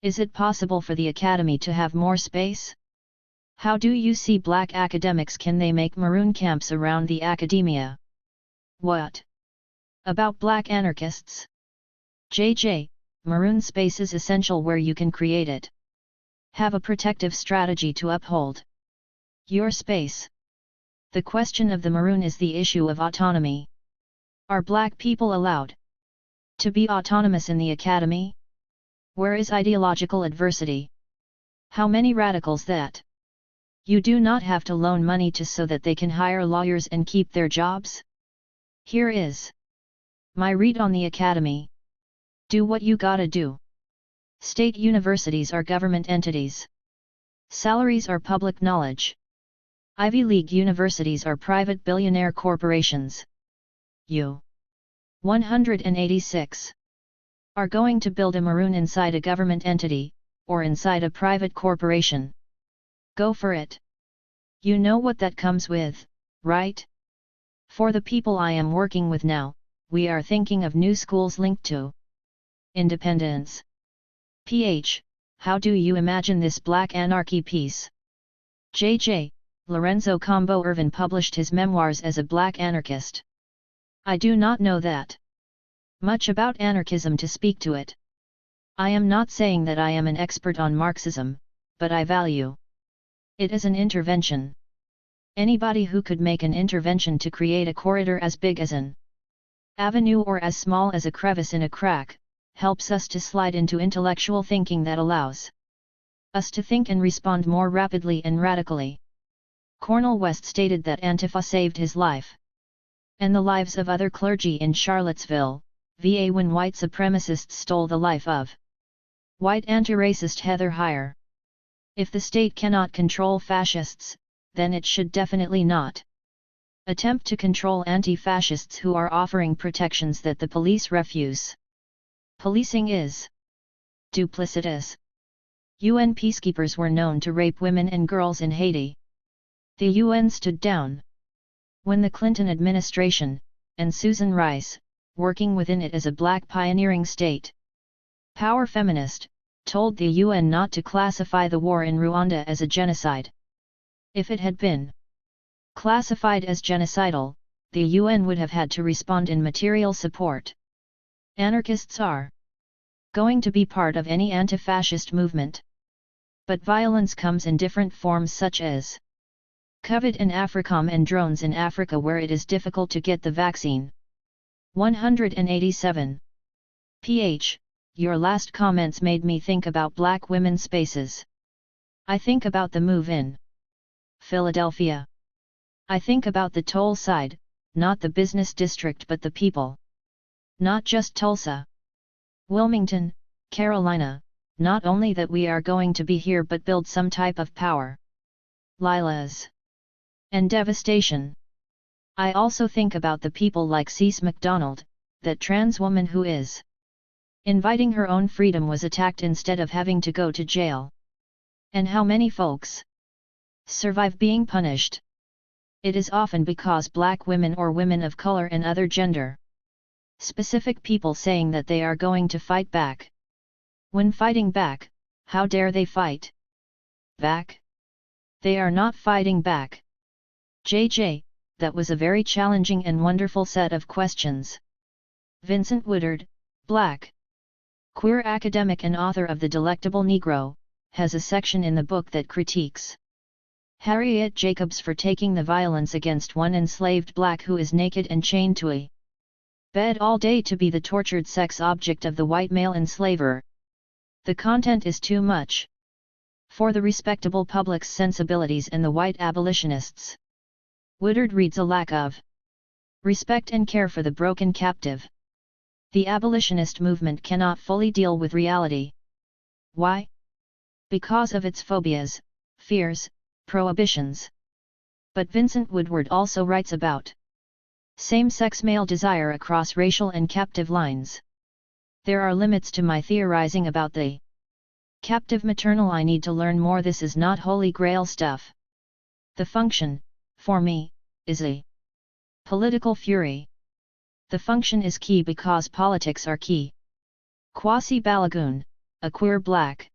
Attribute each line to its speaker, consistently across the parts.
Speaker 1: Is it possible for the Academy to have more space? How do you see black academics? Can they make maroon camps around the academia? What about black anarchists? JJ, maroon space is essential where you can create it. Have a protective strategy to uphold your space. The question of the maroon is the issue of autonomy. Are black people allowed to be autonomous in the academy? Where is ideological adversity? How many radicals that you do not have to loan money to so that they can hire lawyers and keep their jobs? Here is my read on the academy. Do what you gotta do. State universities are government entities. Salaries are public knowledge. Ivy League universities are private billionaire corporations. You 186 are going to build a maroon inside a government entity, or inside a private corporation. Go for it. You know what that comes with, right? For the people I am working with now, we are thinking of new schools linked to independence. How do you imagine this black anarchy piece? JJ, Lorenzo Combo Irvin published his memoirs as a black anarchist. I do not know that much about anarchism to speak to it. I am not saying that I am an expert on Marxism, but I value it as an intervention. Anybody who could make an intervention to create a corridor as big as an avenue or as small as a crevice in a crack, helps us to slide into intellectual thinking that allows us to think and respond more rapidly and radically. Cornel West stated that Antifa saved his life and the lives of other clergy in Charlottesville, VA when white supremacists stole the life of white anti-racist Heather Heyer. If the state cannot control fascists, then it should definitely not attempt to control anti-fascists who are offering protections that the police refuse. Policing is duplicitous. UN peacekeepers were known to rape women and girls in Haiti. The UN stood down when the Clinton administration, and Susan Rice, working within it as a black pioneering state power feminist, told the UN not to classify the war in Rwanda as a genocide. If it had been classified as genocidal, the UN would have had to respond in material support. Anarchists are going to be part of any anti-fascist movement. But violence comes in different forms such as COVID and AFRICOM and drones in Africa where it is difficult to get the vaccine. 187. Your last comments made me think about black women's spaces. I think about the move in Philadelphia. I think about the toll side, not the business district but the people. Not just Tulsa. Wilmington, Carolina, not only that we are going to be here but build some type of power. Lilas. And devastation. I also think about the people like Cece McDonald, that trans woman who is inviting her own freedom was attacked instead of having to go to jail. And how many folks survive being punished? It is often because black women or women of color and other gender specific people saying that they are going to fight back. When fighting back, how dare they fight back? They are not fighting back. JJ, that was a very challenging and wonderful set of questions. Vincent Woodard, black, queer academic and author of The Delectable Negro, has a section in the book that critiques Harriet Jacobs for taking the violence against one enslaved black who is naked and chained to a bed all day to be the tortured sex object of the white male enslaver. The content is too much for the respectable public's sensibilities and the white abolitionists. Woodard reads a lack of respect and care for the broken captive. The abolitionist movement cannot fully deal with reality. Why? Because of its phobias, fears, prohibitions. But Vincent Woodward also writes about same-sex male desire across racial and captive lines. There are limits to my theorizing about the captive maternal. I need to learn more. This is not holy grail stuff. The function, for me, is a political fury. The function is key because politics are key. Kwasi Balagoon, a queer black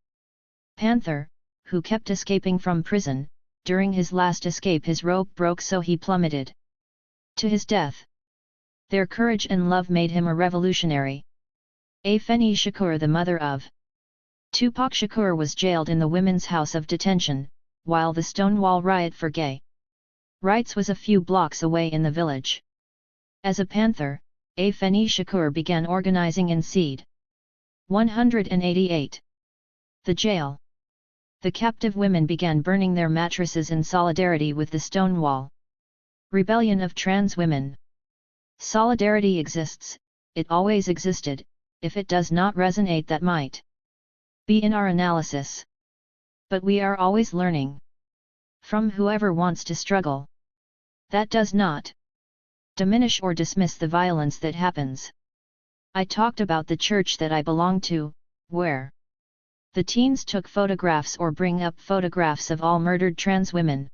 Speaker 1: Panther, who kept escaping from prison. During his last escape his rope broke, so he plummeted to his death. Their courage and love made him a revolutionary. Afeni Shakur, the mother of Tupac Shakur, was jailed in the Women's House of Detention, while the Stonewall riot for gay rights was a few blocks away in the village. As a Panther, Afeni Shakur began organizing in Seed 188. The jail. The captive women began burning their mattresses in solidarity with the Stonewall rebellion of trans women. Solidarity exists, it always existed. If it does not resonate, that might be in our analysis. But we are always learning from whoever wants to struggle. That does not diminish or dismiss the violence that happens. I talked about the church that I belong to, where the teens took photographs or bring up photographs of all murdered trans women.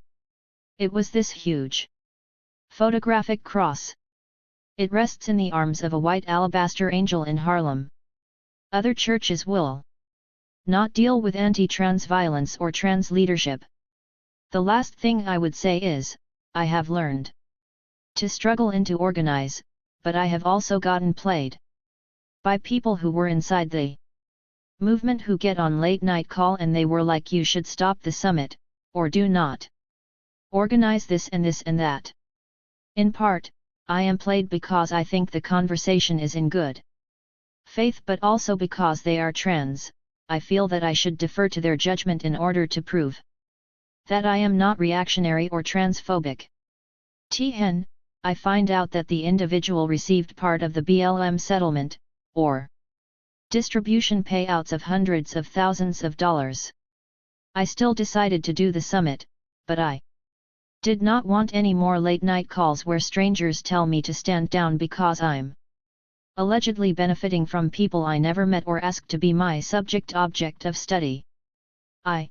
Speaker 1: It was this huge photographic cross. It rests in the arms of a white alabaster angel in Harlem. Other churches will not deal with anti-trans violence or trans leadership. The last thing I would say is, I have learned to struggle and to organize, but I have also gotten played by people who were inside the movement, who get on late night call and they were like, you should stop the summit, or do not organize this and that. In part, I am played because I think the conversation is in good faith, but also because they are trans. I feel that I should defer to their judgment in order to prove that I am not reactionary or transphobic. Hen, I find out that the individual received part of the BLM settlement, or distribution payouts of hundreds of thousands of dollars. I still decided to do the summit, but I did not want any more late-night calls where strangers tell me to stand down because I'm allegedly benefiting from people I never met or asked to be my subject-object of study. I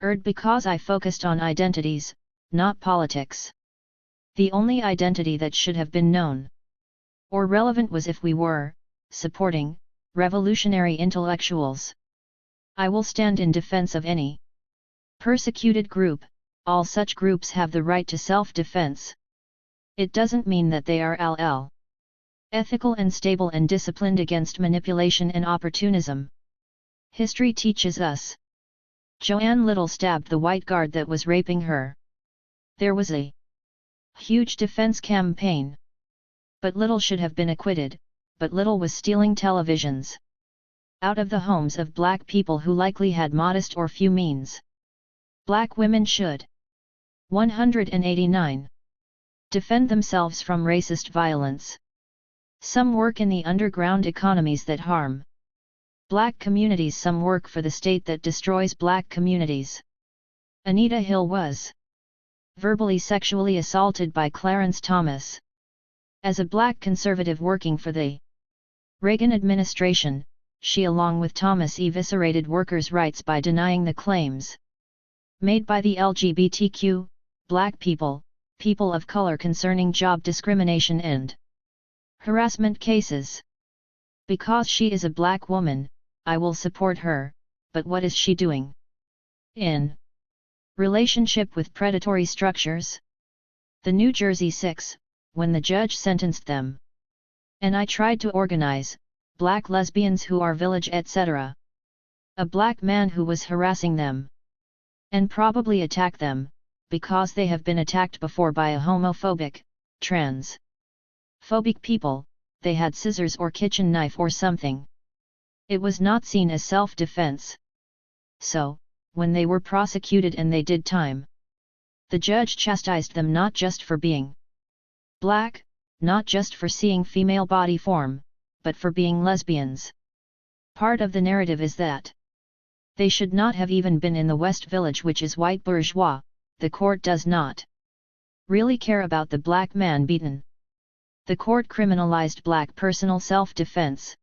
Speaker 1: erred because I focused on identities, not politics. The only identity that should have been known or relevant was if we were supporting revolutionary intellectuals. I will stand in defense of any persecuted group. All such groups have the right to self-defense. It doesn't mean that they are ethical and stable and disciplined against manipulation and opportunism. History teaches us. Joanne Little stabbed the white guard that was raping her. There was a huge defense campaign. But Little should have been acquitted, but Little was stealing televisions out of the homes of black people who likely had modest or few means. Black women should 189. Defend themselves from racist violence. Some work in the underground economies that harm black communities, some work for the state that destroys black communities. Anita Hill was verbally sexually assaulted by Clarence Thomas. As a black conservative working for the Reagan administration, she along with Thomas eviscerated workers' rights by denying the claims made by the LGBTQ, black people, people of color concerning job discrimination and harassment cases. Because she is a black woman, I will support her, but what is she doing in relationship with predatory structures? The New Jersey Six, when the judge sentenced them. And I tried to organize black lesbians who are village etc. A black man who was harassing them and probably attack them, because they have been attacked before by a homophobic, trans-phobic people. They had scissors or kitchen knife or something. It was not seen as self-defense. So, when they were prosecuted and they did time, the judge chastised them not just for being black, not just for seeing female body form, but for being lesbians. Part of the narrative is that they should not have even been in the West Village, which is white bourgeois. The court does not really care about the black man beaten. The court criminalized black personal self-defense.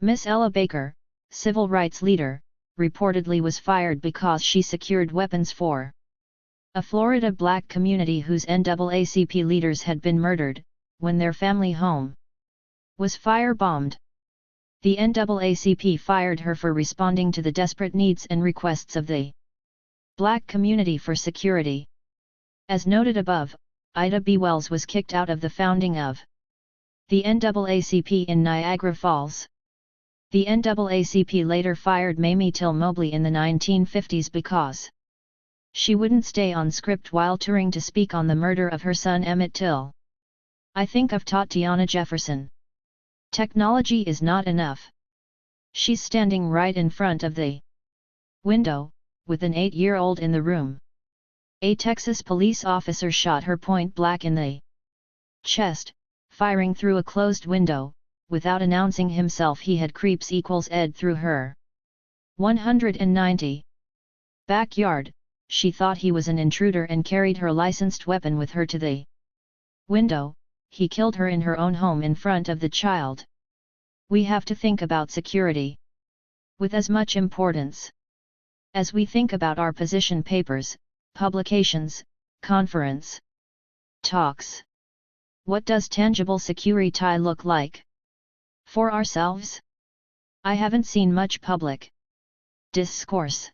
Speaker 1: Miss Ella Baker, civil rights leader, reportedly was fired because she secured weapons for a Florida black community whose NAACP leaders had been murdered, when their family home was firebombed. The NAACP fired her for responding to the desperate needs and requests of the Black community for security. As noted above, Ida B. Wells was kicked out of the founding of the NAACP in Niagara Falls. The NAACP later fired Mamie Till Mobley in the 1950s because she wouldn't stay on script while touring to speak on the murder of her son Emmett Till. I think of Tatiana Jefferson. Technology is not enough. She's standing right in front of the window, with an 8-year-old in the room. A Texas police officer shot her point blank in the chest, firing through a closed window. Without announcing himself, he had creeps equals ed through her 190 backyard. She thought he was an intruder and carried her licensed weapon with her to the window. He killed her in her own home in front of the child. We have to think about security with as much importance as we think about our position papers, publications, conference talks. What does tangible security look like for ourselves? I haven't seen much public discourse.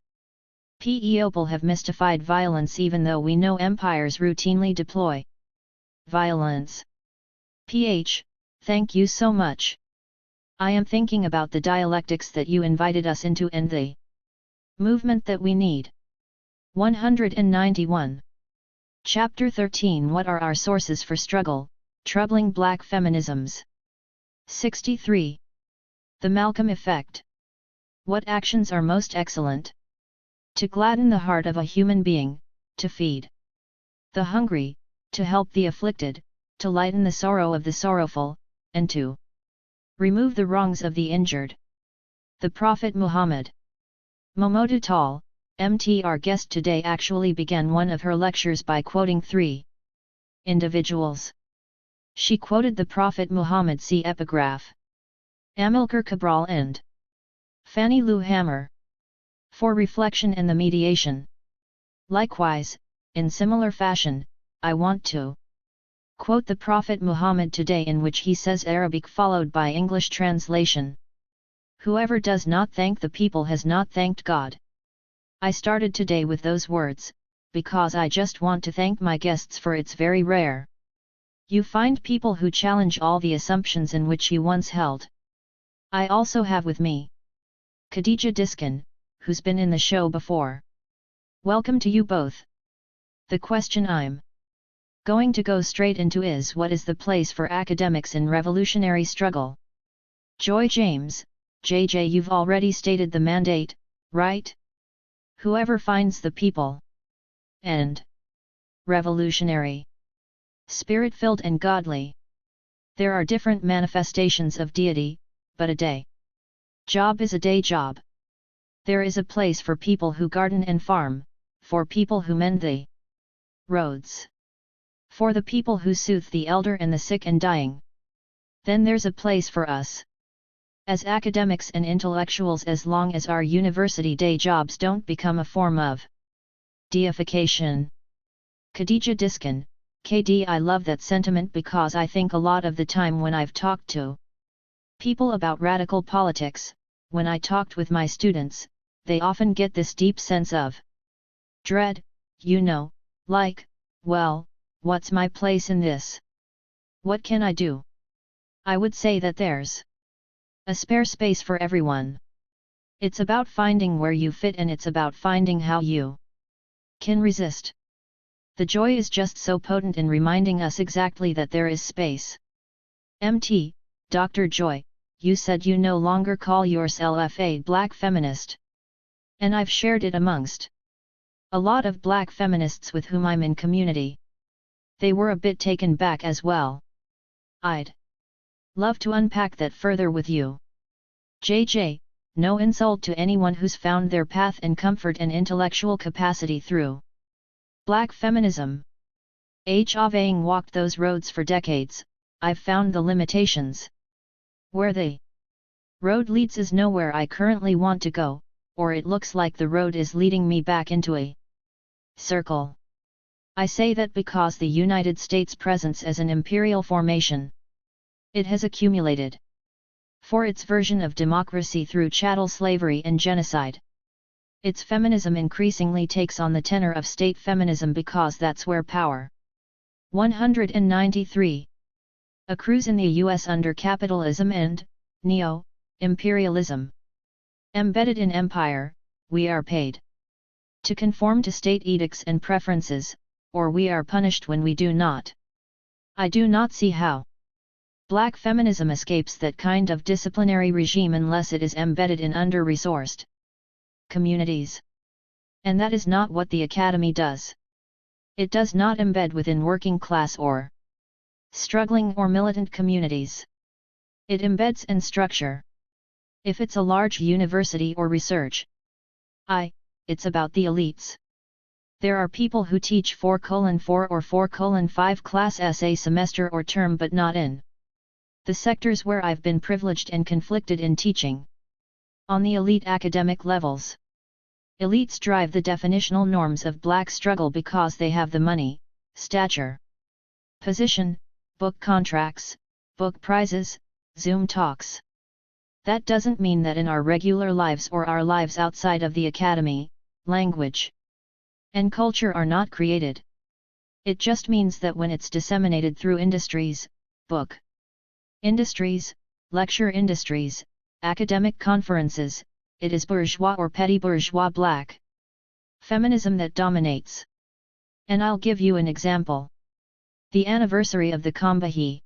Speaker 1: People have mystified violence even though we know empires routinely deploy violence. Thank you so much. I am thinking about the dialectics that you invited us into and the movement that we need. 191. Chapter 13. What are our sources for struggle? Troubling Black feminisms. 63. The Malcolm Effect. What actions are most excellent? To gladden the heart of a human being, to feed the hungry, to help the afflicted, to lighten the sorrow of the sorrowful, and to remove the wrongs of the injured. The Prophet Muhammad. Momodu Tal, MT. Our guest today actually began one of her lectures by quoting 3 individuals. She quoted the Prophet Muhammad. See epigraph. Amilcar Cabral and Fannie Lou Hammer. For reflection and the mediation. Likewise, in similar fashion, I want to quote the Prophet Muhammad today, in which he says, Arabic followed by English translation: whoever does not thank the people has not thanked God. I started today with those words, because I just want to thank my guests, for it's very rare you find people who challenge all the assumptions in which you once held. I also have with me Khadija Diskin, who's been in the show before. Welcome to you both. The question I'm going to go straight into is, what is the place for academics in revolutionary struggle? Joy James, JJ, you've already stated the mandate, right? Whoever finds the people and revolutionary, spirit-filled and godly. There are different manifestations of deity, but a day job is a day job. There is a place for people who garden and farm, for people who mend the roads, for the people who soothe the elder and the sick and dying. Then there's a place for us as academics and intellectuals, as long as our university day jobs don't become a form of deification. Khadija Diskin, KD. I love that sentiment, because I think a lot of the time when I've talked to people about radical politics, when I talked with my students, they often get this deep sense of dread, like, well, what's my place in this? What can I do? I would say that there's a spare space for everyone. It's about finding where you fit, and it's about finding how you can resist. The joy is just so potent in reminding us exactly that there is space. MT, Dr. Joy, you said you no longer call yourself a Black feminist. And I've shared it amongst a lot of Black feminists with whom I'm in community. They were a bit taken back as well. I'd love to unpack that further with you. JJ, no insult to anyone who's found their path and comfort and intellectual capacity through Black feminism. Having walked those roads for decades, I've found the limitations. Where the road leads is nowhere I currently want to go, or it looks like the road is leading me back into a circle. I say that because the United States presence as an imperial formation, it has accumulated for its version of democracy through chattel slavery and genocide. Its feminism increasingly takes on the tenor of state feminism because that's where power 193 accrues in the US under capitalism and neo-imperialism. Embedded in empire, we are paid to conform to state edicts and preferences, or we are punished when we do not. I do not see how Black feminism escapes that kind of disciplinary regime unless it is embedded in under-resourced communities. And that is not what the Academy does. It does not embed within working class or struggling or militant communities. It embeds in structure. If it's a large university or research, it's about the elites. There are people who teach 4:4 or 4:5 class a semester or term but not in the sectors where I've been privileged and conflicted in teaching. On the elite academic levels, elites drive the definitional norms of Black struggle because they have the money, stature, position, book contracts, book prizes, Zoom talks. That doesn't mean that in our regular lives or our lives outside of the Academy, language and culture are not created. It just means that when it's disseminated through industries, book industries, lecture industries, academic conferences, it is bourgeois or petty bourgeois Black feminism that dominates. And I'll give you an example. The anniversary of the Combahee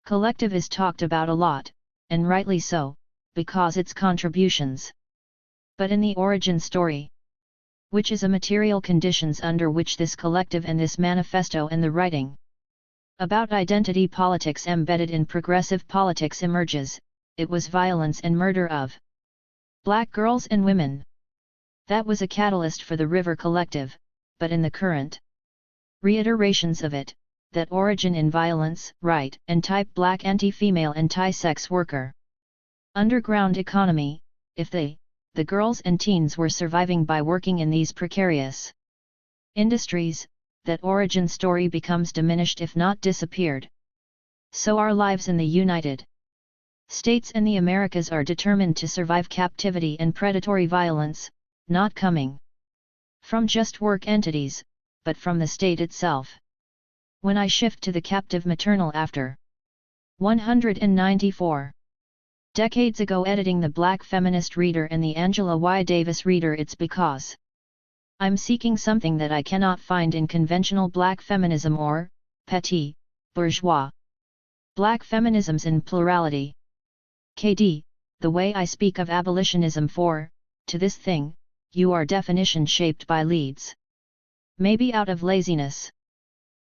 Speaker 1: Collective is talked about a lot, and rightly so, because its contributions. But in the origin story, which is a material conditions under which this collective and this manifesto and the writing about identity politics embedded in progressive politics emerges, it was violence and murder of Black girls and women. That was a catalyst for the River Collective, but in the current reiterations of it, that origin in violence, right, and type Black anti-female anti-sex worker underground economy, if the girls and teens were surviving by working in these precarious industries, that origin story becomes diminished if not disappeared. So our lives in the United States and the Americas are determined to survive captivity and predatory violence, not coming from just work entities, but from the state itself. When I shift to the captive maternal after 194 decades ago editing the Black Feminist Reader and the Angela Y. Davis Reader, it's because I'm seeking something that I cannot find in conventional Black feminism or petit bourgeois Black feminisms in plurality. KD, the way I speak of abolitionism to this thing, you are definition shaped by leads. Maybe out of laziness.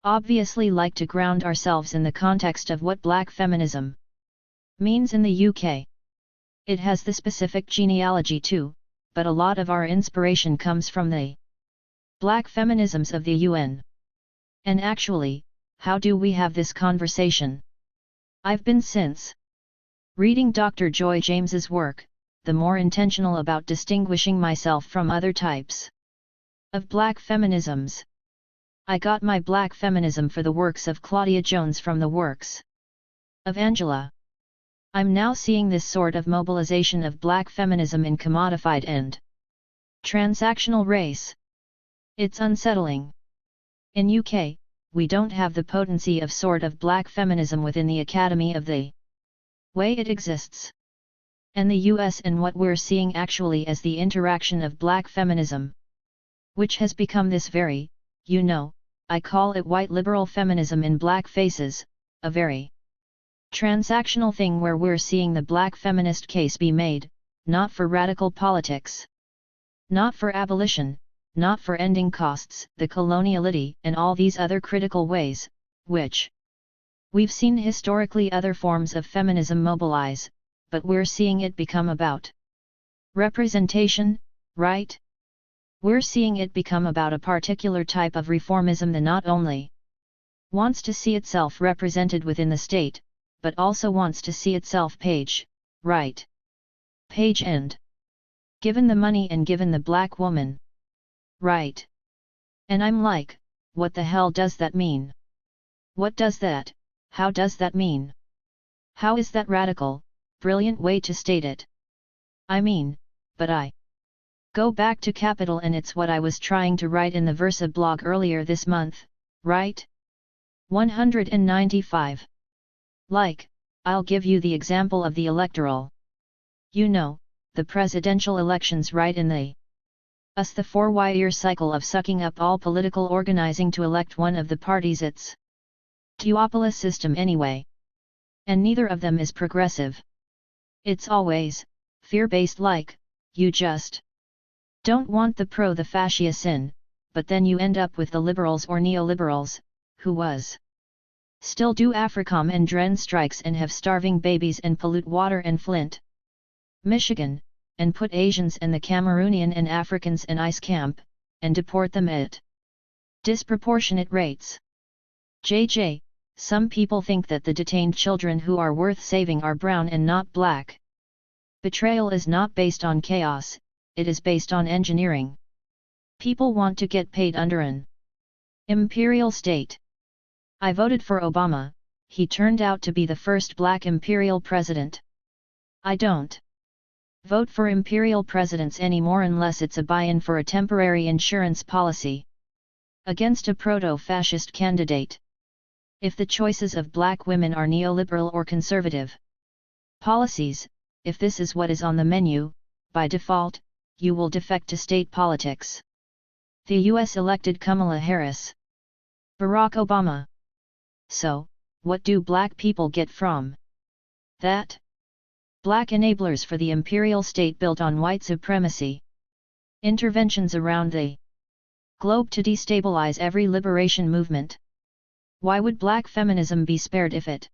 Speaker 1: Obviously like to ground ourselves in the context of what Black feminism means in the UK. It has the specific genealogy too, but a lot of our inspiration comes from the Black feminisms of the UN. And actually, how do we have this conversation? I've been since reading Dr. Joy James's work, the more intentional about distinguishing myself from other types of Black feminisms. I got my Black feminism for the works of Claudia Jones from the works of Angela. I'm now seeing this sort of mobilization of Black feminism in commodified and transactional race. It's unsettling. In UK, we don't have the potency of sort of Black feminism within the Academy of the way it exists. And the US and what we're seeing actually as the interaction of Black feminism, which has become this very, I call it white liberal feminism in Black faces, a very transactional thing where we're seeing the Black feminist case be made, not for radical politics, not for abolition, not for ending costs, the coloniality, and all these other critical ways, which we've seen historically other forms of feminism mobilize, but we're seeing it become about representation, right? We're seeing it become about a particular type of reformism that not only wants to see itself represented within the state, but also wants to see itself page end. Given the money and given the Black woman. Right. And I'm like, what the hell does that mean? What does that, how does that mean? How is that radical, brilliant way to state it. I mean, but I go back to capital and it's what I was trying to write in the Versa blog earlier this month, right? 195. Like, I'll give you the example of the electoral. You know, the presidential elections right in the the 4-year cycle of sucking up all political organizing to elect one of the parties. It's duopoly system anyway. And neither of them is progressive. It's always fear-based, like, you just don't want the fascists in, but then you end up with the liberals or neoliberals, who still do AFRICOM and DREN strikes and have starving babies and pollute water and Flint, Michigan, and put Asians and the Cameroonian and Africans in ICE camp, and deport them at disproportionate rates. JJ, some people think that the detained children who are worth saving are brown and not black. Betrayal is not based on chaos, it is based on engineering. People want to get paid under an imperial state. I voted for Obama, he turned out to be the first black imperial president. I don't vote for imperial presidents anymore unless it's a buy-in for a temporary insurance policy against a proto-fascist candidate. If the choices of black women are neoliberal or conservative policies, if this is what is on the menu, by default, you will defect to state politics. The US elected Kamala Harris, Barack Obama. So, what do black people get from that? Black enablers for the imperial state built on white supremacy. Interventions around the globe to destabilize every liberation movement. Why would black feminism be spared if it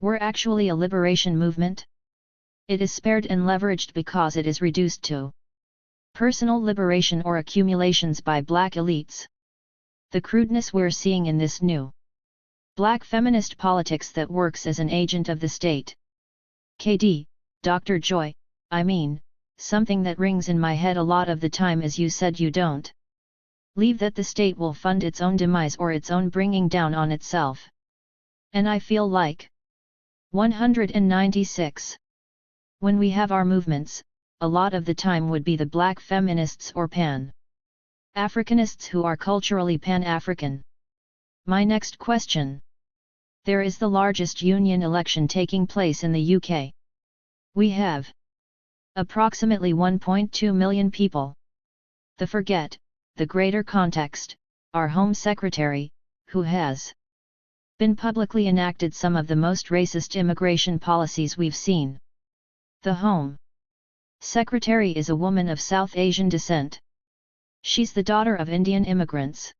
Speaker 1: were actually a liberation movement? It is spared and leveraged because it is reduced to personal liberation or accumulations by black elites. The crudeness we're seeing in this new black feminist politics that works as an agent of the state. KD, Dr. Joy, I mean, something that rings in my head a lot of the time is you said you don't leave that the state will fund its own demise or its own bringing down on itself. And I feel like 196. When we have our movements, a lot of the time would be the black feminists or pan-Africanists who are culturally pan-African. My next question. There is the largest union election taking place in the UK. We have approximately 1.2 million people. The greater context, our Home Secretary, who has been publicly enacted some of the most racist immigration policies we've seen. The Home Secretary is a woman of South Asian descent. She's the daughter of Indian immigrants.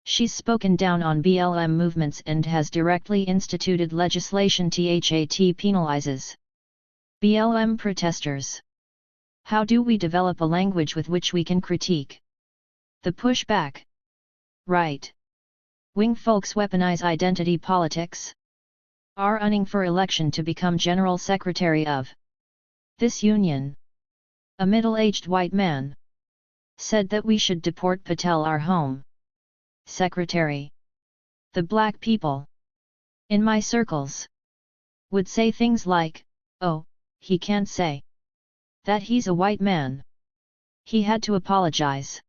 Speaker 1: She's spoken down on BLM movements and has directly instituted legislation that penalizes BLM protesters. How do we develop a language with which we can critique the pushback? Right wing folks weaponize identity politics. Are running for election to become General Secretary of this union. A middle-aged white man said that we should deport Patel, our Home Secretary. The black people in my circles would say things like, oh, he can't say that he's a white man. He had to apologize.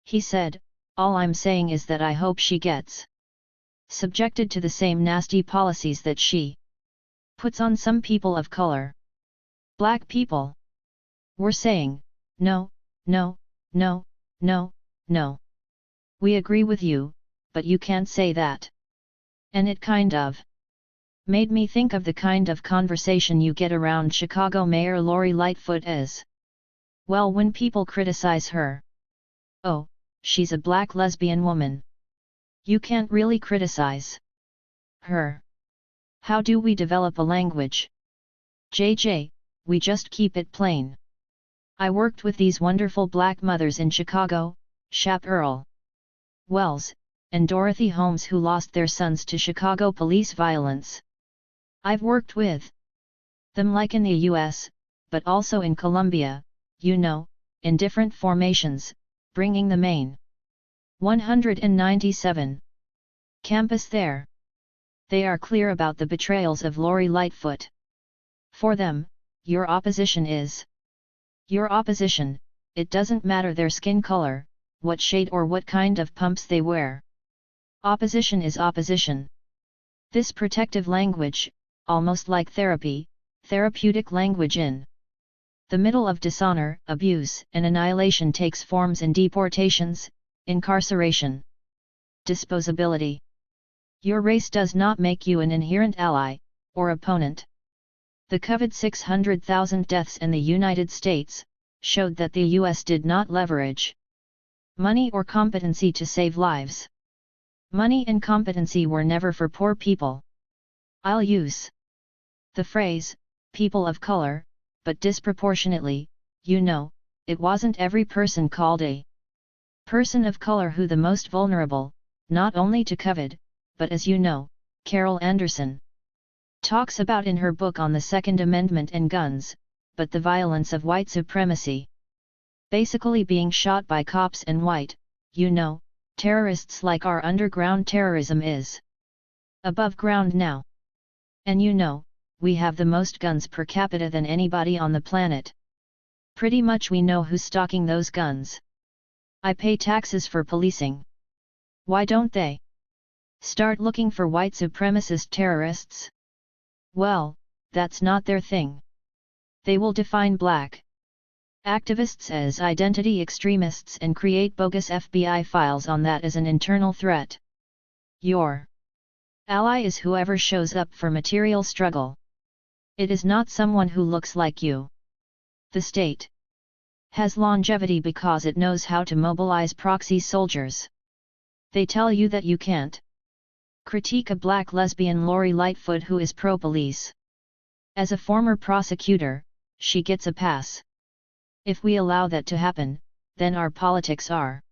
Speaker 1: He said, all I'm saying is that I hope she gets subjected to the same nasty policies that she puts on some people of color. Black people were saying, no, no, no, no, no. We agree with you, but you can't say that. And it kind of made me think of the kind of conversation you get around Chicago Mayor Lori Lightfoot as well when people criticize her. Oh, she's a black lesbian woman. You can't really criticize her. How do we develop a language? JJ, we just keep it plain. I worked with these wonderful black mothers in Chicago, Shap Earl Wells, and Dorothy Holmes, who lost their sons to Chicago police violence. I've worked with them like in the US, but also in Colombia, you know, in different formations, bringing the main 197 campus there. They are clear about the betrayals of Lori Lightfoot. For them, your opposition is your opposition. It doesn't matter their skin color, what shade or what kind of pumps they wear. Opposition is opposition. This protective language, almost like therapy, therapeutic language in the middle of dishonor, abuse, and annihilation takes forms in deportations, incarceration, disposability. Your race does not make you an inherent ally, or opponent. The coveted 600,000 deaths in the United States showed that the US did not leverage money or competency to save lives. Money and competency were never for poor people. I'll use the phrase, people of color, but disproportionately, it wasn't every person called a person of color who the most vulnerable, not only to COVID, but as Carol Anderson talks about in her book on the Second Amendment and guns, but the violence of white supremacy. Basically being shot by cops and white, terrorists like our underground terrorism is above ground now. And we have the most guns per capita than anybody on the planet. Pretty much we know who's stocking those guns. I pay taxes for policing. Why don't they start looking for white supremacist terrorists? Well, that's not their thing. They will define black activists as identity extremists and create bogus FBI files on that as an internal threat. Your ally is whoever shows up for material struggle. It is not someone who looks like you. The state has longevity because it knows how to mobilize proxy soldiers. They tell you that you can't critique a black lesbian Lori Lightfoot who is pro-police. As a former prosecutor, she gets a pass. If we allow that to happen, then our politics are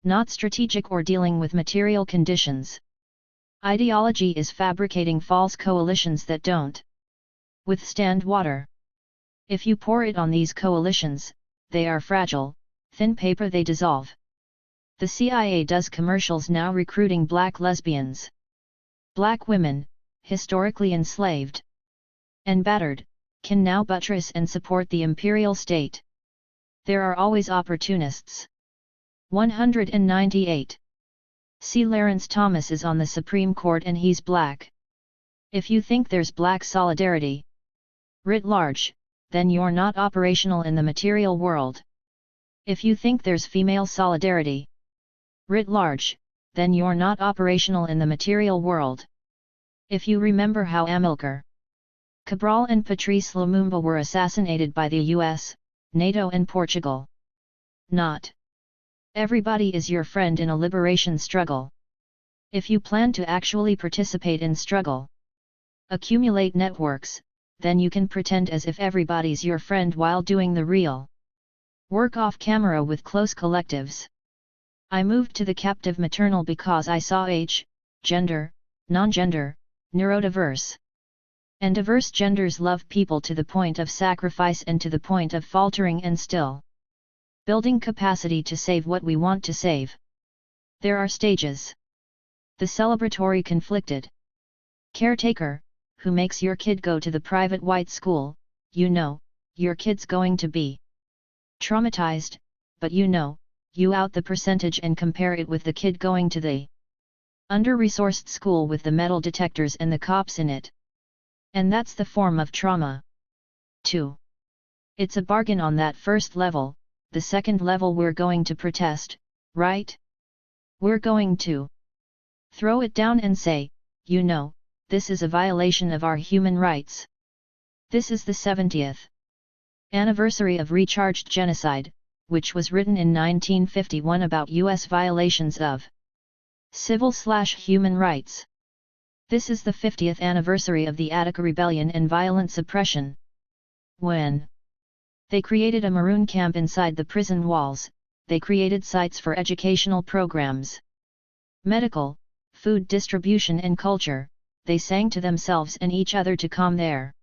Speaker 1: not strategic or dealing with material conditions. Ideology is fabricating false coalitions that don't withstand water. If you pour it on these coalitions, they are fragile, thin paper they dissolve. The CIA does commercials now recruiting black lesbians. Black women, historically enslaved and battered, can now buttress and support the imperial state. There are always opportunists. 198. C. Clarence Thomas is on the Supreme Court and he's black. If you think there's black solidarity writ large, then you're not operational in the material world. If you think there's female solidarity writ large, then you're not operational in the material world. If you remember how Amilcar Cabral and Patrice Lumumba were assassinated by the US, NATO and Portugal. Not everybody is your friend in a liberation struggle. If you plan to actually participate in struggle, accumulate networks, then you can pretend as if everybody's your friend while doing the real work off camera with close collectives. I moved to the captive maternal because I saw age, gender, non-gender, neurodiverse and diverse genders love people to the point of sacrifice and to the point of faltering and still building capacity to save what we want to save. There are stages. The celebratory conflicted caretaker, who makes your kid go to the private white school, your kid's going to be traumatized, but you out the percentage and compare it with the kid going to the under-resourced school with the metal detectors and the cops in it. And that's the form of trauma. 2. It's a bargain on that first level, the second level we're going to protest, right? We're going to throw it down and say, this is a violation of our human rights. This is the 70th anniversary of Recharged Genocide, which was written in 1951 about US violations of civil/human rights. This is the 50th anniversary of the Attica Rebellion and violent suppression. When they created a maroon camp inside the prison walls, they created sites for educational programs, medical, food distribution and culture. They sang to themselves and each other to calm their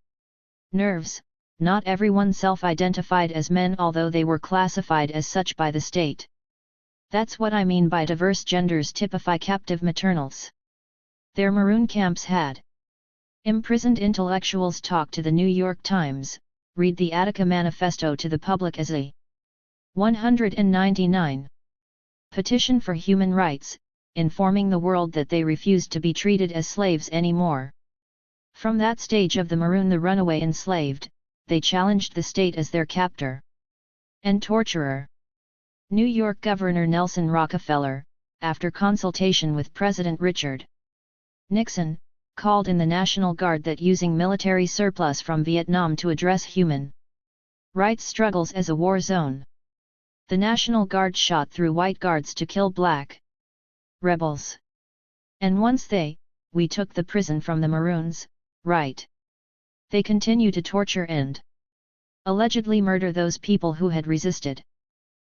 Speaker 1: nerves. Not everyone self-identified as men, although they were classified as such by the state. That's what I mean by diverse genders typify captive maternals. Their maroon camps had Imprisoned intellectuals talk to the New York Times, read the Attica Manifesto to the public as a 199. Petition for human rights, informing the world that they refused to be treated as slaves anymore. From that stage of the maroon the runaway enslaved, they challenged the state as their captor and torturer. New York Governor Nelson Rockefeller, after consultation with President Richard Nixon, called in the National Guard that using military surplus from Vietnam to address human rights struggles as a war zone. The National Guard shot through white guards to kill black rebels. And once we took the prison from the Maroons, right? They continue to torture and allegedly murder those people who had resisted.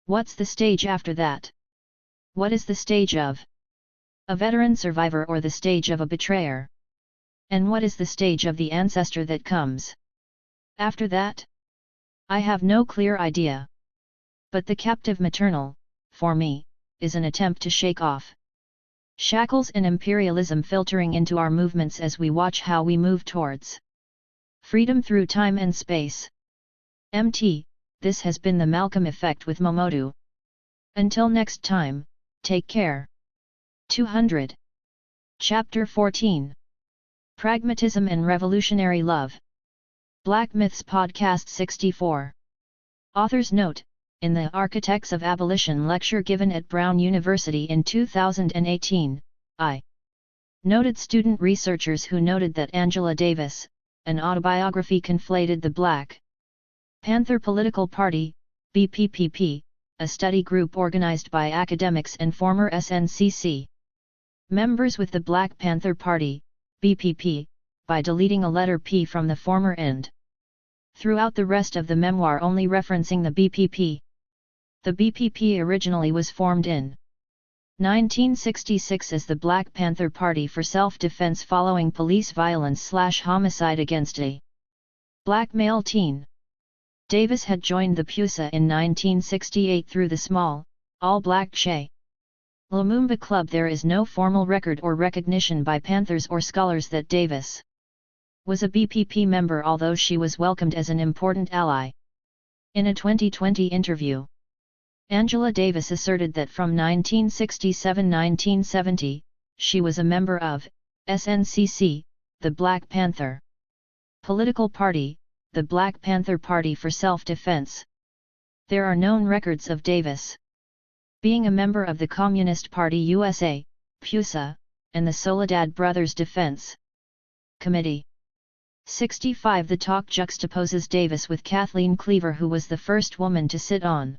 Speaker 1: What's the stage after that? What is the stage of a veteran survivor or the stage of a betrayer? And what is the stage of the ancestor that comes after that? I have no clear idea. But the captive maternal, for me, is an attempt to shake off shackles and imperialism filtering into our movements as we watch how we move towards freedom through time and space. MT, this has been the Malcolm Effect with Momodu. Until next time, take care. 200. Chapter 14. Pragmatism and Revolutionary Love. Black Myths Podcast 64. Author's note: in the Architects of Abolition lecture given at Brown University in 2018, I noted student researchers who noted that Angela Davis, an autobiography conflated the Black Panther Political Party, BPPP, a study group organized by academics and former SNCC members with the Black Panther Party, BPP, by deleting a letter P from the former end. Throughout the rest of the memoir only referencing the BPP. The BPP originally was formed in 1966 as the Black Panther Party for self-defense following police violence/homicide against a black male teen. Davis had joined the PUSA in 1968 through the small, all-black Che Lumumba Club. There is no formal record or recognition by Panthers or scholars that Davis was a BPP member, although she was welcomed as an important ally. In a 2020 interview, Angela Davis asserted that from 1967–1970, she was a member of SNCC, the Black Panther political party, the Black Panther Party for Self-Defense. There are known records of Davis being a member of the Communist Party USA, PUSA, and the Soledad Brothers Defense Committee. 65. The talk juxtaposes Davis with Kathleen Cleaver, who was the first woman to sit on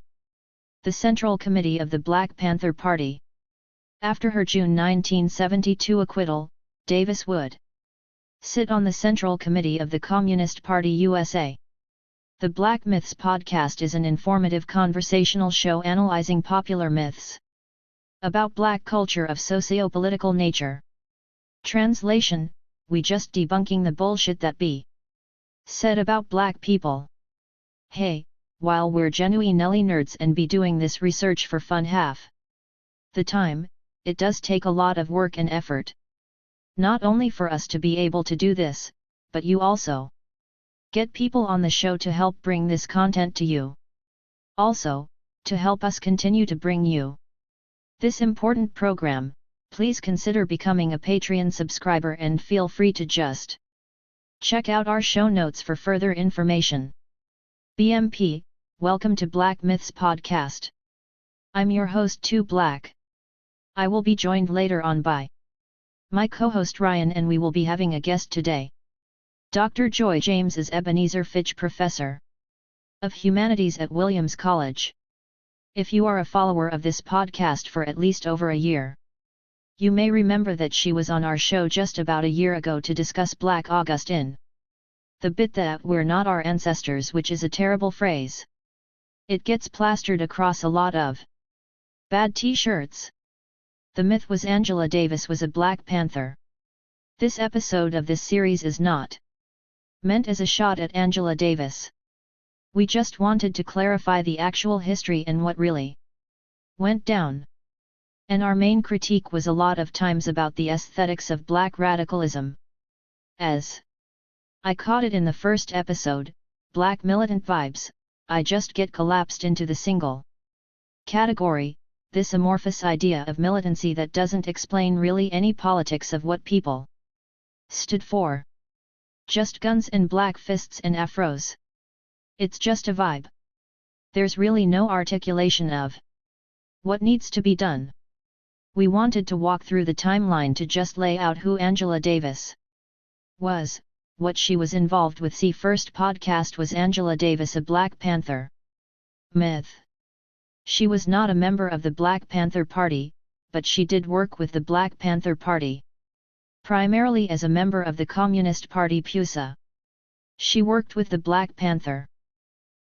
Speaker 1: the Central Committee of the Black Panther Party. After her June 1972 acquittal, Davis would sit on the Central Committee of the Communist Party USA. The Black Myths podcast is an informative conversational show analyzing popular myths about Black culture of socio-political nature. Translation: we just debunking the bullshit that be said about Black people. Hey, while we're genuinely nerds and be doing this research for fun half the time, it does take a lot of work and effort. Not only for us to be able to do this, but you also get people on the show to help bring this content to you. Also, to help us continue to bring you this important program, please consider becoming a Patreon subscriber and feel free to just check out our show notes for further information. BMP, welcome to Black Myths Podcast. I'm your host 2 Black. I will be joined later on by my co-host Ryan, and we will be having a guest today. Dr. Joy James is Ebenezer Fitch Professor of Humanities at Williams College. If you are a follower of this podcast for at least over a year, you may remember that she was on our show just about a year ago to discuss Black August in the bit that we're not our ancestors, which is a terrible phrase. It gets plastered across a lot of bad t-shirts. The myth was Angela Davis was a Black Panther. This episode of this series is not meant as a shot at Angela Davis. We just wanted to clarify the actual history and what really went down. And our main critique was a lot of times about the aesthetics of Black radicalism. As I caught it in the first episode, black militant vibes, I just get collapsed into the single category, this amorphous idea of militancy that doesn't explain really any politics of what people stood for. Just guns and black fists and afros. It's just a vibe. There's really no articulation of what needs to be done. We wanted to walk through the timeline to just lay out who Angela Davis was, what she was involved with. See, first podcast was Angela Davis a Black Panther myth. She was not a member of the Black Panther Party, but she did work with the Black Panther Party. Primarily as a member of the Communist Party PUSA. She worked with the Black Panther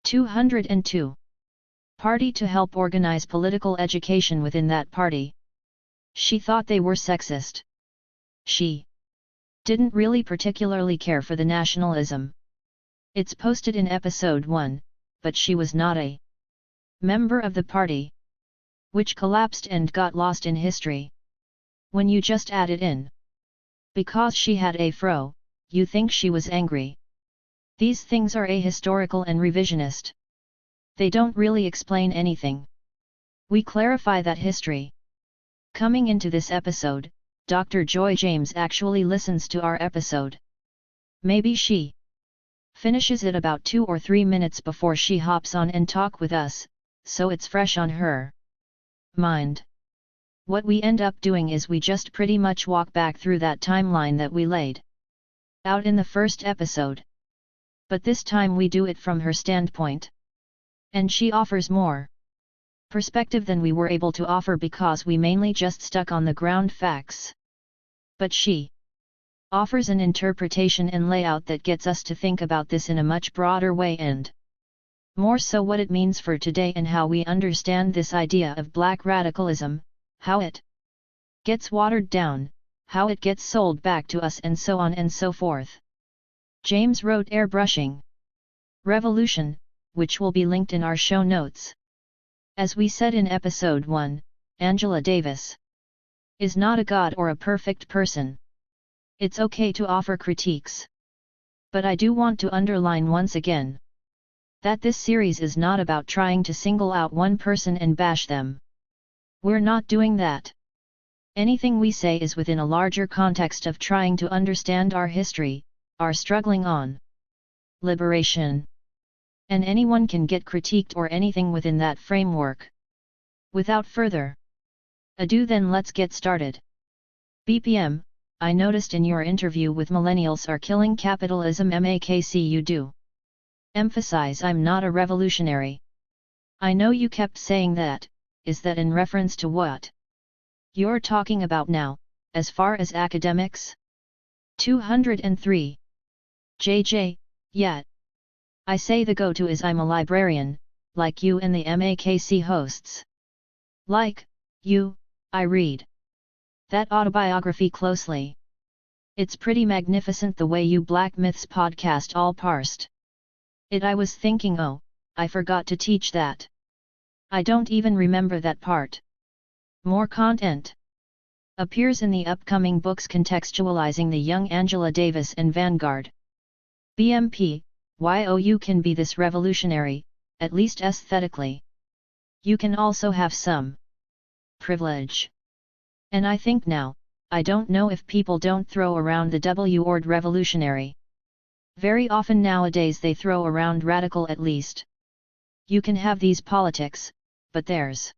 Speaker 1: 202 Party to help organize political education within that party. She thought they were sexist. She didn't really particularly care for the nationalism. It's posted in episode 1, but she was not a member of the party, which collapsed and got lost in history. When you just add it in, because she had a fro, you think she was angry. These things are ahistorical and revisionist. They don't really explain anything. We clarify that history. Coming into this episode, Dr. Joy James actually listens to our episode. Maybe she finishes it about 2 or 3 minutes before she hops on and talk with us, so it's fresh on her mind. What we end up doing is we just pretty much walk back through that timeline that we laid out in the first episode. But this time we do it from her standpoint. And she offers more perspective than we were able to offer because we mainly just stuck on the ground facts. But she offers an interpretation and layout that gets us to think about this in a much broader way and more so what it means for today and how we understand this idea of black radicalism, how it gets watered down, how it gets sold back to us and so on and so forth. James wrote Airbrushing Revolution, which will be linked in our show notes. As we said in episode 1, Angela Davis is not a god or a perfect person. It's okay to offer critiques. But I do want to underline once again that this series is not about trying to single out one person and bash them. We're not doing that. Anything we say is within a larger context of trying to understand our history, our struggling on liberation. And anyone can get critiqued or anything within that framework. Without further ado, then let's get started. BPM, I noticed in your interview with Millennials Are Killing Capitalism MAKC you do emphasize I'm not a revolutionary. I know you kept saying that. Is that in reference to what you're talking about now, as far as academics? 203. JJ, yeah. I say the go-to is I'm a librarian, like you and the MAKC hosts. Like you, I read that autobiography closely. It's pretty magnificent the way you Black Myths podcast all parsed it. I was thinking, oh, I forgot to teach that. I don't even remember that part. More content appears in the upcoming books contextualizing the young Angela Davis and Vanguard. BMP, you can be this revolutionary, at least aesthetically. You can also have some privilege. And I think now, I don't know if people don't throw around the W-word revolutionary. Very often nowadays they throw around radical at least. You can have these politics, but there's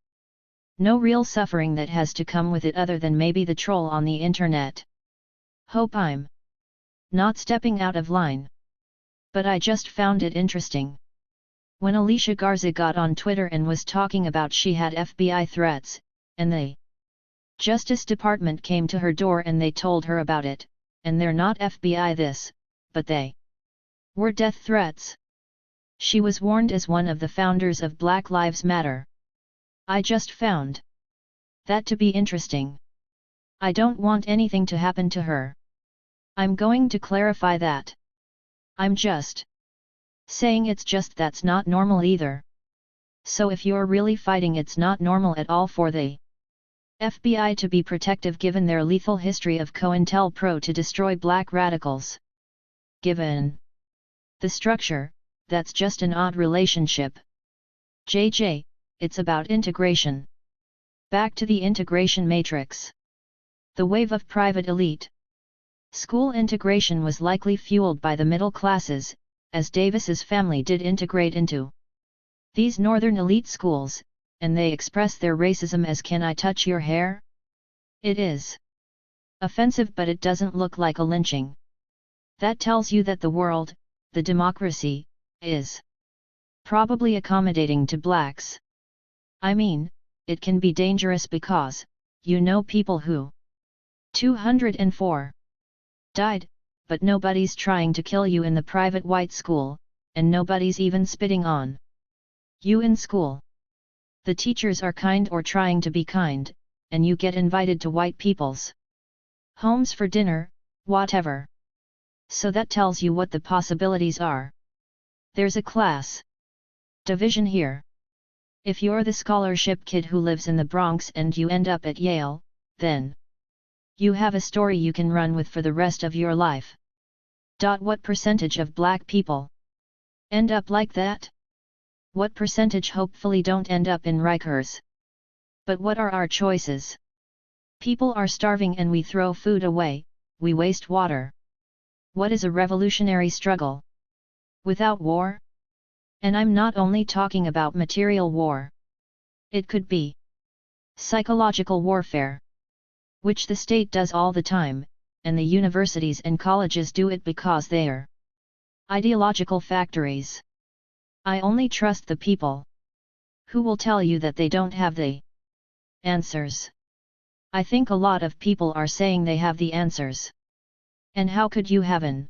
Speaker 1: no real suffering that has to come with it other than maybe the troll on the internet. Hope I'm not stepping out of line. But I just found it interesting. When Alicia Garza got on Twitter and was talking about she had FBI threats, and the Justice Department came to her door and they told her about it, and they're not FBI this, but they were death threats. She was warned as one of the founders of Black Lives Matter. I just found that to be interesting. I don't want anything to happen to her. I'm going to clarify that. I'm just saying it's just that's not normal either. So if you're really fighting, it's not normal at all for the FBI to be protective given their lethal history of COINTELPRO to destroy black radicals. Given the structure, that's just an odd relationship. JJ, it's about integration. Back to the integration matrix. The wave of private elite. School integration was likely fueled by the middle classes, as Davis's family did integrate into these northern elite schools, and they express their racism as "Can I touch your hair?" It is offensive, but it doesn't look like a lynching. That tells you that the world, the democracy, is probably accommodating to blacks. I mean, it can be dangerous because, you know, people who 204 died, but nobody's trying to kill you in the private white school, and nobody's even spitting on you in school. The teachers are kind or trying to be kind, and you get invited to white people's homes for dinner, whatever. So that tells you what the possibilities are. There's a class division here. If you're the scholarship kid who lives in the Bronx and you end up at Yale, then you have a story you can run with for the rest of your life. What percentage of black people end up like that? What percentage hopefully don't end up in Rikers? But what are our choices? People are starving and we throw food away, we waste water. What is a revolutionary struggle without war? And I'm not only talking about material war. It could be psychological warfare, which the state does all the time, and the universities and colleges do it because they're ideological factories. I only trust the people who will tell you that they don't have the answers. I think a lot of people are saying they have the answers. And how could you have an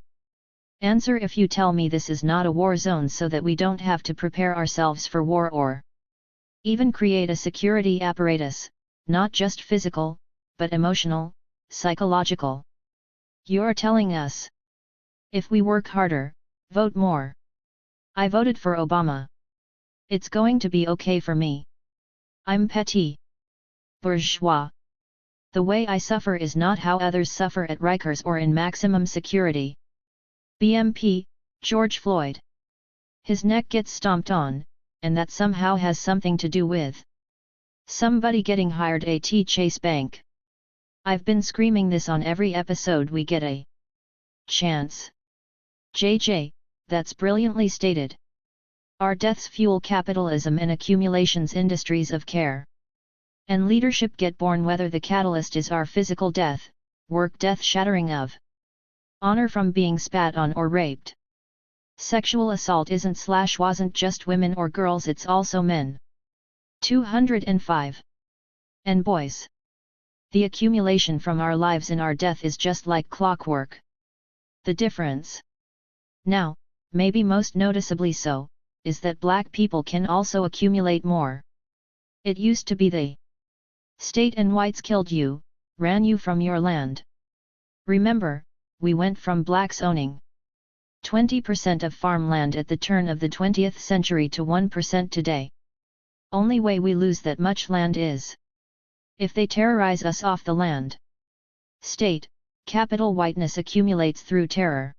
Speaker 1: answer if you tell me this is not a war zone so that we don't have to prepare ourselves for war or even create a security apparatus, not just physical, but emotional, psychological? You're telling us, if we work harder, vote more. I voted for Obama. It's going to be okay for me. I'm petty bourgeois. The way I suffer is not how others suffer at Rikers or in maximum security. BMP, George Floyd. His neck gets stomped on, and that somehow has something to do with somebody getting hired at Chase Bank. I've been screaming this on every episode we get a chance. JJ, that's brilliantly stated. Our deaths fuel capitalism and accumulation's industries of care and leadership get born whether the catalyst is our physical death, work death, shattering of honor from being spat on or raped. Sexual assault wasn't just women or girls, it's also men. 205. And boys. The accumulation from our lives in our death is just like clockwork. The difference, now, maybe most noticeably so, is that black people can also accumulate more. It used to be the state and whites killed you, ran you from your land. Remember, we went from blacks owning 20% of farmland at the turn of the 20th century to 1% today. Only way we lose that much land is if they terrorize us off the land. State, capital whiteness accumulates through terror.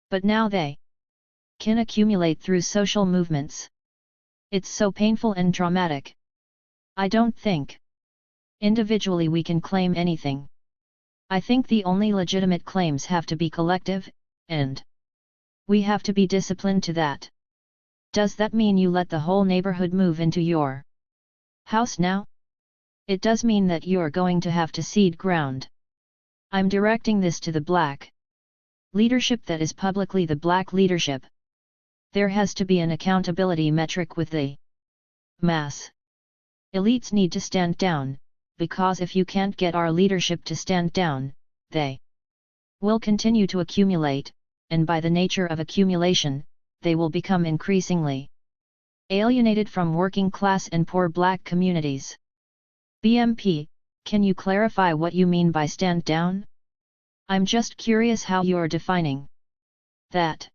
Speaker 1: But now they can accumulate through social movements. It's so painful and traumatic. I don't think individually we can claim anything. I think the only legitimate claims have to be collective, and we have to be disciplined to that. Does that mean you let the whole neighborhood move into your house now? It does mean that you're going to have to cede ground. I'm directing this to the black leadership that is publicly the black leadership. There has to be an accountability metric with the mass. Elites need to stand down, because if you can't get our leadership to stand down, they will continue to accumulate, and by the nature of accumulation, they will become increasingly alienated from working class and poor black communities. BMP, can you clarify what you mean by stand down? I'm just curious how you're defining that.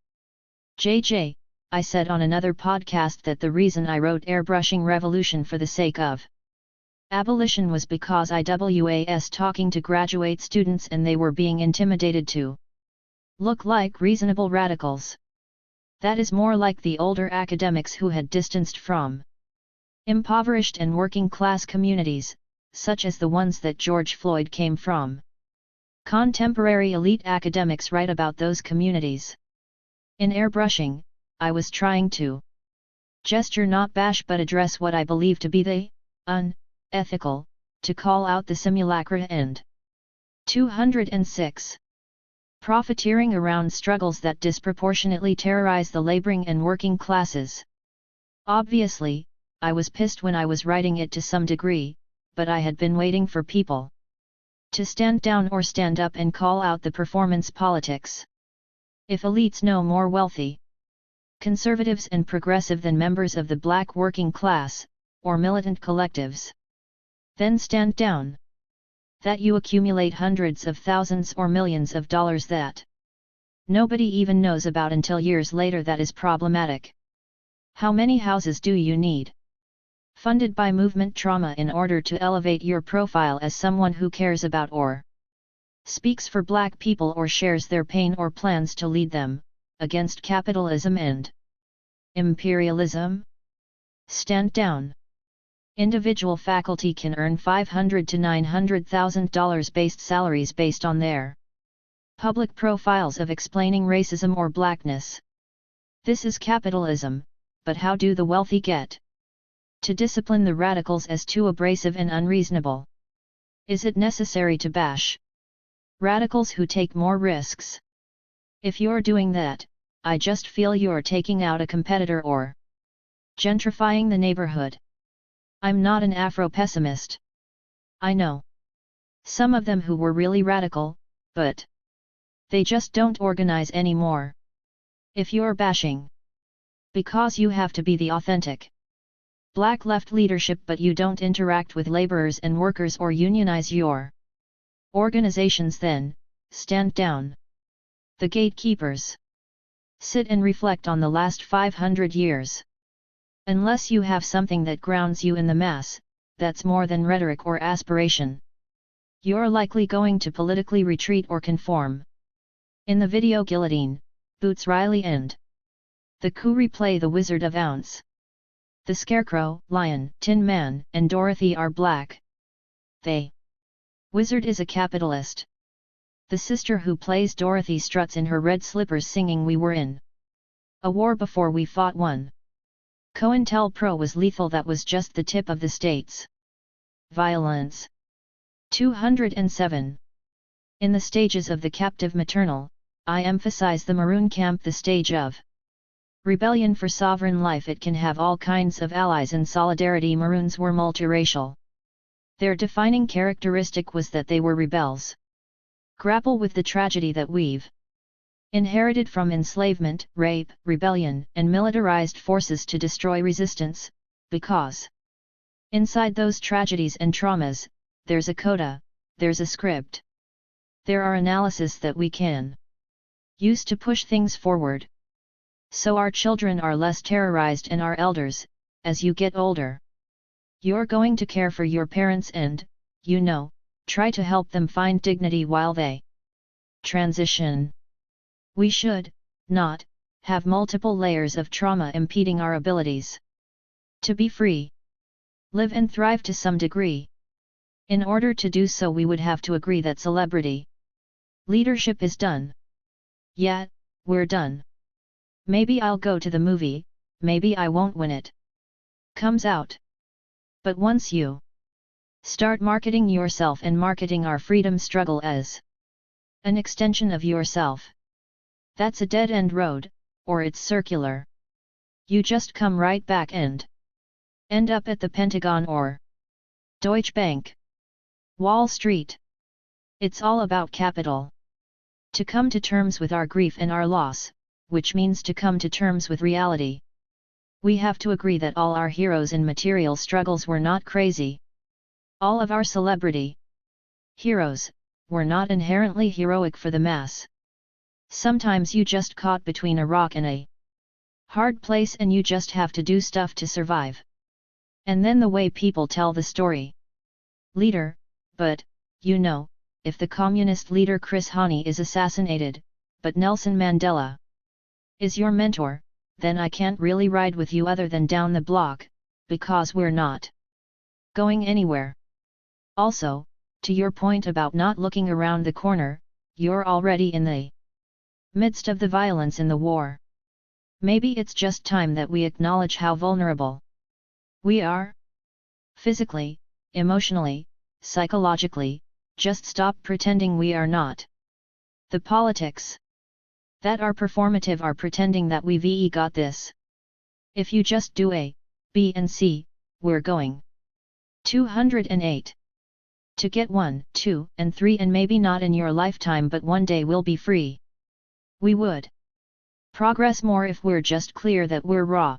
Speaker 1: JJ, I said on another podcast that the reason I wrote Airbrushing Revolution for the sake of Abolition was because I was talking to graduate students and they were being intimidated to look like reasonable radicals. That is more like the older academics who had distanced from impoverished and working class communities, such as the ones that George Floyd came from. Contemporary elite academics write about those communities. In airbrushing, I was trying to gesture not bash but address what I believe to be the unethical, to call out the simulacra and 206. Profiteering around struggles that disproportionately terrorize the laboring and working classes. Obviously, I was pissed when I was writing it to some degree, but I had been waiting for people to stand down or stand up and call out the performance politics. If elites know more wealthy, conservatives and progressive than members of the black working class, or militant collectives, then stand down. That you accumulate hundreds of thousands or millions of dollars that nobody even knows about until years later, that is problematic. How many houses do you need? Funded by movement trauma in order to elevate your profile as someone who cares about or speaks for black people or shares their pain or plans to lead them against capitalism and imperialism? Stand down. Individual faculty can earn $500,000 to $900,000 based salaries based on their public profiles of explaining racism or blackness. This is capitalism, but how do the wealthy get to discipline the radicals as too abrasive and unreasonable? Is it necessary to bash radicals who take more risks? If you're doing that, I just feel you're taking out a competitor or gentrifying the neighborhood. I'm not an Afro-pessimist. I know some of them who were really radical, but they just don't organize anymore. If you're bashing because you have to be the authentic black left leadership but you don't interact with laborers and workers or unionize your organizations, then stand down. The gatekeepers. Sit and reflect on the last 500 years. Unless you have something that grounds you in the mass, that's more than rhetoric or aspiration. You're likely going to politically retreat or conform. In the video Guillotine, Boots Riley and the Coup replay The Wizard of Oz. The Scarecrow, Lion, Tin Man, and Dorothy are black. The wizard is a capitalist. The sister who plays Dorothy struts in her red slippers singing "We were in a war before we fought one." COINTELPRO was lethal. That was just the tip of the state's violence. 207. In the stages of the captive maternal, I emphasize the maroon camp, the stage of rebellion for sovereign life. It can have all kinds of allies and solidarity. Maroons were multiracial. Their defining characteristic was that they were rebels. Grapple with the tragedy that we've inherited from enslavement, rape, rebellion, and militarized forces to destroy resistance, because inside those tragedies and traumas, there's a coda, there's a script. There are analyses that we can use to push things forward. So our children are less terrorized, and our elders, as you get older, you're going to care for your parents and, try to help them find dignity while they transition. We should not have multiple layers of trauma impeding our abilities to be free, live and thrive to some degree. In order to do so, we would have to agree that celebrity leadership is done. Yeah, we're done. Maybe I'll go to the movie, maybe I won't when it comes out. But once you start marketing yourself and marketing our freedom struggle as an extension of yourself, that's a dead-end road, or it's circular. You just come right back and end up at the Pentagon or Deutsche Bank, Wall Street. It's all about capital. To come to terms with our grief and our loss, which means to come to terms with reality. We have to agree that all our heroes in material struggles were not crazy. All of our celebrity heroes were not inherently heroic for the mass. Sometimes you just caught between a rock and a hard place and you just have to do stuff to survive. And then the way people tell the story leader, but, you know, if the communist leader Chris Hani is assassinated, but Nelson Mandela is your mentor, then I can't really ride with you other than down the block, because we're not going anywhere. Also, to your point about not looking around the corner, you're already in the midst of the violence in the war. Maybe it's just time that we acknowledge how vulnerable we are. Physically, emotionally, psychologically, just stop pretending we are not. The politics that are performative are pretending that we got this. If you just do A, B and C, we're going 208. To get 1, 2 and 3 and maybe not in your lifetime but one day we'll be free. We would progress more if we're just clear that we're raw.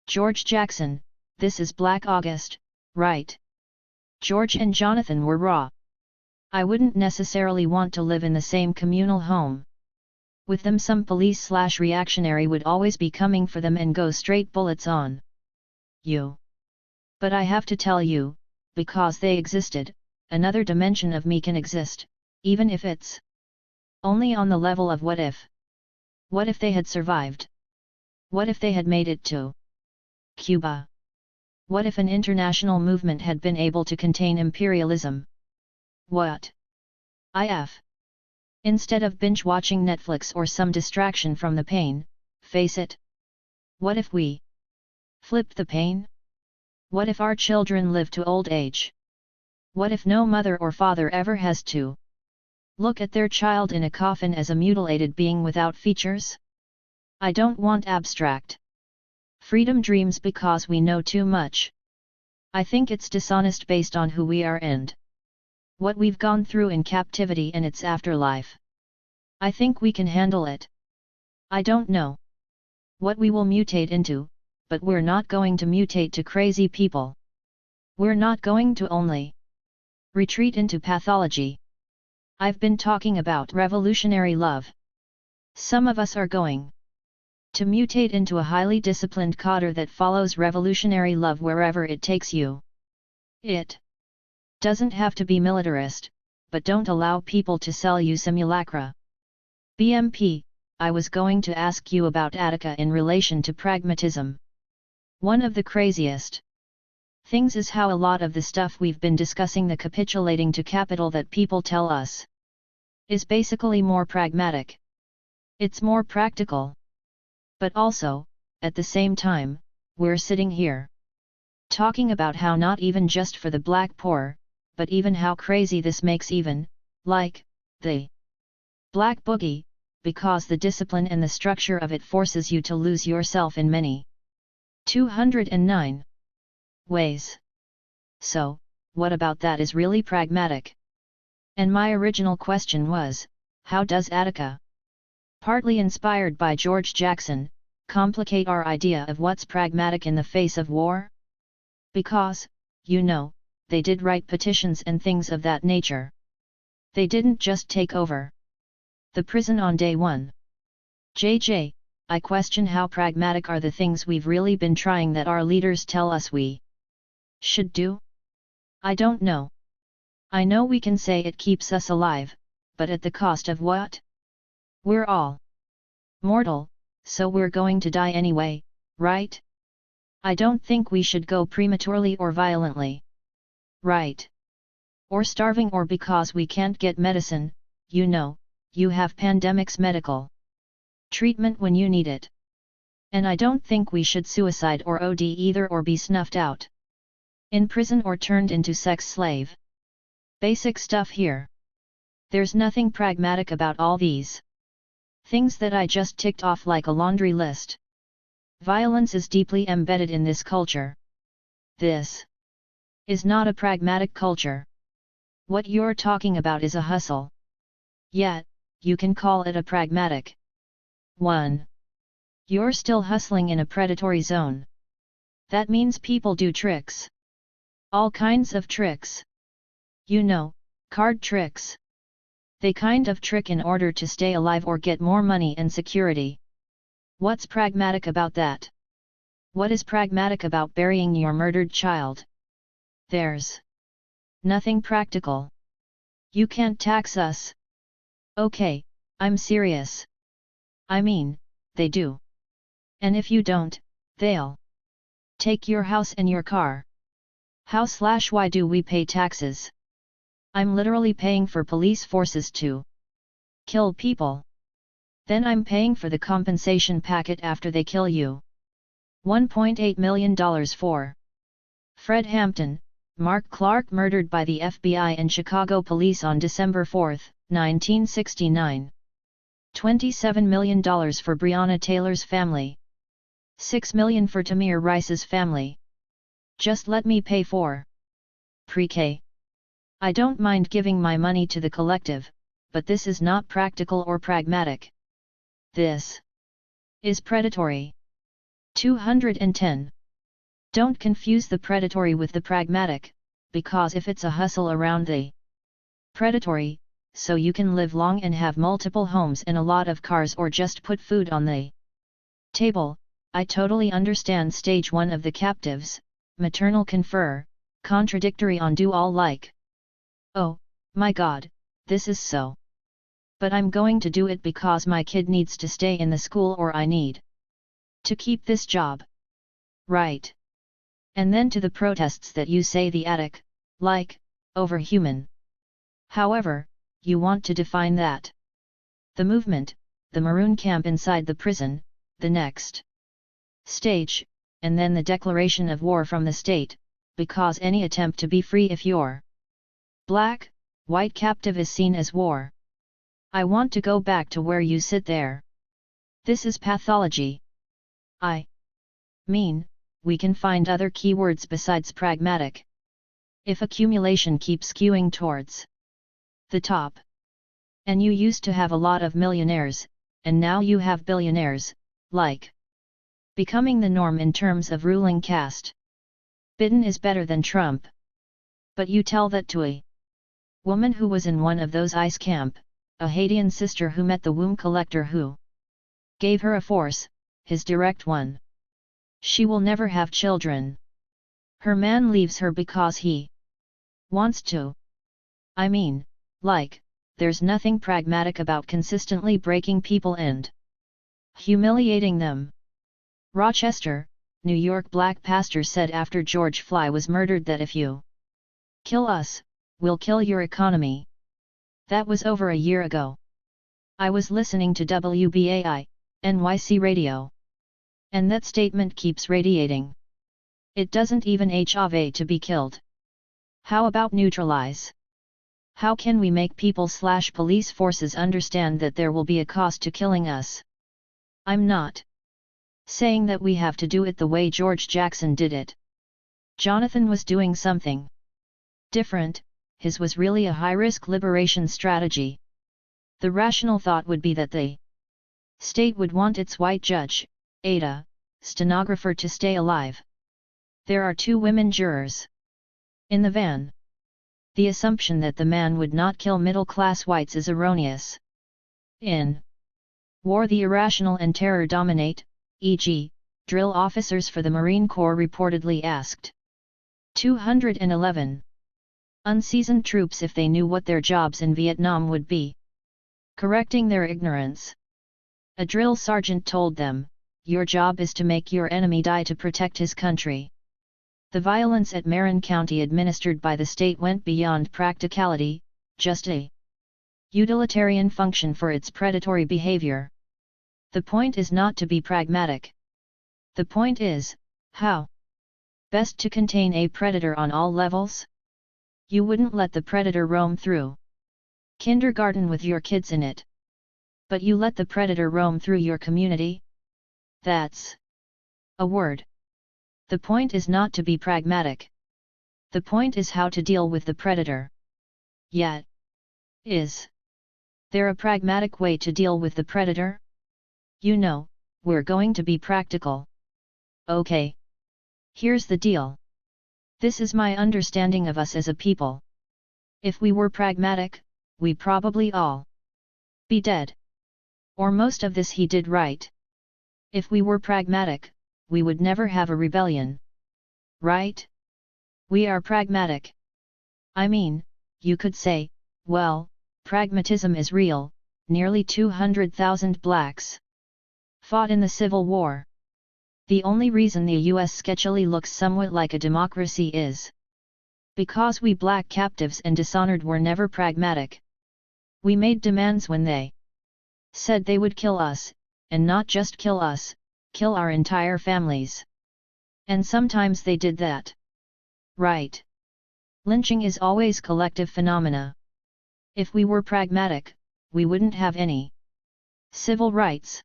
Speaker 1: George Jackson, this is Black August, right? George and Jonathan were raw. I wouldn't necessarily want to live in the same communal home with them. Some police/reactionary would always be coming for them and go straight bullets on you. But I have to tell you, because they existed, another dimension of me can exist, even if it's only on the level of what if. What if they had survived? What if they had made it to Cuba? What if an international movement had been able to contain imperialism? What if, instead of binge-watching Netflix or some distraction from the pain, face it? What if we flipped the pain? What if our children live to old age? What if no mother or father ever has to look at their child in a coffin as a mutilated being without features? I don't want abstract freedom dreams because we know too much. I think it's dishonest based on who we are and what we've gone through in captivity and its afterlife. I think we can handle it. I don't know what we will mutate into, but we're not going to mutate to crazy people. We're not going to only retreat into pathology. I've been talking about revolutionary love. Some of us are going to mutate into a highly disciplined cadre that follows revolutionary love wherever it takes you. It doesn't have to be militarist, but don't allow people to sell you simulacra. BMP, I was going to ask you about Attica in relation to pragmatism. One of the craziest things is how a lot of the stuff we've been discussing, the capitulating to capital that people tell us is basically more pragmatic. It's more practical. But also, at the same time, we're sitting here talking about how not even just for the black poor, but even how crazy this makes even, like, the black boogie, because the discipline and the structure of it forces you to lose yourself in many 209 ways. So, what about that is really pragmatic? And my original question was, how does Attica, partly inspired by George Jackson, complicate our idea of what's pragmatic in the face of war? Because, you know, they did write petitions and things of that nature. They didn't just take over the prison on day one. JJ, I question how pragmatic are the things we've really been trying that our leaders tell us we should do? I don't know. I know we can say it keeps us alive, but at the cost of what? We're all mortal, so we're going to die anyway, right? I don't think we should go prematurely or violently. Right. Or starving or because we can't get medicine, you know, you have pandemics medical treatment when you need it. And I don't think we should suicide or OD either or be snuffed out in prison or turned into sex slave. Basic stuff here. There's nothing pragmatic about all these things that I just ticked off like a laundry list. Violence is deeply embedded in this culture. This is not a pragmatic culture. What you're talking about is a hustle. Yet, you can call it a pragmatic one. You're still hustling in a predatory zone. That means people do tricks. All kinds of tricks. You know, card tricks. They kind of trick in order to stay alive or get more money and security. What's pragmatic about that? What is pragmatic about burying your murdered child? There's Nothing practical. You can't tax us. Okay, I'm serious. I mean, they do. And if you don't, they'll take your house and your car. How/why do we pay taxes? I'm literally paying for police forces to kill people. Then I'm paying for the compensation packet after they kill you. $1.8 million for Fred Hampton, Mark Clark murdered by the FBI and Chicago police on December 4, 1969. $27 million for Breonna Taylor's family. $6 million for Tamir Rice's family. Just let me pay for pre-K. I don't mind giving my money to the collective, but this is not practical or pragmatic. This is predatory. 210. Don't confuse the predatory with the pragmatic, because if it's a hustle around the predatory, so you can live long and have multiple homes and a lot of cars or just put food on the table, I totally understand stage 1 of the captives, maternal confer, contradictory on do all like. Oh, my god, this is so. But I'm going to do it because my kid needs to stay in the school or I need to keep this job. Right. And then to the protests that you say the attic, like, overhuman. However, you want to define that. The movement, the maroon camp inside the prison, the next stage, and then the declaration of war from the state, because any attempt to be free if you're black, white captive is seen as war. I want to go back to where you sit there. This is pathology. I mean, we can find other keywords besides pragmatic. If accumulation keeps skewing towards the top, and you used to have a lot of millionaires, and now you have billionaires, like becoming the norm in terms of ruling caste. Biden is better than Trump. But you tell that to a woman who was in one of those ICE camp, a Haitian sister who met the womb collector who gave her a force, his direct one. She will never have children. Her man leaves her because he wants to. I mean, like, there's nothing pragmatic about consistently breaking people and humiliating them. Rochester, New York black pastor said after George Floyd was murdered that if you kill us, we'll kill your economy. That was over a year ago. I was listening to WBAI, NYC radio. And that statement keeps radiating. It doesn't even have to be killed. How about neutralize? How can we make people/police forces understand that there will be a cost to killing us? I'm not saying that we have to do it the way George Jackson did it. Jonathan was doing something different, his was really a high-risk liberation strategy. The rational thought would be that the state would want its white judge, Ada, stenographer to stay alive. There are 2 women jurors in the van. The assumption that the man would not kill middle-class whites is erroneous. In war the irrational and terror dominate, e.g., drill officers for the Marine Corps reportedly asked 211 unseasoned troops if they knew what their jobs in Vietnam would be. Correcting their ignorance. A drill sergeant told them, your job is to make your enemy die to protect his country. The violence at Marin County administered by the state went beyond practicality, just a utilitarian function for its predatory behavior. The point is not to be pragmatic. The point is, how best to contain a predator on all levels? You wouldn't let the predator roam through kindergarten with your kids in it. But you let the predator roam through your community? That's a word. The point is not to be pragmatic. The point is how to deal with the predator. Yet, is there a pragmatic way to deal with the predator? You know, we're going to be practical. Okay. Here's the deal. This is my understanding of us as a people. If we were pragmatic, we probably all be dead. Or most of this he did right. If we were pragmatic, we would never have a rebellion. Right? We are pragmatic. I mean, you could say, well, pragmatism is real. Nearly 200,000 blacks fought in the Civil War. The only reason the US sketchily looks somewhat like a democracy is because we black captives and dishonored were never pragmatic. We made demands when they said they would kill us, and not just kill us, kill our entire families. And sometimes they did that. Right. Lynching is always collective phenomena. If we were pragmatic, we wouldn't have any civil rights.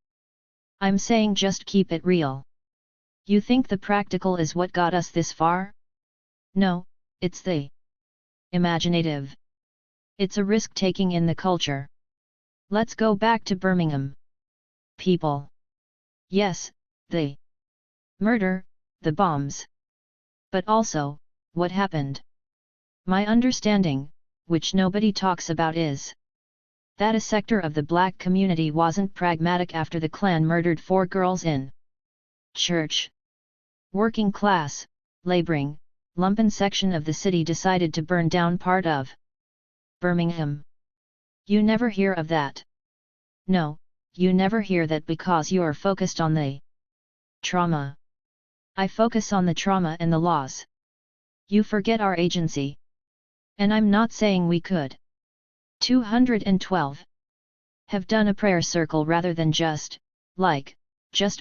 Speaker 1: I'm saying just keep it real. You think the practical is what got us this far? No, it's the imaginative. It's a risk-taking in the culture. Let's go back to Birmingham. People. Yes, the murder, the bombs. But also, what happened? My understanding, which nobody talks about, is that a sector of the black community wasn't pragmatic after the Klan murdered 4 girls in church. Working class, laboring, lumpen section of the city decided to burn down part of Birmingham. You never hear of that. No, you never hear that because you're focused on the trauma. I focus on the trauma and the laws. You forget our agency. And I'm not saying we could. 212. Have done a prayer circle rather than just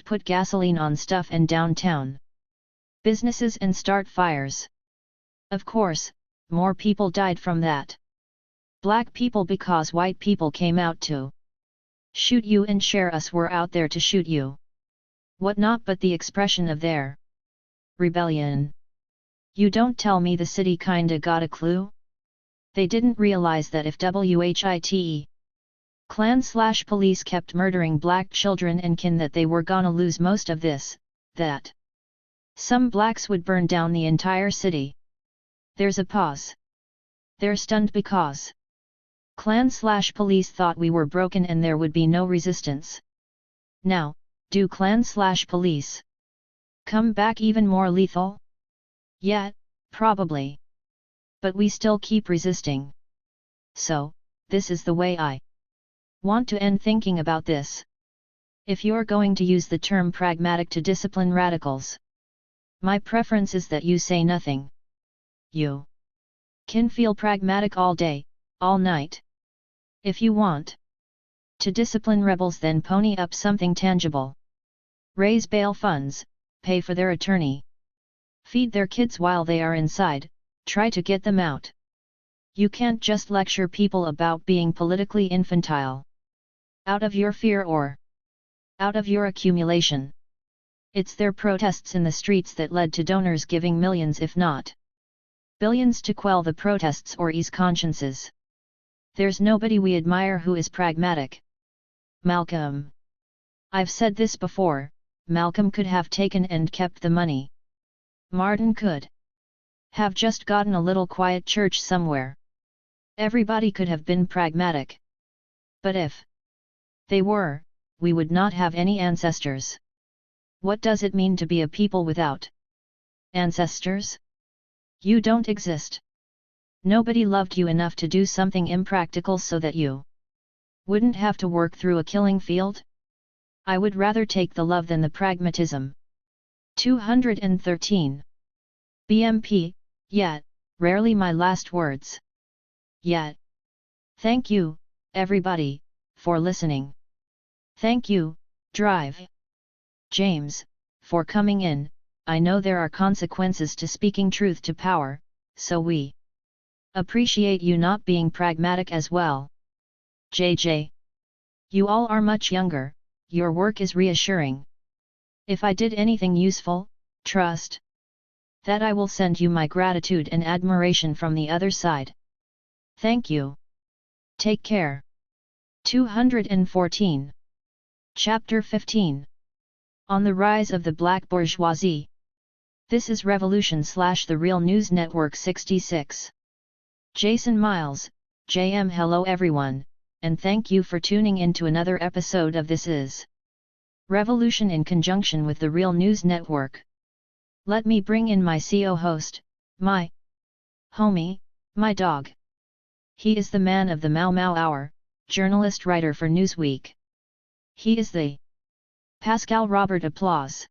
Speaker 1: put gasoline on stuff and downtown businesses and start fires. Of course, more people died from that. Black people because white people came out to shoot you and share us were out there to shoot you. What not but the expression of their rebellion. You don't tell me the city kinda got a clue? They didn't realize that if WHITE Klan/police kept murdering black children and kin that they were gonna lose most of this, that some blacks would burn down the entire city. There's a pause. They're stunned because Klan/police thought we were broken and there would be no resistance. Now, do Klan/police come back even more lethal? Yeah, probably. But we still keep resisting. So, this is the way I want to end thinking about this. If you're going to use the term pragmatic to discipline radicals, my preference is that you say nothing. You can feel pragmatic all day, all night. If you want to discipline rebels, then pony up something tangible. Raise bail funds, pay for their attorney. Feed their kids while they are inside, try to get them out. You can't just lecture people about being politically infantile. Out of your fear or out of your accumulation. It's their protests in the streets that led to donors giving millions if not billions to quell the protests or ease consciences. There's nobody we admire who is pragmatic. Malcolm. I've said this before, Malcolm could have taken and kept the money. Martin could have just gotten a little quiet church somewhere. Everybody could have been pragmatic. But if they were, we would not have any ancestors. What does it mean to be a people without ancestors? You don't exist. Nobody loved you enough to do something impractical so that you wouldn't have to work through a killing field? I would rather take the love than the pragmatism. 213. BMP, yet, rarely my last words. Yet. Thank you, everybody, for listening. Thank you, Drive. James, for coming in. I know there are consequences to speaking truth to power, so we appreciate you not being pragmatic as well. JJ. You all are much younger, your work is reassuring. If I did anything useful, trust that I will send you my gratitude and admiration from the other side. Thank you. Take care. 214. Chapter 15. On the Rise of the Black Bourgeoisie. This is Revolution/The Real News Network 66. Jason Miles, JM. Hello everyone, and thank you for tuning in to another episode of This is Revolution in conjunction with the Real News Network. Let me bring in my CO host, my homie, My dog. He is the man of the Mau Mau Hour, journalist writer for Newsweek. He is the Pascal Robert. Applause.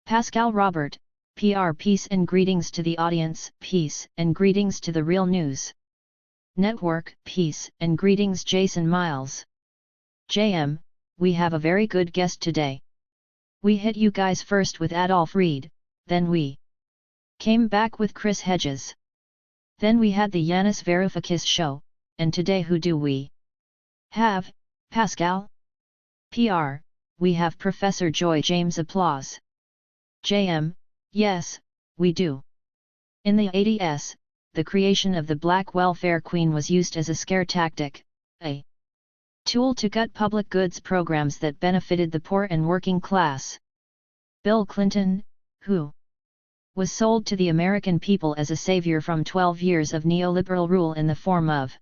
Speaker 1: Pascal Robert, PR. Peace and greetings to the audience. Peace and greetings to the Real News Network. Peace and greetings Jason Miles. JM, we have a very good guest today. We hit you guys first with Adolph Reed, then we came back with Chris Hedges. Then we had the Yanis Varoufakis show, and today who do we have? Pascal? PR, we have Professor Joy James. Applause. JM, yes, we do. In the 80s, the creation of the Black Welfare Queen was used as a scare tactic, a tool to gut public goods programs that benefited the poor and working class. Bill Clinton, who was sold to the American people as a savior from 12 years of neoliberal rule in the form of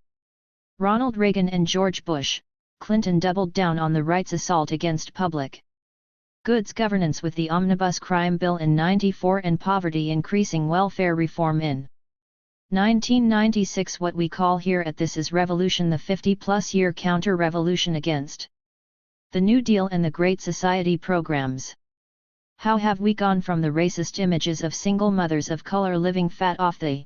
Speaker 1: Ronald Reagan and George Bush, Clinton doubled down on the right's assault against public goods governance with the Omnibus Crime Bill in '94 and poverty increasing welfare reform in 1996. What we call here at This Is Revolution the 50-plus year counter-revolution against the New Deal and the Great Society programs. How have we gone from the racist images of single mothers of color living fat off the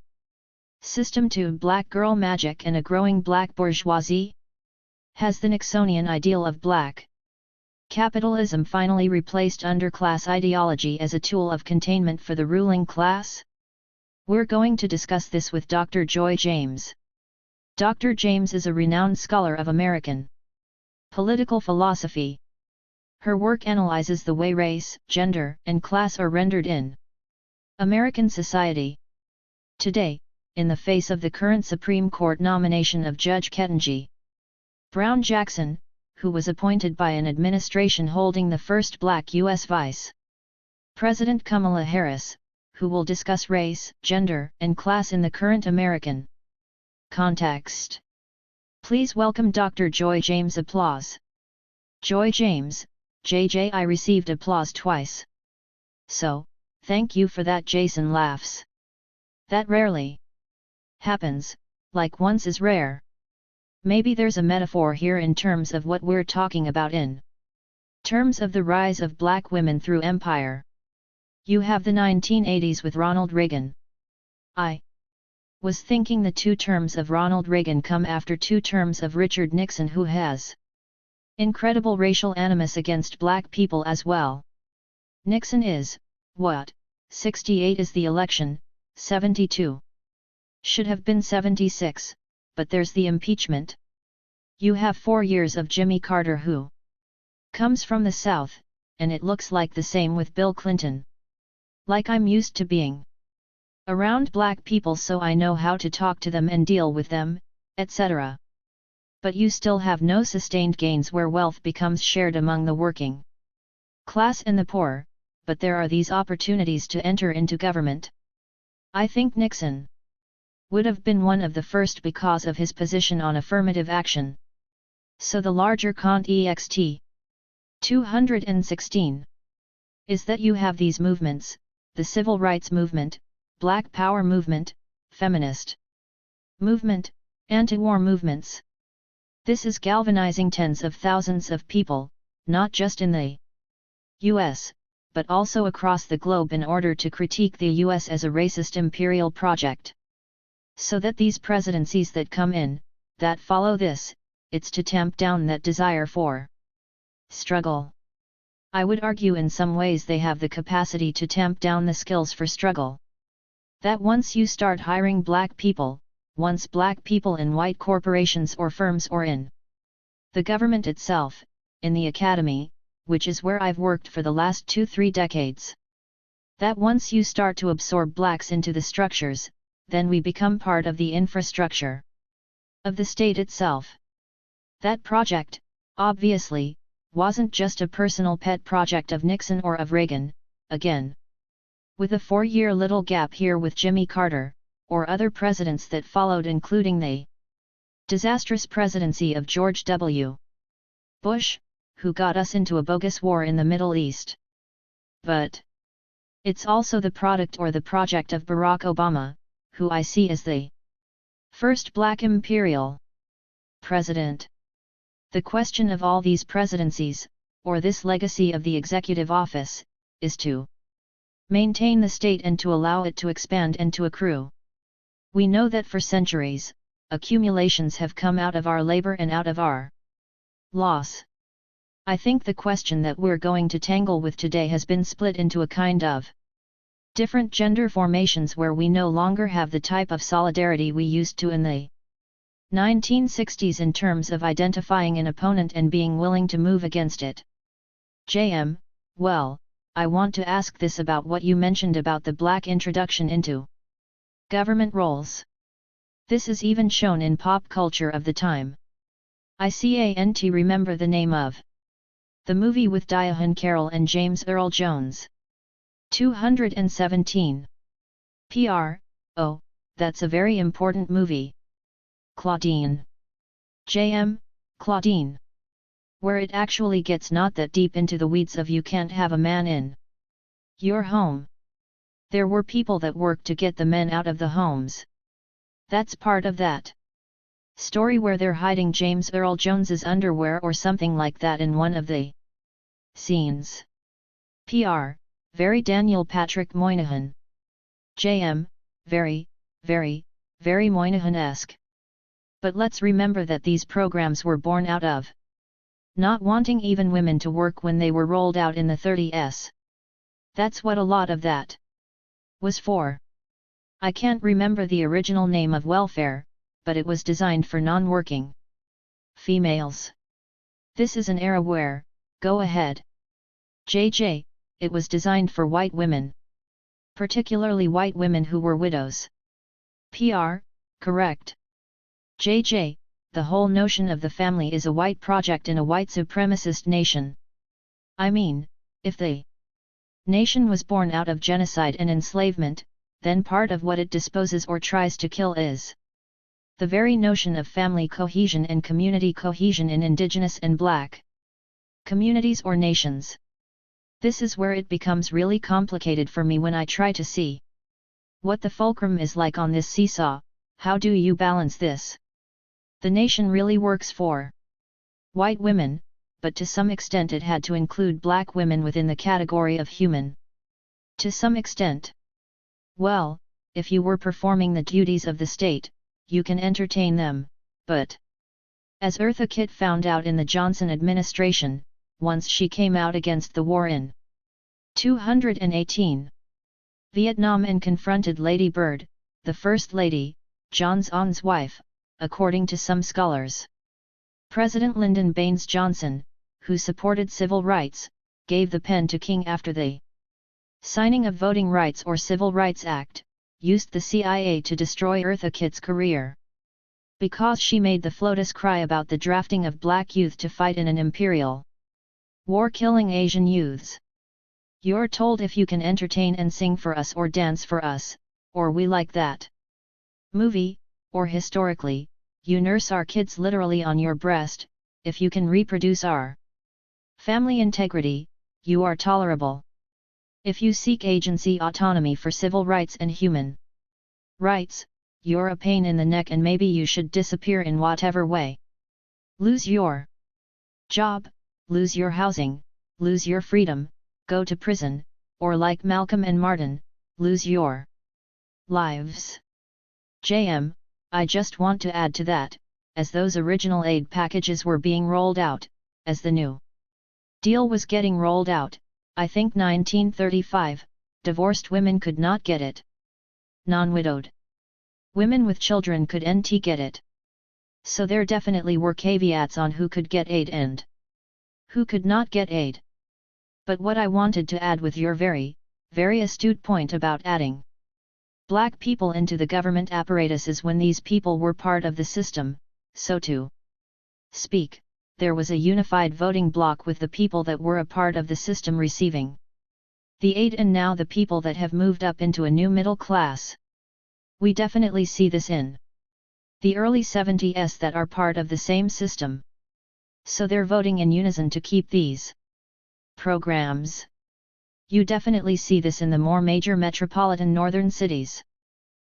Speaker 1: system to black girl magic and a growing black bourgeoisie? Has the Nixonian ideal of black capitalism finally replaced underclass ideology as a tool of containment for the ruling class? We're going to discuss this with Dr. Joy James. Dr. James is a renowned scholar of American political philosophy. Her work analyzes the way race, gender, and class are rendered in American society today, in the face of the current Supreme Court nomination of Judge Ketanji Brown Jackson, who was appointed by an administration holding the first black U.S. Vice President Kamala Harris, who will discuss race, gender, and class in the current American context. Please welcome Dr. Joy James. Applause. Joy James, JJ. I received applause twice. So, thank you for that. Jason laughs. That rarely happens, like once is rare. Maybe there's a metaphor here in terms of what we're talking about in terms of the rise of black women through empire. You have the 1980s with Ronald Reagan. I was thinking the 2 terms of Ronald Reagan come after 2 terms of Richard Nixon, who has incredible racial animus against black people as well. Nixon is, what, 68 is the election, 72. Should have been 76, but there's the impeachment. You have 4 years of Jimmy Carter, who comes from the South, and it looks like the same with Bill Clinton. Like I'm used to being around black people, so I know how to talk to them and deal with them, etc. But you still have no sustained gains where wealth becomes shared among the working class and the poor, but there are these opportunities to enter into government. I think Nixon would have been one of the first because of his position on affirmative action. So the larger context 216 is that you have these movements, the civil rights movement, black power movement, feminist movement, anti-war movements. This is galvanizing tens of thousands of people, not just in the US, but also across the globe in order to critique the US as a racist imperial project. So that these presidencies that come in, that follow this, it's to tamp down that desire for struggle. I would argue in some ways they have the capacity to tamp down the skills for struggle. That once you start hiring black people, once black people in white corporations or firms or in the government itself, in the academy, which is where I've worked for the last 2-3 decades. That once you start to absorb blacks into the structures, then we become part of the infrastructure of the state itself. That project, obviously, wasn't just a personal pet project of Nixon or of Reagan, again. With a 4-year little gap here with Jimmy Carter, or other presidents that followed, including the disastrous presidency of George W. Bush, who got us into a bogus war in the Middle East. But it's also the product or the project of Barack Obama, who I see as the First Black Imperial President. The question of all these presidencies, or this legacy of the executive office, is to maintain the state and to allow it to expand and to accrue. We know that for centuries, accumulations have come out of our labor and out of our loss. I think the question that we're going to tangle with today has been split into a kind of different gender formations where we no longer have the type of solidarity we used to in the 1960s in terms of identifying an opponent and being willing to move against it. JM, well, I want to ask this about what you mentioned about the black introduction into government roles. This is even shown in pop culture of the time. I can't remember the name of the movie with Diane Carroll and James Earl Jones. 217. PR, oh, that's a very important movie. Claudine. JM, Claudine. Where it actually gets not that deep into the weeds of you can't have a man in your home. There were people that worked to get the men out of the homes. That's part of that story where they're hiding James Earl Jones's underwear or something like that in one of the scenes. PR, very Daniel Patrick Moynihan. JM, very, very, very Moynihan-esque. But let's remember that these programs were born out of not wanting even women to work when they were rolled out in the 30s. That's what a lot of that was for. I can't remember the original name of welfare, but it was designed for non-working females. This is an era where, go ahead. JJ, it was designed for white women. Particularly white women who were widows. PR, correct. JJ, the whole notion of the family is a white project in a white supremacist nation. I mean, if the nation was born out of genocide and enslavement, then part of what it disposes or tries to kill is the very notion of family cohesion and community cohesion in indigenous and black communities or nations. This is where it becomes really complicated for me when I try to see what the fulcrum is like on this seesaw. How do you balance this? The nation really works for white women, but to some extent it had to include black women within the category of human. To some extent. Well, if you were performing the duties of the state, you can entertain them, but as Eartha Kitt found out in the Johnson administration, once she came out against the war in 218 Vietnam and confronted Lady Bird, the First Lady, John On's wife, according to some scholars. President Lyndon Baines Johnson, who supported civil rights, gave the pen to King after the signing of Voting Rights or Civil Rights Act, used the CIA to destroy Eartha Kitt's career. Because she made the FLOTUS cry about the drafting of black youth to fight in an imperial war killing Asian youths. You're told if you can entertain and sing for us or dance for us, or we like that movie, or historically, you nurse our kids literally on your breast, if you can reproduce our family integrity, you are tolerable. If you seek agency autonomy for civil rights and human rights, you're a pain in the neck and maybe you should disappear in whatever way. Lose your job, lose your housing, lose your freedom, go to prison, or like Malcolm and Martin, lose your lives. JM, I just want to add to that, as those original aid packages were being rolled out, as the new deal was getting rolled out, I think 1935, divorced women could not get it. Non-widowed women with children could NT get it. So there definitely were caveats on who could get aid and who could not get aid. But what I wanted to add with your very, very astute point about adding black people into the government apparatus is when these people were part of the system, so to speak, there was a unified voting bloc with the people that were a part of the system receiving the aid and now the people that have moved up into a new middle class. We definitely see this in the early 70s that are part of the same system. So they're voting in unison to keep these programs. You definitely see this in the more major metropolitan northern cities.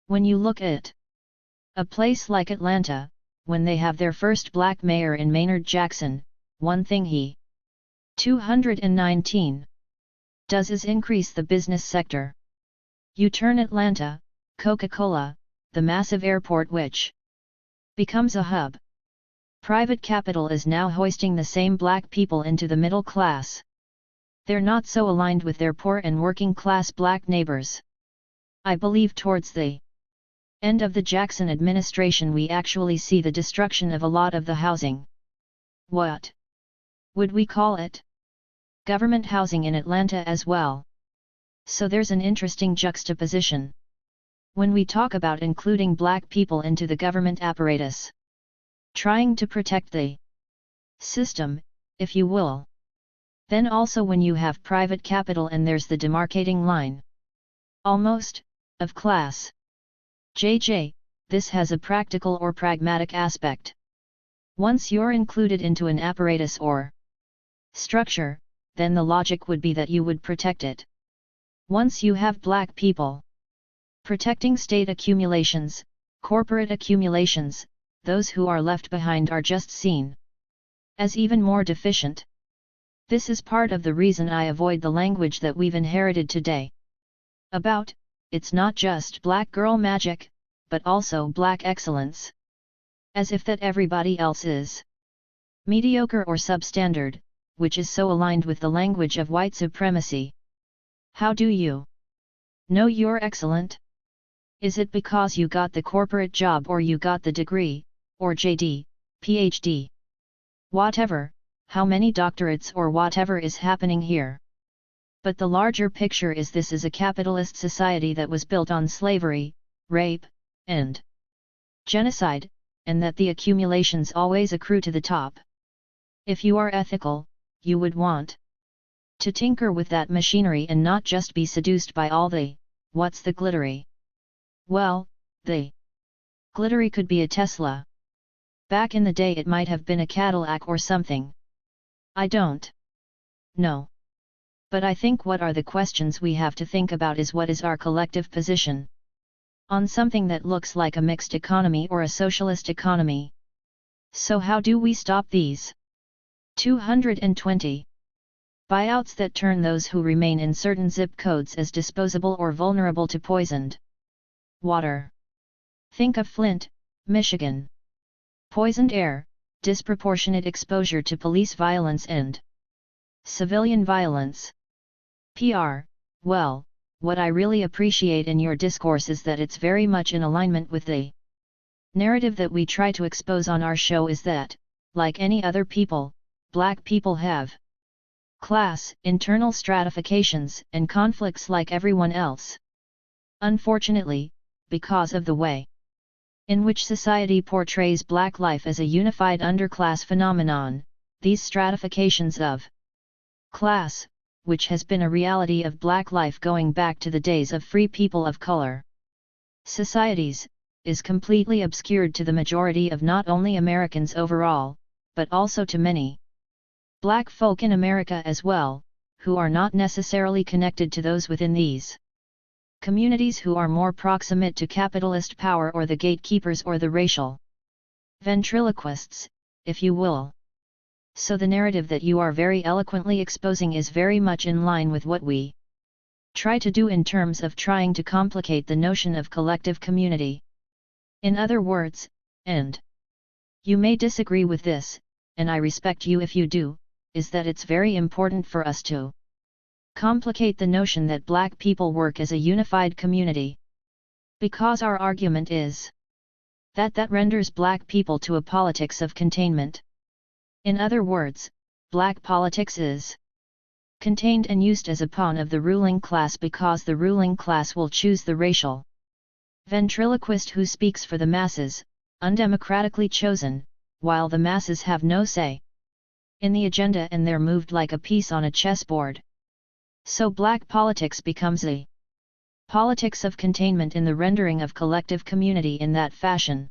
Speaker 1: When you look at A place like Atlanta, when they have their first black mayor in Maynard Jackson, one thing he 219 does is increase the business sector. You turn Atlanta, Coca-Cola, the massive airport which becomes a hub. Private capital is now hoisting the same black people into the middle class. They're not so aligned with their poor and working class black neighbors. I believe towards the end of the Jackson administration we actually see the destruction of a lot of the housing. What would we call it? Government housing in Atlanta as well. So there's an interesting juxtaposition. When we talk about including black people into the government apparatus, trying to protect the system, if you will. Then also when you have private capital and there's the demarcating line, almost, of class. JJ, this has a practical or pragmatic aspect. Once you're included into an apparatus or structure, then the logic would be that you would protect it. Once you have black people protecting state accumulations, corporate accumulations, those who are left behind are just seen as even more deficient. This is part of the reason I avoid the language that we've inherited today. About, it's not just black girl magic, but also black excellence. As if that everybody else is mediocre or substandard, which is so aligned with the language of white supremacy. How do you know you're excellent? Is it because you got the corporate job or you got the degree, or JD, PhD? Whatever, how many doctorates or whatever is happening here. But the larger picture is this is a capitalist society that was built on slavery, rape, and genocide, and that the accumulations always accrue to the top. If you are ethical, you would want to tinker with that machinery and not just be seduced by all the, what's the glittery? Well, the glittery could be a Tesla. Back in the day it might have been a Cadillac or something. I don't know. But I think what are the questions we have to think about is what is our collective position on something that looks like a mixed economy or a socialist economy. So how do we stop these 220 buyouts that turn those who remain in certain zip codes as disposable or vulnerable to poisoned water? Think of Flint, Michigan. Poisoned air, disproportionate exposure to police violence and civilian violence. PR, well, what I really appreciate in your discourse is that it's very much in alignment with the narrative that we try to expose on our show is that, like any other people, black people have class, internal stratifications, and conflicts like everyone else. Unfortunately, because of the way in which society portrays black life as a unified underclass phenomenon, these stratifications of class, which has been a reality of black life going back to the days of free people of color societies, is completely obscured to the majority of not only Americans overall, but also to many black folk in America as well, who are not necessarily connected to those within these communities who are more proximate to capitalist power or the gatekeepers or the racial ventriloquists, if you will. So the narrative that you are very eloquently exposing is very much in line with what we try to do in terms of trying to complicate the notion of collective community. In other words, and you may disagree with this, and I respect you if you do, is that it's very important for us to complicate the notion that black people work as a unified community. Because our argument is that renders black people to a politics of containment. In other words, black politics is contained and used as a pawn of the ruling class because the ruling class will choose the racial ventriloquist who speaks for the masses, undemocratically chosen, while the masses have no say in the agenda and they're moved like a piece on a chessboard. So black politics becomes a politics of containment in the rendering of collective community in that fashion.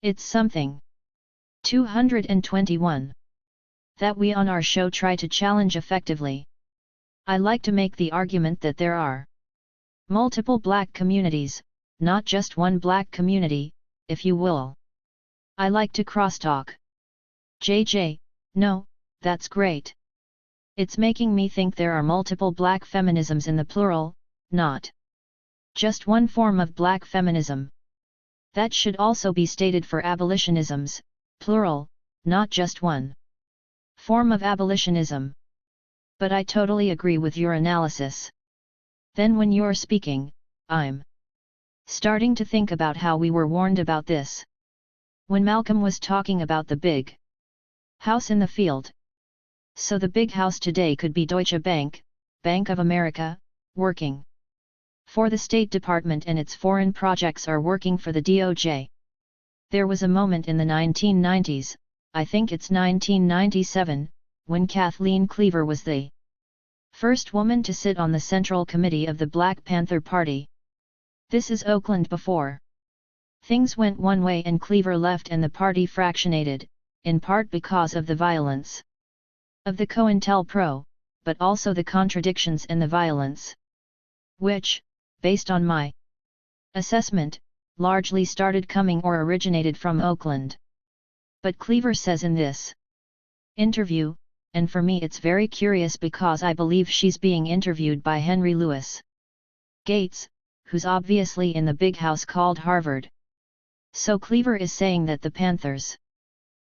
Speaker 1: It's something 221 that we on our show try to challenge effectively. I like to make the argument that there are multiple black communities, not just one black community, if you will. I like to crosstalk. JJ, no, that's great. It's making me think there are multiple black feminisms in the plural, not just one form of black feminism. That should also be stated for abolitionisms, plural, not just one form of abolitionism. But I totally agree with your analysis. Then when you're speaking, I'm starting to think about how we were warned about this. When Malcolm was talking about the big house in the field. So the big house today could be Deutsche Bank, Bank of America, working for the State Department, and its foreign projects are working for the DOJ. There was a moment in the 1990s, I think it's 1997, when Kathleen Cleaver was the first woman to sit on the Central Committee of the Black Panther Party. This is Oakland before things went one way and Cleaver left and the party fractionated, in part because of the violence of the COINTELPRO, but also the contradictions and the violence, which, based on my assessment, largely started coming or originated from Oakland. But Cleaver says in this interview, and for me it's very curious because I believe she's being interviewed by Henry Louis Gates, who's obviously in the big house called Harvard. So Cleaver is saying that the Panthers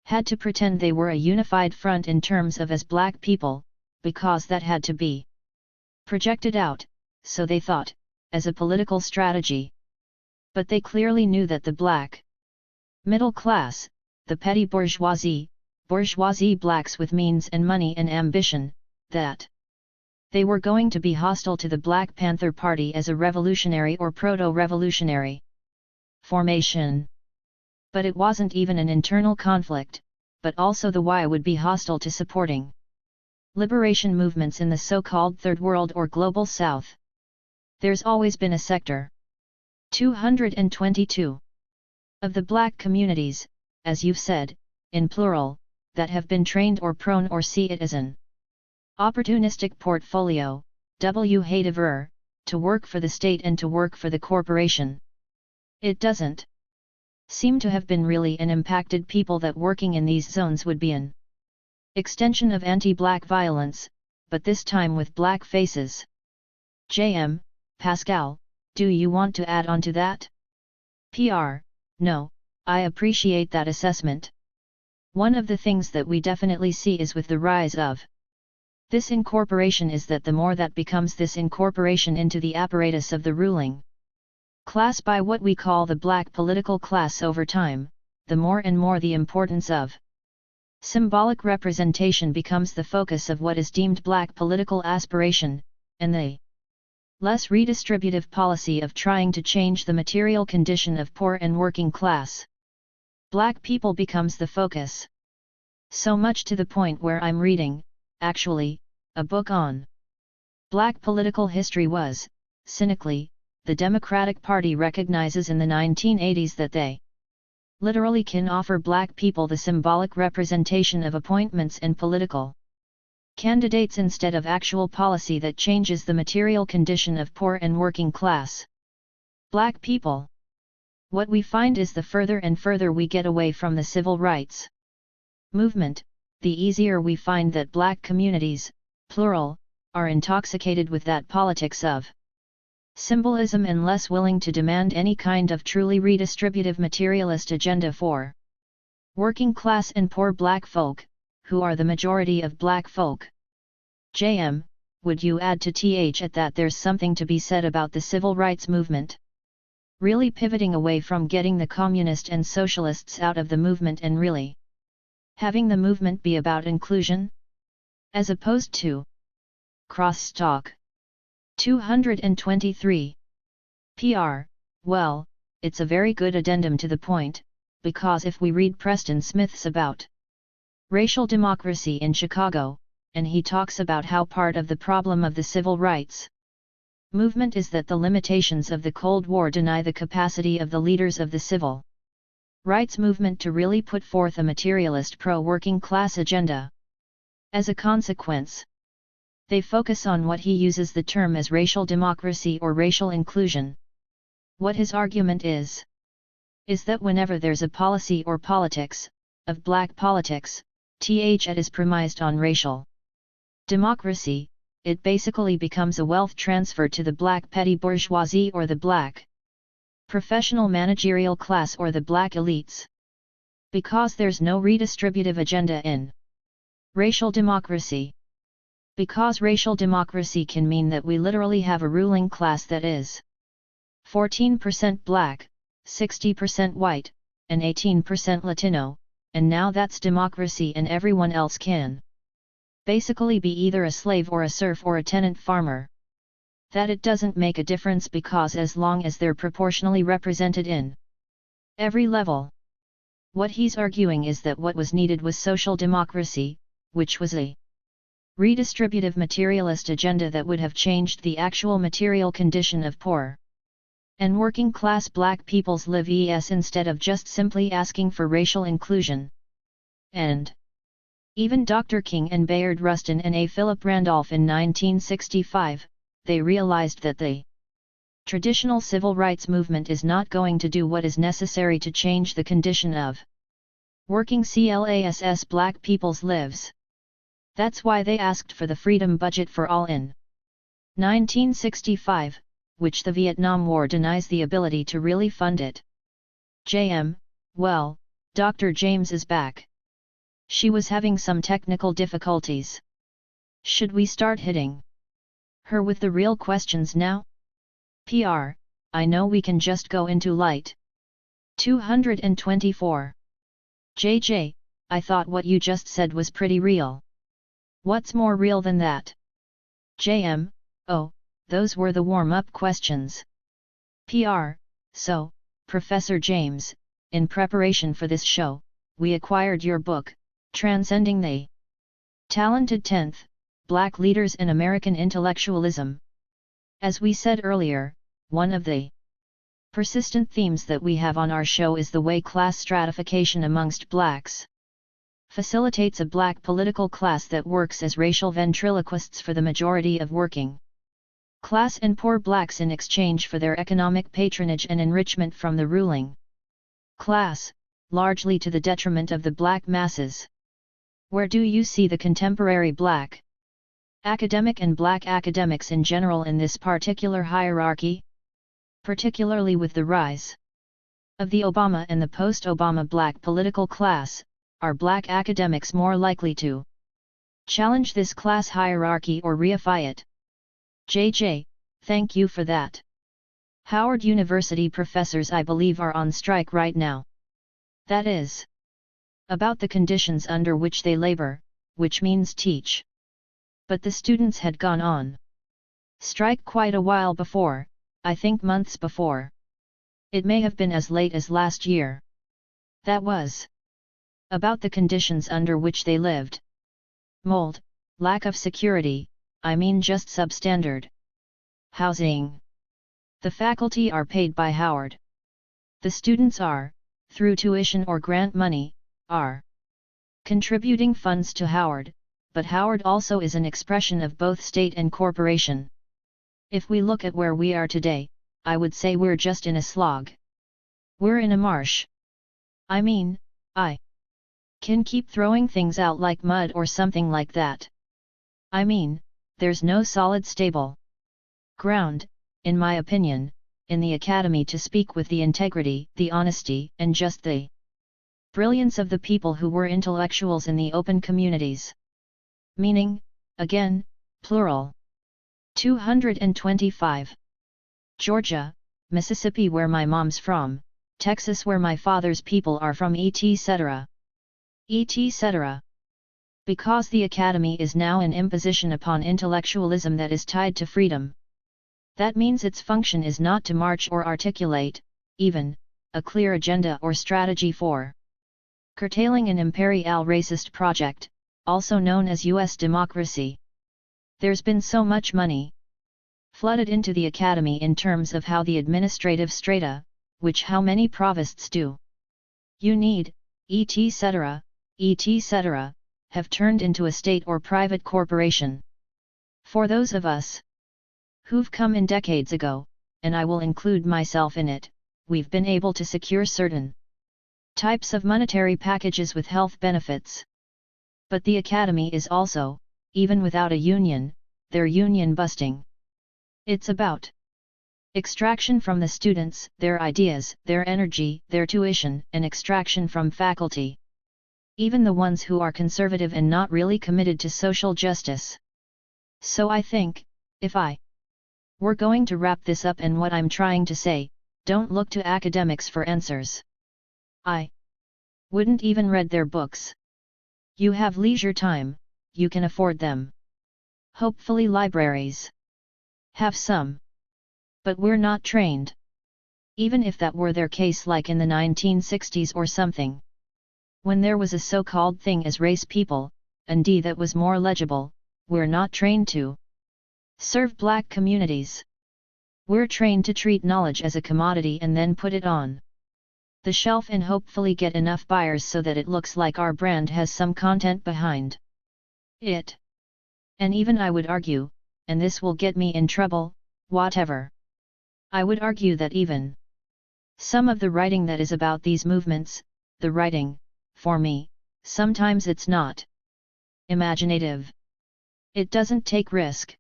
Speaker 1: had to pretend they were a unified front in terms of as black people, because that had to be projected out, so they thought, as a political strategy. But they clearly knew that the black middle class, the petty bourgeoisie blacks with means and money and ambition, that they were going to be hostile to the Black Panther Party as a revolutionary or proto-revolutionary formation. But it wasn't even an internal conflict, but also the Y would be hostile to supporting liberation movements in the so-called Third World or Global South. There's always been a sector 222 of the black communities, as you've said, in plural, that have been trained or prone or see it as an opportunistic portfolio, to work for the state and to work for the corporation. It doesn't seem to have been really an impacted people that working in these zones would be an extension of anti-black violence, but this time with black faces. JM, Pascal, do you want to add on to that? PR, no, I appreciate that assessment. One of the things that we definitely see is with the rise of this incorporation is that the more that becomes this incorporation into the apparatus of the ruling class by what we call the black political class over time, the more and more the importance of symbolic representation becomes the focus of what is deemed black political aspiration, and the less redistributive policy of trying to change the material condition of poor and working class black people becomes the focus. So much to the point where I'm reading, actually, a book on black political history was, cynically, the Democratic Party recognizes in the 1980s that they literally can offer black people the symbolic representation of appointments and political candidates instead of actual policy that changes the material condition of poor and working class black people. What we find is the further and further we get away from the civil rights movement, the easier we find that black communities, plural, are intoxicated with that politics of symbolism and less willing to demand any kind of truly redistributive materialist agenda for working class and poor black folk, who are the majority of black folk. JM, would you add to at that there's something to be said about the civil rights movement really pivoting away from getting the communist and socialists out of the movement and really having the movement be about inclusion, as opposed to crosstalk? 223. PR, well, it's a very good addendum to the point, because if we read Preston Smith's about racial democracy in Chicago, and he talks about how part of the problem of the civil rights movement is that the limitations of the Cold War deny the capacity of the leaders of the civil rights movement to really put forth a materialist pro-working class agenda. As a consequence, they focus on what he uses the term as racial democracy or racial inclusion. What his argument is is that whenever there's a policy or politics, of black politics, it is premised on racial democracy, it basically becomes a wealth transfer to the black petty bourgeoisie or the black professional managerial class or the black elites. Because there's no redistributive agenda in racial democracy. Because racial democracy can mean that we literally have a ruling class that is 14% black, 60% white, and 18% Latino, and now that's democracy and everyone else can basically be either a slave or a serf or a tenant farmer. That it doesn't make a difference because as long as they're proportionally represented in every level. What he's arguing is that what was needed was social democracy, which was a redistributive materialist agenda that would have changed the actual material condition of poor and working class black people's lives instead of just simply asking for racial inclusion. And even Dr. King and Bayard Rustin and A. Philip Randolph in 1965, they realized that the traditional civil rights movement is not going to do what is necessary to change the condition of working class black people's lives. That's why they asked for the Freedom Budget for All in 1965, which the Vietnam War denies the ability to really fund it. Well, Dr. James is back. She was having some technical difficulties. Should we start hitting her with the real questions now? I know we can just go into light. 224. JJ, I thought what you just said was pretty real. What's more real than that? Oh, those were the warm-up questions. So, Professor James, in preparation for this show, we acquired your book, Transcending the Talented 10th, Black Leaders in American Intellectualism. As we said earlier, one of the persistent themes that we have on our show is the way class stratification amongst blacks facilitates a black political class that works as racial ventriloquists for the majority of working class and poor blacks in exchange for their economic patronage and enrichment from the ruling class, largely to the detriment of the black masses. Where do you see the contemporary black academic and black academics in general in this particular hierarchy? Particularly with the rise of the Obama and the post-Obama black political class, are black academics more likely to challenge this class hierarchy or reify it? JJ, thank you for that. Howard University professors I believe are on strike right now. That is about the conditions under which they labor, which means teach. But the students had gone on strike quite a while before, I think months before. It may have been as late as last year. That was about the conditions under which they lived. Mold, lack of security, I mean just substandard housing. The faculty are paid by Howard. The students are, through tuition or grant money, are contributing funds to Howard, but Howard also is an expression of both state and corporation. If we look at where we are today, I would say we're just in a slog. We're in a marsh. I mean, I can keep throwing things out like mud or something like that. I mean, there's no solid stable ground, in my opinion, in the academy to speak with the integrity, the honesty, and just the brilliance of the people who were intellectuals in the open communities. Meaning, again, plural. 225. Georgia, Mississippi where my mom's from, Texas where my father's people are from etc. etc. Because the academy is now an imposition upon intellectualism that is tied to freedom. That means its function is not to march or articulate, even, a clear agenda or strategy for curtailing an imperial racist project, also known as U.S. democracy. There's been so much money flooded into the academy in terms of how the administrative strata, which how many provosts do you need, etc., have turned into a state or private corporation. For those of us who've come in decades ago, and I will include myself in it, we've been able to secure certain types of monetary packages with health benefits. But the academy is also, even without a union, they're union busting. It's about extraction from the students, their ideas, their energy, their tuition, and extraction from faculty. Even the ones who are conservative and not really committed to social justice. So I think, if I were going to wrap this up, and what I'm trying to say, don't look to academics for answers. I wouldn't even read their books. You have leisure time, you can afford them. Hopefully libraries have some. But we're not trained. Even if that were their case, like in the 1960s or something, when there was a so-called thing as race people, and that was more legible, we're not trained to serve black communities. We're trained to treat knowledge as a commodity and then put it on the shelf and hopefully get enough buyers so that it looks like our brand has some content behind it. And even I would argue, and this will get me in trouble, whatever. I would argue that even some of the writing that is about these movements, the writing, for me, sometimes it's not imaginative. It doesn't take risk.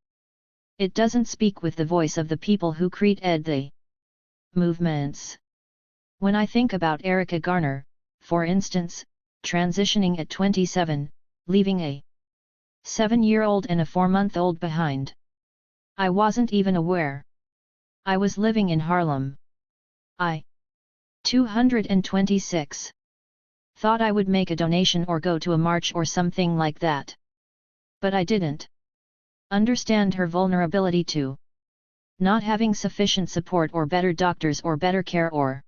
Speaker 1: It doesn't speak with the voice of the people who created the movements. When I think about Erica Garner, for instance, transitioning at 27, leaving a 7-year-old and a 4-month-old behind. I wasn't even aware. I was living in Harlem. 226. Thought I would make a donation or go to a march or something like that. But I didn't understand her vulnerability to not having sufficient support or better doctors or better care or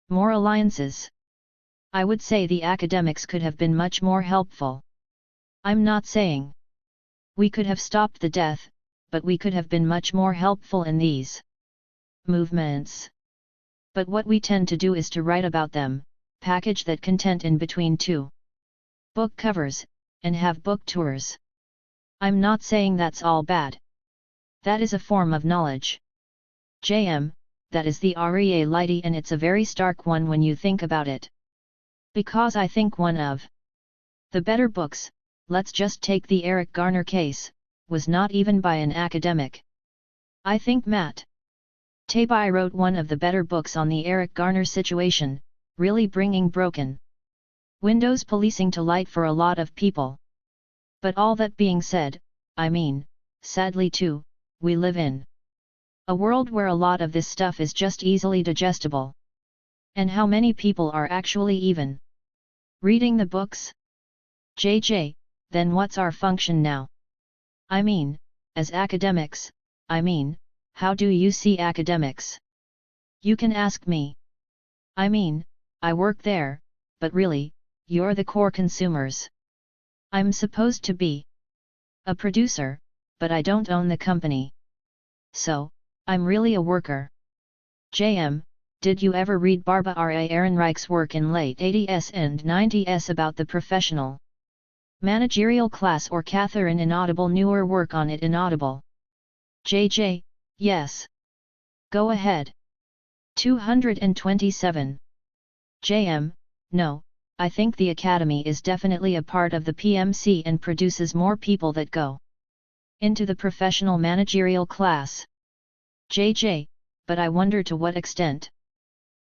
Speaker 1: more alliances. I would say the academics could have been much more helpful. I'm not saying we could have stopped the death, but we could have been much more helpful in these movements. But what we tend to do is to write about them, package that content in between two book covers, and have book tours. I'm not saying that's all bad. That is a form of knowledge. JM, that is the reality, and it's a very stark one when you think about it. Because I think one of the better books, let's just take the Eric Garner case, was not even by an academic. I think Matt Taibbi wrote one of the better books on the Eric Garner situation, really bringing broken windows policing to light for a lot of people. But all that being said, I mean, sadly too, we live in a world where a lot of this stuff is just easily digestible. And how many people are actually even reading the books? JJ, then what's our function now? I mean, as academics, how do you see academics? You can ask me. I mean, I work there, but really, you're the core consumers. I'm supposed to be a producer, but I don't own the company. So, I'm really a worker. JM, did you ever read Barbara Ehrenreich's work in late 80s and 90s about the professional managerial class, or Catherine Inaudible newer work on it? Inaudible. JJ, yes. Go ahead. 227. JM, no, I think the Academy is definitely a part of the PMC and produces more people that go into the professional managerial class. JJ, but I wonder to what extent.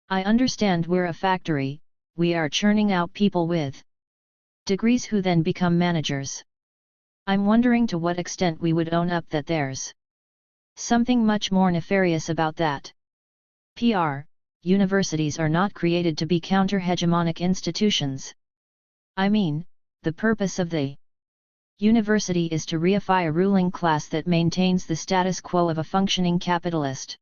Speaker 1: I understand we're a factory, we are churning out people with degrees who then become managers. I'm wondering to what extent we would own up that there's something much more nefarious about that. PR, universities are not created to be counter-hegemonic institutions. I mean, the purpose of the university is to reify a ruling class that maintains the status quo of a functioning capitalist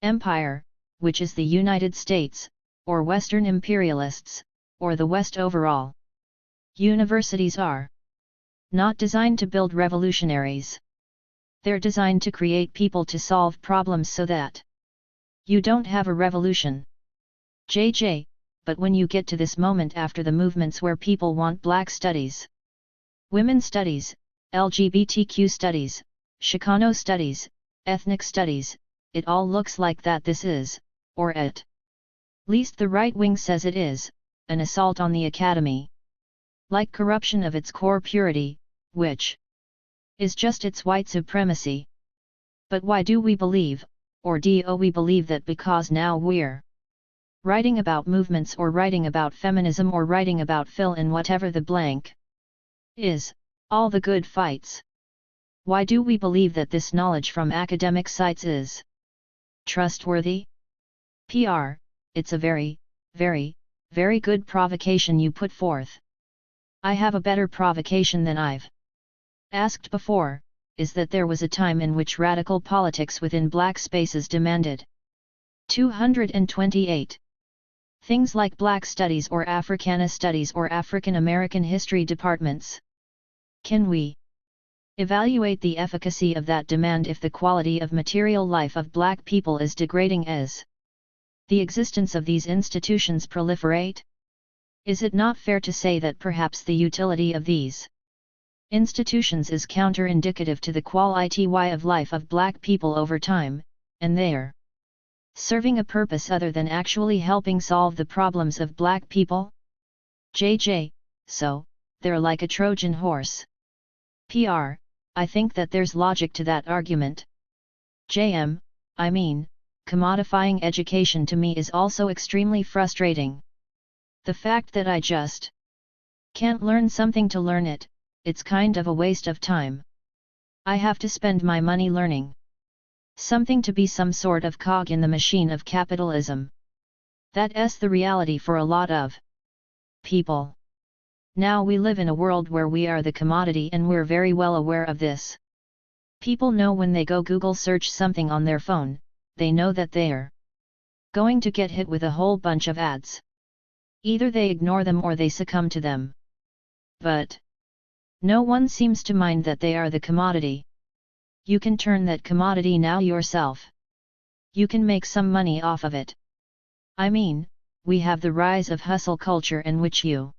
Speaker 1: empire, which is the United States, or Western imperialists, or the West overall. Universities are not designed to build revolutionaries. They're designed to create people to solve problems so that you don't have a revolution. JJ, but when you get to this moment after the movements where people want black studies, women studies, LGBTQ studies, Chicano studies, ethnic studies, it all looks like that this is, or it Least the right wing says it is, an assault on the academy. Like corruption of its core purity, which is just its white supremacy. But why do we believe, or do we believe that because now we're writing about movements or writing about feminism or writing about fill in whatever the blank is, all the good fights? Why do we believe that this knowledge from academic sites is trustworthy? PR, it's a very, very, very good provocation you put forth. I have a better provocation than I've asked before, is that there was a time in which radical politics within black spaces demanded 228. Things like Black Studies or Africana Studies or African American History departments. Can we evaluate the efficacy of that demand if the quality of material life of black people is degrading as the existence of these institutions proliferate? Is it not fair to say that perhaps the utility of these institutions is counterindicative to the quality of life of black people over time, and they're serving a purpose other than actually helping solve the problems of black people? JJ, so, they're like a Trojan horse. PR, I think that there's logic to that argument. JM, I mean, commodifying education to me is also extremely frustrating. The fact that I just can't learn something to learn it, it's kind of a waste of time. I have to spend my money learning something to be some sort of cog in the machine of capitalism. That's the reality for a lot of people. Now we live in a world where we are the commodity and we're very well aware of this. People know when they go Google search something on their phone, they know that they're going to get hit with a whole bunch of ads. Either they ignore them or they succumb to them. But no one seems to mind that they are the commodity. You can turn that commodity now yourself. You can make some money off of it. I mean, we have the rise of hustle culture in which you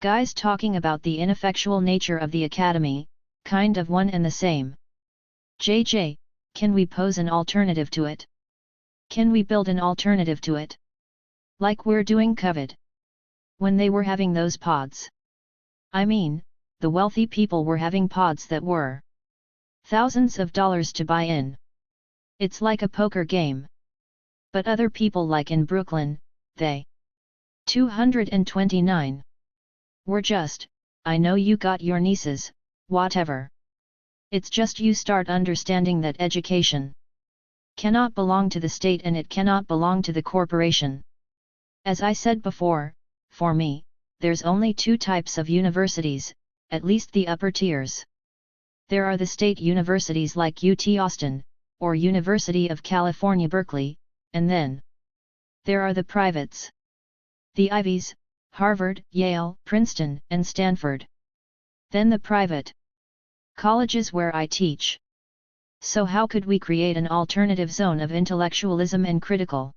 Speaker 1: guys talking about the ineffectual nature of the academy, kind of one and the same. JJ, can we pose an alternative to it? Can we build an alternative to it? Like we're doing COVID. When they were having those pods. I mean, the wealthy people were having pods that were thousands of dollars to buy in. It's like a poker game. But other people like in Brooklyn, they 229. We're just, I know you got your nieces, whatever. It's just you start understanding that education cannot belong to the state and it cannot belong to the corporation. As I said before, for me, there's only two types of universities, at least the upper tiers. There are the state universities like UT Austin, or University of California Berkeley, and then there are the privates. The Ivies, Harvard, Yale, Princeton, and Stanford. Then the private colleges where I teach. So how could we create an alternative zone of intellectualism and critical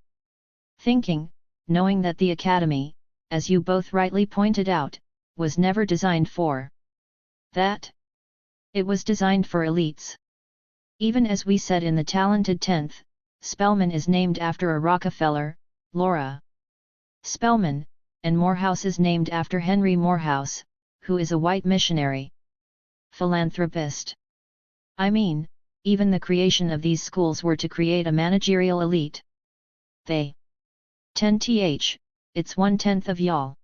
Speaker 1: thinking, knowing that the academy, as you both rightly pointed out, was never designed for that? It was designed for elites. Even as we said in The Talented Tenth, Spelman is named after a Rockefeller, Laura Spelman, and Morehouse is named after Henry Morehouse, who is a white missionary philanthropist. I mean, even the creation of these schools were to create a managerial elite. They 10th, it's 1/10 of y'all.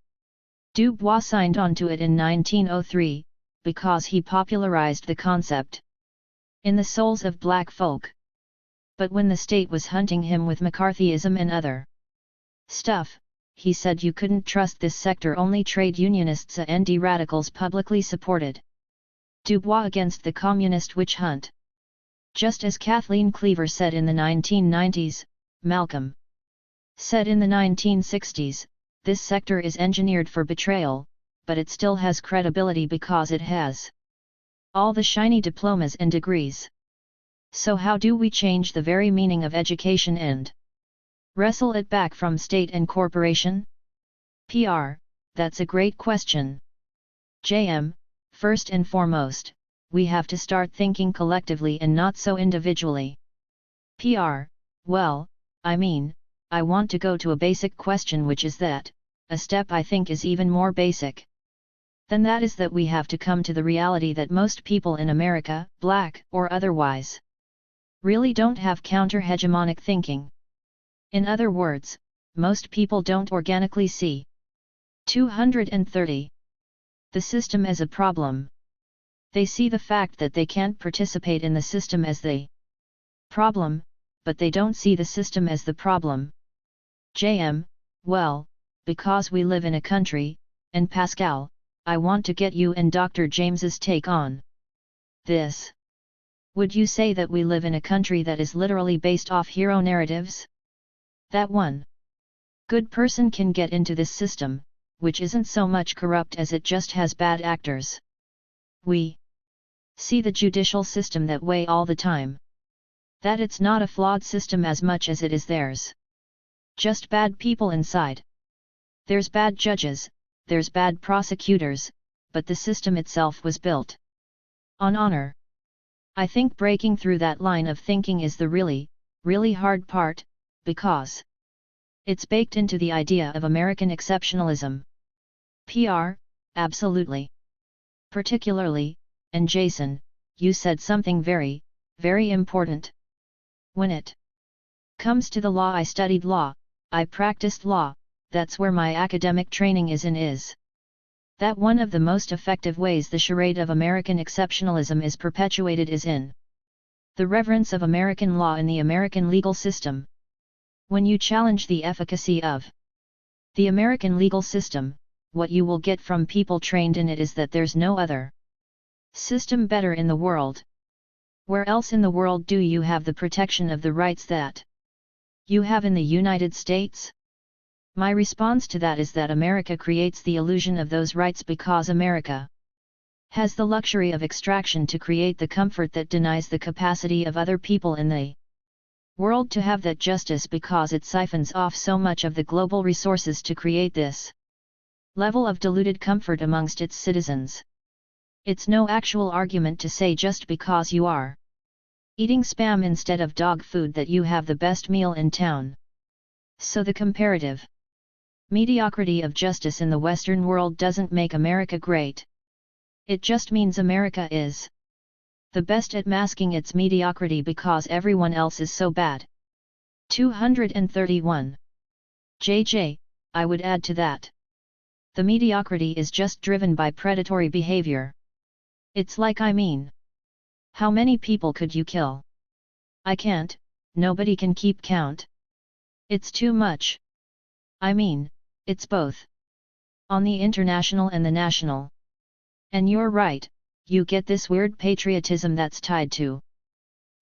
Speaker 1: Du Bois signed on to it in 1903, because he popularized the concept in the souls of black folk. But when the state was hunting him with McCarthyism and other stuff, he said you couldn't trust this sector, only trade unionists and radicals publicly supported Du Bois against the communist witch hunt. Just as Kathleen Cleaver said in the 1990s, Malcolm said in the 1960s, this sector is engineered for betrayal, but it still has credibility because it has all the shiny diplomas and degrees. So how do we change the very meaning of education and wrestle it back from state and corporation? PR, that's a great question. JM, first and foremost, we have to start thinking collectively and not so individually. PR, well, I mean, I want to go to a basic question, which is that, a step I think is even more basic than that, is that we have to come to the reality that most people in America, black or otherwise, really don't have counter-hegemonic thinking. In other words, most people don't organically see 230 the system as a problem. They see the fact that they can't participate in the system as the problem, but they don't see the system as the problem. JM, well, because we live in a country, and Pascal, I want to get you and Dr. James's take on this. Would you say that we live in a country that is literally based off hero narratives? That one good person can get into this system, which isn't so much corrupt as it just has bad actors. We see the judicial system that way all the time. That it's not a flawed system as much as it is theirs. Just bad people inside. There's bad judges, there's bad prosecutors, but the system itself was built on honor. I think breaking through that line of thinking is the really, really hard part, because it's baked into the idea of American exceptionalism. PR, absolutely. Particularly, and Jason, you said something very, very important. When it comes to the law, I studied law, I practiced law, that's where my academic training is that one of the most effective ways the charade of American exceptionalism is perpetuated is in the reverence of American law in the American legal system. When you challenge the efficacy of the American legal system, what you will get from people trained in it is that there's no other system better in the world. Where else in the world do you have the protection of the rights that you have in the United States? My response to that is that America creates the illusion of those rights because America has the luxury of extraction to create the comfort that denies the capacity of other people in the world to have that justice, because it siphons off so much of the global resources to create this level of diluted comfort amongst its citizens. It's no actual argument to say just because you are eating spam instead of dog food that you have the best meal in town. So the comparative mediocrity of justice in the Western world doesn't make America great. It just means America is the best at masking its mediocrity because everyone else is so bad. 231. JJ, I would add to that. The mediocrity is just driven by predatory behavior. It's like, how many people could you kill? I can't, nobody can keep count. It's too much. It's both. On the international and the national. And you're right, you get this weird patriotism that's tied to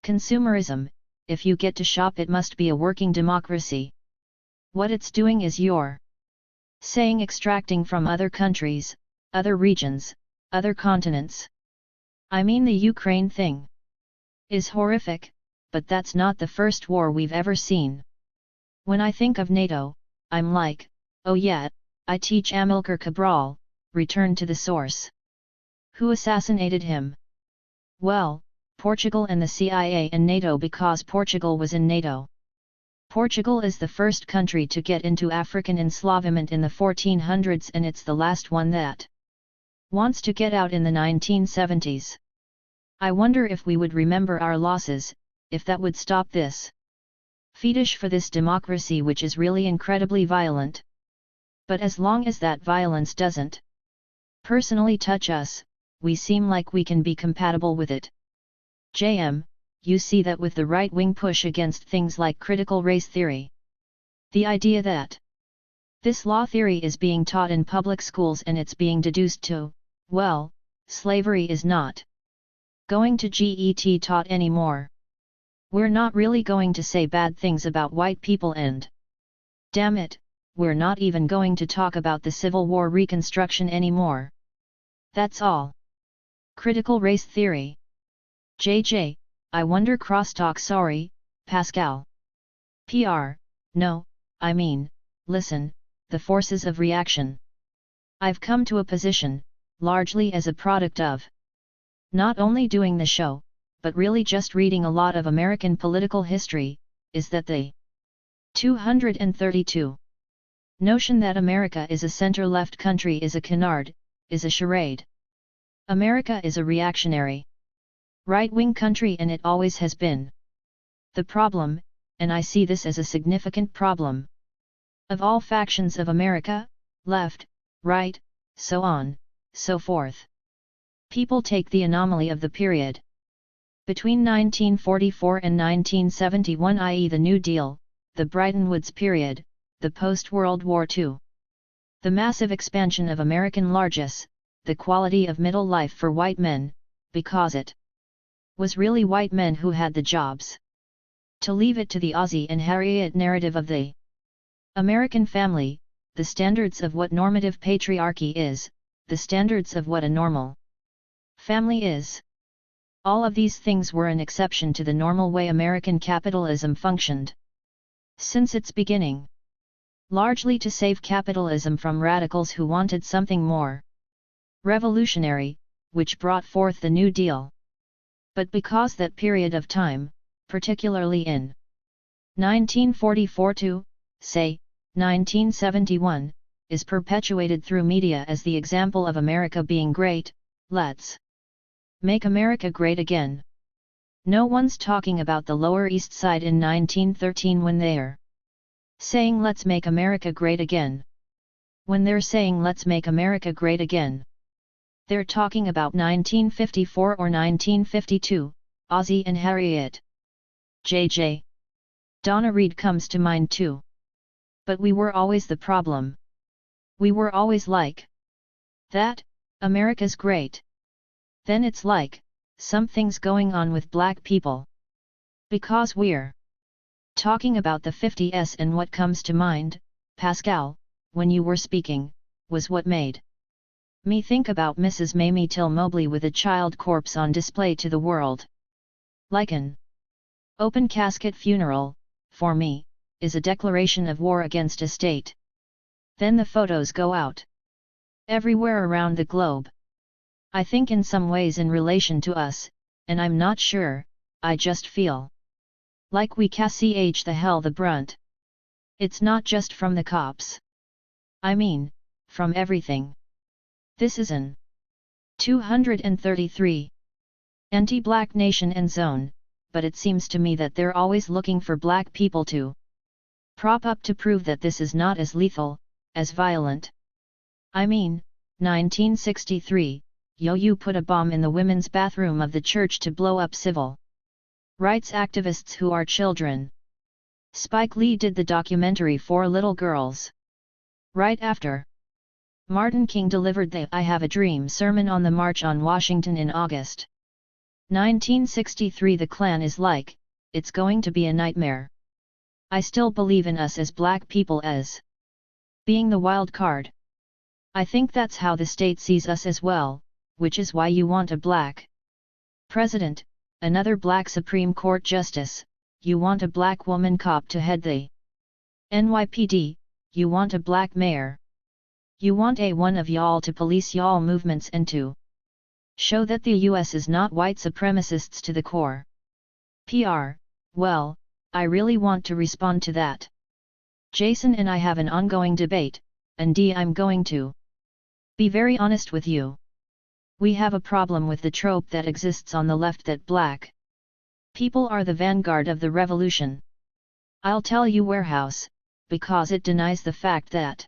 Speaker 1: consumerism. If you get to shop, it must be a working democracy. What it's doing is you're saying extracting from other countries, other regions, other continents. The Ukraine thing is horrific, but that's not the first war we've ever seen. When I think of NATO, I'm like, oh yeah, I teach Amilcar Cabral, return to the source. Who assassinated him? Well, Portugal and the CIA and NATO, because Portugal was in NATO. Portugal is the first country to get into African enslavement in the 1400s, and it's the last one that wants to get out in the 1970s. I wonder if we would remember our losses, if that would stop this fetish for this democracy, which is really incredibly violent. But as long as that violence doesn't personally touch us, we seem like we can be compatible with it. JM, you see that with the right-wing push against things like critical race theory. The idea that this law theory is being taught in public schools and it's being deduced to, well, slavery is not going to get taught anymore. We're not really going to say bad things about white people, and damn it, we're not even going to talk about the Civil War reconstruction anymore. That's all. Critical race theory. JJ, I wonder crosstalk. Sorry, Pascal. PR, no, listen, the forces of reaction. I've come to a position, largely as a product of not only doing the show, but really just reading a lot of American political history, is that the 232. Notion that America is a center-left country is a canard, is a charade. America is a reactionary, right-wing country and it always has been. The problem, and I see this as a significant problem, of all factions of America, left, right, so on, so forth. People take the anomaly of the period between 1944 and 1971, i.e. the New Deal, the Bretton Woods period, the post-World War II. The massive expansion of American largesse, the quality of middle life for white men, because it was really white men who had the jobs. To leave it to the Ozzie and Harriet narrative of the American family, the standards of what normative patriarchy is, the standards of what a normal family is. All of these things were an exception to the normal way American capitalism functioned since its beginning. Largely to save capitalism from radicals who wanted something more revolutionary, which brought forth the New Deal. But because that period of time, particularly in 1944 to, say, 1971, is perpetuated through media as the example of America being great, let's make America great again. No one's talking about the Lower East Side in 1913 when they're saying let's make America great again. When they're saying let's make America great again, they're talking about 1954 or 1952, Ozzie and Harriet. J.J. Donna Reed comes to mind too. But we were always the problem. We were always like that, America's great. Then it's like, something's going on with black people. Because we're talking about the 50s, and what comes to mind, Pascal, when you were speaking, was what made me think about Mrs. Mamie Till Mobley with a child corpse on display to the world. Like an open casket funeral, for me, is a declaration of war against a state. Then the photos go out everywhere around the globe. I think in some ways in relation to us, and I'm not sure, I just feel like we catch the hell the brunt. It's not just from the cops. I mean, from everything. This is an 233 anti-black nation and zone, but it seems to me that they're always looking for black people to prop up to prove that this is not as lethal, as violent. I mean, 1963, you put a bomb in the women's bathroom of the church to blow up civil rights activists who are children. Spike Lee did the documentary Four Little Girls right after Martin King delivered the I Have a Dream sermon on the March on Washington in August 1963. The Klan is like, it's going to be a nightmare. I still believe in us as black people as being the wild card. I think that's how the state sees us as well, which is why you want a black president, another black Supreme Court justice, you want a black woman cop to head the NYPD, you want a black mayor. You want a one of y'all to police y'all movements and to show that the US is not white supremacists to the core. PR, well, I really want to respond to that. Jason and I have an ongoing debate, and I'm going to be very honest with you. We have a problem with the trope that exists on the left that black people are the vanguard of the revolution. I'll tell you warehouse, because it denies the fact that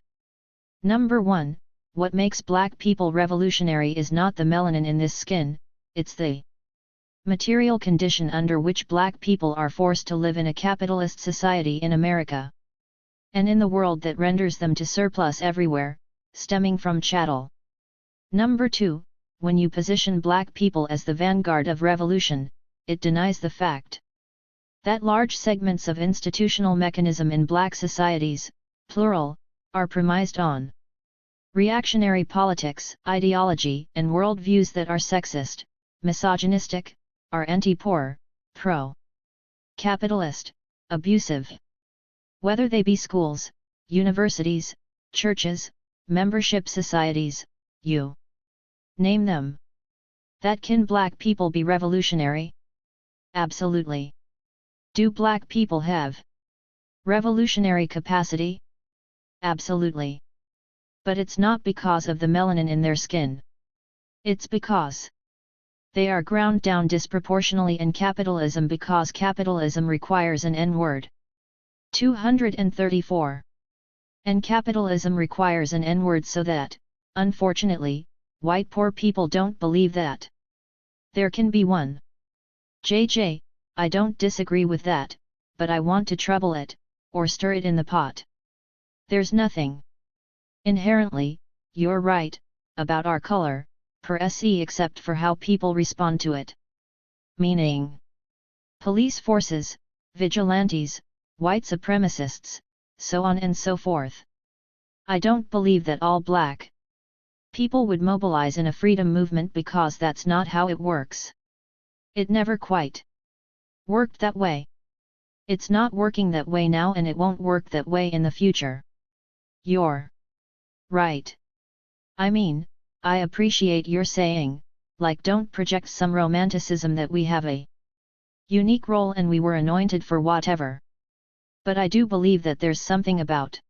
Speaker 1: number 1, what makes black people revolutionary is not the melanin in this skin, it's the material condition under which black people are forced to live in a capitalist society in America and in the world that renders them to surplus everywhere, stemming from chattel. Number 2, when you position black people as the vanguard of revolution, it denies the fact that large segments of institutional mechanism in black societies, plural, are premised on reactionary politics, ideology, and worldviews that are sexist, misogynistic, are anti-poor, pro-capitalist, abusive. Whether they be schools, universities, churches, membership societies, you name them. That can black people be revolutionary? Absolutely. Do black people have Revolutionary capacity? Absolutely. But it's not because of the melanin in their skin. It's because they are ground down disproportionately in capitalism, because capitalism requires an N-word. 234. And capitalism requires an N-word so that, unfortunately, white poor people don't believe that there can be one. JJ, I don't disagree with that, but I want to trouble it, or stir it in the pot. There's nothing inherently, you're right, about our color, per se, except for how people respond to it. Meaning, police forces, vigilantes, white supremacists, so on and so forth. I don't believe that all black people would mobilize in a freedom movement, because that's not how it works. It never quite worked that way. It's not working that way now, and it won't work that way in the future. You're right. I mean, I appreciate your saying, like, don't project some romanticism that we have a unique role and we were anointed for whatever. But I do believe that there's something about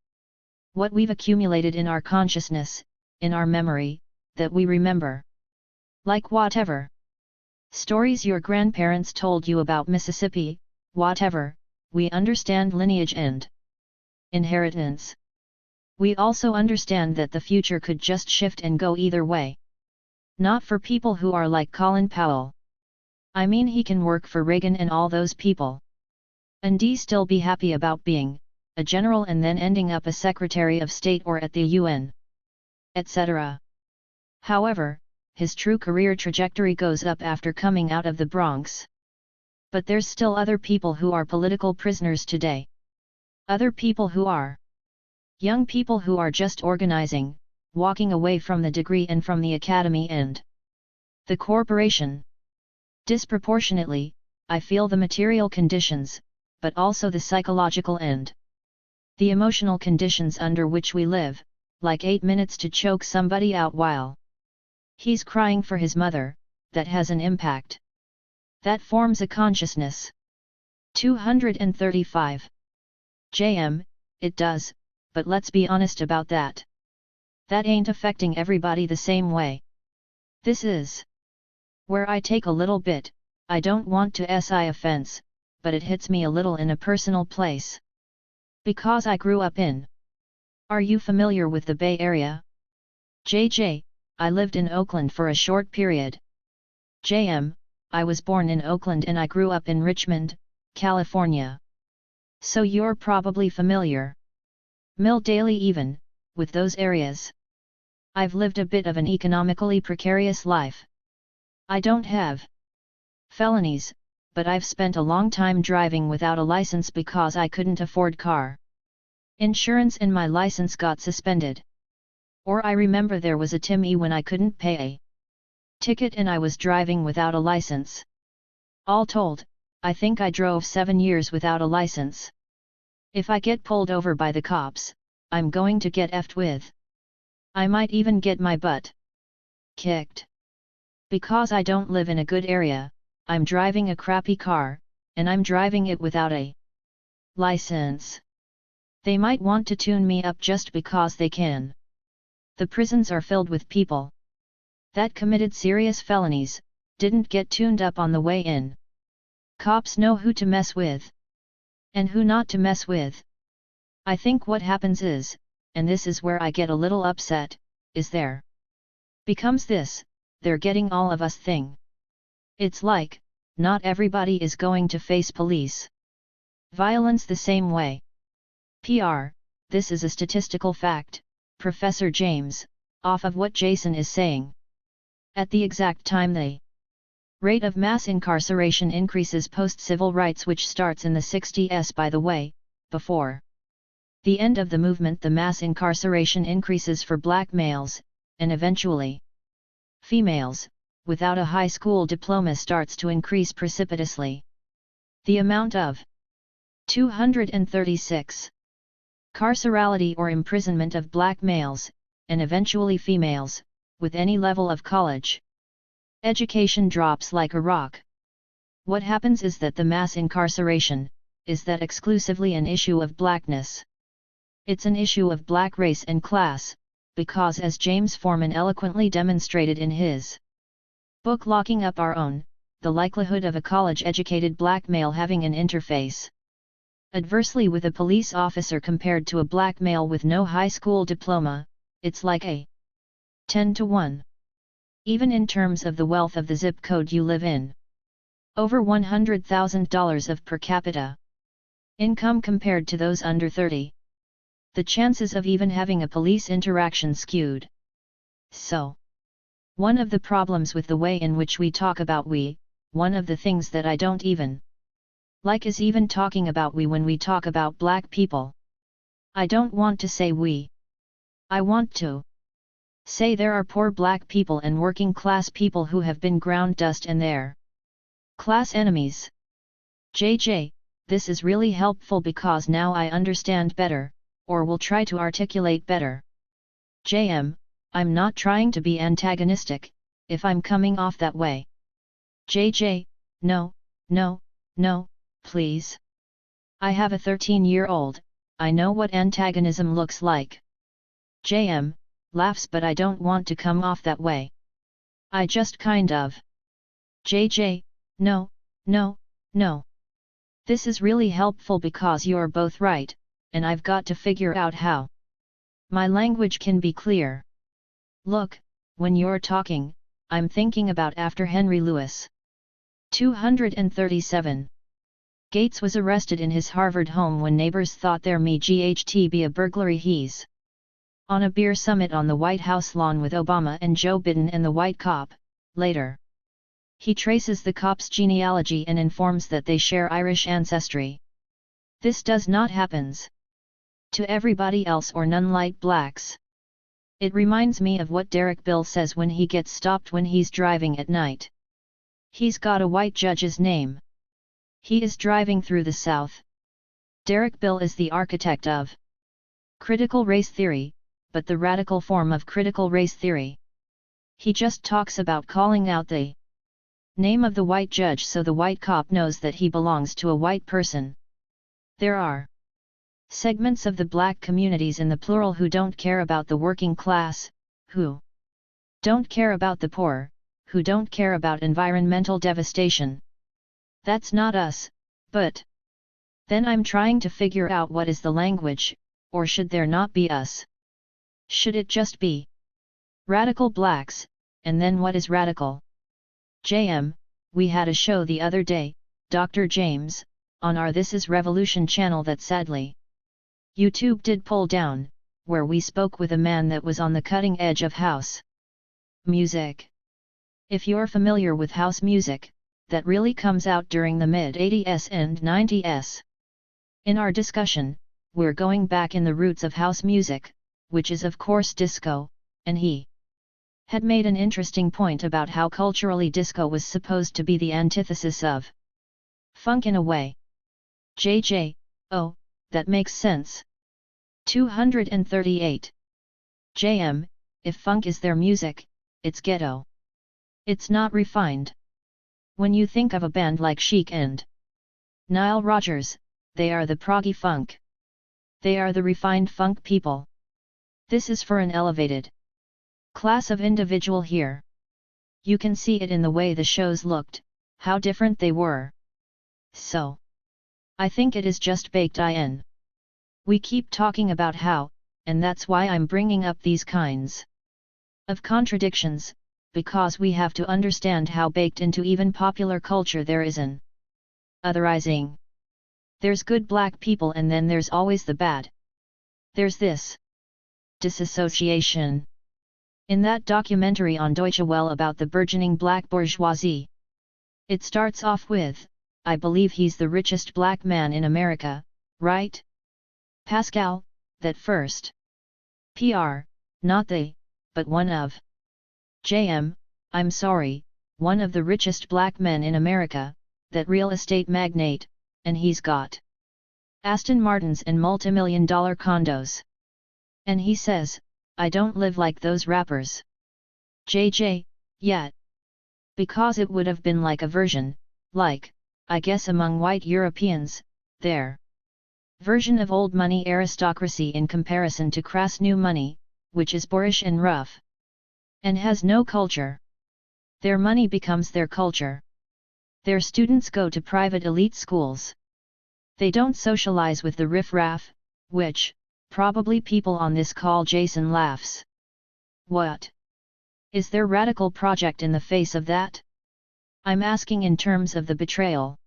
Speaker 1: what we've accumulated in our consciousness, in our memory, that we remember. Like whatever stories your grandparents told you about Mississippi, whatever, we understand lineage and inheritance. We also understand that the future could just shift and go either way. Not for people who are like Colin Powell. I mean, he can work for Reagan and all those people, and still be happy about being a general and then ending up a Secretary of State or at the UN, etc. However, his true career trajectory goes up after coming out of the Bronx. But there's still other people who are political prisoners today. Other people who are young people who are just organizing, walking away from the degree and from the academy and the corporation. Disproportionately, I feel the material conditions, but also the psychological and the emotional conditions under which we live, like 8 minutes to choke somebody out while he's crying for his mother, that has an impact. That forms a consciousness. 235. JM, it does, but let's be honest about that. That ain't affecting everybody the same way. This is where I take a little bit, I don't want to SI offense, but it hits me a little in a personal place. Because I grew up in. Are you familiar with the Bay Area? JJ, I lived in Oakland for a short period. JM, I was born in Oakland and I grew up in Richmond, California. So you're probably familiar. Mill Daily even, with those areas. I've lived a bit of an economically precarious life. I don't have felonies, but I've spent a long time driving without a license because I couldn't afford car insurance and my license got suspended. Or I remember there was a Timmy when I couldn't pay a ticket and I was driving without a license. All told, I think I drove 7 years without a license. If I get pulled over by the cops, I'm going to get effed with. I might even get my butt kicked. Because I don't live in a good area, I'm driving a crappy car, and I'm driving it without a license. They might want to tune me up just because they can. The prisons are filled with people that committed serious felonies, didn't get tuned up on the way in. Cops know who to mess with and who not to mess with. I think what happens is, and this is where I get a little upset, is there becomes this, they're getting all of us thing. It's like, not everybody is going to face police violence the same way. PR, this is a statistical fact, Professor James, off of what Jason is saying. At the exact time the rate of mass incarceration increases post-civil rights, which starts in the 60s by the way, before the end of the movement the mass incarceration increases for black males, and eventually females, without a high school diploma starts to increase precipitously. The amount of 236 carcerality or imprisonment of black males, and eventually females, with any level of college education drops like a rock. What happens is that the mass incarceration is that exclusively an issue of blackness. It's an issue of black race and class, because as James Forman eloquently demonstrated in his book Locking Up Our Own, the likelihood of a college-educated black male having an interface adversely with a police officer compared to a black male with no high school diploma, it's like a 10 to 1. Even in terms of the wealth of the zip code you live in. Over $100,000 of per capita income compared to those under 30. The chances of even having a police interaction skewed. So, one of the problems with the way in which we talk about we, one of the things that I don't even like is even talking about we when we talk about black people. I don't want to say we. I want to say there are poor black people and working class people who have been ground dust and their class enemies. JJ, this is really helpful because now I understand better, or will try to articulate better. JM, I'm not trying to be antagonistic, if I'm coming off that way. JJ, no, please. I have a 13-year-old, I know what antagonism looks like. JM, laughs, but I don't want to come off that way. I just kind of. JJ, no. This is really helpful because you're both right, and I've got to figure out how my language can be clear. Look, when you're talking, I'm thinking about after Henry Louis. 237. Gates was arrested in his Harvard home when neighbors thought there may be a burglary. He's on a beer summit on the White House lawn with Obama and Joe Biden and the white cop. Later, he traces the cop's genealogy and informs that they share Irish ancestry. This does not happens to everybody else or none like blacks. It reminds me of what Derek Bill says when he gets stopped when he's driving at night. He's got a white judge's name. He is driving through the South. Derek Bill is the architect of critical race theory, but the radical form of critical race theory. He just talks about calling out the name of the white judge so the white cop knows that he belongs to a white person. There are segments of the black communities in the plural who don't care about the working class, who don't care about the poor, who don't care about environmental devastation. That's not us, but then I'm trying to figure out what is the language, or should there not be us? Should it just be radical blacks, and then what is radical? JM, we had a show the other day, Dr. James, on our This Is Revolution channel that sadly YouTube did pull down, where we spoke with a man that was on the cutting edge of house music. If you're familiar with house music, that really comes out during the mid-80s and 90s. In our discussion, we're going back in the roots of house music, which is of course disco, and he had made an interesting point about how culturally disco was supposed to be the antithesis of funk in a way. JJ, oh, that makes sense. 238. JM, if funk is their music, it's ghetto. It's not refined. When you think of a band like Chic and Nile Rodgers, they are the proggy funk. They are the refined funk people. This is for an elevated class of individual here. You can see it in the way the shows looked, how different they were. So, I think it is just baked in. We keep talking about how, and that's why I'm bringing up these kinds of contradictions, because we have to understand how baked into even popular culture there is an otherizing. There's good black people and then there's always the bad. There's this disassociation. In that documentary on Deutsche Welle about the burgeoning black bourgeoisie, it starts off with, I believe he's the richest black man in America, right? Pascal, that first. PR, not the, but one of. JM, I'm sorry, one of the richest black men in America, that real estate magnate, and he's got Aston Martins and multimillion-dollar condos. And he says, I don't live like those rappers. JJ, yet. Because it would have been like a version, like, I guess among white Europeans, their version of old money aristocracy in comparison to crass new money, which is boorish and rough, and has no culture. Their money becomes their culture. Their students go to private elite schools. They don't socialize with the riff-raff, which, probably people on this call Jason laughs. What is their radical project in the face of that? I'm asking in terms of the betrayal.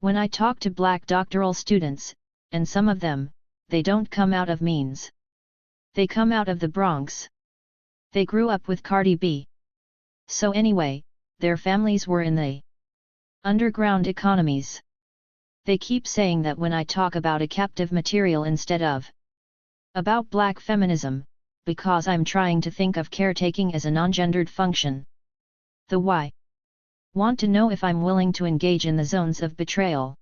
Speaker 1: When I talk to black doctoral students, and some of them, they don't come out of means. They come out of the Bronx. They grew up with Cardi B. So anyway, their families were in the underground economies. They keep saying that when I talk about a captive material instead of about black feminism, because I'm trying to think of caretaking as a non-gendered function. The why? Want to know if I'm willing to engage in the zones of betrayal.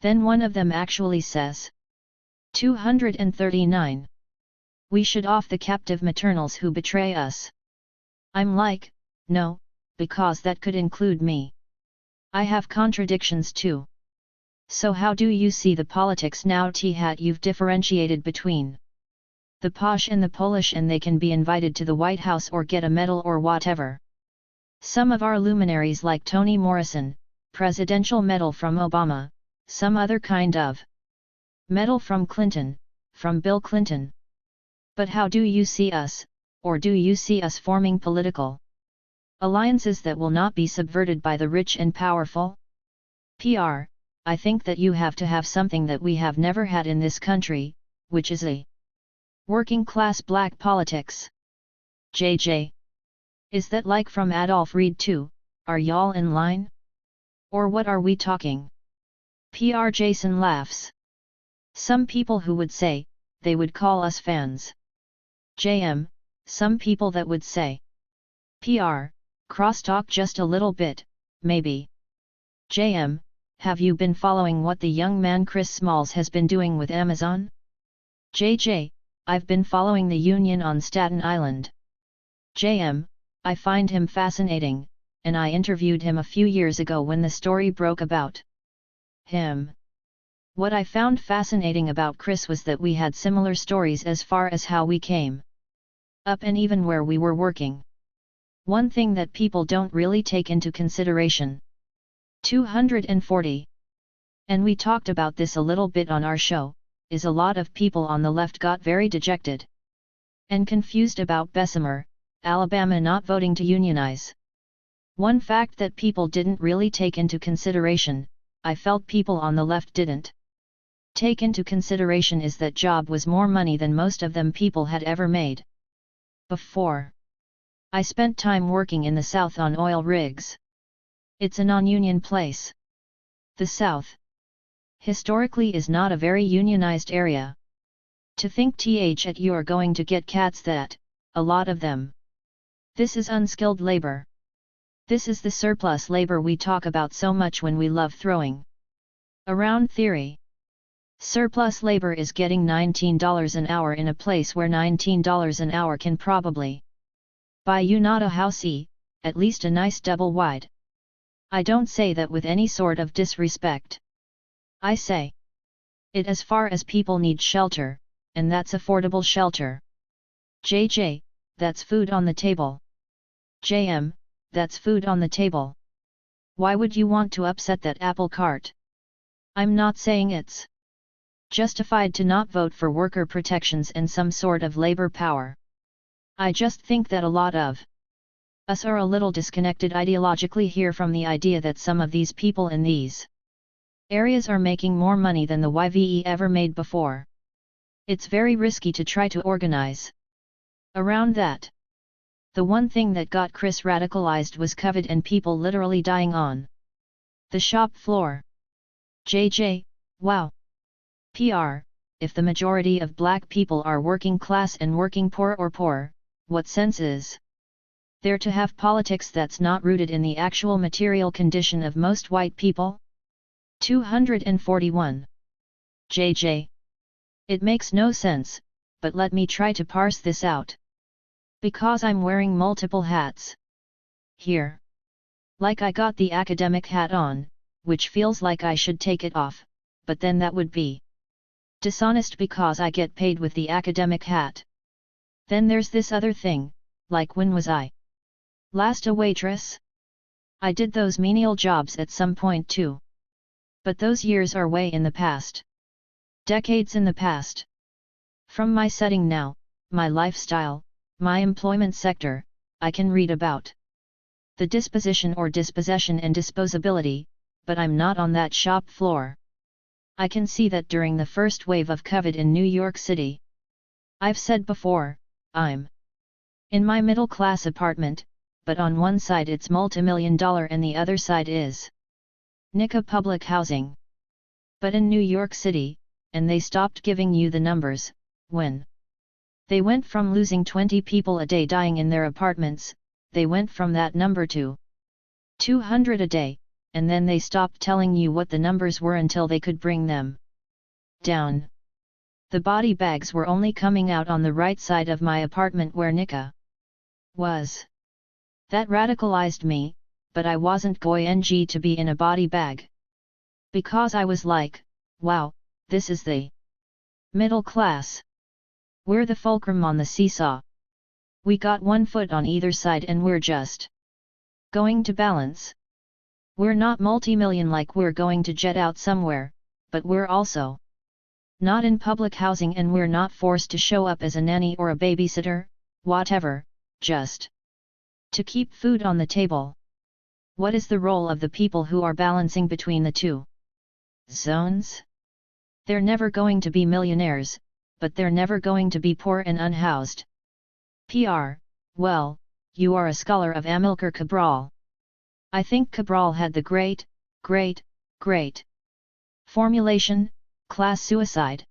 Speaker 1: Then one of them actually says, 239. We should off the captive maternals who betray us. I'm like, no, because that could include me. I have contradictions too. So how do you see the politics now? You've differentiated between the posh and the Polish, and they can be invited to the White House or get a medal or whatever. Some of our luminaries like Toni Morrison, Presidential Medal from Obama, some other kind of medal from Clinton, from Bill Clinton. But how do you see us, or do you see us forming political alliances that will not be subverted by the rich and powerful? PR, I think that you have to have something that we have never had in this country, which is a working class black politics. JJ. Is that like from Adolph Reed too? Are y'all in line? Or what are we talking? PR Jason laughs. Some people who would say, they would call us fans. JM, some people that would say. PR, crosstalk just a little bit, maybe. JM, have you been following what the young man Chris Smalls has been doing with Amazon? JJ, I've been following the union on Staten Island. JM, I find him fascinating, and I interviewed him a few years ago when the story broke about him. What I found fascinating about Chris was that we had similar stories as far as how we came up and even where we were working. One thing that people don't really take into consideration. 240. And we talked about this a little bit on our show, is a lot of people on the left got very dejected and confused about Bessemer, Alabama not voting to unionize. One fact that people didn't really take into consideration, I felt people on the left didn't take into consideration, is that job was more money than most of them people had ever made before. I spent time working in the South on oil rigs. It's a non-union place. The South historically is not a very unionized area. To think that you are going to get cats that, a lot of them. This is unskilled labor. This is the surplus labor we talk about so much when we love throwing around theory. Surplus labor is getting $19 an hour in a place where $19 an hour can probably buy you not a housey, at least a nice double wide. I don't say that with any sort of disrespect. I say it as far as people need shelter, and that's affordable shelter. JJ, that's food on the table. JM, that's food on the table. Why would you want to upset that apple cart? I'm not saying it's justified to not vote for worker protections and some sort of labor power. I just think that a lot of us are a little disconnected ideologically here from the idea that some of these people in these areas are making more money than the YVE ever made before. It's very risky to try to organize around that. The one thing that got Chris radicalized was COVID and people literally dying on the shop floor. JJ, wow. PR, if the majority of black people are working class and working poor or poor, what sense is there to have politics that's not rooted in the actual material condition of most white people? 241. JJ. It makes no sense, but let me try to parse this out. Because I'm wearing multiple hats here. Like I got the academic hat on, which feels like I should take it off, but then that would be dishonest because I get paid with the academic hat. Then there's this other thing, like when was I last a waitress? I did those menial jobs at some point too. But those years are way in the past. Decades in the past. From my setting now, my lifestyle, my employment sector, I can read about the disposition or dispossession and disposability, but I'm not on that shop floor. I can see that during the first wave of COVID in New York City. I've said before, I'm in my middle-class apartment, but on one side it's multi-million-dollar and the other side is NICA public housing. But in New York City, and they stopped giving you the numbers, when they went from losing 20 people a day dying in their apartments, they went from that number to 200 a day, and then they stopped telling you what the numbers were until they could bring them down. The body bags were only coming out on the right side of my apartment where NICA was. That radicalized me, but I wasn't going to be in a body bag. Because I was like, wow, this is the middle class. We're the fulcrum on the seesaw. We got one foot on either side and we're just going to balance. We're not multi-million like we're going to jet out somewhere, but we're also not in public housing and we're not forced to show up as a nanny or a babysitter, whatever, just to keep food on the table. What is the role of the people who are balancing between the two zones? They're never going to be millionaires, but they're never going to be poor and unhoused. PR, well, you are a scholar of Amilcar Cabral. I think Cabral had the great formulation, class suicide.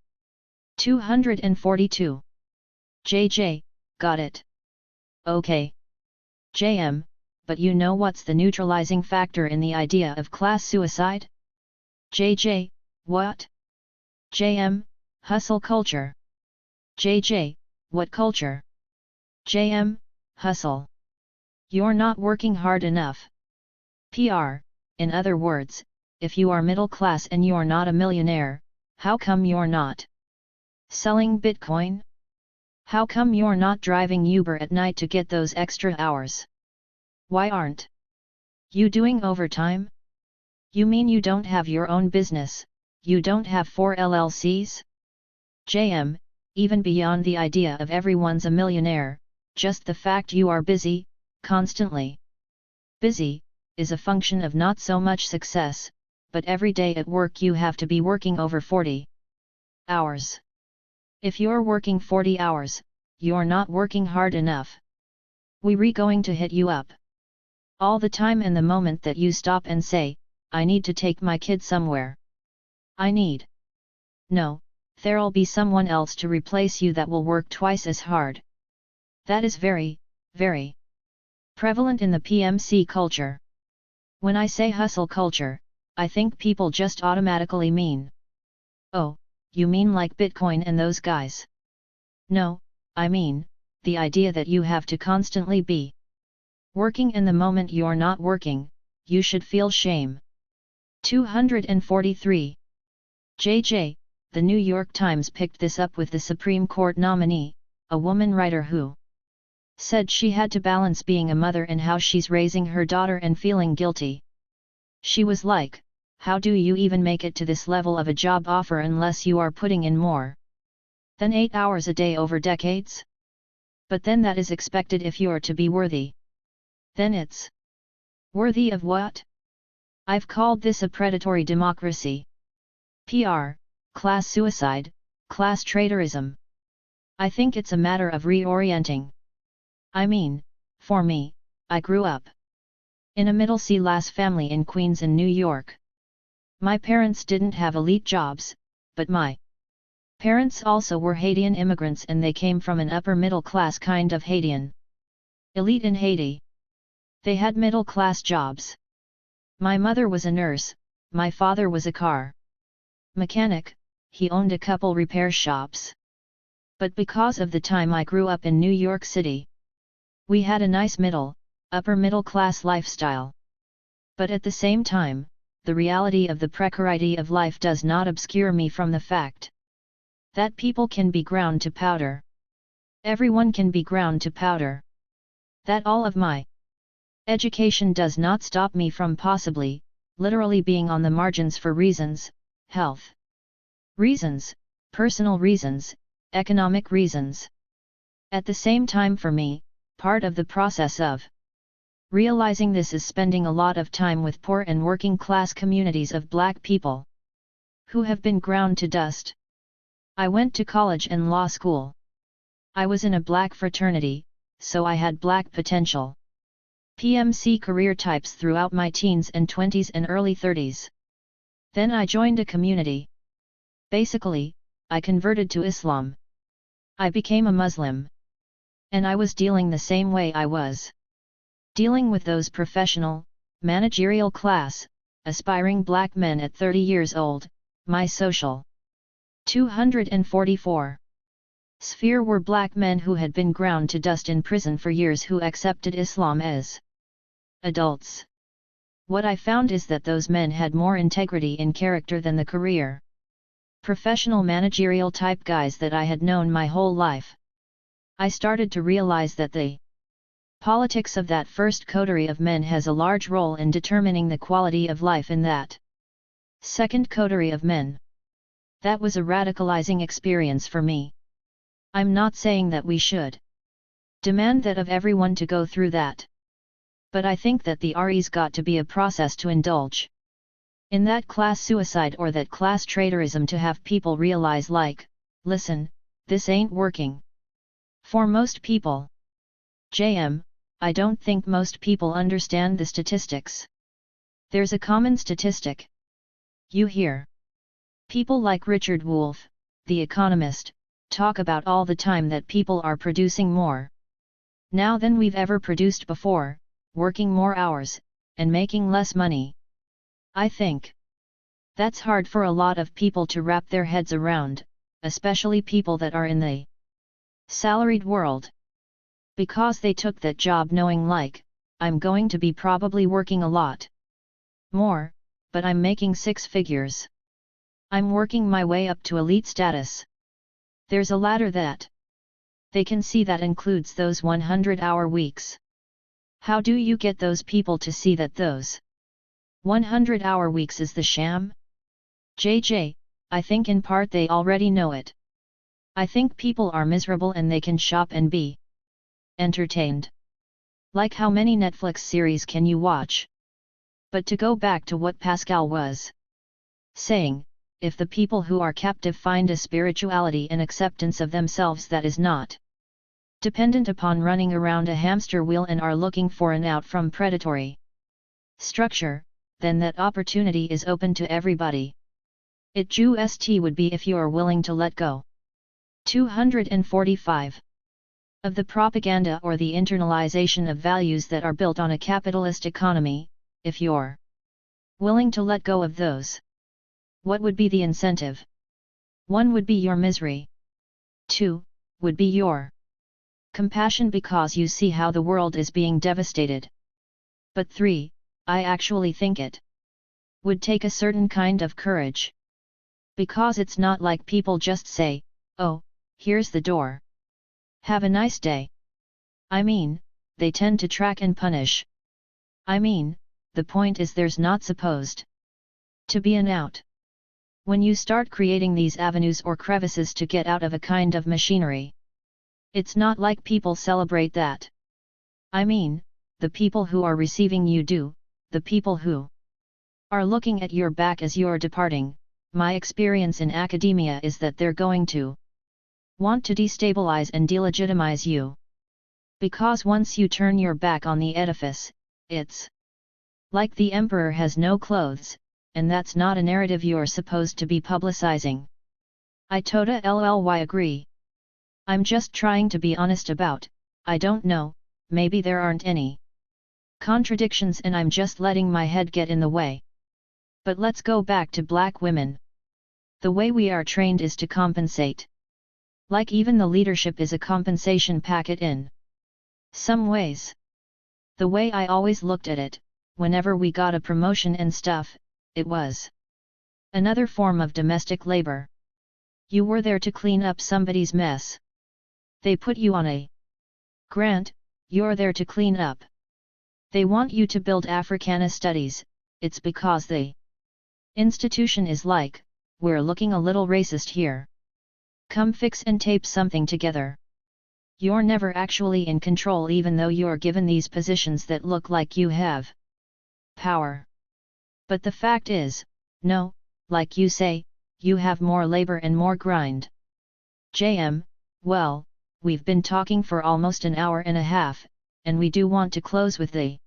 Speaker 1: 242. JJ, got it. Okay. JM, but you know what's the neutralizing factor in the idea of class suicide? JJ, what? JM, hustle culture. JJ, what culture? JM, hustle. You're not working hard enough. PR, in other words, if you are middle class and you're not a millionaire, how come you're not selling Bitcoin? How come you're not driving Uber at night to get those extra hours? Why aren't you doing overtime? You mean you don't have your own business, you don't have 4 LLCs? JM, even beyond the idea of everyone's a millionaire, just the fact you are busy, constantly busy, is a function of not so much success, but every day at work you have to be working over 40 hours. If you're working 40 hours, you're not working hard enough. We're going to hit you up all the time, and the moment that you stop and say, I need to take my kid somewhere. No, there'll be someone else to replace you that will work twice as hard. That is very prevalent in the PMC culture. When I say hustle culture, I think people just automatically mean, oh, you mean like Bitcoin and those guys? No, I mean, the idea that you have to constantly be working, and the moment you're not working, you should feel shame. 243. JJ, the New York Times picked this up with the Supreme Court nominee, a woman writer who said she had to balance being a mother and how she's raising her daughter and feeling guilty. She was like, how do you even make it to this level of a job offer unless you are putting in more than 8 hours a day over decades? But then that is expected if you're to be worthy. Then it's worthy of what? I've called this a predatory democracy. PR, class suicide, class traitorism. I think it's a matter of reorienting. I mean, for me, I grew up in a middle-class family in Queens in New York. My parents didn't have elite jobs, but my parents also were Haitian immigrants, and they came from an upper-middle-class kind of Haitian elite in Haiti. They had middle-class jobs. My mother was a nurse, my father was a car mechanic, he owned a couple repair shops. But because of the time I grew up in New York City, we had a nice upper middle class lifestyle. But at the same time, the reality of the precarity of life does not obscure me from the fact that people can be ground to powder. Everyone can be ground to powder. That all of my education does not stop me from possibly, literally being on the margins for reasons, health reasons, personal reasons, economic reasons. At the same time, for me, part of the process of realizing this is spending a lot of time with poor and working class communities of black people who have been ground to dust. I went to college and law school. I was in a black fraternity, so I had black potential. PMC career types throughout my teens and 20s and early 30s. Then I joined a community. Basically, I converted to Islam. I became a Muslim. And I was dealing the same way I was dealing with those professional, managerial class, aspiring black men at 30 years old, my social 244 sphere were black men who had been ground to dust in prison for years who accepted Islam as adults. What I found is that those men had more integrity in character than the career professional managerial type guys that I had known my whole life. I started to realize that the politics of that first coterie of men has a large role in determining the quality of life in that second coterie of men. That was a radicalizing experience for me. I'm not saying that we should demand that of everyone to go through that. But I think that the RE's got to be a process to indulge in that class suicide or that class traitorism to have people realize, like, listen, this ain't working. For most people. I don't think most people understand the statistics. There's a common statistic you hear people like Richard Wolff, the economist, talk about all the time, that people are producing more now than we've ever produced before, working more hours, and making less money. I think that's hard for a lot of people to wrap their heads around, especially people that are in the salaried world. Because they took that job knowing, like, I'm going to be probably working a lot more, but I'm making six figures. I'm working my way up to elite status. There's a ladder that they can see that includes those 100-hour weeks. How do you get those people to see that those 100-hour weeks is the sham? I think in part they already know it. I think people are miserable and they can shop and be entertained. Like, how many Netflix series can you watch? But to go back to what Pascal was saying, if the people who are captive find a spirituality and acceptance of themselves that is not dependent upon running around a hamster wheel and are looking for an out from predatory structure, then that opportunity is open to everybody. It just would be if you are willing to let go. 245. Of the propaganda or the internalization of values that are built on a capitalist economy, if you're willing to let go of those. What would be the incentive? 1 would be your misery. 2 would be your compassion because you see how the world is being devastated. But 3, I actually think it would take a certain kind of courage. Because it's not like people just say, oh, here's the door. Have a nice day. I mean, they tend to track and punish. I mean, the point is there's not supposed to be an out. When you start creating these avenues or crevices to get out of a kind of machinery, it's not like people celebrate that. I mean, the people who are receiving you do, the people who are looking at your back as you're departing. My experience in academia is that they're going to want to destabilize and delegitimize you. Because once you turn your back on the edifice, it's like the emperor has no clothes, and that's not a narrative you're supposed to be publicizing. I totally agree. I'm just trying to be honest about, I don't know, maybe there aren't any contradictions and I'm just letting my head get in the way. But let's go back to black women. The way we are trained is to compensate. Like even the leadership is a compensation packet in some ways. The way I always looked at it, whenever we got a promotion and stuff, it was another form of domestic labor. You were there to clean up somebody's mess. They put you on a grant, you're there to clean up. They want you to build Africana studies, it's because the institution is like, we're looking a little racist here. Come fix and tape something together. You're never actually in control even though you're given these positions that look like you have power. But the fact is, no, like you say, you have more labor and more grind. JM, well, we've been talking for almost an hour and a half, and we do want to close with the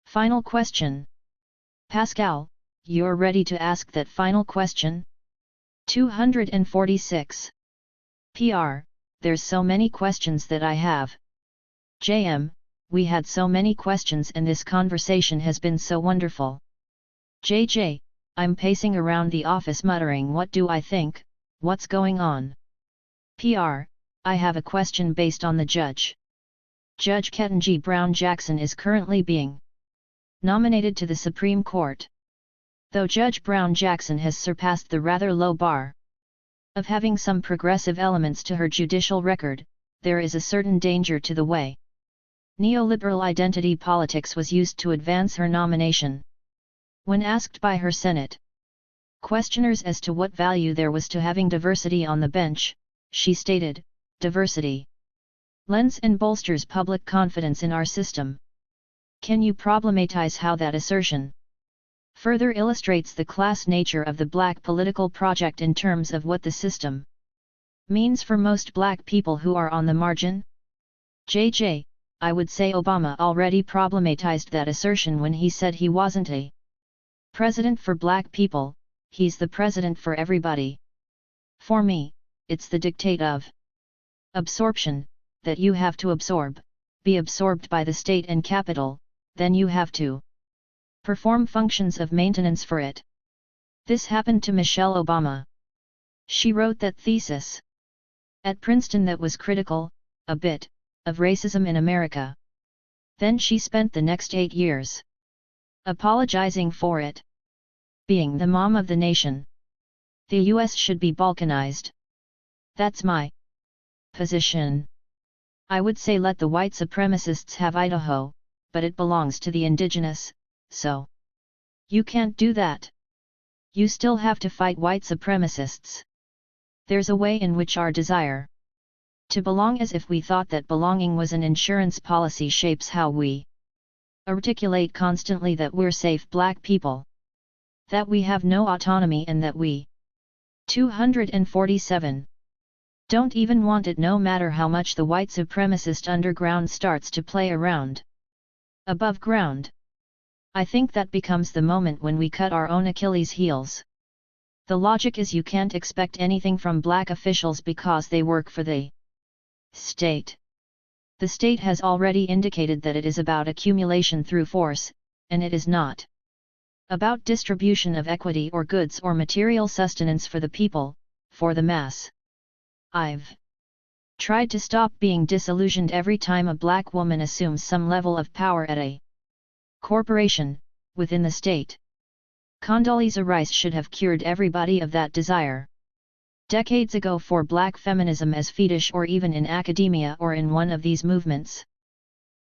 Speaker 1: final question. Pascal, you're ready to ask that final question? 246. PR, there's so many questions that I have. JM, we had so many questions and this conversation has been so wonderful. JJ, I'm pacing around the office muttering, what do I think, what's going on? PR, I have a question based on the judge. Judge Ketanji Brown Jackson is currently being nominated to the Supreme Court. Though Judge Brown Jackson has surpassed the rather low bar of having some progressive elements to her judicial record, there is a certain danger to the way neoliberal identity politics was used to advance her nomination. When asked by her Senate questioners as to what value there was to having diversity on the bench, she stated, "Diversity lends and bolsters public confidence in our system." Can you problematize how that assertion further illustrates the class nature of the black political project in terms of what the system means for most black people who are on the margin? JJ, I would say Obama already problematized that assertion when he said he wasn't a president for black people, he's the president for everybody. For me, it's the dictate of absorption, that you have to absorb, be absorbed by the state and capital, then you have to perform functions of maintenance for it. This happened to Michelle Obama. She wrote that thesis at Princeton that was critical, a bit, of racism in America. Then she spent the next 8 years apologizing for it. Being the mom of the nation. The US should be balkanized. That's my position. I would say let the white supremacists have Idaho, but it belongs to the indigenous, so you can't do that. You still have to fight white supremacists. There's a way in which our desire to belong, as if we thought that belonging was an insurance policy, shapes how we articulate constantly that we're safe black people, that we have no autonomy, and that we 247 don't even want it, no matter how much the white supremacist underground starts to play around above ground. I think that becomes the moment when we cut our own Achilles heels. The logic is you can't expect anything from black officials because they work for the state. The state has already indicated that it is about accumulation through force, and it is not about distribution of equity or goods or material sustenance for the people, for the mass. I've tried to stop being disillusioned every time a black woman assumes some level of power at a corporation, within the state. Condoleezza Rice should have cured everybody of that desire decades ago for black feminism as fetish, or even in academia or in one of these movements.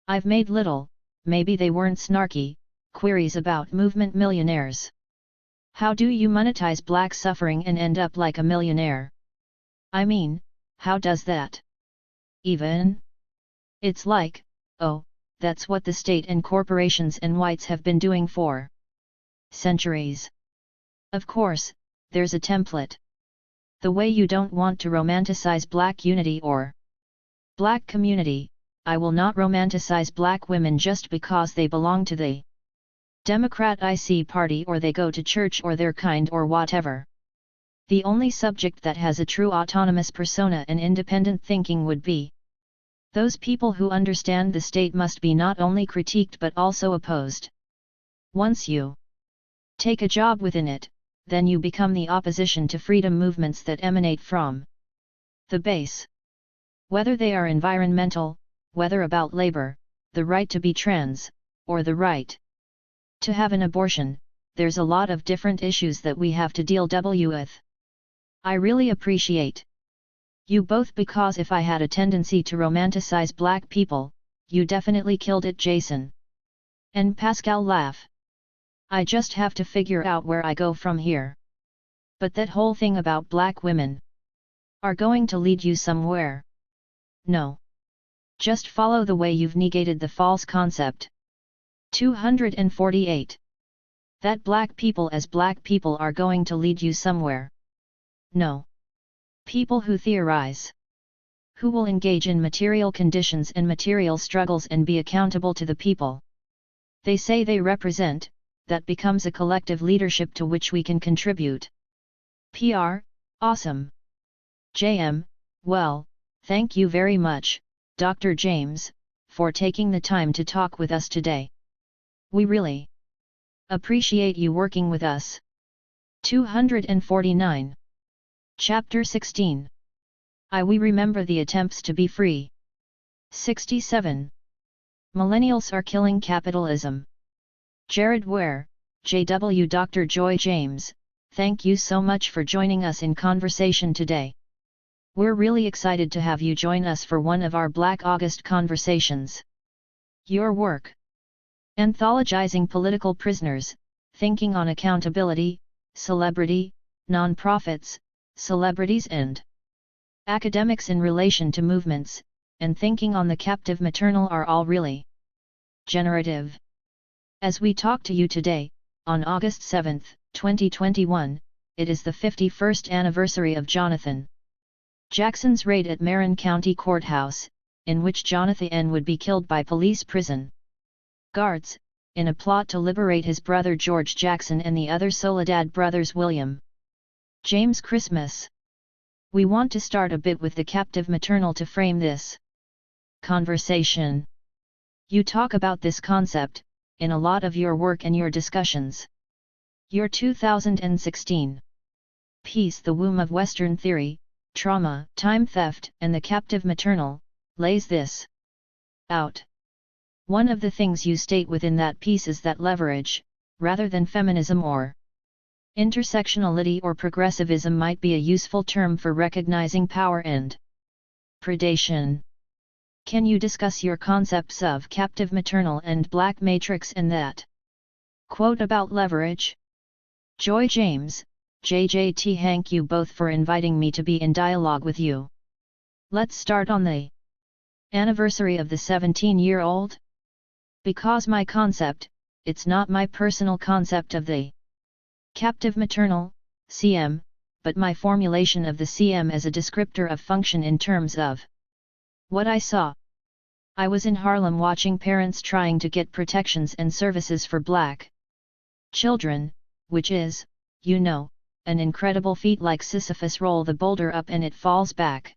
Speaker 1: I've made little, maybe they weren't snarky, queries about movement millionaires. How do you monetize black suffering and end up like a millionaire? I mean, how does that even? It's like, oh, that's what the state and corporations and whites have been doing for centuries. Of course, there's a template. The way you don't want to romanticize black unity or black community, I will not romanticize black women just because they belong to the Democrat IC party or they go to church or their kind or whatever. The only subject that has a true autonomous persona and independent thinking would be those people who understand the state must be not only critiqued but also opposed. Once you take a job within it, then you become the opposition to freedom movements that emanate from the base. Whether they are environmental, whether about labor, the right to be trans, or the right to have an abortion, there's a lot of different issues that we have to deal with. I really appreciate you both, because if I had a tendency to romanticize black people, you definitely killed it, Jason and Pascal laugh. I just have to figure out where I go from here. But that whole thing about black women are going to lead you somewhere. No. Just follow the way you've negated the false concept. 248. That black people as black people are going to lead you somewhere. No. People who theorize, who will engage in material conditions and material struggles and be accountable to the people they say they represent, that becomes a collective leadership to which we can contribute. PR, awesome. JM, well, thank you very much, Dr. James, for taking the time to talk with us today. We really appreciate you working with us. 249. Chapter 16. We remember the attempts to be free. 67. Millennials are killing capitalism. Jared Ware, JW. Dr. Joy James, thank you so much for joining us in conversation today. We're really excited to have you join us for one of our Black August conversations. Your work, anthologizing political prisoners, thinking on accountability, celebrity, non-profits, celebrities and academics in relation to movements, and thinking on the captive maternal are all really generative. As we talk to you today, on August 7, 2021, it is the 51st anniversary of Jonathan Jackson's raid at Marin County Courthouse, in which Jonathan N. would be killed by police prison guards, in a plot to liberate his brother George Jackson and the other Soledad brothers William James Christmas. We want to start a bit with the captive maternal to frame this conversation. You talk about this concept in a lot of your work and your discussions. Your 2016 piece The Womb of Western Theory, Trauma, Time Theft, and the Captive Maternal, lays this out. One of the things you state within that piece is that leverage, rather than feminism or intersectionality or progressivism, might be a useful term for recognizing power and predation. Can you discuss your concepts of captive maternal and black matrix and that quote about leverage? Joy James, JJT. Thank you both for inviting me to be in dialogue with you. Let's start on the anniversary of the 17-year-old. Because my concept, it's not my personal concept of the captive maternal, CM, but my formulation of the CM as a descriptor of function in terms of what I saw. I was in Harlem watching parents trying to get protections and services for black children, which is, you know, an incredible feat, like Sisyphus. Roll the boulder up and it falls back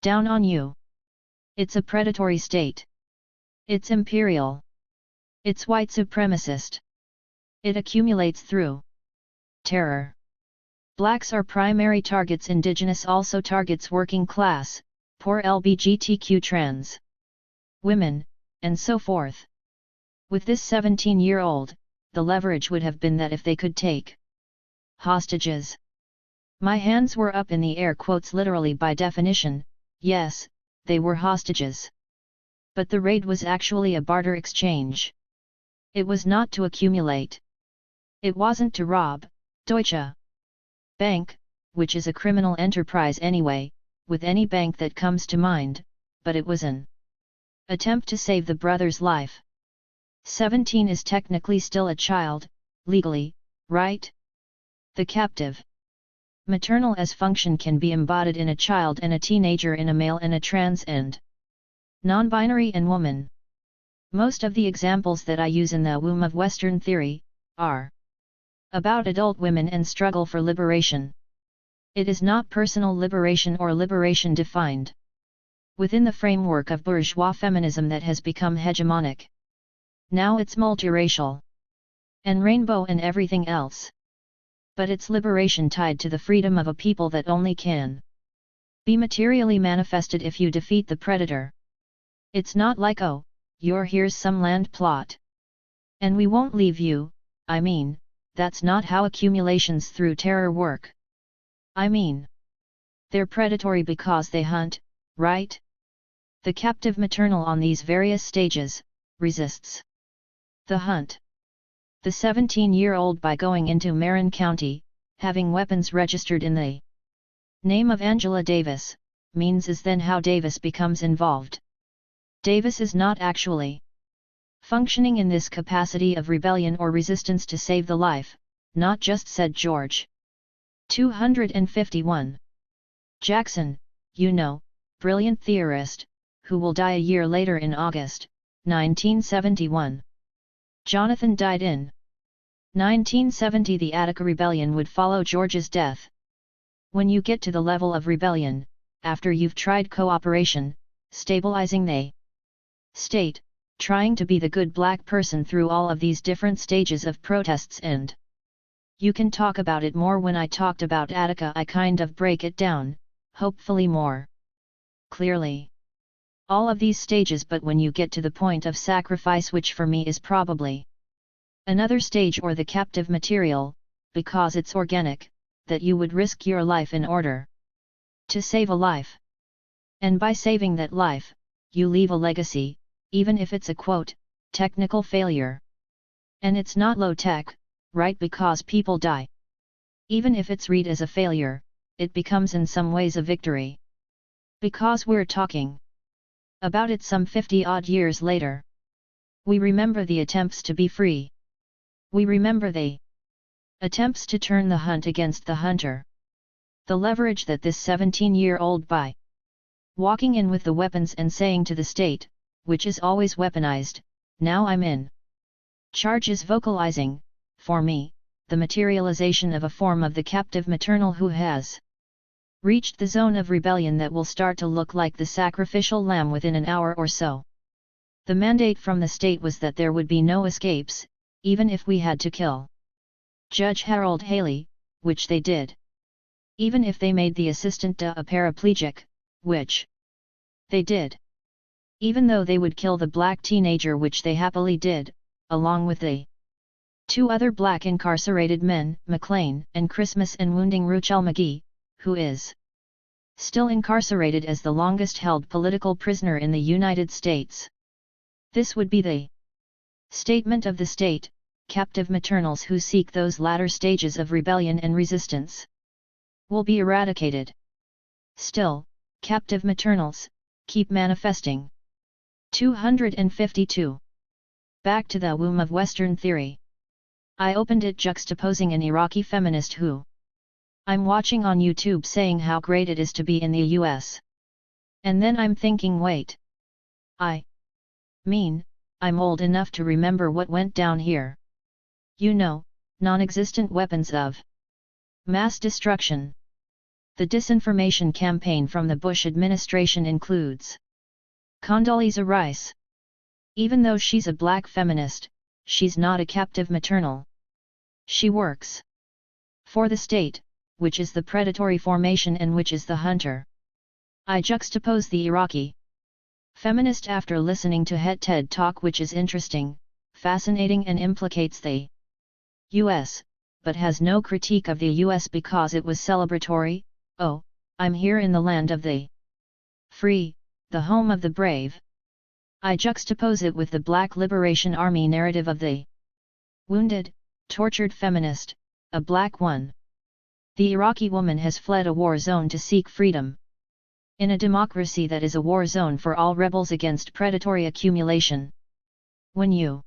Speaker 1: down on you. It's a predatory state. It's imperial. It's white supremacist. It accumulates through terror. Blacks are primary targets, indigenous also targets working class, poor, LGBTQ, trans women, and so forth. With this 17-year-old, the leverage would have been that if they could take hostages. My hands were up in the air, quotes literally by definition. Yes, they were hostages. But the raid was actually a barter exchange. It was not to accumulate. It wasn't to rob Deutsche Bank, which is a criminal enterprise anyway, with any bank that comes to mind, but it was an attempt to save the brother's life. 17 is technically still a child, legally, right? The captive maternal as function can be embodied in a child and a teenager, in a male and a trans and non-binary and woman. Most of the examples that I use in The Womb of Western Theory are about adult women and struggle for liberation. It is not personal liberation or liberation defined within the framework of bourgeois feminism that has become hegemonic. Now it's multiracial and rainbow and everything else. But it's liberation tied to the freedom of a people that only can be materially manifested if you defeat the predator. It's not like, oh, here's some land plot and we won't leave you. I mean, that's not how accumulations through terror work. I mean, they're predatory because they hunt, right? The captive maternal on these various stages resists the hunt. The 17-year-old, by going into Marin County, having weapons registered in the name of Angela Davis, means is then how Davis becomes involved. Davis is not actually functioning in this capacity of rebellion or resistance to save the life, not just, said George. 251. Jackson, brilliant theorist, who will die a year later in August, 1971. Jonathan died in 1970. The Attica Rebellion would follow George's death. When you get to the level of rebellion, after you've tried cooperation, stabilizing the state, trying to be the good black person through all of these different stages of protests, and you can talk about it more when I talked about Attica. I kind of break it down, hopefully more clearly. All of these stages, but when you get to the point of sacrifice, which for me is probably another stage, or the captive material, because it's organic, that you would risk your life in order to save a life. And by saving that life, you leave a legacy, even if it's a quote, technical failure. And it's not low tech, right? Because people die. Even if it's read as a failure, it becomes in some ways a victory. Because we're talking about it some 50-odd years later. We remember the attempts to be free. We remember the attempts to turn the hunt against the hunter. The leverage that this 17-year-old, by walking in with the weapons and saying to the state, which is always weaponized, now I'm in charge, is vocalizing, for me, the materialization of a form of the captive maternal who has reached the zone of rebellion that will start to look like the sacrificial lamb within an hour or so. The mandate from the state was that there would be no escapes, even if we had to kill Judge Harold Haley, which they did. Even if they made the assistant a paraplegic, which they did. Even though they would kill the black teenager, which they happily did, along with the two other black incarcerated men, McLean and Christmas, and wounding Ruchell McGee, who is still incarcerated as the longest-held political prisoner in the United States. This would be the statement of the state, captive maternals who seek those latter stages of rebellion and resistance will be eradicated. Still, captive maternals keep manifesting. 252. Back to the womb of Western theory. I opened it juxtaposing an Iraqi feminist who I'm watching on YouTube saying how great it is to be in the US. And then I'm thinking, wait. I mean, I'm old enough to remember what went down here. Non-existent weapons of mass destruction. The disinformation campaign from the Bush administration includes Condoleezza Rice. Even though she's a black feminist, she's not a captive maternal. She works for the state, which is the predatory formation and which is the hunter. I juxtapose the Iraqi feminist after listening to Het TED Talk, which is interesting, fascinating, and implicates the US, but has no critique of the US because it was celebratory. Oh, I'm here in the land of the free, the home of the brave. I juxtapose it with the Black Liberation Army narrative of the wounded, tortured feminist, a black one. The Iraqi woman has fled a war zone to seek freedom. In a democracy that is a war zone for all rebels against predatory accumulation. When you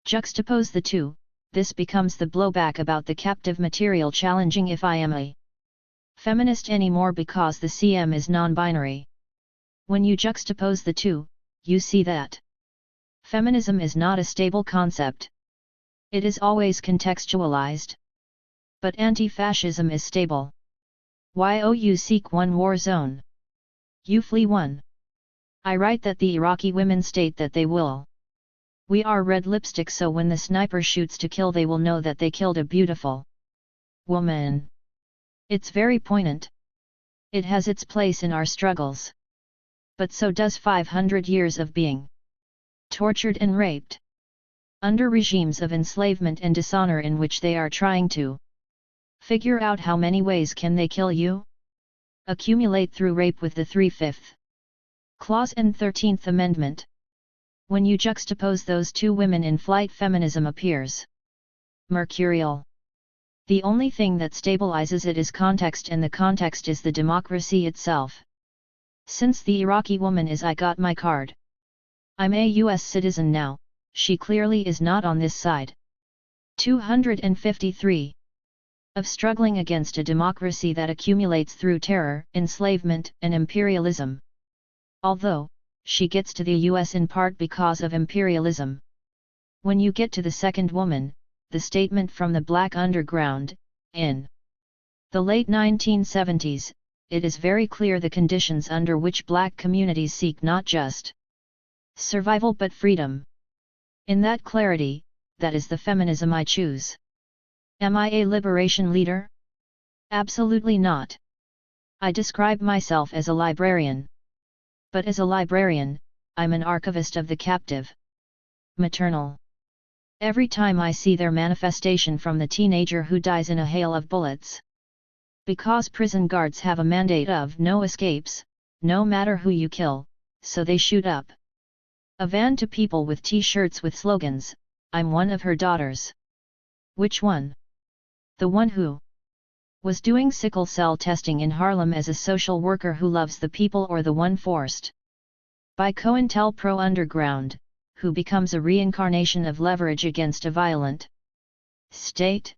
Speaker 1: juxtapose the two, this becomes the blowback about the captive material challenging if I am a feminist anymore because the CM is non-binary. When you juxtapose the two, you see that feminism is not a stable concept. It is always contextualized. But anti-fascism is stable. You seek one war zone. You flee one. I write that the Iraqi women state that they will wear red lipstick so when the sniper shoots to kill they will know that they killed a beautiful woman. It's very poignant. It has its place in our struggles. But so does 500 years of being tortured and raped. under regimes of enslavement and dishonor in which they are trying to figure out how many ways can they kill you? Accumulate through rape with the 3/5 clause and 13th Amendment. When you juxtapose those two, women in flight feminism appears mercurial. The only thing that stabilizes it is context, and the context is the democracy itself. Since the Iraqi woman is "I got my card. I'm a US citizen now," she clearly is not on this side. 253. Of struggling against a democracy that accumulates through terror, enslavement, and imperialism. Although, she gets to the US in part because of imperialism. When you get to the second woman, the statement from the black underground, in the late 1970s, it is very clear the conditions under which black communities seek not just survival but freedom. In that clarity, that is the feminism I choose. Am I a liberation leader? Absolutely not. I describe myself as a librarian. But as a librarian, I'm an archivist of the captive. Maternal. Every time I see their manifestation from the teenager who dies in a hail of bullets. Because prison guards have a mandate of no escapes, no matter who you kill, so they shoot up a van to people with t-shirts with slogans, "I'm one of her daughters." Which one? The one who was doing sickle cell testing in Harlem as a social worker who loves the people, or the one forced by COINTELPRO underground, who becomes a reincarnation of leverage against a violent state?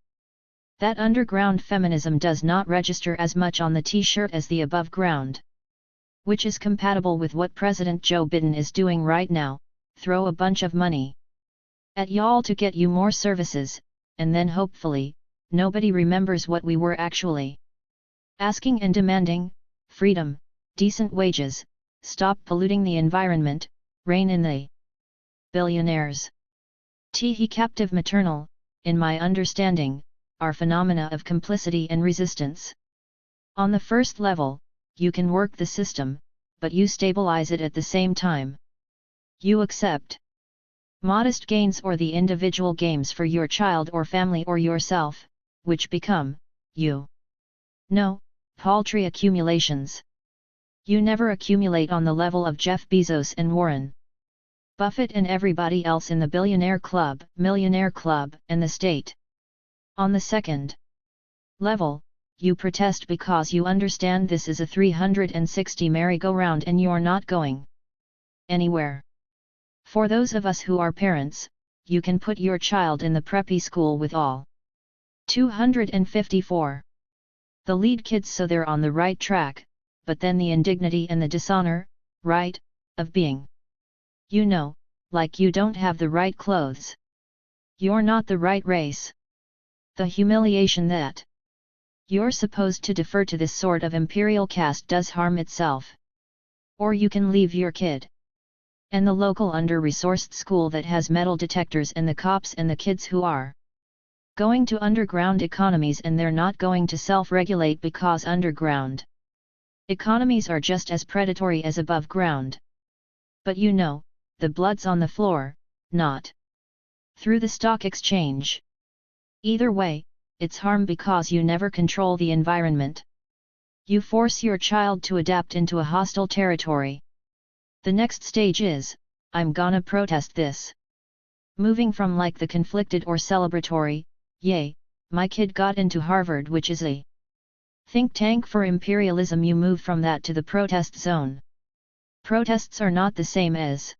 Speaker 1: That underground feminism does not register as much on the t-shirt as the above ground. Which is compatible with what President Joe Biden is doing right now: throw a bunch of money at y'all to get you more services, and then hopefully, nobody remembers what we were actually asking and demanding: freedom, decent wages, stop polluting the environment, rein in the billionaires. He captive maternal, in my understanding, are phenomena of complicity and resistance. On the first level, you can work the system, but you stabilize it at the same time. You accept modest gains or the individual gains for your child or family or yourself, which become, you know, paltry accumulations. You never accumulate on the level of Jeff Bezos and Warren Buffett and everybody else in the billionaire club, millionaire club, and the state. On the second level, you protest because you understand this is a 360 merry-go-round and you're not going anywhere. For those of us who are parents, you can put your child in the preppy school with all 254 the lead kids so they're on the right track, but then the indignity and the dishonor, right, of being, you know, like you don't have the right clothes. You're not the right race. The humiliation that you're supposed to defer to this sort of imperial caste does harm itself. Or you can leave your kid and the local under-resourced school that has metal detectors and the cops and the kids who are going to underground economies, and they're not going to self-regulate because underground economies are just as predatory as above ground. But you know, the blood's on the floor, not through the stock exchange. Either way, it's harm because you never control the environment. You force your child to adapt into a hostile territory. The next stage is, I'm gonna protest this. Moving from like the conflicted or celebratory, yay, my kid got into Harvard, which is a think tank for imperialism, you move from that to the protest zone. Protests are not the same as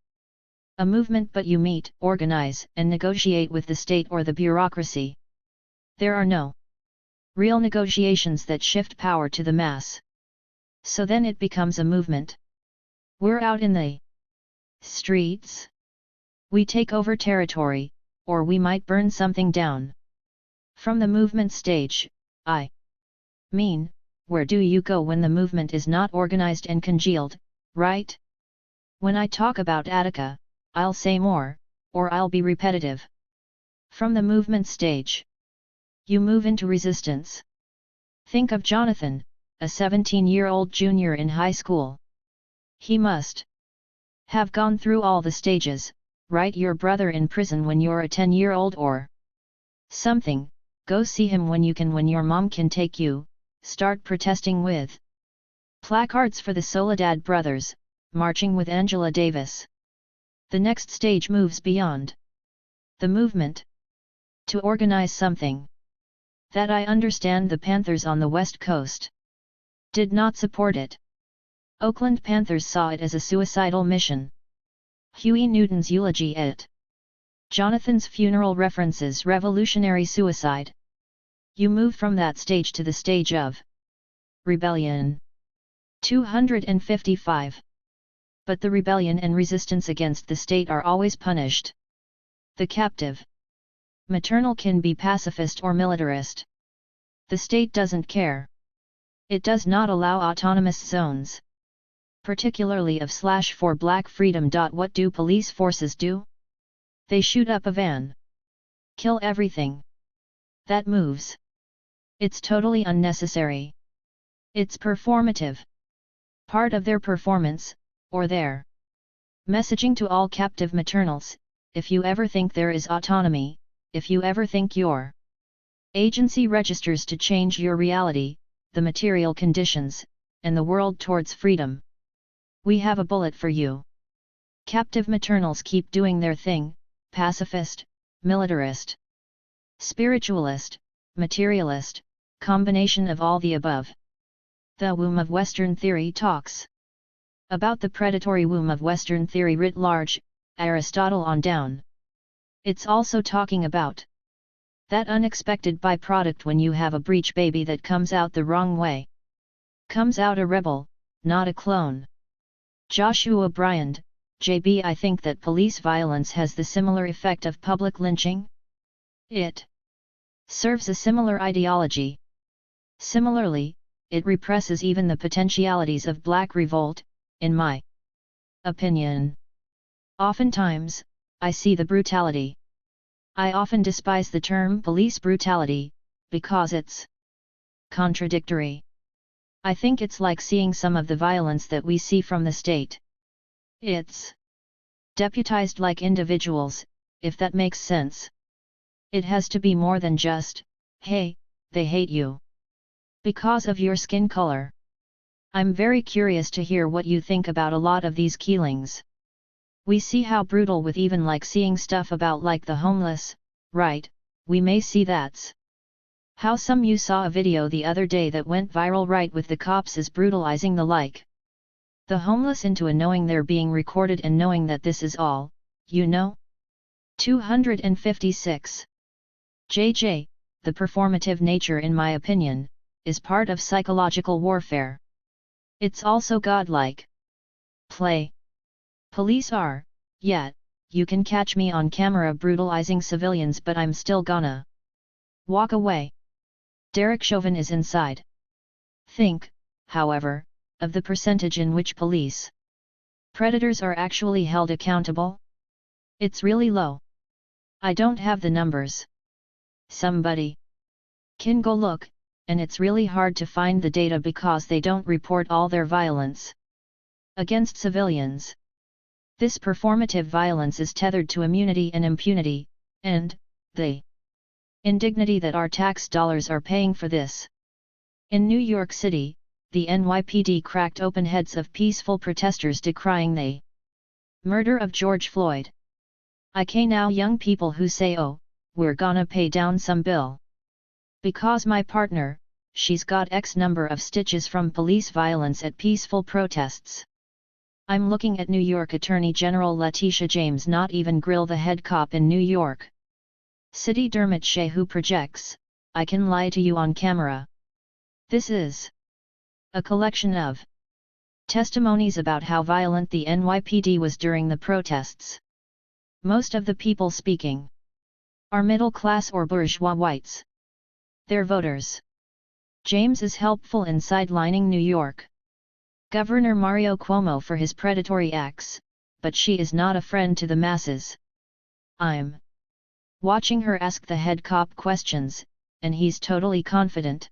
Speaker 1: a movement, but you meet, organize, and negotiate with the state or the bureaucracy. There are no real negotiations that shift power to the mass. So then it becomes a movement. We're out in the streets. We take over territory, or we might burn something down. From the movement stage, I mean, where do you go when the movement is not organized and congealed, right? When I talk about Attica, I'll say more, or I'll be repetitive. From the movement stage, you move into resistance. Think of Jonathan, a 17-year-old junior in high school. He must have gone through all the stages, write your brother in prison when you're a 10-year-old or something, go see him when you can, when your mom can take you, start protesting with placards for the Soledad brothers, marching with Angela Davis. The next stage moves beyond the movement to organize something that I understand the Panthers on the West Coast did not support it. Oakland Panthers saw it as a suicidal mission. Huey Newton's eulogy at Jonathan's funeral references revolutionary suicide. You move from that stage to the stage of rebellion. 255. But the rebellion and resistance against the state are always punished. The captive maternal can be pacifist or militarist. The state doesn't care. It does not allow autonomous zones, particularly of /for black freedom. What do police forces do? They shoot up a van. Kill everything that moves. It's totally unnecessary. It's performative. Part of their performance, or their messaging to all captive maternals: if you ever think there is autonomy, if you ever think your agency registers to change your reality, the material conditions, and the world towards freedom, we have a bullet for you. Captive maternals keep doing their thing: pacifist, militarist, spiritualist, materialist, combination of all the above. The womb of Western theory talks about the predatory womb of Western theory writ large, Aristotle on down. It's also talking about that unexpected byproduct when you have a breech baby that comes out the wrong way. Comes out a rebel, not a clone. Joshua Bryant, JB. I think that police violence has the similar effect of public lynching. It serves a similar ideology. Similarly, it represses even the potentialities of black revolt, in my opinion. Oftentimes, I see the brutality. I often despise the term police brutality, because it's contradictory. I think it's like seeing some of the violence that we see from the state. It's deputized like individuals, if that makes sense. It has to be more than just, hey, they hate you because of your skin color. I'm very curious to hear what you think about a lot of these killings. We see how brutal with even like seeing stuff about like the homeless, right? We may see that's how some you saw a video the other day that went viral, right, with the cops is brutalizing the homeless into a knowing they're being recorded and knowing that this is all, you know? 256. JJ, the performative nature in my opinion, is part of psychological warfare. It's also godlike play. Police are, yeah, you can catch me on camera brutalizing civilians, but I'm still gonna walk away. Derek Chauvin is inside. Think, however, of the percentage in which police predators are actually held accountable. It's really low. I don't have the numbers. Somebody can go look, and it's really hard to find the data because they don't report all their violence against civilians. This performative violence is tethered to immunity and impunity, and the indignity that our tax dollars are paying for this. In New York City, the NYPD cracked open heads of peaceful protesters decrying the murder of George Floyd. Now young people who say, oh, we're gonna pay down some bill because my partner, she's got X number of stitches from police violence at peaceful protests. I'm looking at New York Attorney General Letitia James not even grill the head cop in New York City Dermot Shea, who projects, I can lie to you on camera. This is a collection of testimonies about how violent the NYPD was during the protests. Most of the people speaking are middle class or bourgeois whites. They're voters. James is helpful in sidelining New York Governor Mario Cuomo for his predatory acts, but she is not a friend to the masses. I'm watching her ask the head cop questions, and he's totally confident.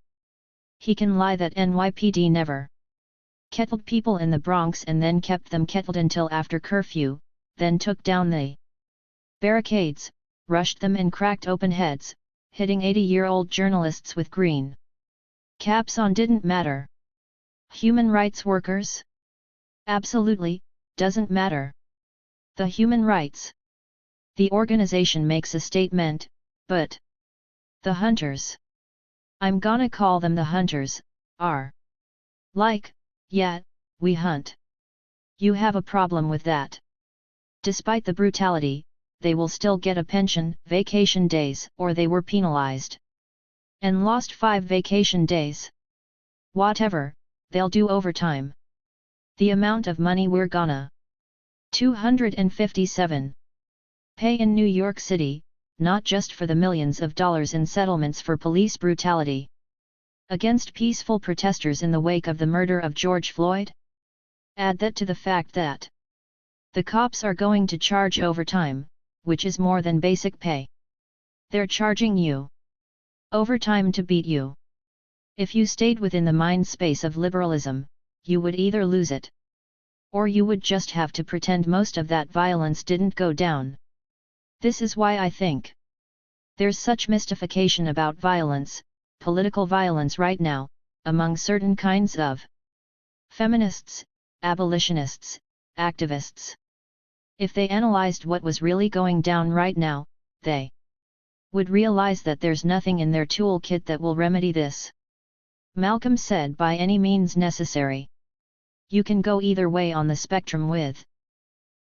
Speaker 1: He can lie that NYPD never kettled people in the Bronx and then kept them kettled until after curfew, then took down the Barricades, rushed them and cracked open heads, hitting 80-year-old journalists with green caps on. Didn't matter. Human rights workers? Absolutely, doesn't matter. The human rights. The organization makes a statement, but the hunters, I'm gonna call them the hunters, are like, yeah, we hunt. You have a problem with that. Despite the brutality, they will still get a pension, vacation days, or they were penalized and lost 5 vacation days. Whatever, they'll do overtime. The amount of money we're gonna 257 pay in New York City, not just for the millions of dollars in settlements for police brutality against peaceful protesters in the wake of the murder of George Floyd? Add that to the fact that the cops are going to charge overtime, which is more than basic pay. They're charging you overtime to beat you. If you stayed within the mind space of liberalism, you would either lose it, or you would just have to pretend most of that violence didn't go down. This is why I think there's such mystification about violence, political violence right now, among certain kinds of feminists, abolitionists, activists. If they analyzed what was really going down right now, they would realize that there's nothing in their toolkit that will remedy this. Malcolm said, by any means necessary. You can go either way on the spectrum with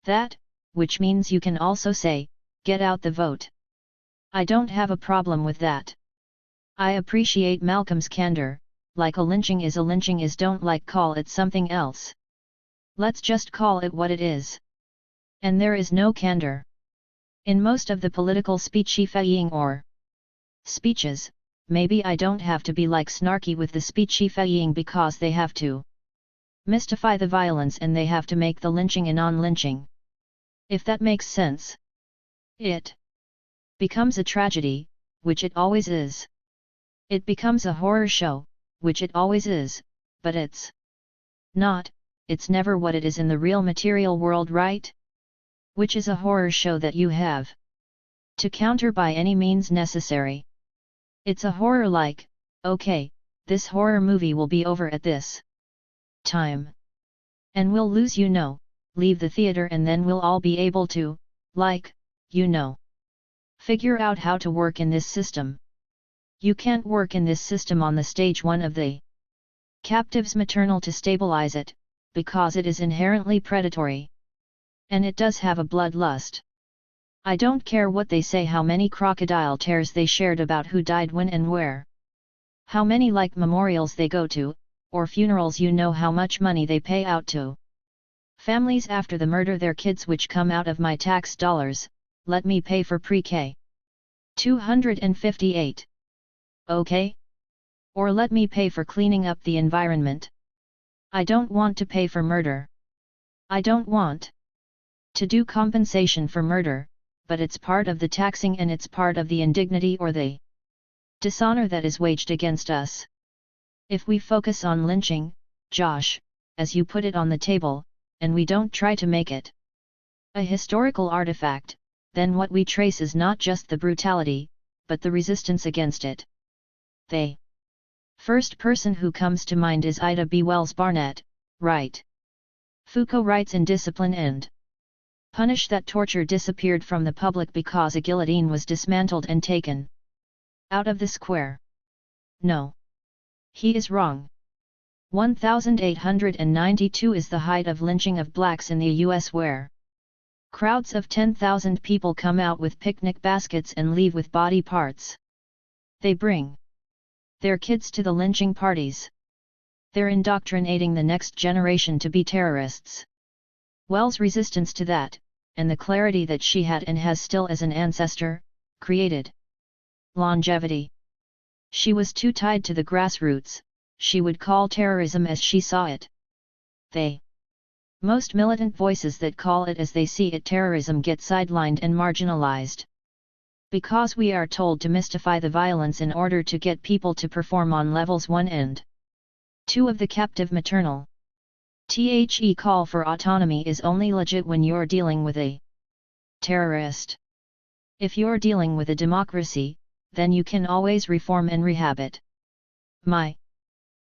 Speaker 1: that, which means you can also say, get out the vote. I don't have a problem with that. I appreciate Malcolm's candor, like a lynching is don't like call it something else. Let's just call it what it is. And there is no candor in most of the political speechifying or speeches. Maybe I don't have to be like snarky with the speechifying because they have to mystify the violence and they have to make the lynching a non-lynching. If that makes sense. It becomes a tragedy, which it always is. It becomes a horror show, which it always is, but it's not, it's never what it is in the real material world, right? Which is a horror show that you have to counter by any means necessary. It's a horror like, okay, this horror movie will be over at this time. And we'll lose, leave the theater, and then we'll all be able to, like, figure out how to work in this system. You can't work in this system on the stage one of the captive's maternal to stabilize it, because it is inherently predatory. And it does have a bloodlust. I don't care what they say, how many crocodile tears they shared about who died when and where. How many like memorials they go to, or funerals, how much money they pay out to families after the murder their kids, which come out of my tax dollars. Let me pay for pre-K. 258. Okay? Or let me pay for cleaning up the environment. I don't want to pay for murder. I don't want to do compensation for murder, but it's part of the taxing and it's part of the indignity or the dishonor that is waged against us. If we focus on lynching, Josh, as you put it on the table, and we don't try to make it a historical artifact, then what we trace is not just the brutality, but the resistance against it. The first person who comes to mind is Ida B. Wells Barnett, right? Foucault writes, in Discipline and Punish that torture disappeared from the public because a guillotine was dismantled and taken out of the square. No. He is wrong. 1892 is the height of lynching of blacks in the US, where crowds of 10,000 people come out with picnic baskets and leave with body parts. They bring their kids to the lynching parties. They're indoctrinating the next generation to be terrorists. Wells' resistance to that, and the clarity that she had and has still as an ancestor, created longevity. She was too tied to the grassroots. She would call terrorism as she saw it. The most militant voices that call it as they see it terrorism get sidelined and marginalized. Because we are told to mystify the violence in order to get people to perform on levels 1 and 2 of the captive maternal. The call for autonomy is only legit when you're dealing with a terrorist. If you're dealing with a democracy, then you can always reform and rehab it. My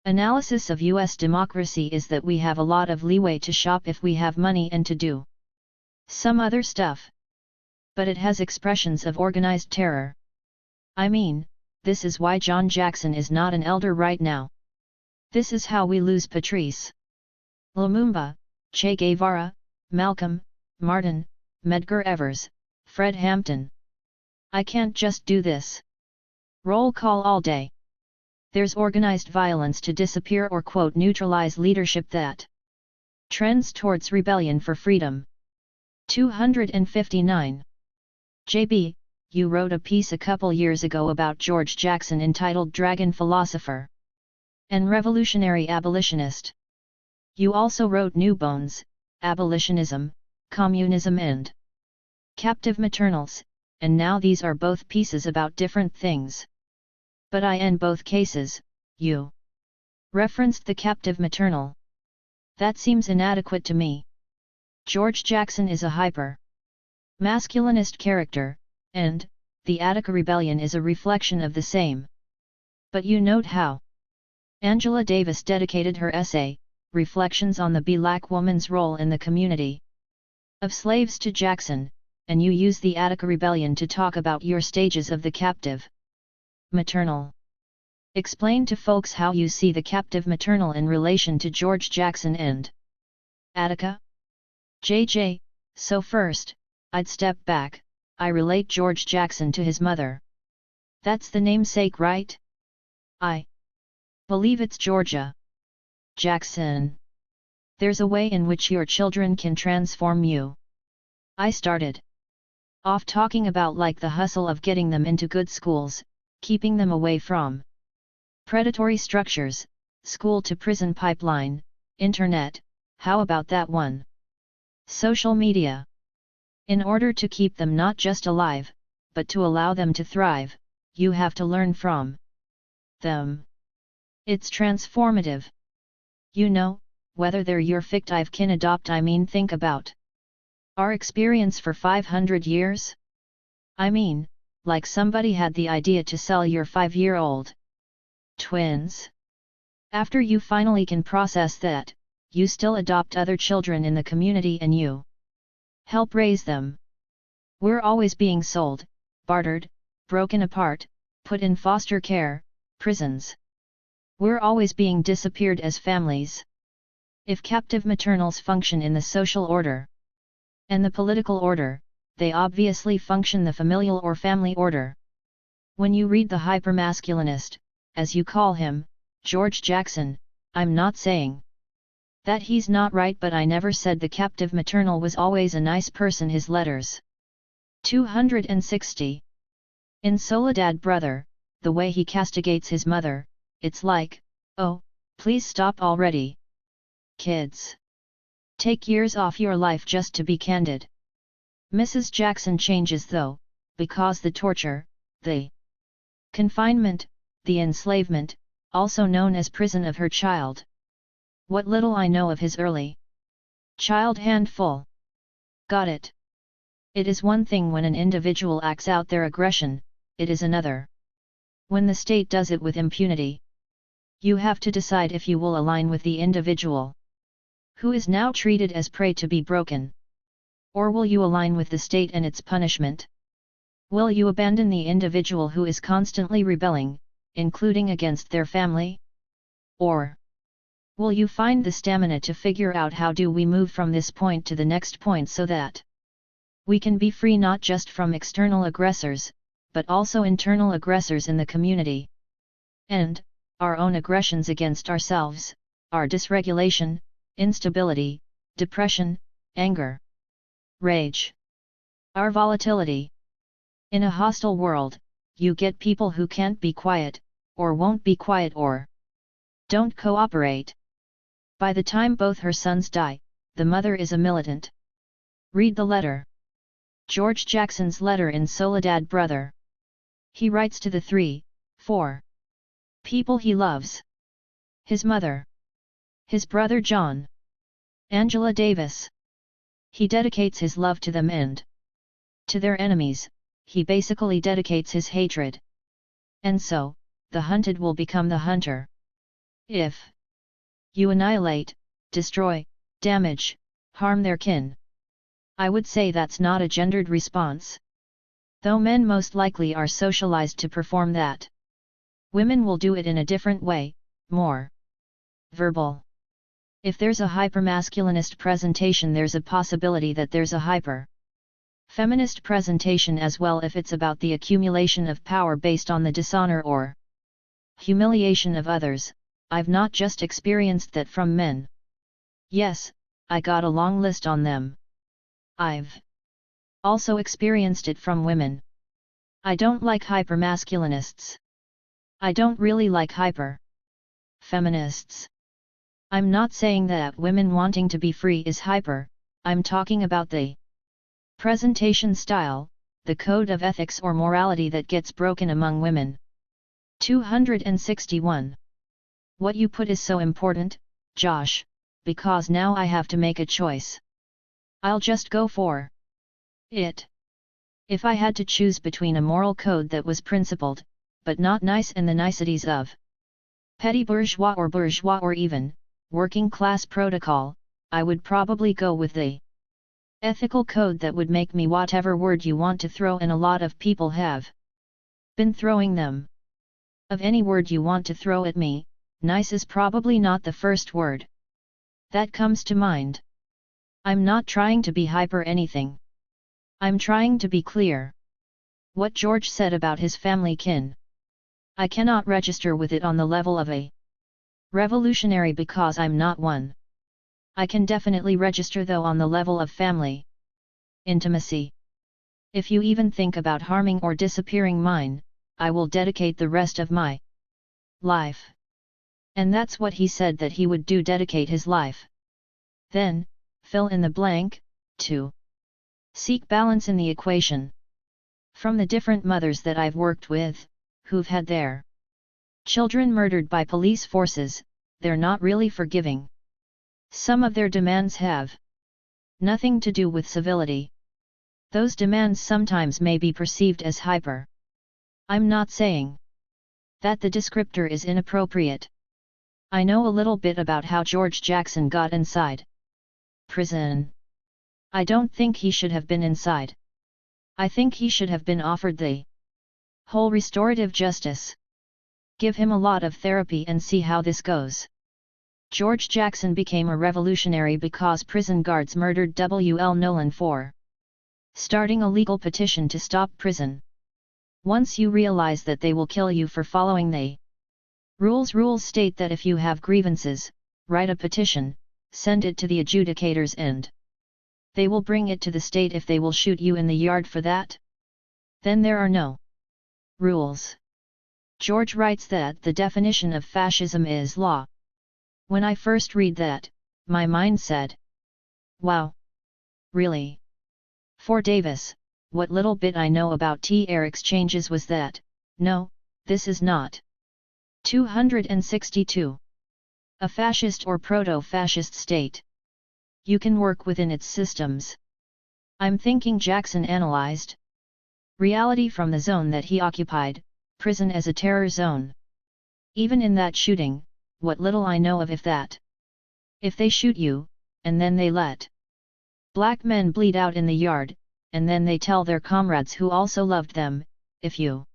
Speaker 1: analysis of US democracy is that we have a lot of leeway to shop if we have money and to do some other stuff. But it has expressions of organized terror. I mean, this is why John Jackson is not an elder right now. This is how we lose Patrice Lumumba, Che Guevara, Malcolm, Martin, Medgar Evers, Fred Hampton. I can't just do this. Roll call all day. There's organized violence to disappear or quote neutralize leadership that trends towards rebellion for freedom. 259. JB, you wrote a piece a couple years ago about George Jackson entitled Dragon Philosopher and Revolutionary Abolitionist. You also wrote New Bones, Abolitionism, Communism and Captive Maternals, and now these are both pieces about different things. But in both cases, you referenced the captive maternal. That seems inadequate to me. George Jackson is a hyper-masculinist character, and the Attica Rebellion is a reflection of the same. But you note how Angela Davis dedicated her essay, Reflections on the Black Woman's Role in the Community of Slaves to Jackson, and you use the Attica Rebellion to talk about your stages of the captive maternal. Explain to folks how you see the captive maternal in relation to George Jackson and Attica. JJ, so first, I'd step back, I relate George Jackson to his mother. That's the namesake, right? I believe it's Georgia Jackson. There's a way in which your children can transform you. I started off talking about like the hustle of getting them into good schools, keeping them away from predatory structures, school to prison pipeline, internet, how about that one? Social media. In order to keep them not just alive, but to allow them to thrive, you have to learn from them. It's transformative. You know, whether they're your fictive kin adopt I mean think about our experience for 500 years? I mean, like somebody had the idea to sell your 5-year-old twins. After you finally can process that, you still adopt other children in the community and you help raise them. We're always being sold, bartered, broken apart, put in foster care, prisons. We're always being disappeared as families. If captive maternals function in the social order and the political order, they obviously function the familial or family order. When you read the hypermasculinist, as you call him, George Jackson, I'm not saying that he's not right, but I never said the captive maternal was always a nice person. His letters. 260. In Soledad Brother, the way he castigates his mother, it's like, oh, please stop already. Kids. Take years off your life just to be candid. Mrs. Jackson changes though, because the torture, the confinement, the enslavement, also known as prison of her child. What little I know of his early child handful. Got it. It is one thing when an individual acts out their aggression, it is another when the state does it with impunity. You have to decide if you will align with the individual who is now treated as prey to be broken. Or will you align with the state and its punishment? Will you abandon the individual who is constantly rebelling, including against their family? Or will you find the stamina to figure out how do we move from this point to the next point so that we can be free not just from external aggressors, but also internal aggressors in the community? And our own aggressions against ourselves, our dysregulation, instability, depression, anger, rage, our volatility. In a hostile world, you get people who can't be quiet, or won't be quiet, or don't cooperate. By the time both her sons die, the mother is a militant. Read the letter. George Jackson's letter in Soledad Brother. He writes to the 4 people he loves. His mother. His brother John. Angela Davis. He dedicates his love to them and to their enemies. he basically dedicates his hatred. And so, the hunted will become the hunter. If you annihilate, destroy, damage, harm their kin, I would say that's not a gendered response. Though men most likely are socialized to perform that. Women will do it in a different way, more verbal. If there's a hypermasculinist presentation, there's a possibility that there's a hyper-feminist presentation as well if it's about the accumulation of power based on the dishonor or humiliation of others. I've not just experienced that from men. Yes, I got a long list on them. I've also experienced it from women. I don't like hypermasculinists. I don't really like hyper-feminists. I'm not saying that women wanting to be free is hyper, I'm talking about the presentation style, the code of ethics or morality that gets broken among women. 261. What you put is so important, Josh, because now I have to make a choice. I'll just go for it. If I had to choose between a moral code that was principled, but not nice, and the niceties of petty bourgeois or even working class protocol, I would probably go with the ethical code that would make me whatever word you want to throw, and a lot of people have been throwing them. Of any word you want to throw at me, nice is probably not the first word that comes to mind. I'm not trying to be hyper anything. I'm trying to be clear. What George said about his family kin, I cannot register with it on the level of a revolutionary because I'm not one. I can definitely register though on the level of family intimacy. If you even think about harming or disappearing mine, I will dedicate the rest of my life. And that's what he said that he would do, dedicate his life. Then, fill in the blank, to seek balance in the equation. From the different mothers that I've worked with, who've had their children murdered by police forces, they're not really forgiving. Some of their demands have nothing to do with civility. Those demands sometimes may be perceived as hyper. I'm not saying that the descriptor is inappropriate. I know a little bit about how George Jackson got inside prison. I don't think he should have been inside. I think he should have been offered the whole restorative justice. Give him a lot of therapy and see how this goes. George Jackson became a revolutionary because prison guards murdered W.L. Nolan for starting a legal petition to stop prison. Once you realize that they will kill you for following the rules state that if you have grievances, write a petition, send it to the adjudicators, and they will bring it to the state if they will shoot you in the yard for that. Then there are no rules. George writes that the definition of fascism is law. When I first read that, my mind said, wow! Really? For Davis, what little bit I know about TR exchanges was that, no, this is not. 262. A fascist or proto-fascist state. You can work within its systems. I'm thinking Jackson analyzed reality from the zone that he occupied, prison as a terror zone. Even in that shooting, what little I know of if they shoot you, and then they let black men bleed out in the yard, and then they tell their comrades who also loved them, if you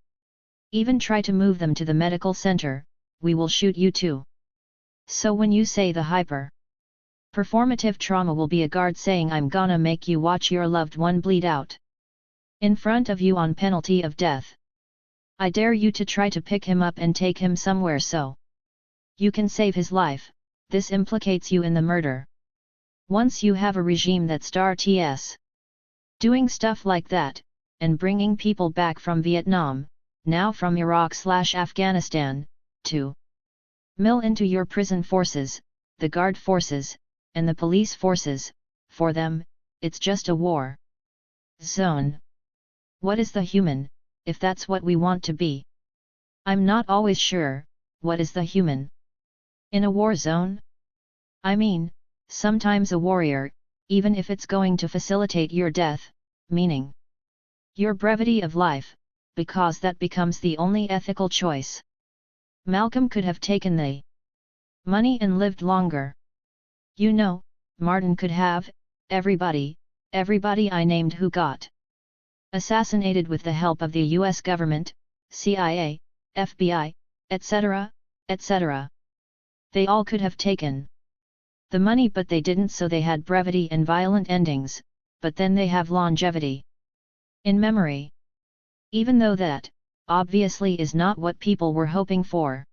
Speaker 1: even try to move them to the medical center, we will shoot you too. So when you say the performative trauma will be a guard saying I'm gonna make you watch your loved one bleed out in front of you on penalty of death. I dare you to try to pick him up and take him somewhere so you can save his life. This implicates you in the murder. Once you have a regime that starts doing stuff like that, and bringing people back from Vietnam, now from Iraq/Afghanistan, to mill into your prison forces, the guard forces, and the police forces, for them, it's just a war zone. What is the human, if that's what we want to be? I'm not always sure, what is the human in a war zone? I mean, sometimes a warrior, even if it's going to facilitate your death, meaning Your brevity of life, because that becomes the only ethical choice. Malcolm could have taken the money and lived longer. You know, Martin could have, everybody I named who got assassinated with the help of the US government, CIA, FBI, etc., etc. They all could have taken the money, but they didn't, so they had brevity and violent endings, but then they have longevity in memory. Even though that, obviously, is not what people were hoping for.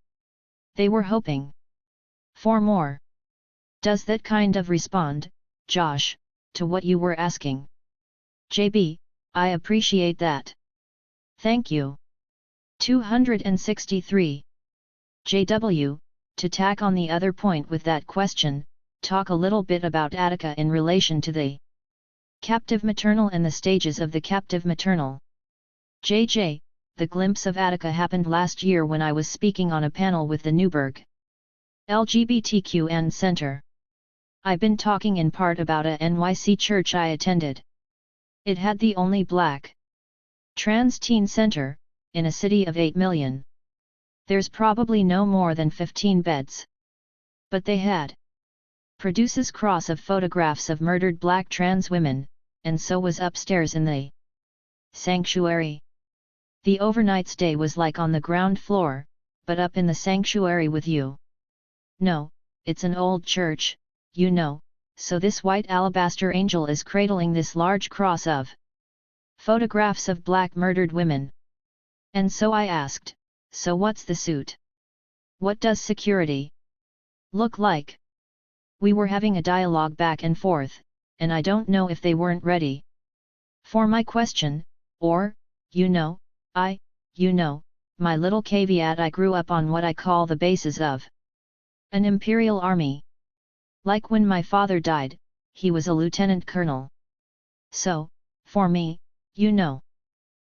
Speaker 1: They were hoping for more. Does that kind of respond, Josh, to what you were asking? JB, I appreciate that. Thank you. 263. JW, to tack on the other point with that question, talk a little bit about Attica in relation to the captive maternal and the stages of the captive maternal. JJ, the glimpse of Attica happened last year when I was speaking on a panel with the Newburgh LGBTQN Center. I've been talking in part about a NYC church I attended. It had the only black trans teen center, in a city of 8 million. There's probably no more than 15 beds. But they had. Produces cross of photographs of murdered black trans women, and so was upstairs in the sanctuary. The overnight stay was like on the ground floor, but up in the sanctuary with you. No, it's an old church, you know, so this white alabaster angel is cradling this large cross of photographs of black murdered women. And so I asked, so what's the suit? What does security look like? We were having a dialogue back and forth, and I don't know if they weren't ready for my question, or, my little caveat. I grew up on what I call the bases of an imperial army. Like when my father died, he was a lieutenant colonel. So, for me,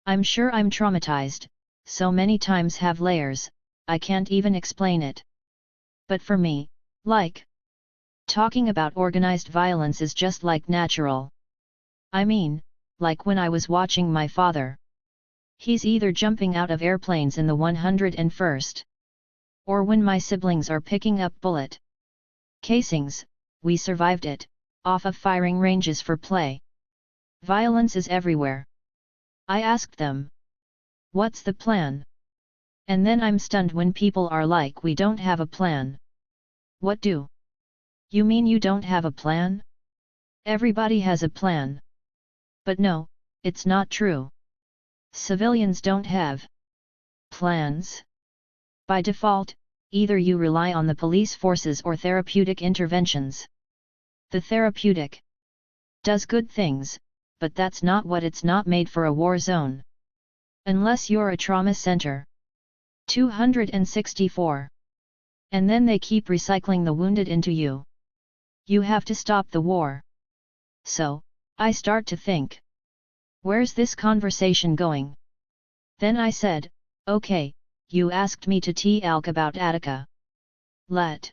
Speaker 1: I'm sure I'm traumatized, so many times have layers, I can't even explain it. But for me, like, talking about organized violence is just like natural. I mean, like when I was watching my father. He's either jumping out of airplanes in the 101st. Or when my siblings are picking up bullet casings, we survived it, off of firing ranges for play. Violence is everywhere. I asked them, what's the plan? And then I'm stunned when people are like, we don't have a plan. What do you mean you don't have a plan? Everybody has a plan. But no, it's not true. Civilians don't have plans. By default, either you rely on the police forces or therapeutic interventions. The therapeutic does good things, but that's not what it's not made for a war zone. Unless you're a trauma center. 264. And then they keep recycling the wounded into you. You have to stop the war. So, I start to think, where's this conversation going? Then I said, okay, you asked me to talk about Attica. Let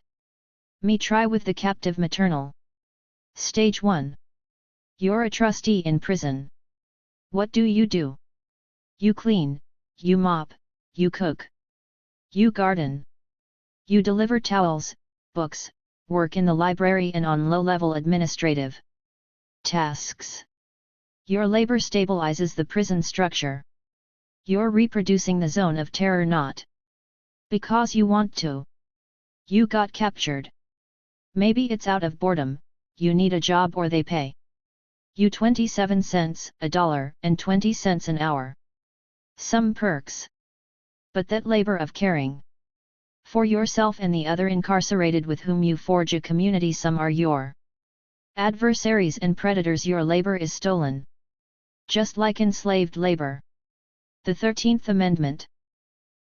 Speaker 1: me try with the captive maternal. Stage 1. You're a trustee in prison. What do? You clean, you mop, you cook. You garden. You deliver towels, books, work in the library and on low-level administrative tasks. Your labor stabilizes the prison structure. You're reproducing the zone of terror not because you want to. You got captured. Maybe it's out of boredom, you need a job or they pay you 27 cents, $1.20 an hour. Some perks. But that labor of caring for yourself and the other incarcerated with whom you forge a community, some are your adversaries and predators. Your labor is stolen. Just like enslaved labor. The 13th Amendment.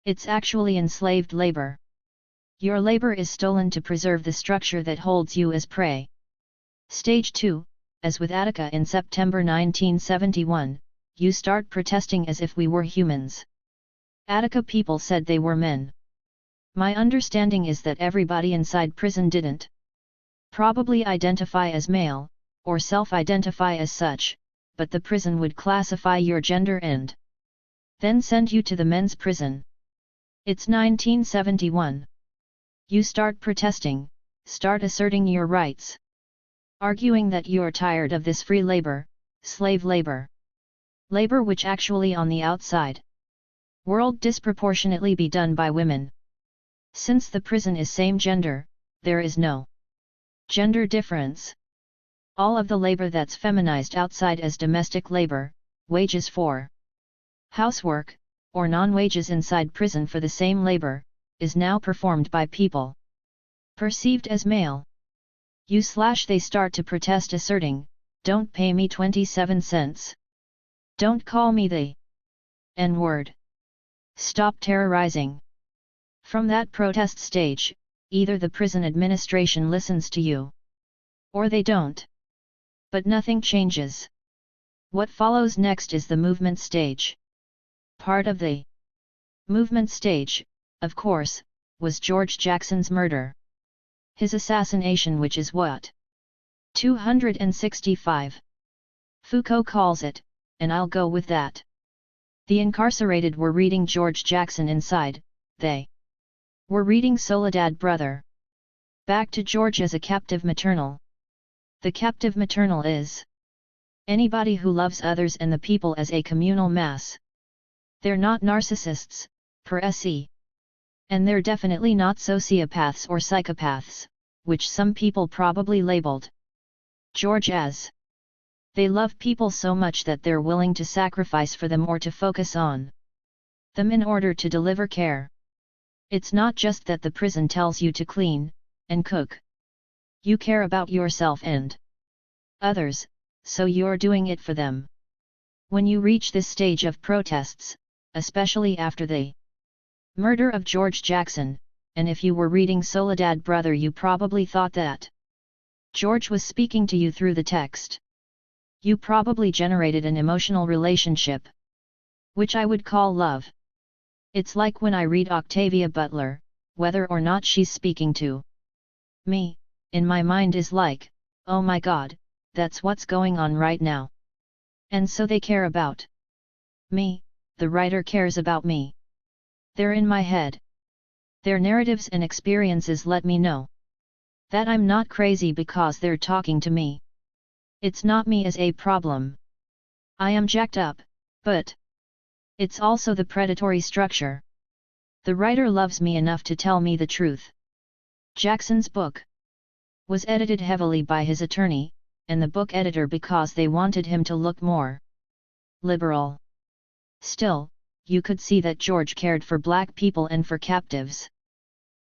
Speaker 1: It's actually enslaved labor. Your labor is stolen to preserve the structure that holds you as prey. Stage 2, as with Attica in September 1971, you start protesting as if we were humans. Attica people said they were men. My understanding is that everybody inside prison didn't probably identify as male, or self-identify as such, but the prison would classify your gender and then send you to the men's prison. It's 1971. You start protesting, start asserting your rights. Arguing that you're tired of this free labor, slave labor. Labor which actually on the outside world disproportionately be done by women. Since the prison is same gender, there is no gender difference. All of the labor that's feminized outside as domestic labor, wages for housework, or non-wages inside prison for the same labor, is now performed by people perceived as male. They start to protest asserting, "Don't pay me 27 cents. Don't call me the N-word. Stop terrorizing." From that protest stage, either the prison administration listens to you, or they don't. But nothing changes. What follows next is the movement stage. Part of the movement stage, of course, was George Jackson's murder. His assassination, which is what? 265. Foucault calls it, and I'll go with that. The incarcerated were reading George Jackson inside, they were reading Soledad Brother. Back to George as a captive maternal. The captive maternal is anybody who loves others and the people as a communal mass. They're not narcissists, per se. And they're definitely not sociopaths or psychopaths, which some people probably labeled George as. They love people so much that they're willing to sacrifice for them or to focus on them in order to deliver care. It's not just that the prison tells you to clean and cook. You care about yourself and others, so you're doing it for them. When you reach this stage of protests, especially after the murder of George Jackson, and if you were reading Soledad Brother, you probably thought that George was speaking to you through the text. You probably generated an emotional relationship, which I would call love. It's like when I read Octavia Butler, whether or not she's speaking to me, in my mind is like, oh my God, that's what's going on right now. And so they care about me, the writer cares about me. They're in my head. Their narratives and experiences let me know that I'm not crazy because they're talking to me. It's not me as a problem. I am jacked up, but it's also the predatory structure. The writer loves me enough to tell me the truth. Jackson's book was edited heavily by his attorney, and the book editor because they wanted him to look more liberal. Still, you could see that George cared for black people and for captives.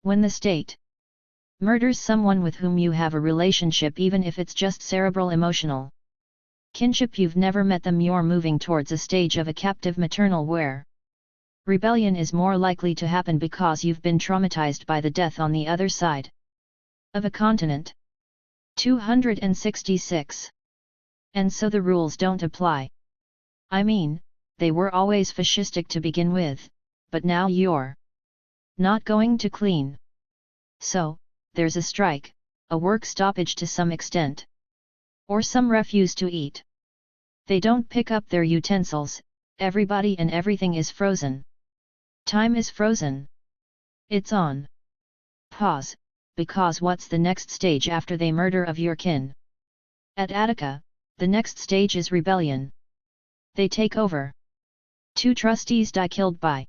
Speaker 1: When the state murders someone with whom you have a relationship, even if it's just cerebral emotional kinship, you've never met them, you're moving towards a stage of a captive maternal where rebellion is more likely to happen because you've been traumatized by the death on the other side of a continent. 266. And so the rules don't apply. I mean, they were always fascistic to begin with, but now you're not going to clean. So, there's a strike, a work stoppage to some extent. Or some refuse to eat. They don't pick up their utensils, everybody and everything is frozen. Time is frozen. It's on pause, because what's the next stage after the murder of your kin? At Attica, the next stage is rebellion. They take over. 2 trustees die killed by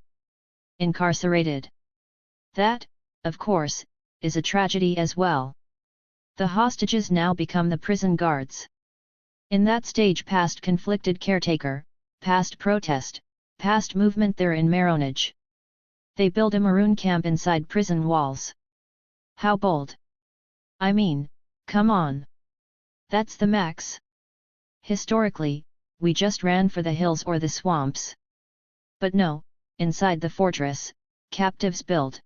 Speaker 1: incarcerated. That, of course, is a tragedy as well. The hostages now become the prison guards. In that stage, past conflicted caretaker, past protest, past movement, they're in marronage. They build a maroon camp inside prison walls. How bold! I mean, come on. That's the max. Historically, we just ran for the hills or the swamps. But no, inside the fortress, captives build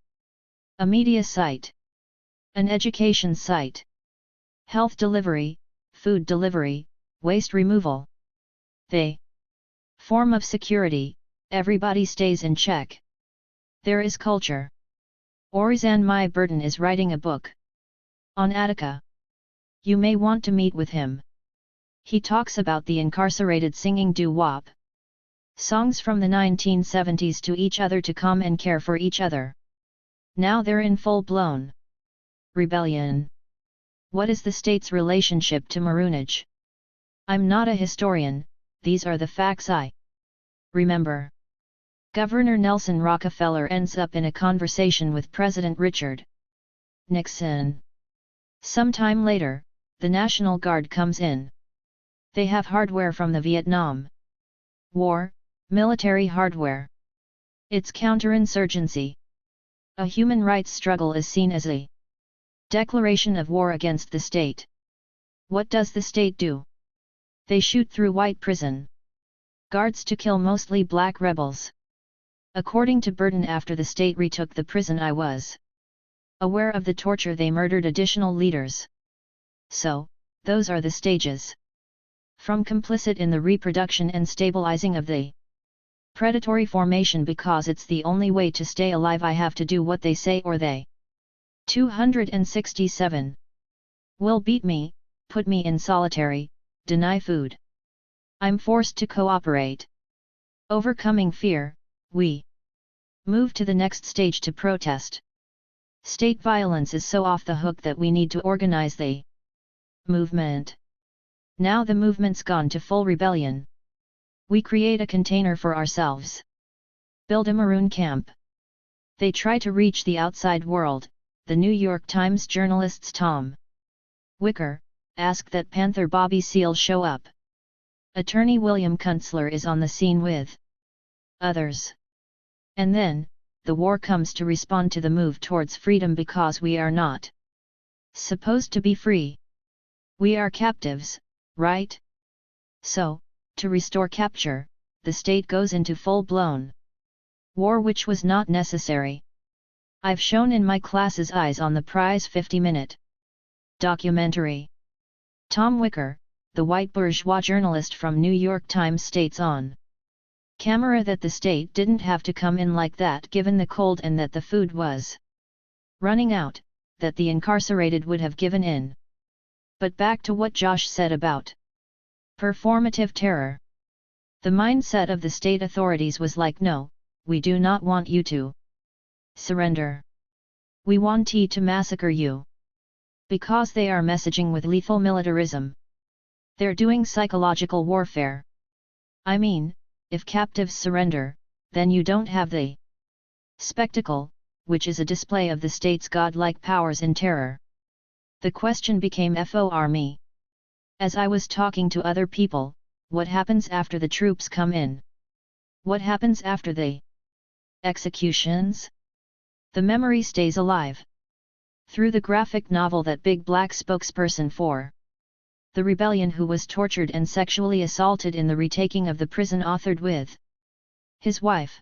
Speaker 1: a media site, an education site, health delivery, food delivery, waste removal. They form of security, everybody stays in check. There is culture. Orizan My Burton is writing a book on Attica. You may want to meet with him. He talks about the incarcerated singing doo-wop songs from the 1970s to each other to come and care for each other. Now they're in full-blown rebellion. What is the state's relationship to maroonage? I'm not a historian, these are the facts I remember. Governor Nelson Rockefeller ends up in a conversation with President Richard Nixon. Sometime later, the National Guard comes in. They have hardware from the Vietnam War, military hardware. It's counterinsurgency. A human rights struggle is seen as a declaration of war against the state. What does the state do? They shoot through white prison guards to kill mostly black rebels. According to Burton, after the state retook the prison, I was aware of the torture. They murdered additional leaders. So, those are the stages. From complicit in the reproduction and stabilizing of the predatory formation, because it's the only way to stay alive, I have to do what they say or they 267 will beat me, put me in solitary, deny food. I'm forced to cooperate. Overcoming fear, we move to the next stage to protest. State violence is so off the hook that we need to organize the movement. Now the movement's gone to full rebellion. We create a container for ourselves. Build a maroon camp. They try to reach the outside world. The New York Times journalists Tom Wicker ask that Panther Bobby Seale show up. Attorney William Kunstler is on the scene with others. And then, the war comes to respond to the move towards freedom, because we are not supposed to be free. We are captives, right? So, to restore capture, the state goes into full-blown war, which was not necessary. I've shown in my classes Eyes on the Prize 50-minute documentary. Tom Wicker, the white bourgeois journalist from New York Times, states on camera that the state didn't have to come in like that given the cold and that the food was running out, that the incarcerated would have given in. But back to what Josh said about performative terror. The mindset of the state authorities was like, no, we do not want you to surrender. We want to massacre you. Because they are messaging with lethal militarism. They're doing psychological warfare. I mean, if captives surrender, then you don't have the spectacle, which is a display of the state's godlike powers in terror. The question became for me. As I was talking to other people, what happens after the troops come in? What happens after the executions? The memory stays alive. Through the graphic novel That Big Black Spokesperson for the Rebellion, who was tortured and sexually assaulted in the retaking of the prison, authored with his wife.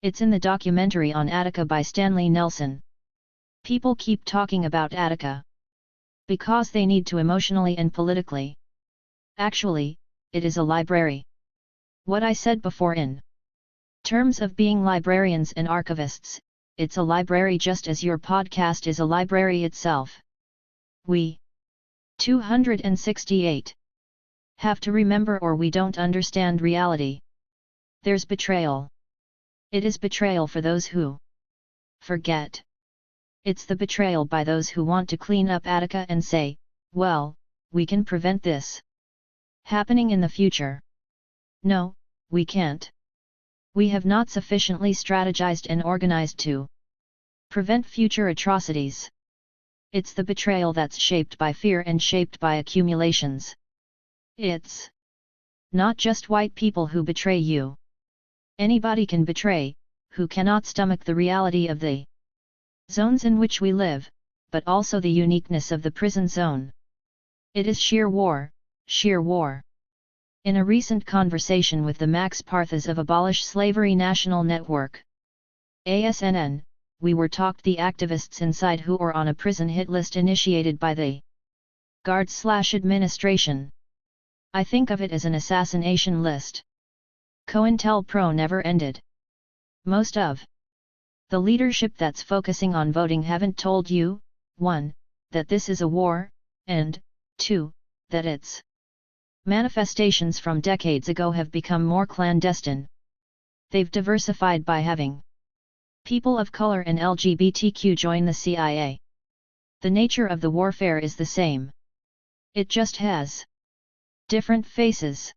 Speaker 1: It's in the documentary on Attica by Stanley Nelson. People keep talking about Attica because they need to emotionally and politically. Actually, it is a library. What I said before in terms of being librarians and archivists, it's a library just as your podcast is a library itself. We 268 have to remember, or we don't understand reality. There's betrayal. It is betrayal for those who forget. It's the betrayal by those who want to clean up Attica and say, well, we can prevent this happening in the future. No, we can't. We have not sufficiently strategized and organized to prevent future atrocities. It's the betrayal that's shaped by fear and shaped by accumulations. It's not just white people who betray you. Anybody can betray, who cannot stomach the reality of the zones in which we live, but also the uniqueness of the prison zone. It is sheer war, sheer war. In a recent conversation with the Max Parthas of Abolish Slavery National Network, ASNN, we were talked the activists inside who are on a prison hit list initiated by the guard/administration. I think of it as an assassination list. COINTELPRO never ended. Most of the leadership that's focusing on voting haven't told you, 1, that this is a war, and 2, that it's Manifestations from decades ago have become more clandestine. They've diversified by having people of color and LGBTQ join the CIA. The nature of the warfare is the same. It just has different faces.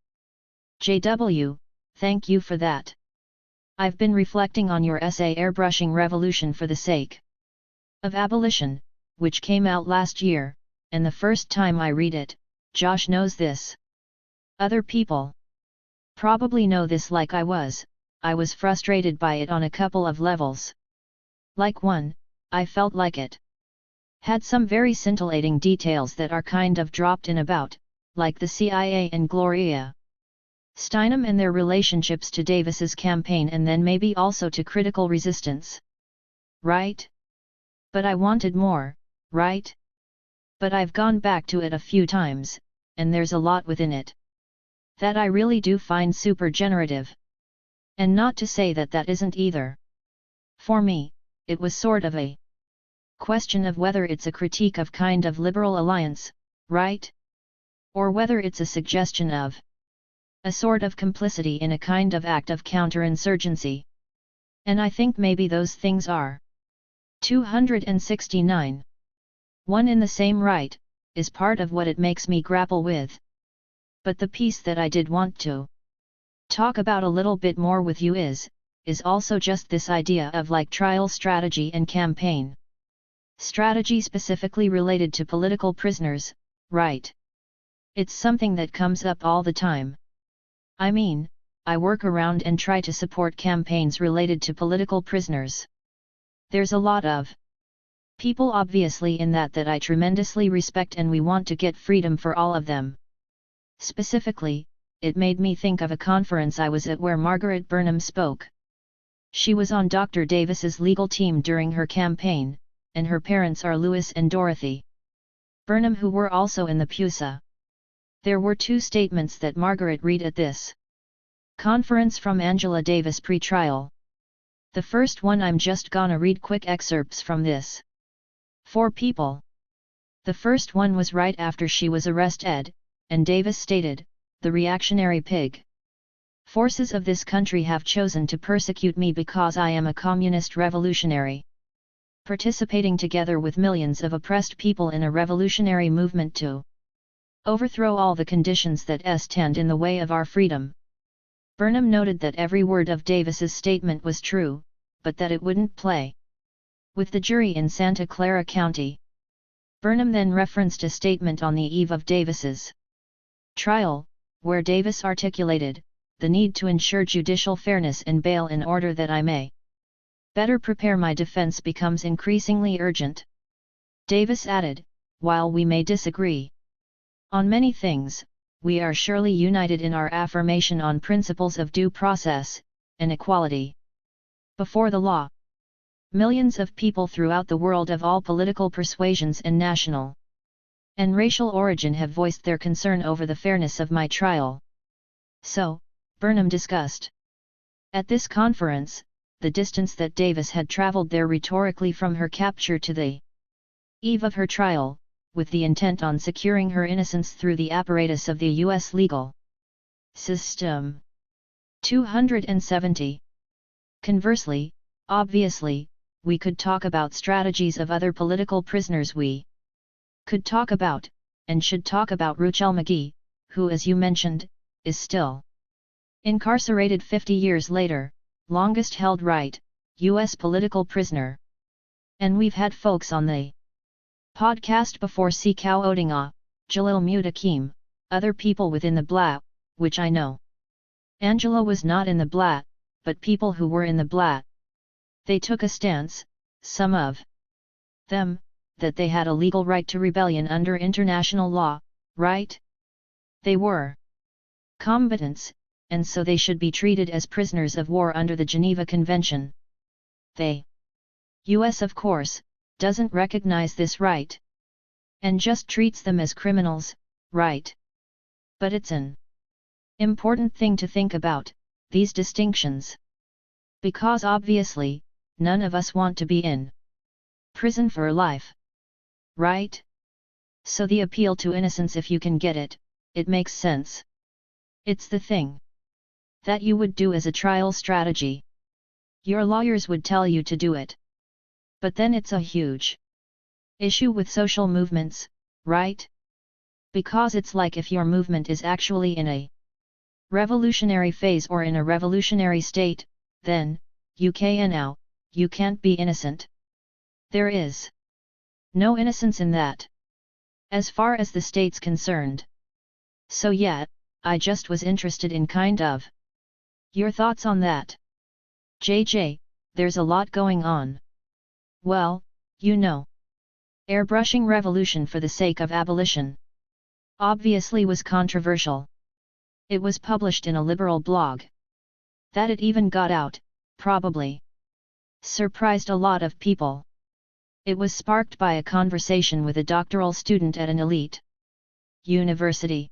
Speaker 1: JW, thank you for that. I've been reflecting on your essay Airbrushing Revolution for the Sake of Abolition, which came out last year, and the first time I read it, Josh knows this. Other people probably know this like I was frustrated by it on a couple of levels. Like one, I felt like it had some very scintillating details that are kind of dropped in about, like the CIA and Gloria Steinem and their relationships to Davis's campaign and then maybe also to critical resistance. Right? But I wanted more, right? But I've gone back to it a few times, and there's a lot within it that I really do find super generative. And not to say that that isn't either. For me, it was sort of a question of whether it's a critique of kind of liberal alliance, right? Or whether it's a suggestion of a sort of complicity in a kind of act of counterinsurgency. And I think maybe those things are 269. One in the same right, is part of what it makes me grapple with. But the piece that I did want to talk about a little bit more with you is also just this idea of like trial strategy and campaign strategy specifically related to political prisoners, right? It's something that comes up all the time. I mean, I work around and try to support campaigns related to political prisoners. There's a lot of people obviously in that I tremendously respect, and we want to get freedom for all of them. Specifically, it made me think of a conference I was at where Margaret Burnham spoke. She was on Dr. Davis's legal team during her campaign, and her parents are Louis and Dorothy Burnham, who were also in the PUSA. There were two statements that Margaret read at this conference from Angela Davis pre-trial. The first one I'm just gonna read quick excerpts from this. For people. The first one was right after she was arrested, and Davis stated, "The reactionary pig forces of this country have chosen to persecute me because I am a communist revolutionary, participating together with millions of oppressed people in a revolutionary movement to overthrow all the conditions that stand in the way of our freedom." Burnham noted that every word of Davis's statement was true, but that it wouldn't play with the jury in Santa Clara County. Burnham then referenced a statement on the eve of Davis's trial, where Davis articulated, "The need to ensure judicial fairness and bail in order that I may better prepare my defense becomes increasingly urgent." Davis added, "While we may disagree on many things, we are surely united in our affirmation on principles of due process and equality before the law. Millions of people throughout the world of all political persuasions and national and racial origin have voiced their concern over the fairness of my trial." So, Burnham discussed at this conference the distance that Davis had traveled there rhetorically from her capture to the eve of her trial, with the intent on securing her innocence through the apparatus of the U.S. legal system. 270. Conversely, obviously, we could talk about strategies of other political prisoners. We could talk about, and should talk about, Ruchell Magee, who, as you mentioned, is still incarcerated 50 years later, longest held right, U.S. political prisoner. And we've had folks on the podcast before: C. Cow Odinga, Jalil Mutakim, other people within the BLAT, which I know. Angela was not in the BLAT, but people who were in the BLAT. They took a stance, some of them, that they had a legal right to rebellion under international law, right? They were combatants, and so they should be treated as prisoners of war under the Geneva Convention. The US, of course, doesn't recognize this right, and just treats them as criminals, right? But it's an important thing to think about, these distinctions. Because obviously, none of us want to be in prison for life, right? So the appeal to innocence, if you can get it, it makes sense. It's the thing that you would do as a trial strategy. Your lawyers would tell you to do it. But then it's a huge issue with social movements, right? Because it's like if your movement is actually in a revolutionary phase or in a revolutionary state, then, you can't be innocent. There is no innocence in that, as far as the state's concerned. So yeah, I just was interested in kind of your thoughts on that. JJ, there's a lot going on. Well, airbrushing revolution for the sake of abolition obviously was controversial. It was published in a liberal blog. That it even got out, probably surprised a lot of people. It was sparked by a conversation with a doctoral student at an elite university.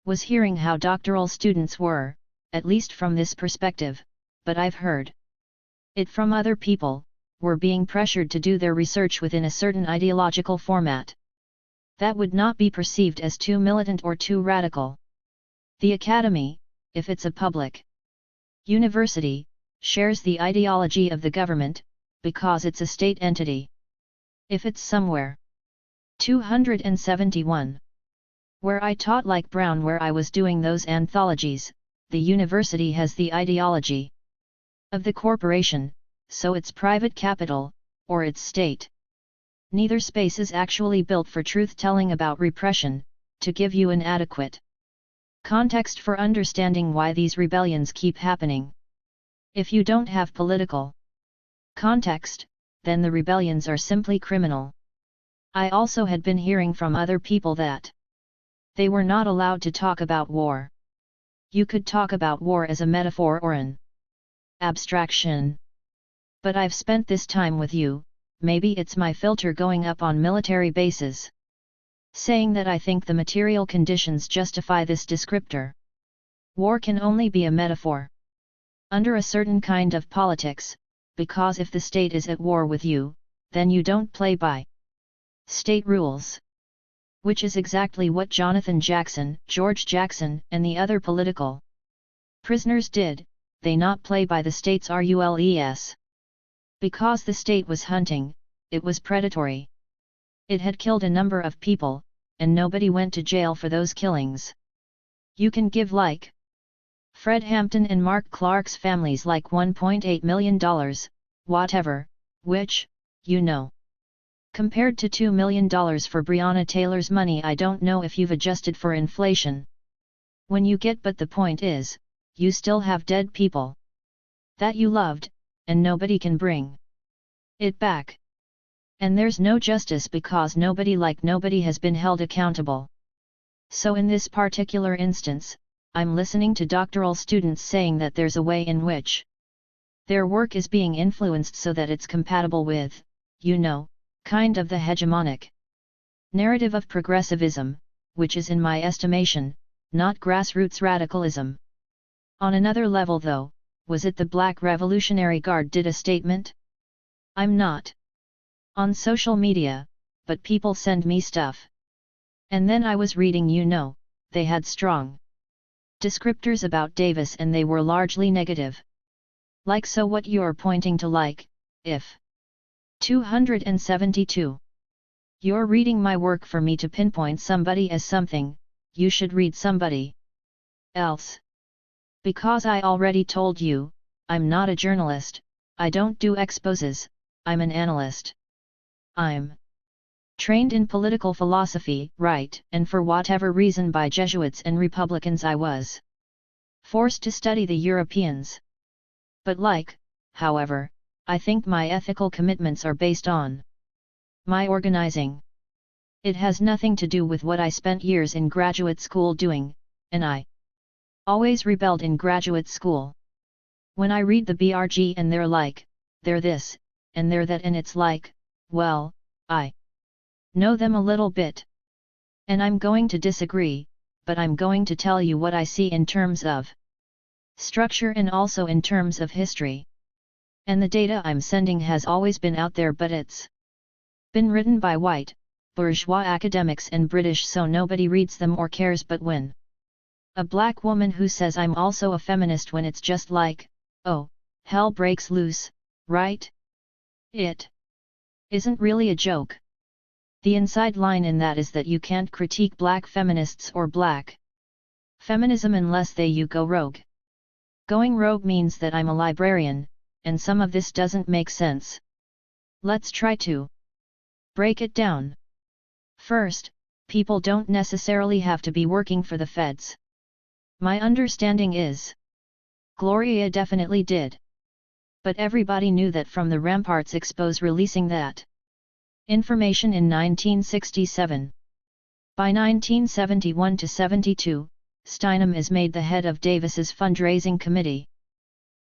Speaker 1: Was hearing how doctoral students were, at least from this perspective, but I've heard it from other people, were being pressured to do their research within a certain ideological format that would not be perceived as too militant or too radical. The academy, if it's a public university, shares the ideology of the government, because it's a state entity. If it's somewhere 271 where I taught like Brown, where I was doing those anthologies, the university has the ideology of the corporation, so it's private capital, or it's state. Neither space is actually built for truth-telling about repression, to give you an adequate context for understanding why these rebellions keep happening. If you don't have political context, then the rebellions are simply criminal. I also had been hearing from other people that they were not allowed to talk about war. You could talk about war as a metaphor or an abstraction. But I've spent this time with you, maybe it's my filter going up on military bases, saying that I think the material conditions justify this descriptor. War can only be a metaphor under a certain kind of politics, because if the state is at war with you, then you don't play by state rules. Which is exactly what Jonathan Jackson, George Jackson, and the other political prisoners did, they not play by the state's rules. Because the state was hunting, it was predatory. It had killed a number of people, and nobody went to jail for those killings. You can give like Fred Hampton and Mark Clark's families like $1.8 million, whatever, which, compared to $2 million for Breonna Taylor's money, I don't know if you've adjusted for inflation. When you get, but the point is, you still have dead people that you loved, and nobody can bring it back. And there's no justice because nobody has been held accountable. So in this particular instance, I'm listening to doctoral students saying that there's a way in which their work is being influenced so that it's compatible with, kind of the hegemonic narrative of progressivism, which is in my estimation, not grassroots radicalism. On another level though, was it the Black Revolutionary Guard did a statement? I'm not on social media, but people send me stuff. And then I was reading, they had strong descriptors about Davis and they were largely negative. Like so what you're pointing to, like, if 272. You're reading my work for me to pinpoint somebody as something, you should read somebody else. Because I already told you, I'm not a journalist, I don't do exposes, I'm an analyst. I'm trained in political philosophy, right, and for whatever reason by Jesuits and Republicans I was forced to study the Europeans. But however, I think my ethical commitments are based on my organizing. It has nothing to do with what I spent years in graduate school doing, and I always rebelled in graduate school. When I read the BRG and they're this, and they're that, and it's like, well, I know them a little bit. And I'm going to disagree, but I'm going to tell you what I see in terms of structure and also in terms of history. And the data I'm sending has always been out there, but it's been written by white bourgeois academics and British, so nobody reads them or cares. But when a black woman who says I'm also a feminist, when it's just like, oh, hell breaks loose, right? It isn't really a joke. The inside line in that is that you can't critique black feminists or black feminism unless you go rogue. Going rogue means that I'm a librarian, and some of this doesn't make sense. Let's try to break it down. First, people don't necessarily have to be working for the feds. My understanding is Gloria definitely did. But everybody knew that from the Ramparts expose releasing that information in 1967. By 1971–72, Steinem is made the head of Davis's fundraising committee.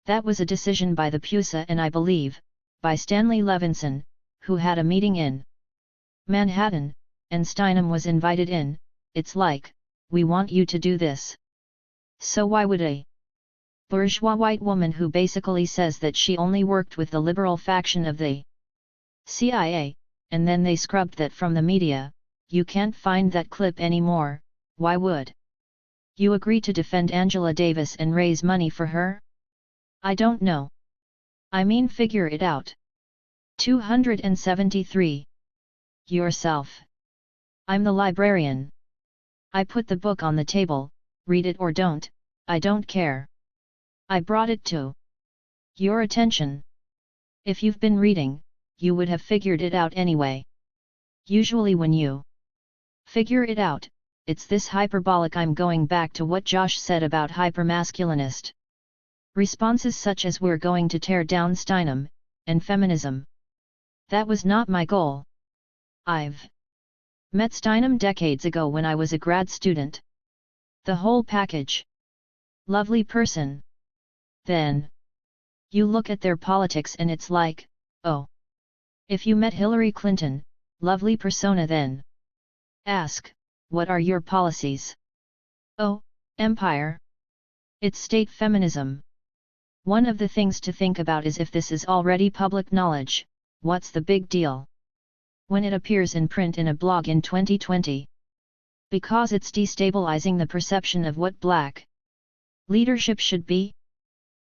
Speaker 1: That was a decision by the PUSA and I believe, by Stanley Levinson, who had a meeting in Manhattan, and Steinem was invited in. It's like, we want you to do this. So why would a bourgeois white woman who basically says that she only worked with the liberal faction of the CIA, and then they scrubbed that from the media, you can't find that clip anymore, why would you agree to defend Angela Davis and raise money for her? I don't know. I mean, figure it out. 273. Yourself. I'm the librarian. I put the book on the table, read it or don't, I don't care. I brought it to your attention. If you've been reading, you would have figured it out anyway. Usually when you figure it out, it's this hyperbolic. I'm going back to what Josh said about hypermasculinist responses such as we're going to tear down Steinem, and feminism. That was not my goal. I've met Steinem decades ago when I was a grad student. The whole package. Lovely person. Then you look at their politics and it's like, oh. If you met Hillary Clinton, lovely persona, then ask, what are your policies? Oh, empire. It's state feminism. One of the things to think about is if this is already public knowledge, what's the big deal when it appears in print in a blog in 2020? Because it's destabilizing the perception of what black leadership should be.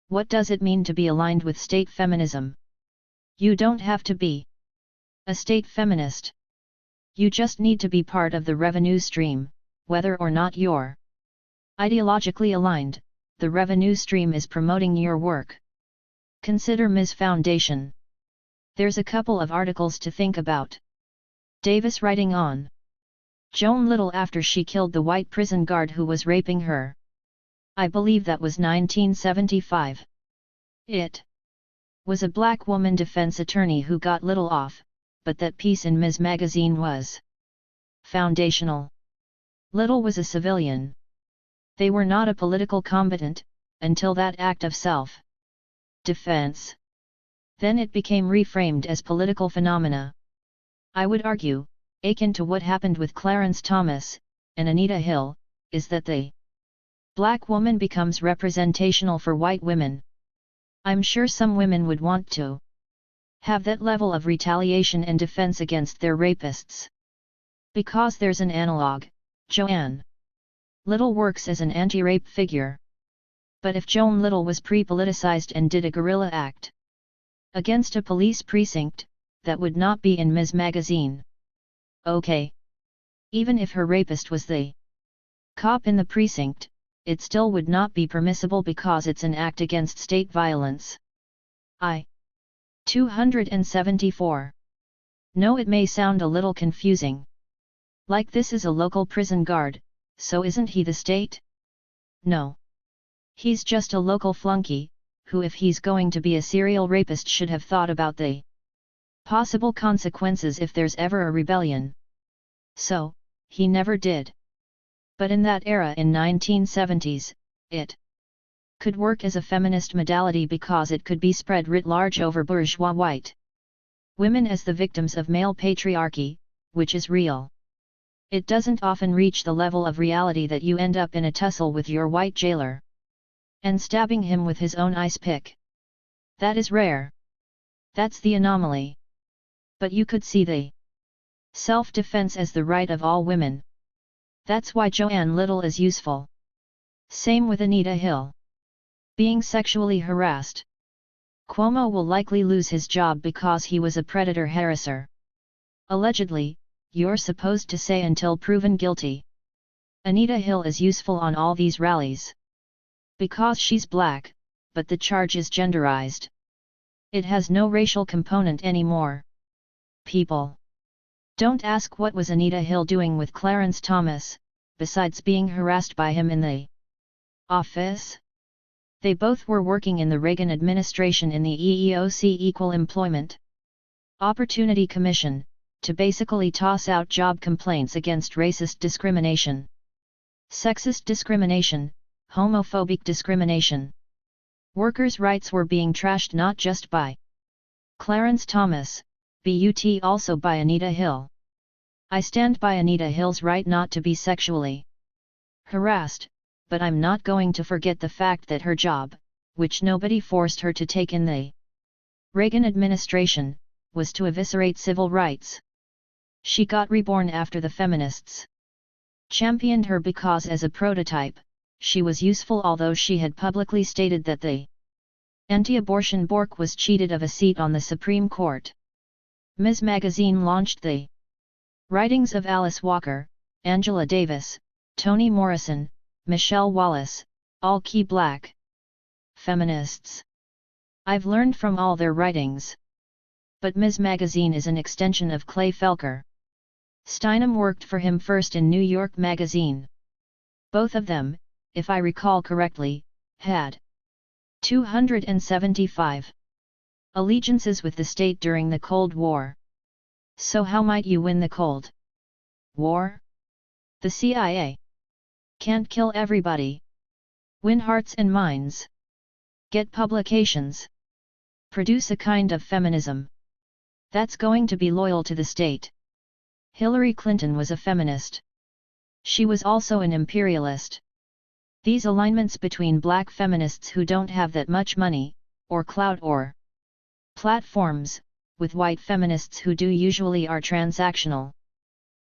Speaker 1: What does it mean to be aligned with state feminism? You don't have to be a state feminist. You just need to be part of the revenue stream, whether or not you're ideologically aligned. The revenue stream is promoting your work. Consider Ms. Foundation. There's a couple of articles to think about. Davis writing on Joan Little after she killed the white prison guard who was raping her. I believe that was 1975. It was a black woman defense attorney who got Little off, but that piece in Ms. Magazine was foundational. Little was a civilian. They were not a political combatant, until that act of self-defense. Then it became reframed as political phenomena. I would argue, akin to what happened with Clarence Thomas and Anita Hill, is that the black woman becomes representational for white women. I'm sure some women would want to have that level of retaliation and defense against their rapists. Because there's an analog, Joanne Little works as an anti-rape figure. But if Joan Little was pre-politicized and did a guerrilla act against a police precinct, that would not be in Ms. Magazine. Okay. Even if her rapist was the cop in the precinct, it still would not be permissible because it's an act against state violence. 274. No, it may sound a little confusing. Like this is a local prison guard, so isn't he the state? No. He's just a local flunky, who if he's going to be a serial rapist should have thought about the possible consequences if there's ever a rebellion. So, he never did. But in that era in 1970s, it could work as a feminist modality because it could be spread writ large over bourgeois white women as the victims of male patriarchy, which is real. It doesn't often reach the level of reality that you end up in a tussle with your white jailer and stabbing him with his own ice pick. That is rare. That's the anomaly. But you could see the Self-defense as the right of all women. That's why Joanne Little is useful. Same with Anita Hill. Being sexually harassed. Cuomo will likely lose his job because he was a predator harasser. Allegedly, you're supposed to say until proven guilty. Anita Hill is useful on all these rallies. Because she's black, but the charge is genderized. It has no racial component anymore. People. Don't ask what was Anita Hill doing with Clarence Thomas, besides being harassed by him in the office. They both were working in the Reagan administration in the EEOC Equal Employment Opportunity Commission, to basically toss out job complaints against racist discrimination, sexist discrimination, homophobic discrimination. Workers' rights were being trashed not just by Clarence Thomas, but also by Anita Hill. I stand by Anita Hill's right not to be sexually harassed, but I'm not going to forget the fact that her job, which nobody forced her to take in the Reagan administration, was to eviscerate civil rights. She got reborn after the feminists championed her because as a prototype, she was useful, although she had publicly stated that the anti-abortion Bork was cheated of a seat on the Supreme Court. Ms. Magazine launched the writings of Alice Walker, Angela Davis, Toni Morrison, Michelle Wallace, all key black feminists. I've learned from all their writings. But Ms. Magazine is an extension of Clay Felker. Steinem worked for him first in New York Magazine. Both of them, if I recall correctly, had 275 allegiances with the state during the Cold War. So how might you win the Cold War? The CIA can't kill everybody. Win hearts and minds. Get publications. Produce a kind of feminism that's going to be loyal to the state. Hillary Clinton was a feminist. She was also an imperialist. These alignments between black feminists who don't have that much money, or clout or platforms, with white feminists who do usually are transactional.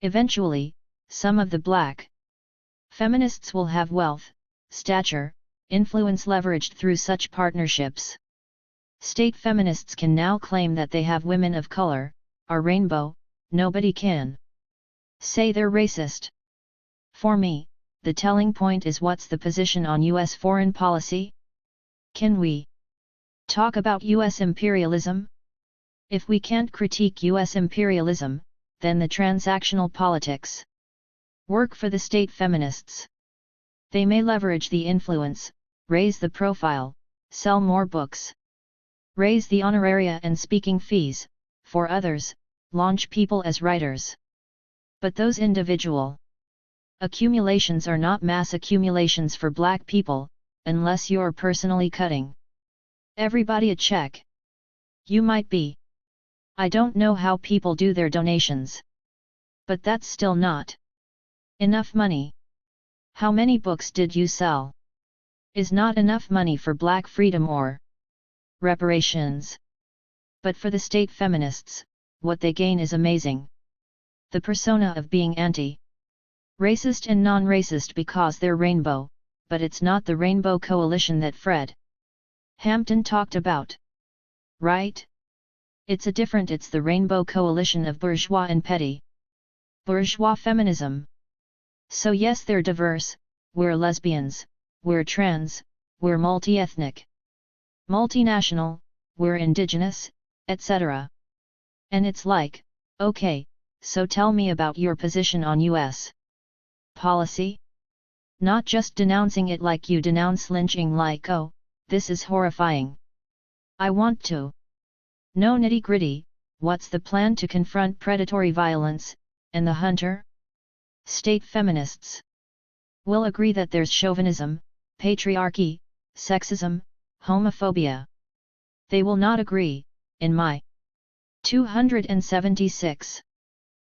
Speaker 1: Eventually, some of the black feminists will have wealth, stature, influence leveraged through such partnerships. State feminists can now claim that they have women of color, are rainbow. Nobody can say they're racist. For me, the telling point is what's the position on U.S. foreign policy? Can we talk about U.S. imperialism? If we can't critique U.S. imperialism, then the transactional politics work for the state feminists. They may leverage the influence, raise the profile, sell more books, raise the honoraria and speaking fees, for others, launch people as writers. But those individual accumulations are not mass accumulations for black people, unless you're personally cutting everybody a check. You might be. I don't know how people do their donations. But that's still not enough money. How many books did you sell? Is not enough money for black freedom or reparations. But for the state feminists, what they gain is amazing. The persona of being anti-racist and non-racist because they're rainbow, but it's not the rainbow coalition that Fred Hampton talked about. Right? It's the rainbow coalition of bourgeois and petty bourgeois feminism. So yes, they're diverse, we're lesbians, we're trans, we're multi-ethnic, multinational, we're indigenous, etc. And it's like, okay, so tell me about your position on US policy? Not just denouncing it like you denounce lynching, like, oh, this is horrifying. I want to know nitty-gritty, what's the plan to confront predatory violence, and the hunter? State feminists will agree that there's chauvinism, patriarchy, sexism, homophobia. They will not agree, in my 276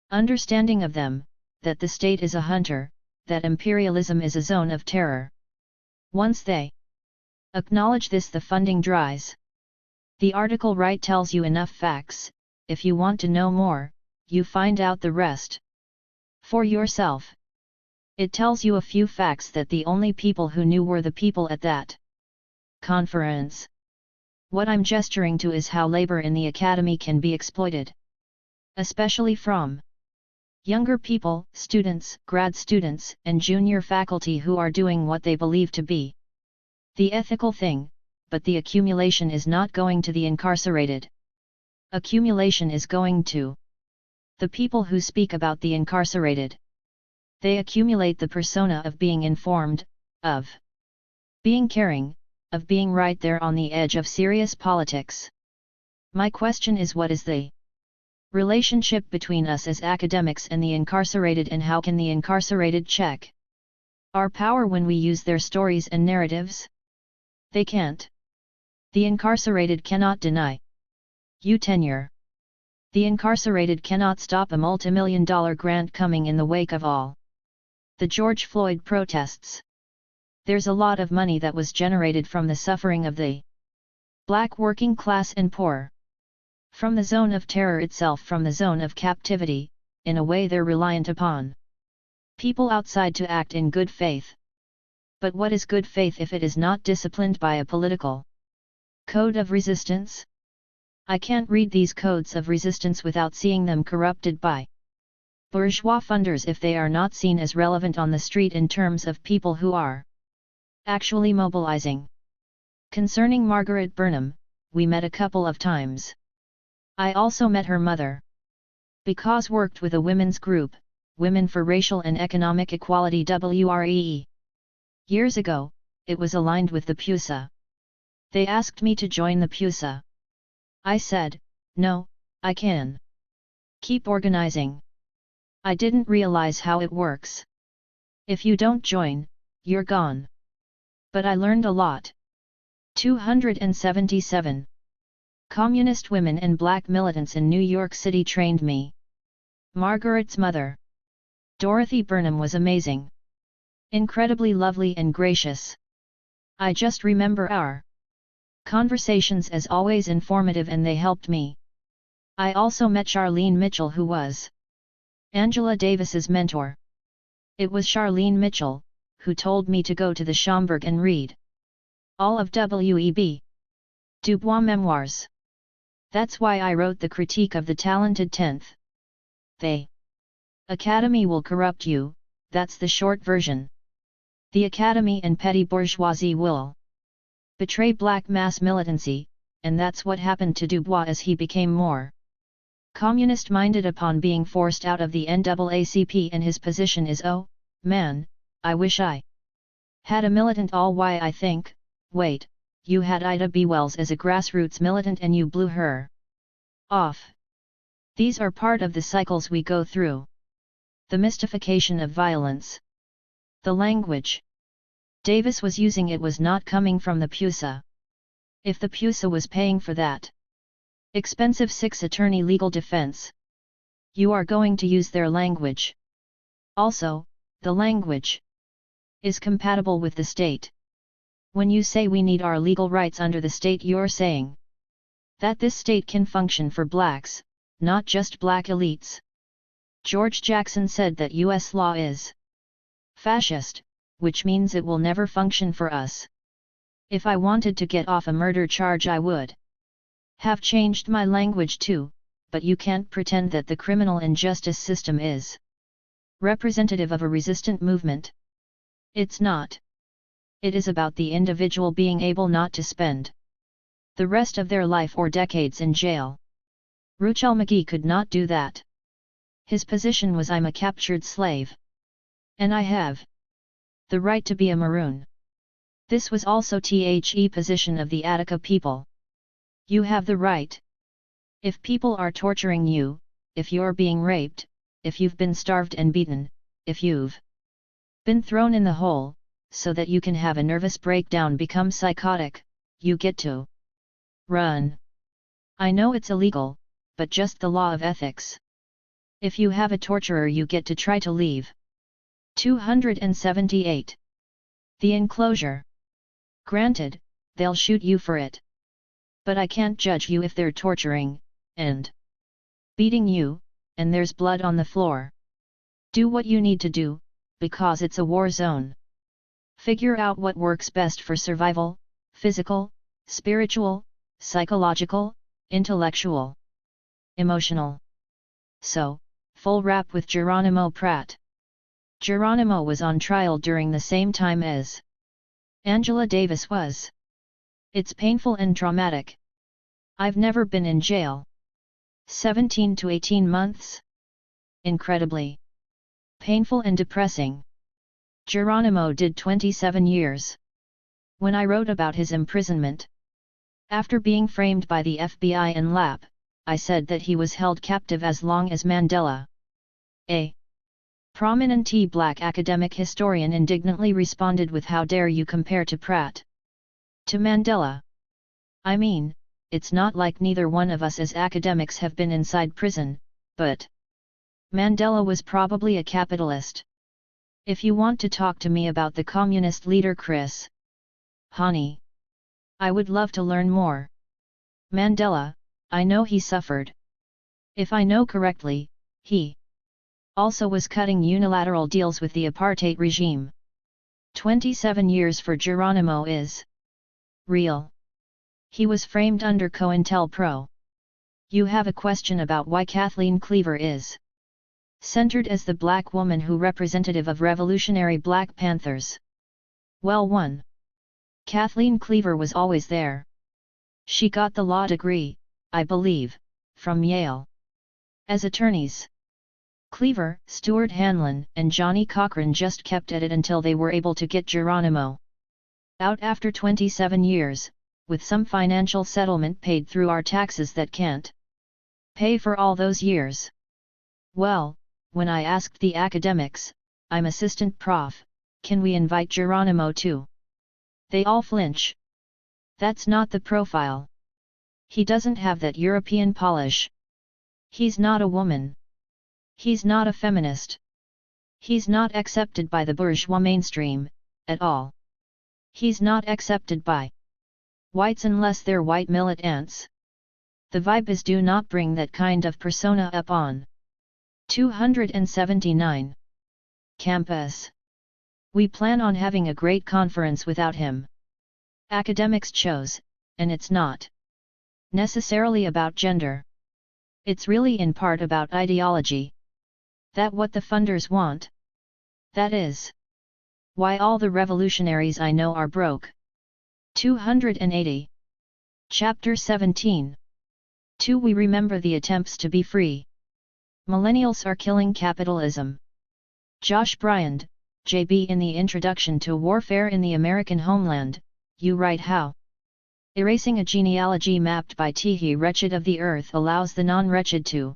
Speaker 1: understanding of them, that the state is a hunter, that imperialism is a zone of terror. Once they acknowledge this, the funding dries. The article right tells you enough facts. If you want to know more, you find out the rest for yourself. It tells you a few facts that the only people who knew were the people at that conference. What I'm gesturing to is how labor in the academy can be exploited. Especially from younger people, students, grad students, and junior faculty who are doing what they believe to be the ethical thing, but the accumulation is not going to the incarcerated. Accumulation is going to the people who speak about the incarcerated. They accumulate the persona of being informed, of being caring, of being right there on the edge of serious politics. My question is, what is the relationship between us as academics and the incarcerated, and how can the incarcerated check our power when we use their stories and narratives? They can't. The incarcerated cannot deny you tenure. The incarcerated cannot stop a multimillion-dollar grant coming in the wake of all the George Floyd protests. There's a lot of money that was generated from the suffering of the black working class and poor. From the zone of terror itself, from the zone of captivity, in a way they're reliant upon people outside to act in good faith. But what is good faith if it is not disciplined by a political code of resistance? I can't read these codes of resistance without seeing them corrupted by bourgeois funders if they are not seen as relevant on the street in terms of people who are actually mobilizing. Concerning Margaret Burnham, we met a couple of times. I also met her mother. Because worked with a women's group, Women for Racial and Economic Equality WREE. Years ago, it was aligned with the PUSA. They asked me to join the PUSA. I said, no, I can keep organizing. I didn't realize how it works. If you don't join, you're gone. But I learned a lot. 277. Communist women and black militants in New York City trained me. Margaret's mother, Dorothy Burnham, was amazing. Incredibly lovely and gracious. I just remember our conversations as always informative, and they helped me. I also met Charlene Mitchell, who was Angela Davis's mentor. It was Charlene Mitchell who told me to go to the Schomburg and read all of W.E.B. Du Bois' memoirs. That's why I wrote the critique of the talented 10th. The Academy will corrupt you, that's the short version. The Academy and petty bourgeoisie will betray black mass militancy, and that's what happened to Du Bois as he became more communist-minded upon being forced out of the NAACP, and his position is, oh, man, I wish I had a militant. All why I think, wait, you had Ida B. Wells as a grassroots militant and you blew her off. These are part of the cycles we go through. The mystification of violence. The language Davis was using, it was not coming from the PUSA. If the PUSA was paying for that expensive 6-attorney legal defense, you are going to use their language. Also, the language is compatible with the state. When you say we need our legal rights under the state, you're saying that this state can function for blacks, not just black elites. George Jackson said that US law is fascist, which means it will never function for us. If I wanted to get off a murder charge, I would have changed my language too, but you can't pretend that the criminal and justice system is representative of a resistant movement. It's not. It is about the individual being able not to spend the rest of their life or decades in jail. Ruchell Magee could not do that. His position was, I'm a captured slave. And I have the right to be a maroon. This was also the position of the Attica people. You have the right. If people are torturing you, if you're being raped, if you've been starved and beaten, if you've been thrown in the hole, so that you can have a nervous breakdown, become psychotic, you get to run. I know it's illegal, but just the law of ethics. If you have a torturer, you get to try to leave. 278. The enclosure. Granted, they'll shoot you for it. But I can't judge you if they're torturing and beating you, and there's blood on the floor. Do what you need to do, because it's a war zone. Figure out what works best for survival, physical, spiritual, psychological, intellectual, emotional. So, full wrap with Geronimo Pratt. Geronimo was on trial during the same time as Angela Davis was. It's painful and traumatic. I've never been in jail. 17 to 18 months? Incredibly painful and depressing. Geronimo did 27 years. When I wrote about his imprisonment, after being framed by the FBI and LAP, I said that he was held captive as long as Mandela. A prominent black academic historian indignantly responded with, "How dare you compare to Pratt? To Mandela? I mean, it's not like neither one of us as academics have been inside prison, but Mandela was probably a capitalist. If you want to talk to me about the communist leader Chris Hani, I would love to learn more. Mandela, I know he suffered. If I know correctly, he also was cutting unilateral deals with the apartheid regime. 27 years for Geronimo is real. He was framed under COINTELPRO. You have a question about why Kathleen Cleaver is centered as the black woman who representative of revolutionary Black Panthers. Well, 1. Kathleen Cleaver was always there. She got the law degree, I believe, from Yale. As attorneys, Cleaver, Stuart Hanlon, and Johnny Cochran just kept at it until they were able to get Geronimo out after 27 years, with some financial settlement paid through our taxes that can't pay for all those years. Well, when I asked the academics, I'm assistant prof, can we invite Geronimo too? They all flinch. That's not the profile. He doesn't have that European polish. He's not a woman. He's not a feminist. He's not accepted by the bourgeois mainstream, at all. He's not accepted by whites unless they're white militants. The vibe is do not bring that kind of persona up on 279 campus. We plan on having a great conference without him. Academics chose, and it's not necessarily about gender. It's really in part about ideology. That what the funders want? That is why all the revolutionaries I know are broke. 280. Chapter 17. 2. We remember the attempts to be free. Millennials are killing capitalism. Josh Bryand, JB. In the Introduction to Warfare in the American Homeland, you write how erasing a genealogy mapped by T. Wretched of the Earth allows the non-wretched to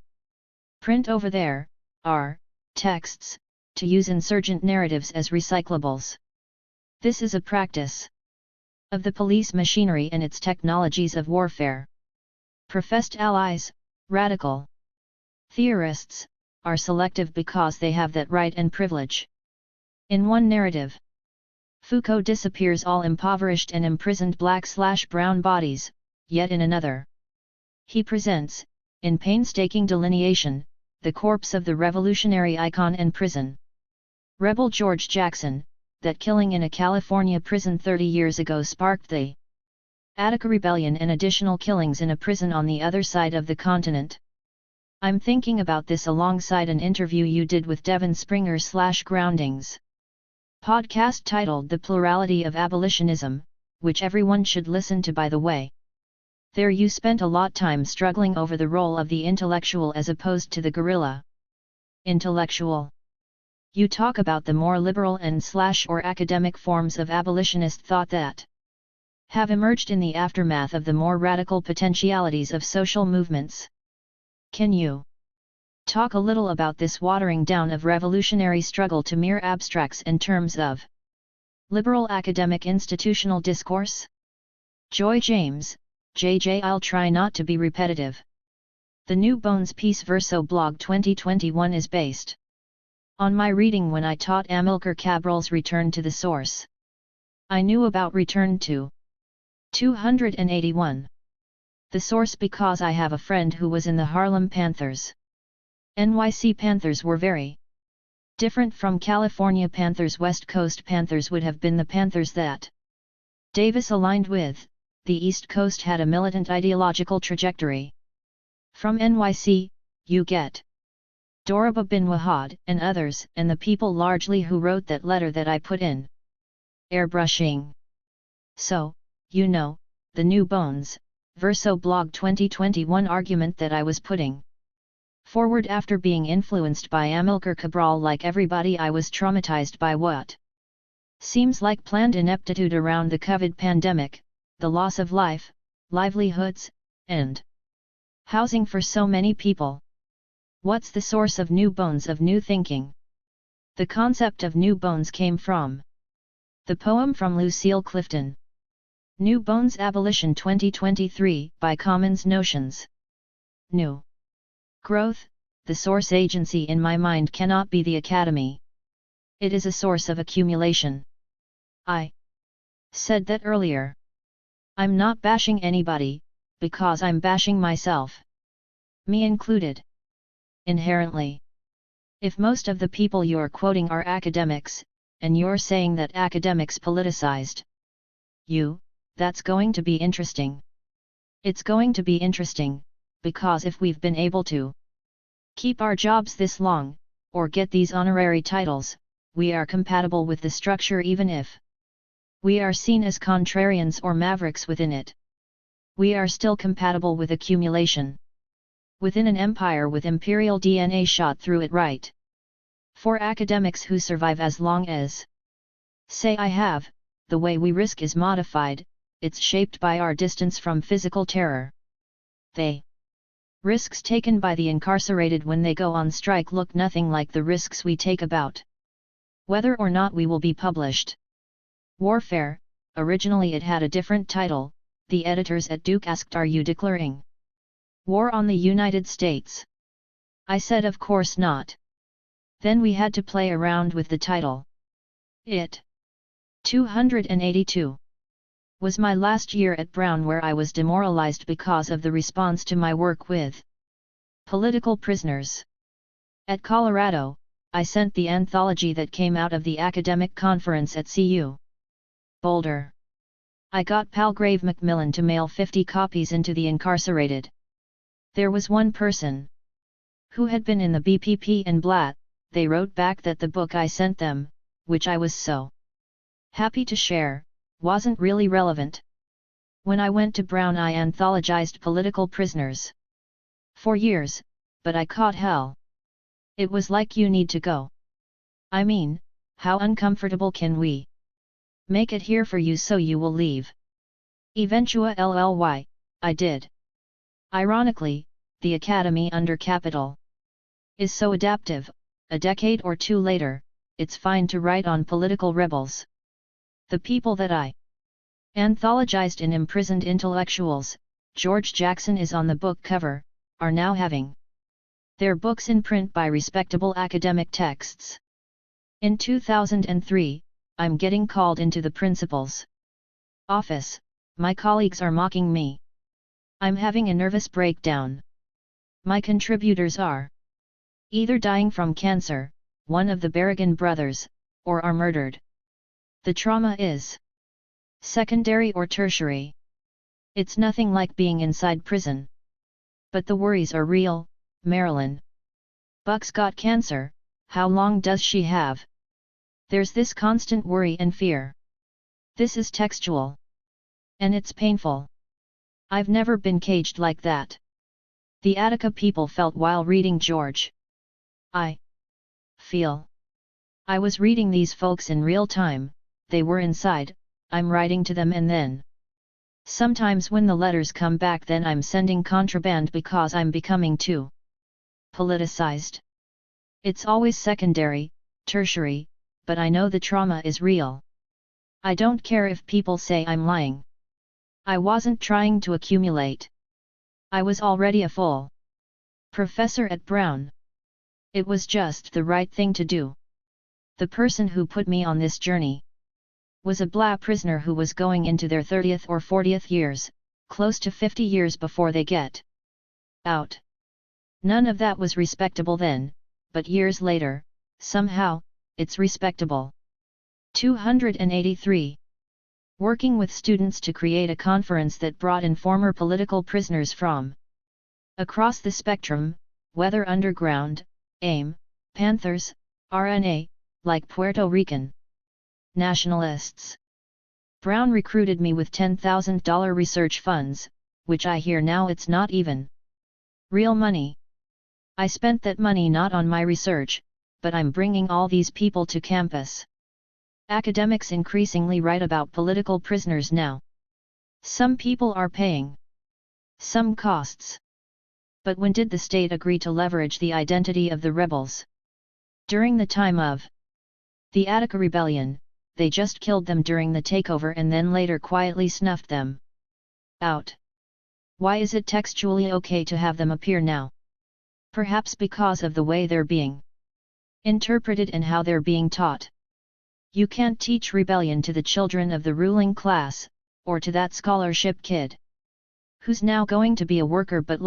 Speaker 1: print over their texts, to use insurgent narratives as recyclables. This is a practice of the police machinery and its technologies of warfare. Professed allies, radical theorists, are selective because they have that right and privilege. In one narrative, Foucault disappears all impoverished and imprisoned black/brown bodies, yet in another, he presents, in painstaking delineation, the corpse of the revolutionary icon and prison rebel George Jackson. That killing in a California prison 30 years ago sparked the Attica Rebellion and additional killings in a prison on the other side of the continent. I'm thinking about this alongside an interview you did with Devon Springer/Groundings podcast titled The Plurality of Abolitionism, which everyone should listen to, by the way. There you spent a lot time struggling over the role of the intellectual as opposed to the guerrilla intellectual. You talk about the more liberal and/or academic forms of abolitionist thought that have emerged in the aftermath of the more radical potentialities of social movements. Can you talk a little about this watering down of revolutionary struggle to mere abstracts in terms of liberal academic institutional discourse? Joy James, JJ. I'll try not to be repetitive. The New Bones Piece Verso blog 2021 is based on my reading when I taught Amilcar Cabral's Return to the Source. I knew about Return to 281. The Source because I have a friend who was in the Harlem Panthers. NYC Panthers were very different from California Panthers. West Coast Panthers would have been the Panthers that Davis aligned with. The East Coast had a militant ideological trajectory. From NYC, you get Doraba bin Wahad and others, and the people largely who wrote that letter that I put in airbrushing. So, you know, the New Bones, Verso Blog 2021 argument that I was putting forward after being influenced by Amilcar Cabral. Like everybody, I was traumatized by what seems like planned ineptitude around the COVID pandemic, the loss of life, livelihoods, and housing for so many people. What's the source of New Bones, of new thinking? The concept of New Bones came from the poem from Lucille Clifton, New Bones Abolition 2023, by Commons Notions. New growth, the source agency in my mind cannot be the academy. It is a source of accumulation. I said that earlier. I'm not bashing anybody, because I'm bashing myself. Me included. Inherently. If most of the people you're quoting are academics, and you're saying that academics politicized you, that's going to be interesting. It's going to be interesting, because if we've been able to keep our jobs this long, or get these honorary titles, we are compatible with the structure even if we are seen as contrarians or mavericks within it. We are still compatible with accumulation. Within an empire with imperial DNA shot through it, right? For academics who survive as long as, say, I have, the way we risk is modified, it's shaped by our distance from physical terror. They risks taken by the incarcerated when they go on strike look nothing like the risks we take about whether or not we will be published. Warfare, originally it had a different title. The editors at Duke asked, "Are you declaring war on the United States?" I said of course not. Then we had to play around with the title. It 282 was my last year at Brown, where I was demoralized because of the response to my work with political prisoners. At Colorado, I sent the anthology that came out of the academic conference at CU Boulder. I got Palgrave Macmillan to mail 50 copies into the incarcerated. There was one person who had been in the BPP and Blatt. They wrote back that the book I sent them, which I was so happy to share, wasn't really relevant. When I went to Brown, I anthologized political prisoners for years, but I caught hell. It was like, you need to go. I mean, how uncomfortable can we make it here for you so you will leave? Eventua LLY, I did. Ironically, the Academy under Capital is so adaptive. A decade or two later, it's fine to write on political rebels. The people that I anthologized in Imprisoned Intellectuals, George Jackson is on the book cover, are now having their books in print by respectable academic texts. In 2003, I'm getting called into the principal's office. My colleagues are mocking me. I'm having a nervous breakdown. My contributors are either dying from cancer, one of the Berrigan brothers, or are murdered. The trauma is secondary or tertiary. It's nothing like being inside prison. But the worries are real. Marilyn Buck's got cancer, how long does she have? There's this constant worry and fear. This is textual. And it's painful. I've never been caged like that. The Attica people felt while reading George. I feel. I was reading these folks in real time, they were inside, I'm writing to them, and then sometimes when the letters come back, then I'm sending contraband because I'm becoming too politicized. It's always secondary, tertiary, but I know the trauma is real. I don't care if people say I'm lying. I wasn't trying to accumulate. I was already a full professor at Brown. It was just the right thing to do. The person who put me on this journey was a Black prisoner who was going into their 30th or 40th years, close to 50 years before they get out. None of that was respectable then, but years later, somehow, it's respectable. 283. Working with students to create a conference that brought in former political prisoners from across the spectrum, whether underground, AIM, Panthers, RNA, like Puerto Rican nationalists. Brown recruited me with $10,000 research funds, which I hear now it's not even real money. I spent that money not on my research, but I'm bringing all these people to campus. Academics increasingly write about political prisoners now. Some people are paying some costs. But when did the state agree to leverage the identity of the rebels? During the time of the Attica Rebellion, they just killed them during the takeover and then later quietly snuffed them out. Why is it textually okay to have them appear now? Perhaps because of the way they're being interpreted and how they're being taught. You can't teach rebellion to the children of the ruling class, or to that scholarship kid who's now going to be a worker but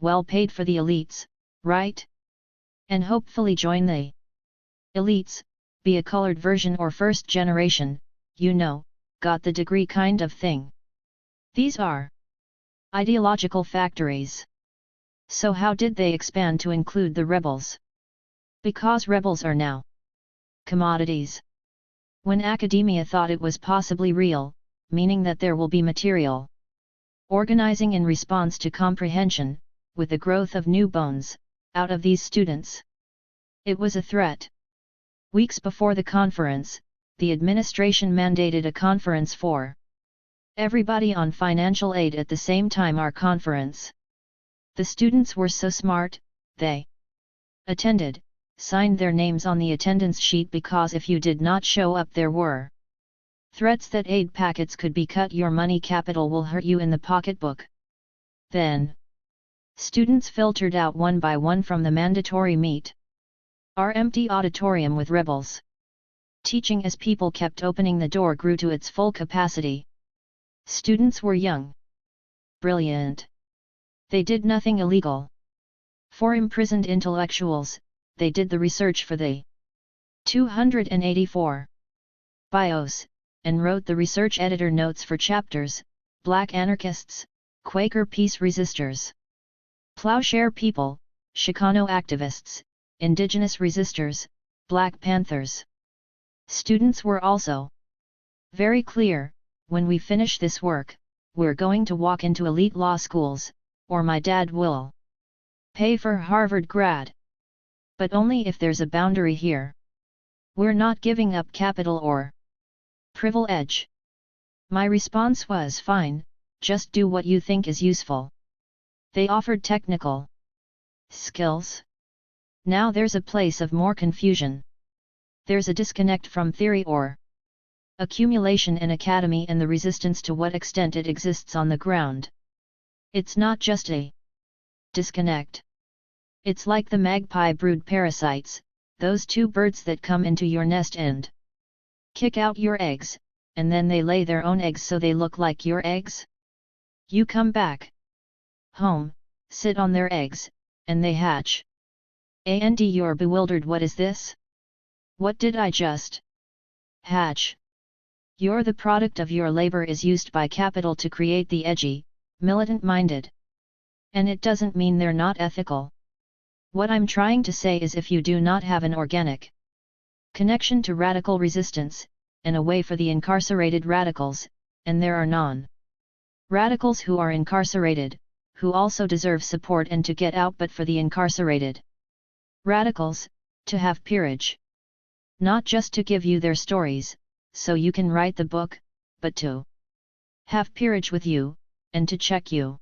Speaker 1: well paid for the elites, right? And hopefully join the elites, be a colored version or first generation, got the degree kind of thing. These are ideological factories. So how did they expand to include the rebels? Because rebels are now commodities. When academia thought it was possibly real, meaning that there will be material organizing in response to comprehension, with the growth of new bones, out of these students. It was a threat. Weeks before the conference, the administration mandated a conference for everybody on financial aid at the same time our conference. The students were so smart, they attended, signed their names on the attendance sheet because if you did not show up there were threats that aid packets could be cut, your money capital will hurt you in the pocketbook. Then students filtered out one by one from the mandatory meet. Our empty auditorium with rebels teaching as people kept opening the door grew to its full capacity. Students were young, brilliant. They did nothing illegal. For imprisoned intellectuals, they did the research for the 284 bios, and wrote the research editor notes for chapters, Black anarchists, Quaker peace resistors, Plowshare people, Chicano activists, Indigenous resistors, Black Panthers. Students were also very clear, when we finish this work, we're going to walk into elite law schools, or my dad will pay for Harvard grad. But only if there's a boundary here. We're not giving up capital or privilege. My response was fine, just do what you think is useful. They offered technical skills. Now there's a place of more confusion. There's a disconnect from theory or accumulation in academy and the resistance to what extent it exists on the ground. It's not just a disconnect. It's like the magpie brood parasites, those two birds that come into your nest and kick out your eggs, and then they lay their own eggs so they look like your eggs. You come back home, sit on their eggs, and they hatch. And you're bewildered, what is this? What did I just hatch? You're the product of your labor is used by capital to create the edgy, militant-minded. And it doesn't mean they're not ethical. What I'm trying to say is if you do not have an organic connection to radical resistance, and a way for the incarcerated radicals, and there are non-radicals who are incarcerated, who also deserve support and to get out, but for the incarcerated radicals, to have peerage. Not just to give you their stories, so you can write the book, but to have peerage with you, and to check you.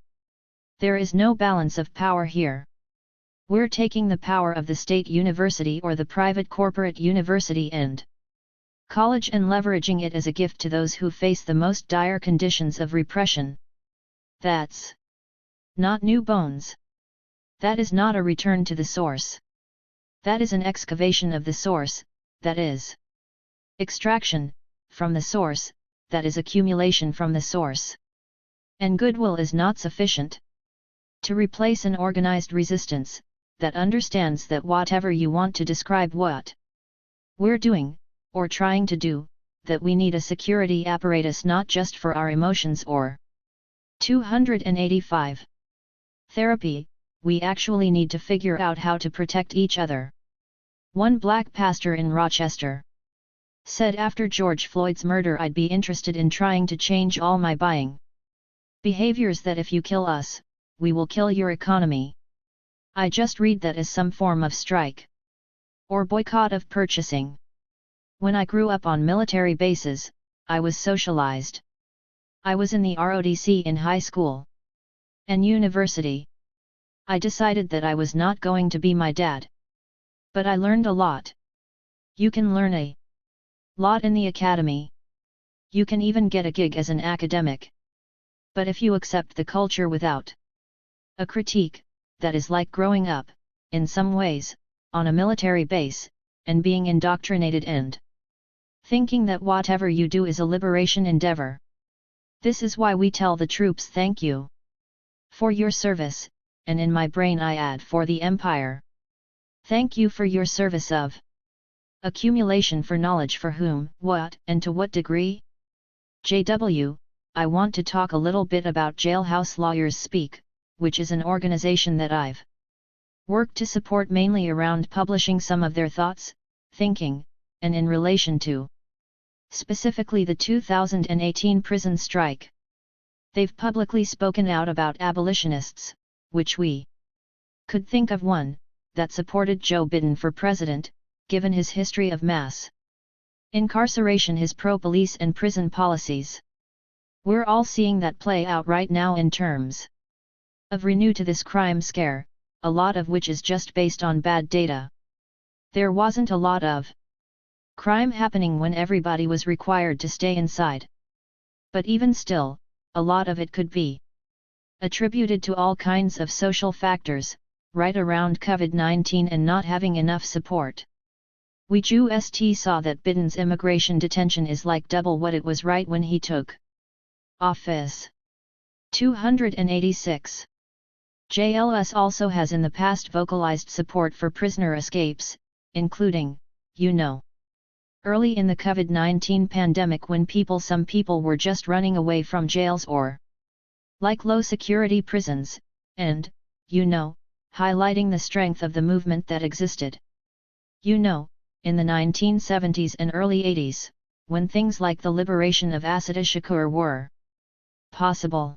Speaker 1: There is no balance of power here. We're taking the power of the state university or the private corporate university and college and leveraging it as a gift to those who face the most dire conditions of repression. That's not new bones. That is not a return to the source. That is an excavation of the source, that is extraction from the source, that is accumulation from the source. And goodwill is not sufficient. To replace an organized resistance, that understands that whatever you want to describe what we're doing, or trying to do, that we need a security apparatus not just for our emotions or 285. Therapy, we actually need to figure out how to protect each other. One black pastor in Rochester said after George Floyd's murder, I'd be interested in trying to change all my buying behaviors, that if you kill us, we will kill your economy. I just read that as some form of strike or boycott of purchasing. When I grew up on military bases, I was socialized. I was in the ROTC in high school and university. I decided that I was not going to be my dad. But I learned a lot. You can learn a lot in the academy. You can even get a gig as an academic. But if you accept the culture without a critique, that is like growing up, in some ways, on a military base, and being indoctrinated and thinking that whatever you do is a liberation endeavor. This is why we tell the troops thank you for your service, and in my brain I add for the empire. Thank you for your service of accumulation for knowledge, for whom, what, and to what degree? JW, I want to talk a little bit about Jailhouse Lawyers Speak, which is an organization that I've worked to support mainly around publishing some of their thoughts, thinking, and in relation to specifically the 2018 prison strike. They've publicly spoken out about abolitionists, which we could think of one that supported Joe Biden for president, given his history of mass incarceration, his pro-police and prison policies. We're all seeing that play out right now in terms of renew to this crime scare, a lot of which is just based on bad data. There wasn't a lot of crime happening when everybody was required to stay inside. But even still, a lot of it could be attributed to all kinds of social factors, right around COVID-19 and not having enough support. We just saw that Biden's immigration detention is like double what it was right when he took office. 286. JLS also has in the past vocalized support for prisoner escapes, including, early in the COVID-19 pandemic when some people were just running away from jails or like low-security prisons, and, highlighting the strength of the movement that existed. In the 1970s and early 80s, when things like the liberation of Assata Shakur were possible,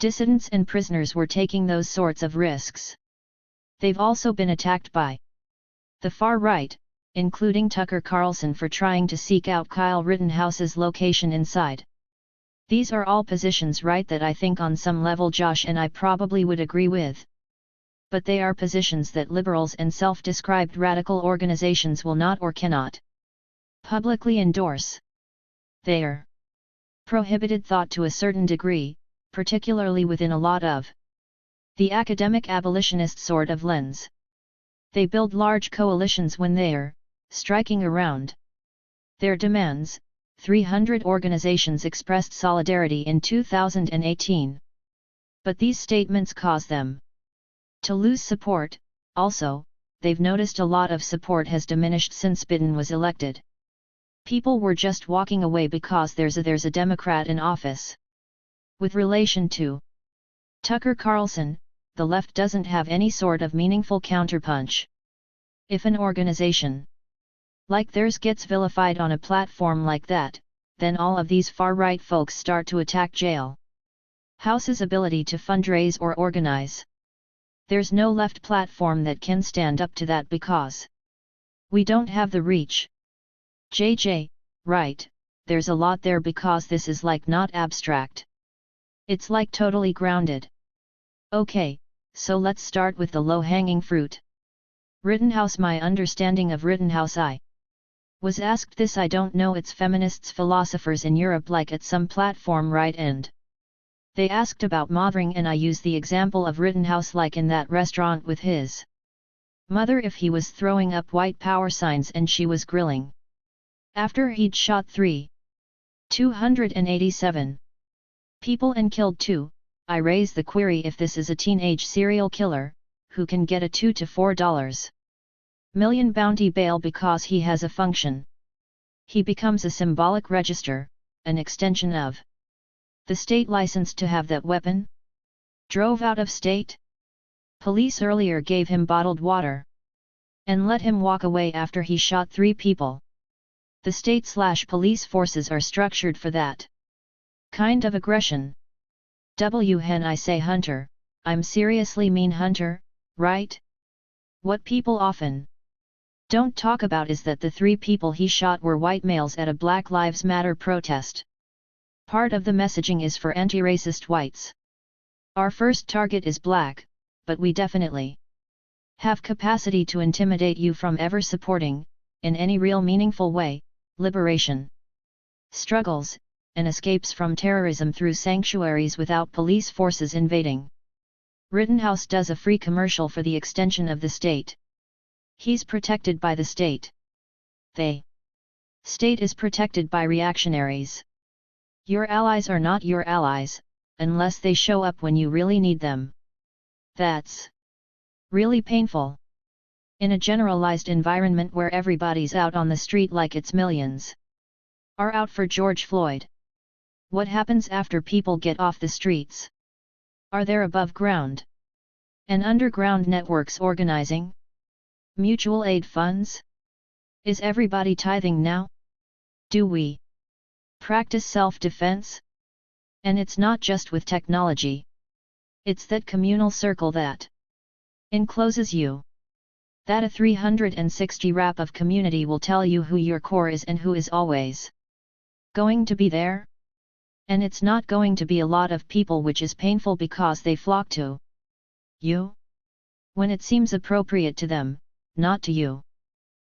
Speaker 1: dissidents and prisoners were taking those sorts of risks. They've also been attacked by the far right, including Tucker Carlson for trying to seek out Kyle Rittenhouse's location inside. These are all positions, right, that I think on some level Josh and I probably would agree with. But they are positions that liberals and self-described radical organizations will not or cannot publicly endorse. They are prohibited thought to a certain degree, particularly within a lot of the academic abolitionist sort of lens. They build large coalitions when they're striking around their demands. 300 organizations expressed solidarity in 2018. But these statements cause them to lose support. Also, they've noticed a lot of support has diminished since Biden was elected. People were just walking away because there's a Democrat in office. With relation to Tucker Carlson, the left doesn't have any sort of meaningful counterpunch. If an organization like theirs gets vilified on a platform like that, then all of these far-right folks start to attack Jailhouse's ability to fundraise or organize. There's no left platform that can stand up to that because we don't have the reach. JJ, right, there's a lot there because this is like not abstract. It's like totally grounded. Okay, so let's start with the low-hanging fruit. Rittenhouse. My understanding of Rittenhouse, I was asked this, I don't know, it's feminists, philosophers in Europe like at some platform, right, and they asked about mothering and I use the example of Rittenhouse like in that restaurant with his mother, if he was throwing up white power signs and she was grilling after he'd shot 287 people and killed 2 I raise the query if this is a teenage serial killer, who can get a $2 to $4 million bounty bail because he has a function. He becomes a symbolic register, an extension of the state licensed to have that weapon? Drove out of state? Police earlier gave him bottled water and let him walk away after he shot 3 people. The state/police forces are structured for that kind of aggression. When I say Hunter, I'm seriously mean Hunter, right? What people often don't talk about is that the 3 people he shot were white males at a Black Lives Matter protest. Part of the messaging is for anti-racist whites. Our first target is black, but we definitely have capacity to intimidate you from ever supporting, in any real meaningful way, liberation struggles, and escapes from terrorism through sanctuaries without police forces invading. Rittenhouse does a free commercial for the extension of the state. He's protected by the state. The state is protected by reactionaries. Your allies are not your allies, unless they show up when you really need them. That's really painful. In a generalized environment where everybody's out on the street like it's millions are out for George Floyd. What happens after people get off the streets? Are there above ground and underground networks organizing? Mutual aid funds? Is everybody tithing now? Do we practice self-defense? And it's not just with technology. It's that communal circle that encloses you. That a 360 wrap of community will tell you who your core is and who is always going to be there. And it's not going to be a lot of people, which is painful because they flock to you when it seems appropriate to them, not to you.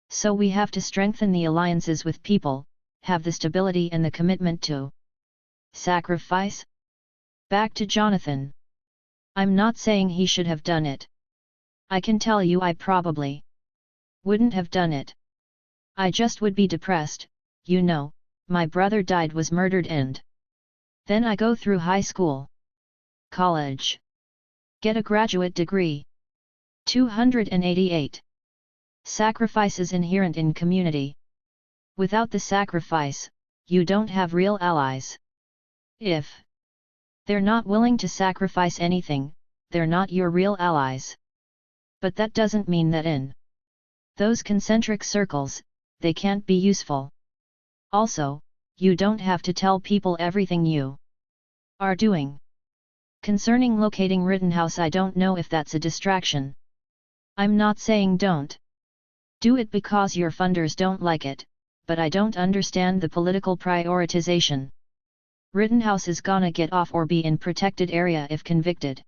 Speaker 1: So we have to strengthen the alliances with people, have the stability and the commitment to sacrifice. Back to Jonathan. I'm not saying he should have done it. I can tell you I probably wouldn't have done it. I just would be depressed, you know, my brother died, was murdered, and then I go through high school, college, get a graduate degree. 288. Sacrifices inherent in community. Without the sacrifice, you don't have real allies. If they're not willing to sacrifice anything, they're not your real allies. But that doesn't mean that in those concentric circles, they can't be useful. Also, you don't have to tell people everything you are doing. Concerning locating Rittenhouse, I don't know if that's a distraction. I'm not saying don't do it because your funders don't like it, but I don't understand the political prioritization. Rittenhouse is gonna get off or be in protected area if convicted.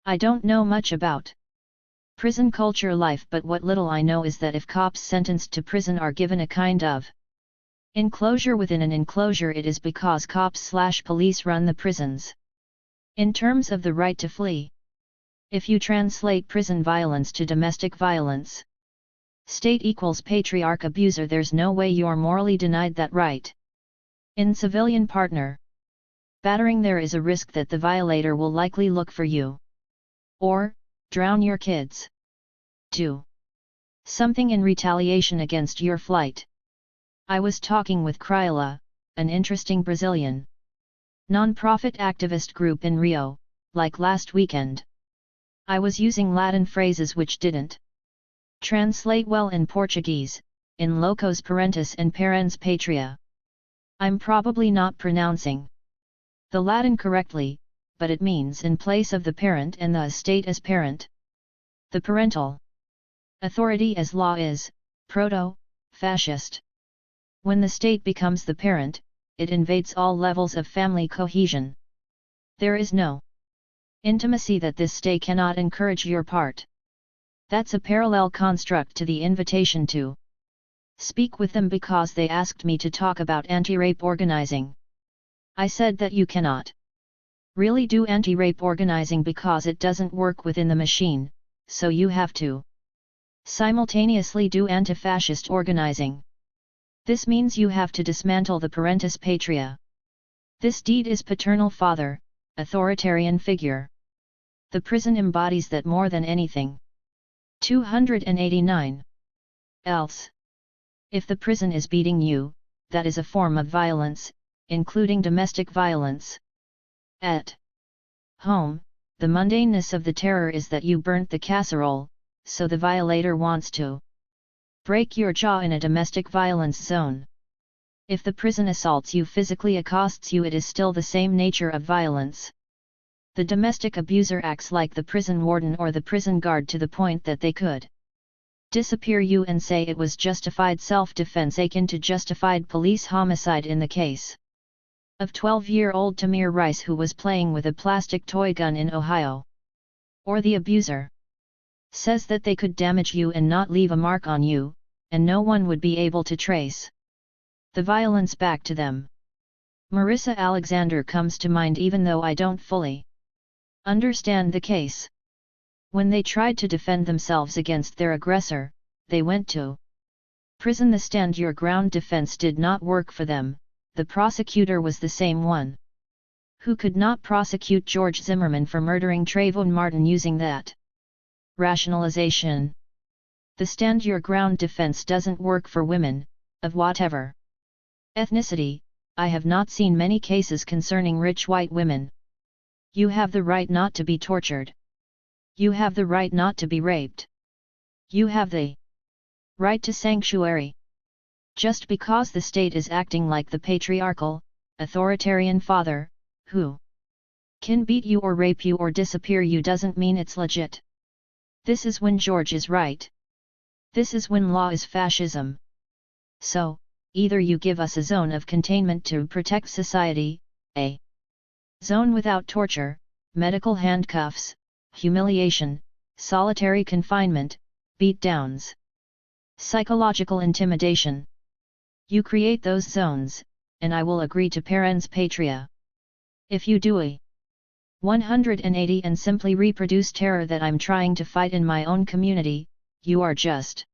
Speaker 1: I don't know much about prison culture life, but what little I know is that if cops sentenced to prison are given a kind of enclosure within an enclosure, it is because cops/police run the prisons. In terms of the right to flee, if you translate prison violence to domestic violence, state equals patriarch abuser, there's no way you're morally denied that right. In civilian partner battering, there is a risk that the violator will likely look for you or drown your kids. Do something in retaliation against your flight. I was talking with Cryla, an interesting Brazilian non-profit activist group in Rio, like last weekend. I was using Latin phrases which didn't translate well in Portuguese, in locos parentis and parens patria. I'm probably not pronouncing the Latin correctly, but it means in place of the parent and the estate as parent. The parental authority as law is proto-fascist. When the state becomes the parent, it invades all levels of family cohesion. There is no intimacy that this state cannot encourage your part. That's a parallel construct to the invitation to speak with them because they asked me to talk about anti-rape organizing. I said that you cannot really do anti-rape organizing because it doesn't work within the machine, so you have to simultaneously do anti-fascist organizing. This means you have to dismantle the parentis patria. This deed is paternal father, authoritarian figure. The prison embodies that more than anything. 289. Else. If the prison is beating you, that is a form of violence, including domestic violence. At home, the mundaneness of the terror is that you burnt the casserole, so the violator wants to break your jaw in a domestic violence zone. If the prison assaults you, physically accosts you, it is still the same nature of violence. The domestic abuser acts like the prison warden or the prison guard to the point that they could disappear you and say it was justified self-defense, akin to justified police homicide in the case of 12-year-old Tamir Rice, who was playing with a plastic toy gun in Ohio. Or the abuser says that they could damage you and not leave a mark on you, and no one would be able to trace the violence back to them. Marissa Alexander comes to mind, even though I don't fully understand the case. When they tried to defend themselves against their aggressor, they went to prison. The stand your ground defense did not work for them. The prosecutor was the same one who could not prosecute George Zimmerman for murdering Trayvon Martin using that rationalization. The stand your ground defense doesn't work for women, of whatever ethnicity. I have not seen many cases concerning rich white women. You have the right not to be tortured. You have the right not to be raped. You have the right to sanctuary. Just because the state is acting like the patriarchal, authoritarian father, who can beat you or rape you or disappear you, doesn't mean it's legit. This is when George is right. This is when law is fascism. So, either you give us a zone of containment to protect society, a zone without torture, medical handcuffs, humiliation, solitary confinement, beat-downs, psychological intimidation. You create those zones, and I will agree to parens patria. If you do a 180 and simply reproduce terror that I'm trying to fight in my own community, you are just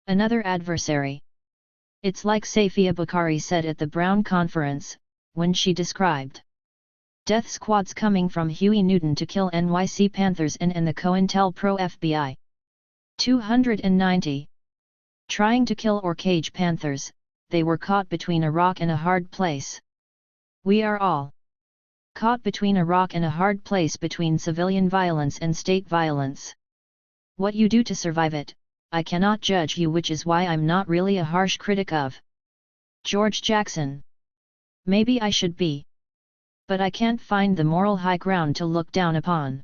Speaker 1: another adversary. It's like Safia Bukhari said at the Brown Conference, when she described death squads coming from Huey Newton to kill NYC Panthers and the COINTELPRO FBI. 290. Trying to kill or cage Panthers, they were caught between a rock and a hard place. We are all caught between a rock and a hard place, between civilian violence and state violence. What you do to survive it, I cannot judge you, which is why I'm not really a harsh critic of George Jackson. Maybe I should be. But I can't find the moral high ground to look down upon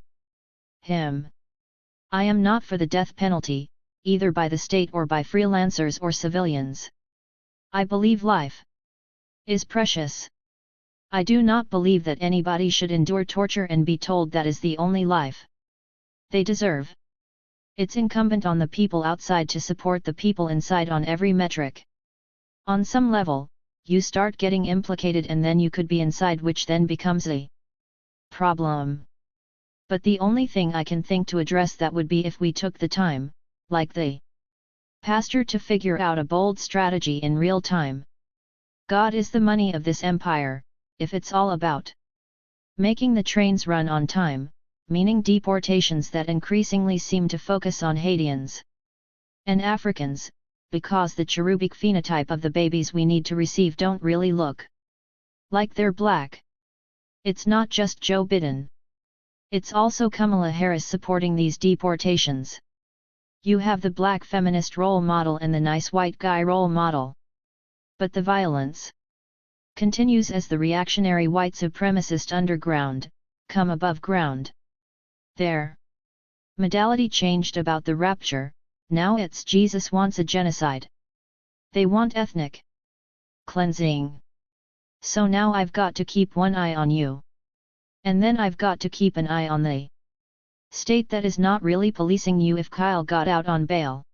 Speaker 1: him. I am not for the death penalty, either by the state or by freelancers or civilians. I believe life is precious. I do not believe that anybody should endure torture and be told that is the only life they deserve. It's incumbent on the people outside to support the people inside on every metric. On some level, you start getting implicated and then you could be inside, which then becomes a problem. But the only thing I can think to address that would be if we took the time, like the pastor, to figure out a bold strategy in real time. God is the money of this empire. If it's all about making the trains run on time, meaning deportations that increasingly seem to focus on Haitians and Africans, because the cherubic phenotype of the babies we need to receive don't really look like they're black. It's not just Joe Biden. It's also Kamala Harris supporting these deportations. You have the black feminist role model and the nice white guy role model. But the violence continues as the reactionary white supremacist underground come above ground. Their modality changed about the rapture. Now it's Jesus wants a genocide. They want ethnic cleansing. So now I've got to keep one eye on you. And then I've got to keep an eye on the state that is not really policing you if Kyle got out on bail.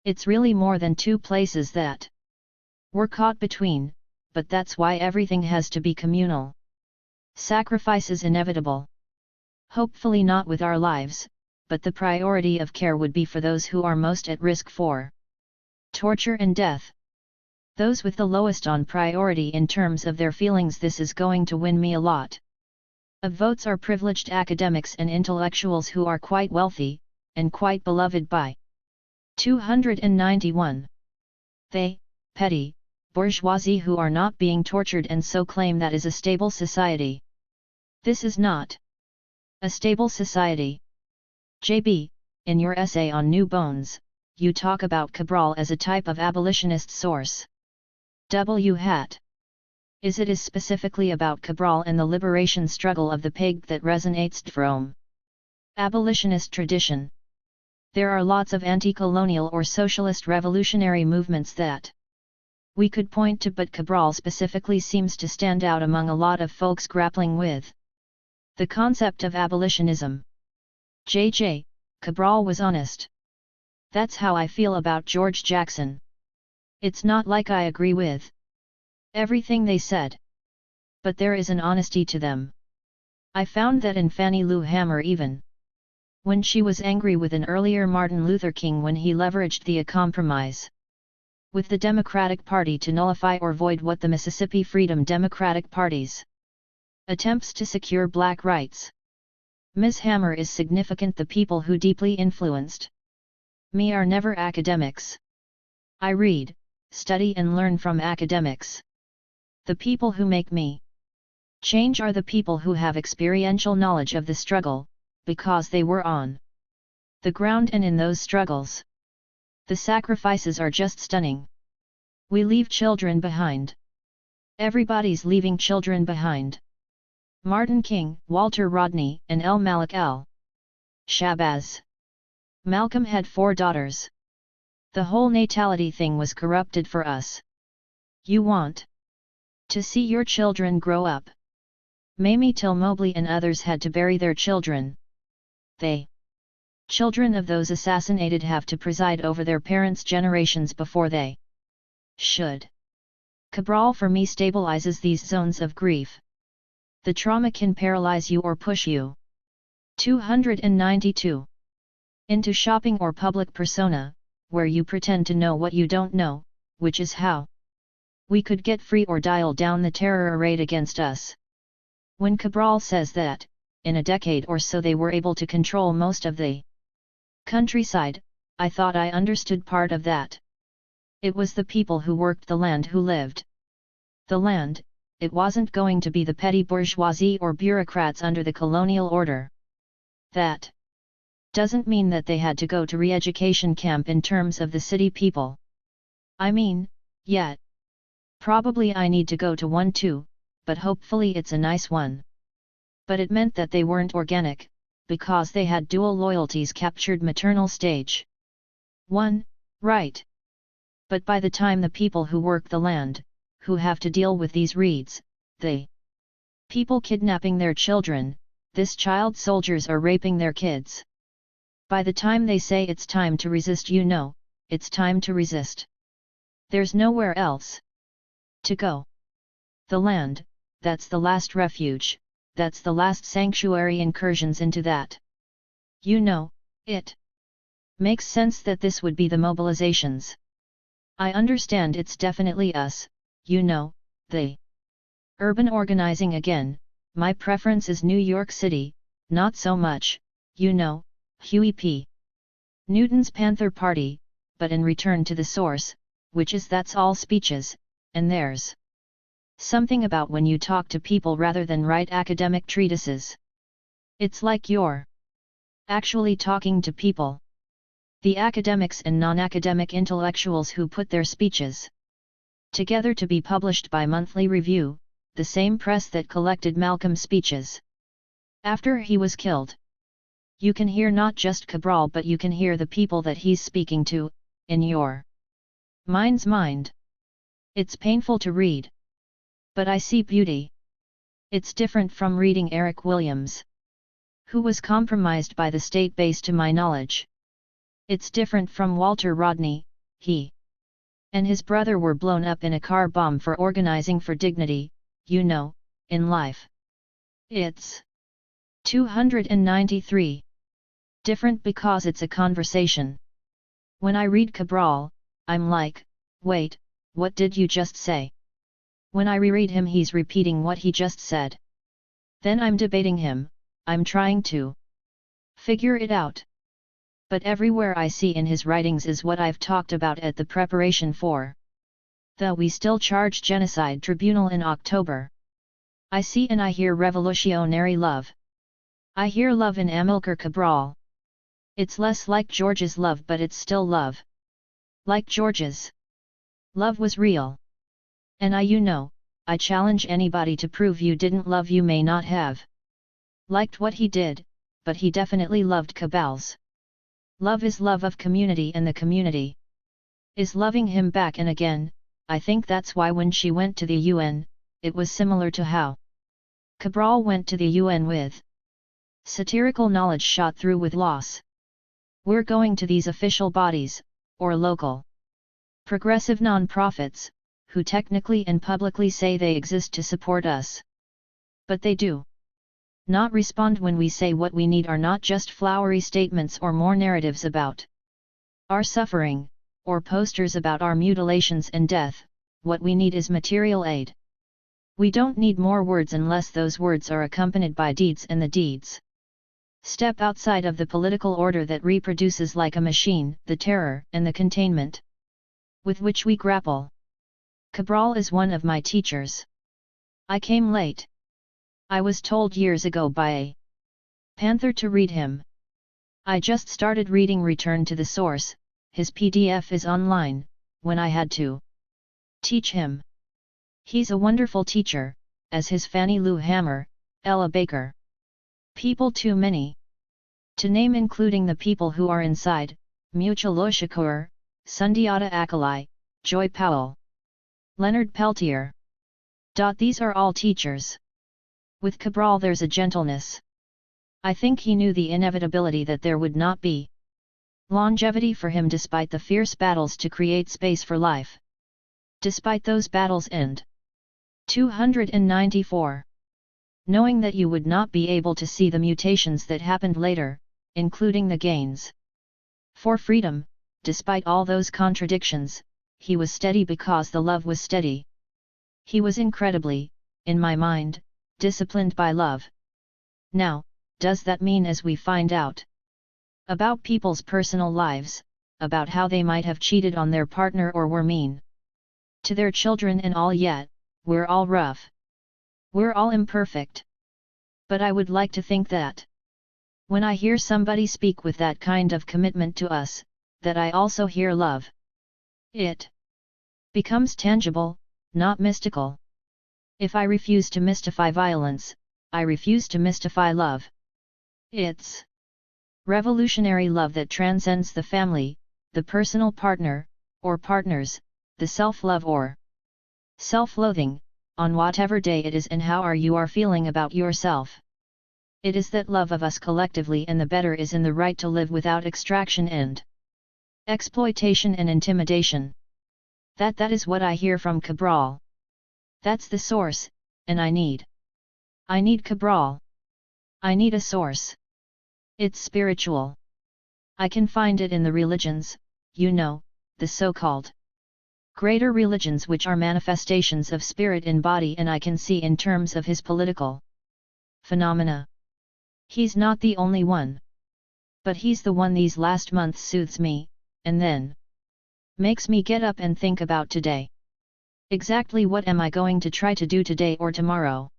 Speaker 1: It's really more than two places that we're caught between, but that's why everything has to be communal. Sacrifice is inevitable. Hopefully not with our lives, but the priority of care would be for those who are most at risk for torture and death. Those with the lowest on priority in terms of their feelings. This is going to win me a lot of votes are privileged academics and intellectuals who are quite wealthy, and quite beloved by 291. They, petty, bourgeoisie who are not being tortured and so claim that is a stable society. This is not a stable society. JB, in your essay on New Bones, you talk about Cabral as a type of abolitionist source. W. Is it specifically about Cabral and the liberation struggle of the pig that resonates from abolitionist tradition? There are lots of anti-colonial or socialist revolutionary movements that we could point to, but Cabral specifically seems to stand out among a lot of folks grappling with the concept of abolitionism. JJ, Cabral was honest. That's how I feel about George Jackson. It's not like I agree with everything they said, but there is an honesty to them. I found that in Fannie Lou Hamer, even when she was angry with an earlier Martin Luther King when he leveraged the compromise with the Democratic Party to nullify or void what the Mississippi Freedom Democratic Party's attempts to secure black rights. Ms. Hamer is significant. The people who deeply influenced me are never academics. I read, study and learn from academics. The people who make me change are the people who have experiential knowledge of the struggle, because they were on the ground and in those struggles. The sacrifices are just stunning. We leave children behind. Everybody's leaving children behind. Martin King, Walter Rodney, and L. Malik L. Shabazz. Malcolm had 4 daughters. The whole natality thing was corrupted for us. You want to see your children grow up. Mamie Till Mobley and others had to bury their children. They, children of those assassinated, have to preside over their parents' generations before they should. Cabral for me stabilizes these zones of grief. The trauma can paralyze you or push you 292 into shopping or public persona, where you pretend to know what you don't know, which is how we could get free or dial down the terror arrayed against us. When Cabral says that, in a decade or so they were able to control most of the countryside, I thought I understood part of that. It was the people who worked the land who lived the land. It wasn't going to be the petty bourgeoisie or bureaucrats under the colonial order. That doesn't mean that they had to go to re-education camp in terms of the city people. I mean, yeah, probably I need to go to one too, but hopefully it's a nice one. But it meant that they weren't organic, because they had dual loyalties captured maternal stage 1, right. But by the time the people who work the land, who have to deal with these reeds, the people kidnapping their children, this child soldiers are raping their kids. By the time they say it's time to resist, you know, it's time to resist. There's nowhere else to go. The land, that's the last refuge, that's the last sanctuary. Incursions into that. You know, it makes sense that this would be the mobilizations. I understand it's definitely us, you know, the urban organizing again. My preference is New York City, not so much, you know, Huey P. Newton's Panther Party, but in return to the source, which is that's all speeches, and there's something about when you talk to people rather than write academic treatises. It's like you're actually talking to people. The academics and non-academic intellectuals who put their speeches together to be published by Monthly Review, the same press that collected Malcolm's speeches after he was killed. You can hear not just Cabral, but you can hear the people that he's speaking to, in your mind's mind. It's painful to read. But I see beauty. It's different from reading Eric Williams, who was compromised by the state base to my knowledge. It's different from Walter Rodney. He and his brother were blown up in a car bomb for organizing for dignity, you know, in life. It's 293. Different because it's a conversation. When I read Cabral, I'm like, wait, what did you just say? When I reread him, he's repeating what he just said. Then I'm debating him, I'm trying to figure it out. But everywhere I see in his writings is what I've talked about at the preparation for the We Still Charge Genocide Tribunal in October. I see and I hear revolutionary love. I hear love in Amilcar Cabral. It's less like George's love, but it's still love. Like George's love was real. And I challenge anybody to prove you didn't love, you may not have liked what he did, but he definitely loved Cabal's. Love is love of community, and the community is loving him back. And again, I think that's why when she went to the UN, it was similar to how Cabral went to the UN, with satirical knowledge shot through with loss. We're going to these official bodies, or local progressive non-profits, who technically and publicly say they exist to support us. But they do not respond when we say what we need are not just flowery statements or more narratives about our suffering, or posters about our mutilations and death. What we need is material aid. We don't need more words unless those words are accompanied by deeds, and the deeds step outside of the political order that reproduces like a machine the terror and the containment with which we grapple. Cabral is one of my teachers. I came late. I was told years ago by a panther to read him. I just started reading Return to the Source, his PDF is online, when I had to teach him. He's a wonderful teacher, as his Fannie Lou Hammer, Ella Baker. People too many to name, including the people who are inside, Mutual Shakur, Sundiata Akalai, Joy Powell, Leonard Peltier. These are all teachers. With Cabral there's a gentleness. I think he knew the inevitability that there would not be longevity for him despite the fierce battles to create space for life. Despite those battles. End 294. Knowing that you would not be able to see the mutations that happened later, including the gains for freedom, despite all those contradictions, he was steady because the love was steady. He was incredibly, in my mind, disciplined by love. Now, does that mean as we find out about people's personal lives, about how they might have cheated on their partner or were mean to their children and all, yet, we're all rough. We're all imperfect. But I would like to think that when I hear somebody speak with that kind of commitment to us, that I also hear love. It becomes tangible, not mystical. If I refuse to mystify violence, I refuse to mystify love. It's revolutionary love that transcends the family, the personal partner, or partners, the self-love or self-loathing, on whatever day it is and how you are feeling about yourself. It is that love of us collectively, and the better is in the right to live without extraction and exploitation and intimidation. That is what I hear from Cabral. That's the source, and I need Cabral. I need a source. It's spiritual. I can find it in the religions, the so-called greater religions, which are manifestations of spirit in body, and I can see in terms of his political phenomena. He's not the only one. But he's the one these last months soothes me, and then makes me get up and think about today. Exactly what am I going to try to do today or tomorrow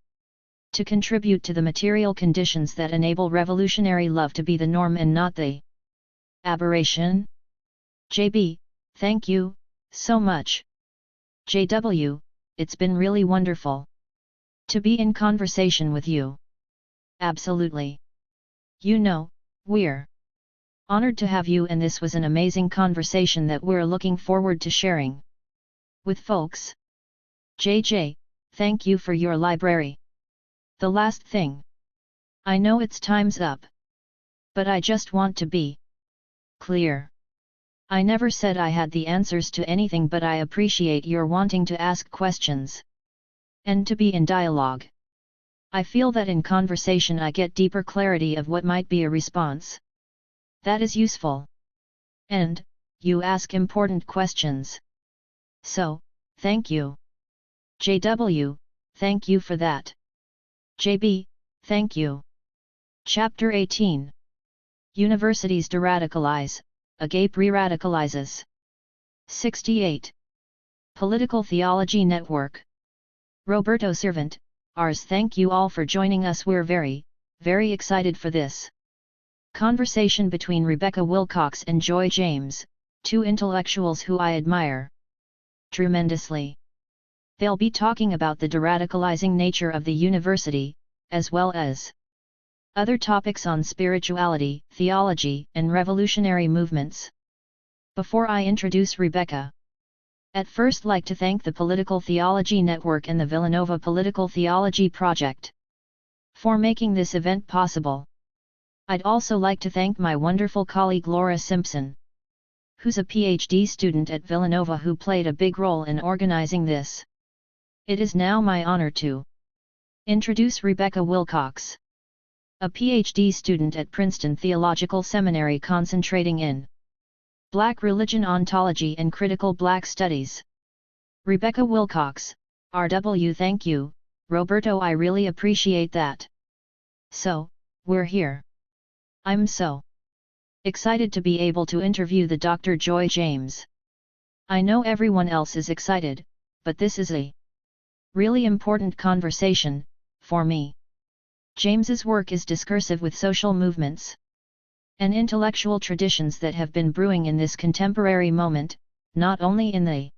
Speaker 1: to contribute to the material conditions that enable revolutionary love to be the norm and not the aberration? JB, thank you so much. JW, it's been really wonderful to be in conversation with you. Absolutely. We're honored to have you, and this was an amazing conversation that we're looking forward to sharing with folks. JJ, thank you for your library. The last thing. I know it's time's up. But I just want to be clear. I never said I had the answers to anything, but I appreciate your wanting to ask questions and to be in dialogue. I feel that in conversation I get deeper clarity of what might be a response that is useful. And, you ask important questions. So, thank you. JW, thank you for that. JB, Thank you. Chapter 18. Universities deradicalize, agape re-radicalizes. 68. Political Theology Network. Roberto Servant, ours. Thank you all for joining us. We're very excited for this conversation between Rebecca Wilcox and Joy James, two intellectuals who I admire tremendously. They'll be talking about the deradicalizing nature of the university, as well as other topics on spirituality, theology, and revolutionary movements. Before I introduce Rebecca, I'd first like to thank the Political Theology Network and the Villanova Political Theology Project for making this event possible. I'd also like to thank my wonderful colleague Laura Simpson, who's a PhD student at Villanova who played a big role in organizing this. It is now my honor to introduce Rebecca Wilcox, a PhD student at Princeton Theological Seminary concentrating in Black religion ontology and critical Black studies. Rebecca Wilcox, RW. Thank you, Roberto. I really appreciate that. So, we're here. I'm so excited to be able to interview the Dr. Joy James. I know everyone else is excited, but this is a really important conversation for me. James's work is discursive with social movements and intellectual traditions that have been brewing in this contemporary moment, not only in the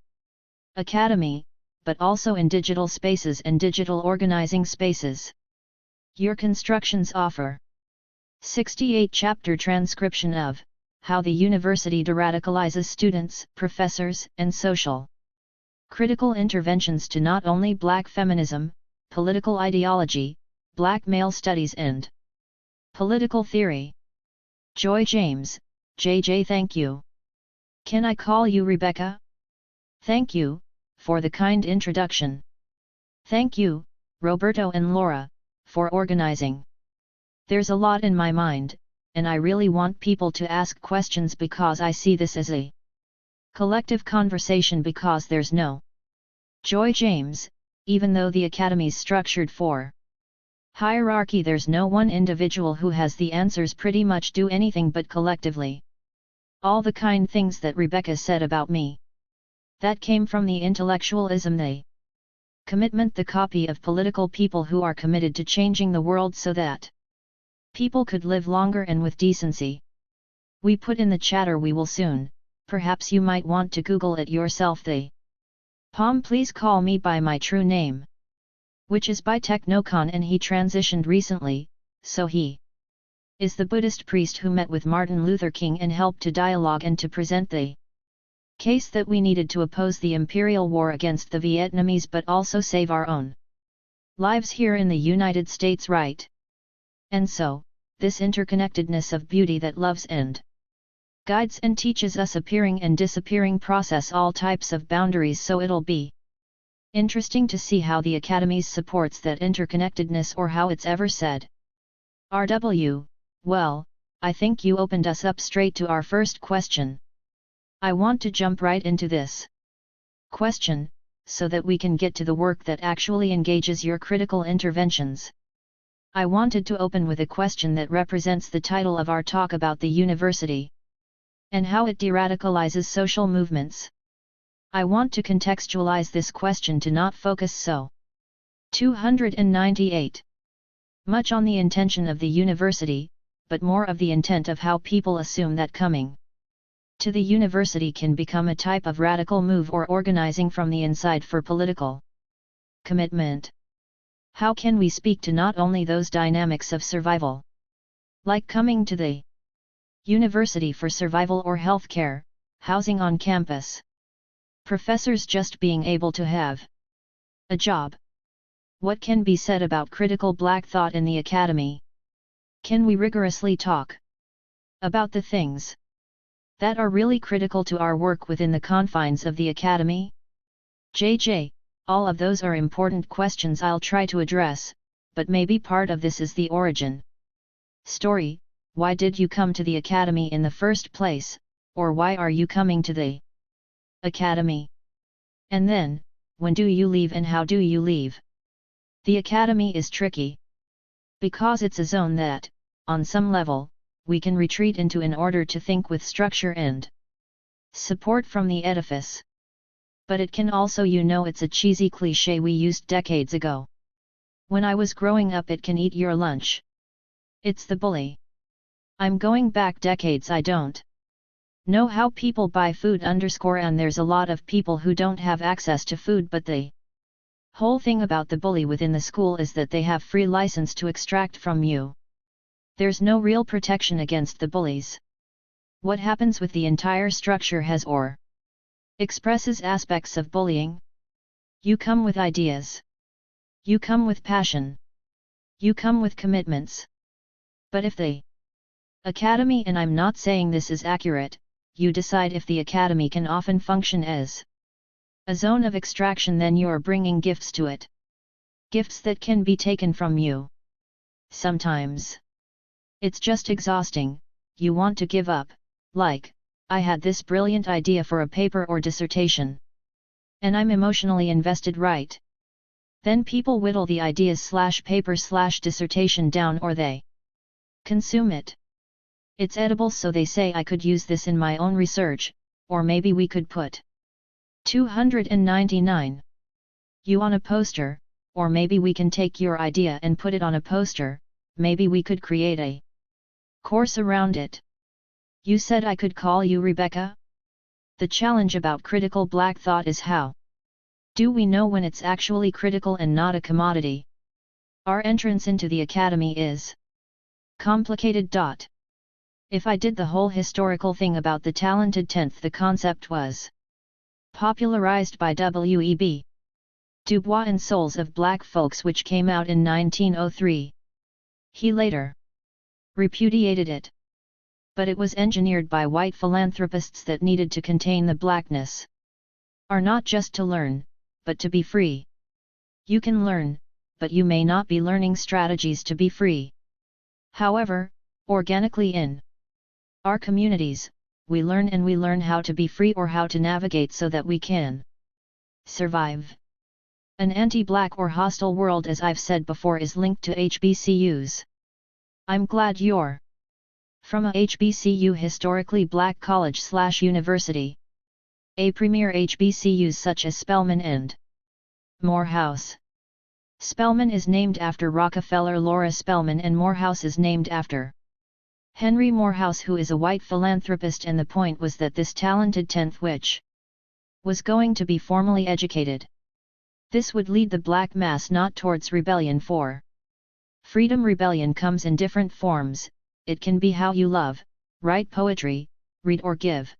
Speaker 1: academy, but also in digital spaces and digital organizing spaces. Your constructions offer 68 chapter transcription of How the University Deradicalizes Students, Professors, and Social Critical Interventions to Not Only Black Feminism, Political Ideology, Black Male Studies and Political Theory. Joy James, JJ. Thank you. Can I call you Rebecca? Thank you for the kind introduction. Thank you, Roberto and Laura, for organizing. There's a lot in my mind, and I really want people to ask questions because I see this as a collective conversation because there's no Joy James, even though the Academy's structured for hierarchy. There's no one individual who has the answers. Pretty much do anything but collectively. All the kind things that Rebecca said about me, that came from the intellectualism, the commitment, the copy of political people who are committed to changing the world so that people could live longer and with decency. We put in the chatter we will soon, perhaps you might want to Google it yourself. The poem Please Call Me by My True Name, which is by Technocon, and he transitioned recently, so he is the Buddhist priest who met with Martin Luther King and helped to dialogue and to present the case that we needed to oppose the imperial war against the Vietnamese but also save our own lives here in the United States, right? And so, this interconnectedness of beauty that loves and guides and teaches us appearing and disappearing process all types of boundaries, so it'll be interesting to see how the Academy supports that interconnectedness, or how it's ever said. RW, well, I think you opened us up straight to our first question. I want to jump right into this question, so that we can get to the work that actually engages your critical interventions. I wanted to open with a question that represents the title of our talk about the university and how it deradicalizes social movements. I want to contextualize this question to not focus so 298 much on the intention of the university, but more of the intent of how people assume that coming to the university can become a type of radical move or organizing from the inside for political commitment. How can we speak to not only those dynamics of survival, like coming to the university for survival or healthcare, housing on campus, professors just being able to have a job? What can be said about critical Black thought in the Academy? Can we rigorously talk about the things that are really critical to our work within the confines of the Academy? JJ, all of those are important questions I'll try to address, but maybe part of this is the origin story. Why did you come to the Academy in the first place, or why are you coming to the Academy? And then, when do you leave and how do you leave? The Academy is tricky. Because it's a zone that, on some level, we can retreat into in order to think with structure and support from the edifice. But it can also, it's a cheesy cliché we used decades ago. When I was growing up, it can eat your lunch. It's the bully. I'm going back decades. I don't know how people buy food and there's a lot of people who don't have access to food, but the whole thing about the bully within the school is that they have free license to extract from you. There's no real protection against the bullies. What happens with the entire structure has or expresses aspects of bullying. You come with ideas. You come with passion. You come with commitments. But if the academy, and I'm not saying this is accurate, you decide if the academy can often function as a zone of extraction, then you're bringing gifts to it. Gifts that can be taken from you. Sometimes it's just exhausting, you want to give up, like, I had this brilliant idea for a paper or dissertation. And I'm emotionally invested, right? Then people whittle the ideas/paper/dissertation down, or they consume it. It's edible, so they say I could use this in my own research, or maybe we could put 299 you on a poster, or maybe we can take your idea and put it on a poster, maybe we could create a course around it. You said I could call you Rebecca? The challenge about critical black thought is how do we know when it's actually critical and not a commodity? Our entrance into the academy is complicated. If I did the whole historical thing about the talented 10th, the concept was popularized by W.E.B. Du Bois in Souls of Black Folks, which came out in 1903. He later repudiated it. But it was engineered by white philanthropists that needed to contain the blackness. Are not just to learn, but to be free. You can learn, but you may not be learning strategies to be free. However, organically in our communities, we learn how to be free, or how to navigate so that we can survive. An anti-black or hostile world, as I've said before, is linked to HBCUs. I'm glad you're from a HBCU, historically black college/university. A premier HBCUs such as Spelman and Morehouse. Spelman is named after Rockefeller Laura Spelman, and Morehouse is named after Henry Morehouse, who is a white philanthropist, and the point was that this talented 10th, which was going to be formally educated, this would lead the black mass not towards rebellion for freedom. Rebellion comes in different forms. It can be how you love, write poetry, read, or give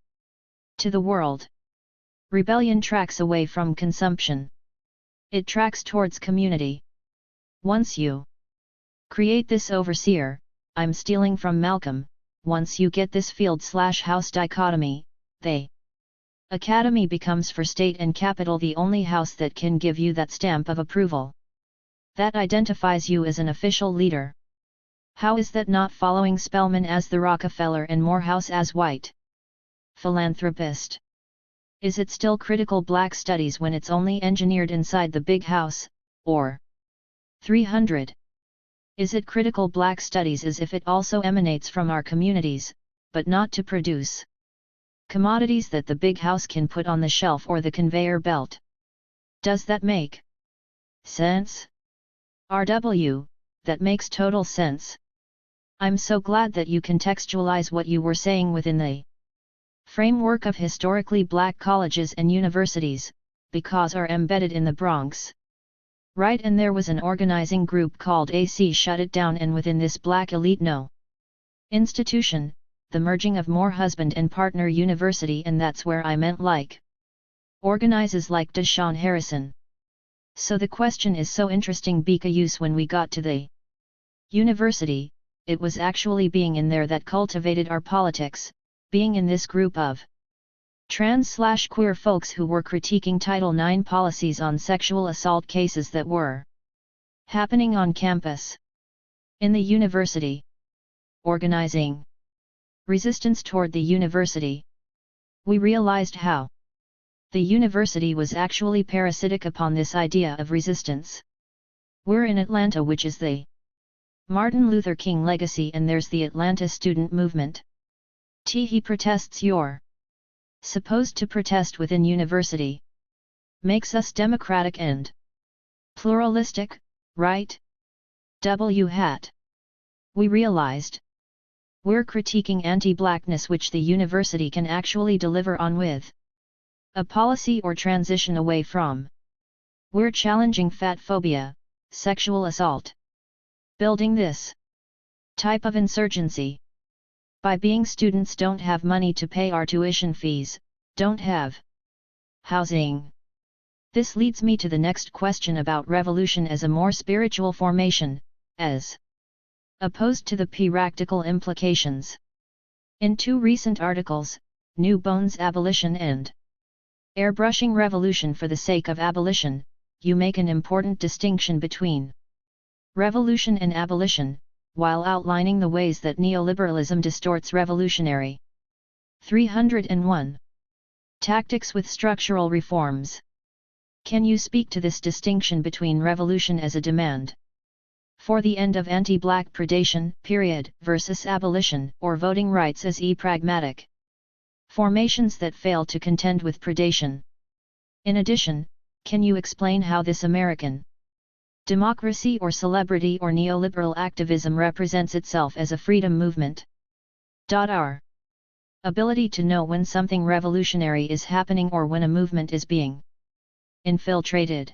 Speaker 1: to the world. Rebellion tracks away from consumption. It tracks towards community. Once you create this overseer, I'm stealing from Malcolm, once you get this field/house dichotomy, the academy becomes for state and capital the only house that can give you that stamp of approval that identifies you as an official leader. How is that not following Spelman as the Rockefeller and Morehouse as white philanthropist? Is it still critical black studies when it's only engineered inside the big house, or 300? Is it critical black studies as if it also emanates from our communities, but not to produce commodities that the big house can put on the shelf or the conveyor belt? Does that make sense? RW, that makes total sense. I'm so glad that you contextualize what you were saying within the framework of historically black colleges and universities, because are embedded in the Bronx. Right, and there was an organizing group called AC Shut It Down, and within this black elite no institution, the merging of more husband and partner university, and that's where I meant like organizes like Deshaun Harrison. So the question is so interesting because when we got to the university, it was actually being in there that cultivated our politics, being in this group of trans/queer folks who were critiquing Title IX policies on sexual assault cases that were happening on campus. In the university. Organizing resistance toward the university. We realized how the university was actually parasitic upon this idea of resistance. We're in Atlanta, which is the Martin Luther King legacy, and there's the Atlanta student movement. He protests you're supposed to protest within university. Makes us democratic and pluralistic, right? W hat. We realized we're critiquing anti-blackness, which the university can actually deliver on with a policy or transition away from. We're challenging fat phobia, sexual assault. Building this type of insurgency by being students don't have money to pay our tuition fees, don't have housing. This leads me to the next question about revolution as a more spiritual formation, as opposed to the practical implications. In two recent articles, New Bones Abolition and Airbrushing Revolution for the Sake of Abolition, you make an important distinction between revolution and abolition, while outlining the ways that neoliberalism distorts revolutionary. 301. Tactics with structural reforms. Can you speak to this distinction between revolution as a demand for the end of anti-black predation, period, versus abolition or voting rights as pragmatic formations that fail to contend with predation? In addition, can you explain how this American democracy or celebrity or neoliberal activism represents itself as a freedom movement? Our ability to know when something revolutionary is happening or when a movement is being infiltrated.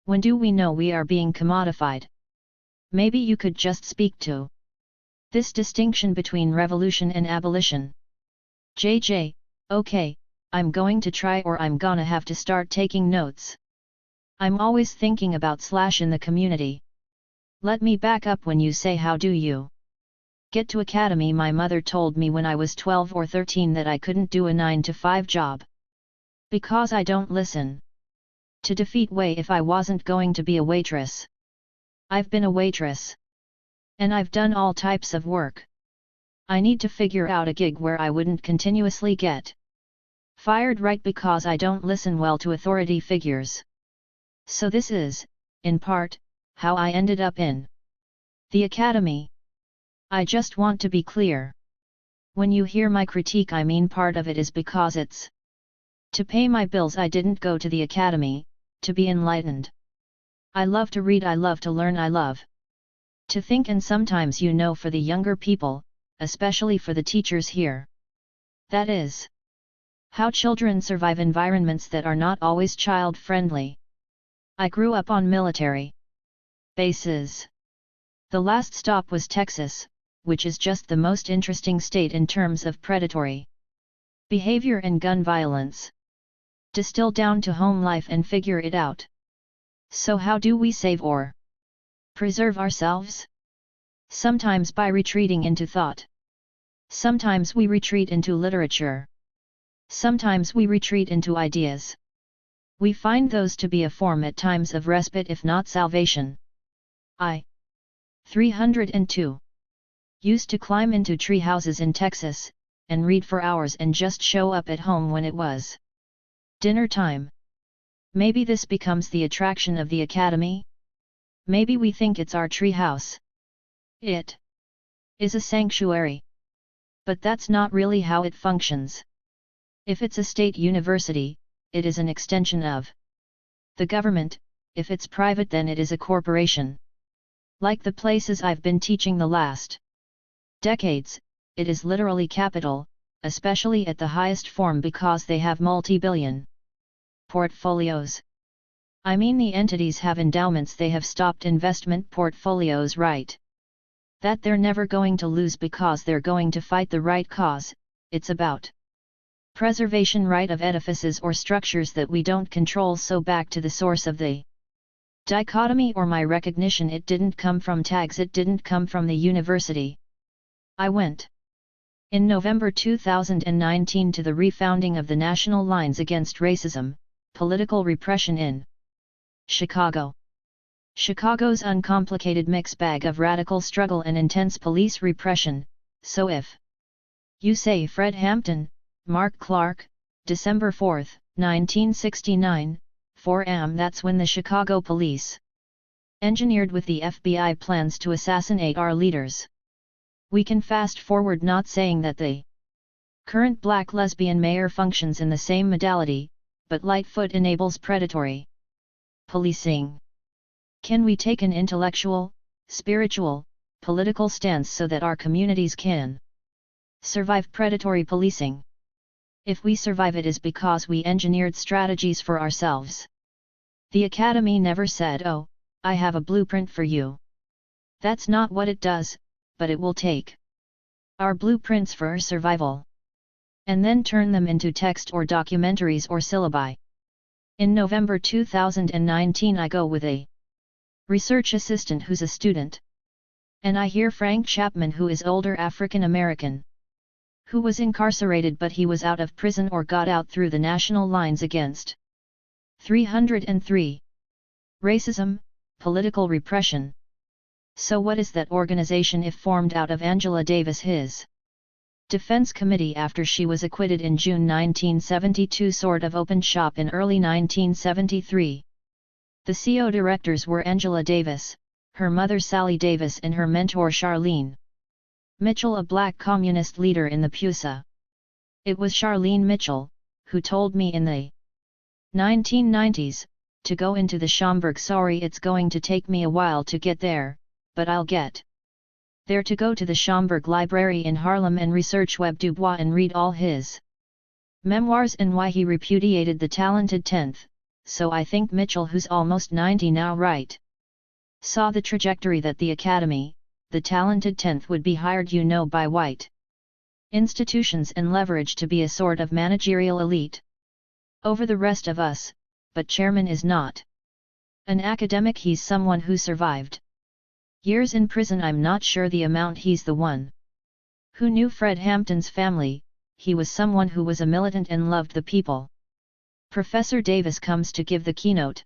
Speaker 1: When do we know we are being commodified? Maybe you could just speak to this distinction between revolution and abolition. JJ, okay, I'm going to try, or I'm gonna have to start taking notes. I'm always thinking about / in the community. Let me back up when you say how do you get to academy. My mother told me when I was 12 or 13 that I couldn't do a 9-to-5 job because I don't listen to defeat way if I wasn't going to be a waitress. I've been a waitress. And I've done all types of work. I need to figure out a gig where I wouldn't continuously get fired right because I don't listen well to authority figures. So this is, in part, how I ended up in the academy. I just want to be clear. When you hear my critique, I mean part of it is because it's to pay my bills. I didn't go to the academy to be enlightened. I love to read, I love to learn, I love to think, and sometimes for the younger people, especially for the teachers here. That is how children survive environments that are not always child-friendly. I grew up on military bases. The last stop was Texas, which is just the most interesting state in terms of predatory behavior and gun violence. Distill down to home life and figure it out. So how do we save or preserve ourselves? Sometimes by retreating into thought. Sometimes we retreat into literature. Sometimes we retreat into ideas. We find those to be a form at times of respite, if not salvation. 302. Used to climb into tree houses in Texas, and read for hours and just show up at home when it was dinner time. Maybe this becomes the attraction of the academy? Maybe we think it's our tree house. It is a sanctuary. But that's not really how it functions. If it's a state university, it is an extension of the government. If it's private, then it is a corporation. Like the places I've been teaching the last decades, it is literally capital, especially at the highest form because they have multi-billion portfolios. I mean, the entities have endowments, they have stopped investment portfolios, right? That they're never going to lose because they're going to fight the right cause. It's about preservation, right, of edifices or structures that we don't control. So back to the source of the dichotomy or my recognition, it didn't come from tags, it didn't come from the university. I went in November 2019 to the refounding of the National Lines Against Racism, Political Repression in Chicago. Chicago's uncomplicated mix bag of radical struggle and intense police repression. So if you say Fred Hampton, Mark Clark, December 4, 1969, 4 am, that's when the Chicago police engineered with the FBI plans to assassinate our leaders. We can fast forward not saying that the current black lesbian mayor functions in the same modality, but Lightfoot enables predatory policing. Can we take an intellectual, spiritual, political stance so that our communities can survive predatory policing? If we survive, it is because we engineered strategies for ourselves. The Academy never said, "Oh, I have a blueprint for you." That's not what it does, but it will take our blueprints for our survival and then turn them into text or documentaries or syllabi. In November 2019 I go with a research assistant who's a student. And I hear Frank Chapman, who is older African American, who was incarcerated but he was out of prison or got out through the national lines against 303. Racism, political repression. So what is that organization if formed out of Angela Davis, his defense committee after she was acquitted in June 1972, sort of opened shop in early 1973. The CO directors were Angela Davis, her mother Sally Davis and her mentor Charlene Mitchell, a black communist leader in the PUSA. It was Charlene Mitchell, who told me in the 1990s, to go into the Schomburg. Sorry, it's going to take me a while to get there, but I'll get there. To go to the Schomburg Library in Harlem and research Webb Du Bois and read all his memoirs and why he repudiated the talented 10th, so I think Mitchell, who's almost 90 now, right, saw the trajectory that the Academy, the talented 10th, would be hired by white institutions and leveraged to be a sort of managerial elite over the rest of us, but Chairman is not an academic, he's someone who survived years in prison. I'm not sure the amount. He's the one who knew Fred Hampton's family, he was someone who was a militant and loved the people. Professor Davis comes to give the keynote.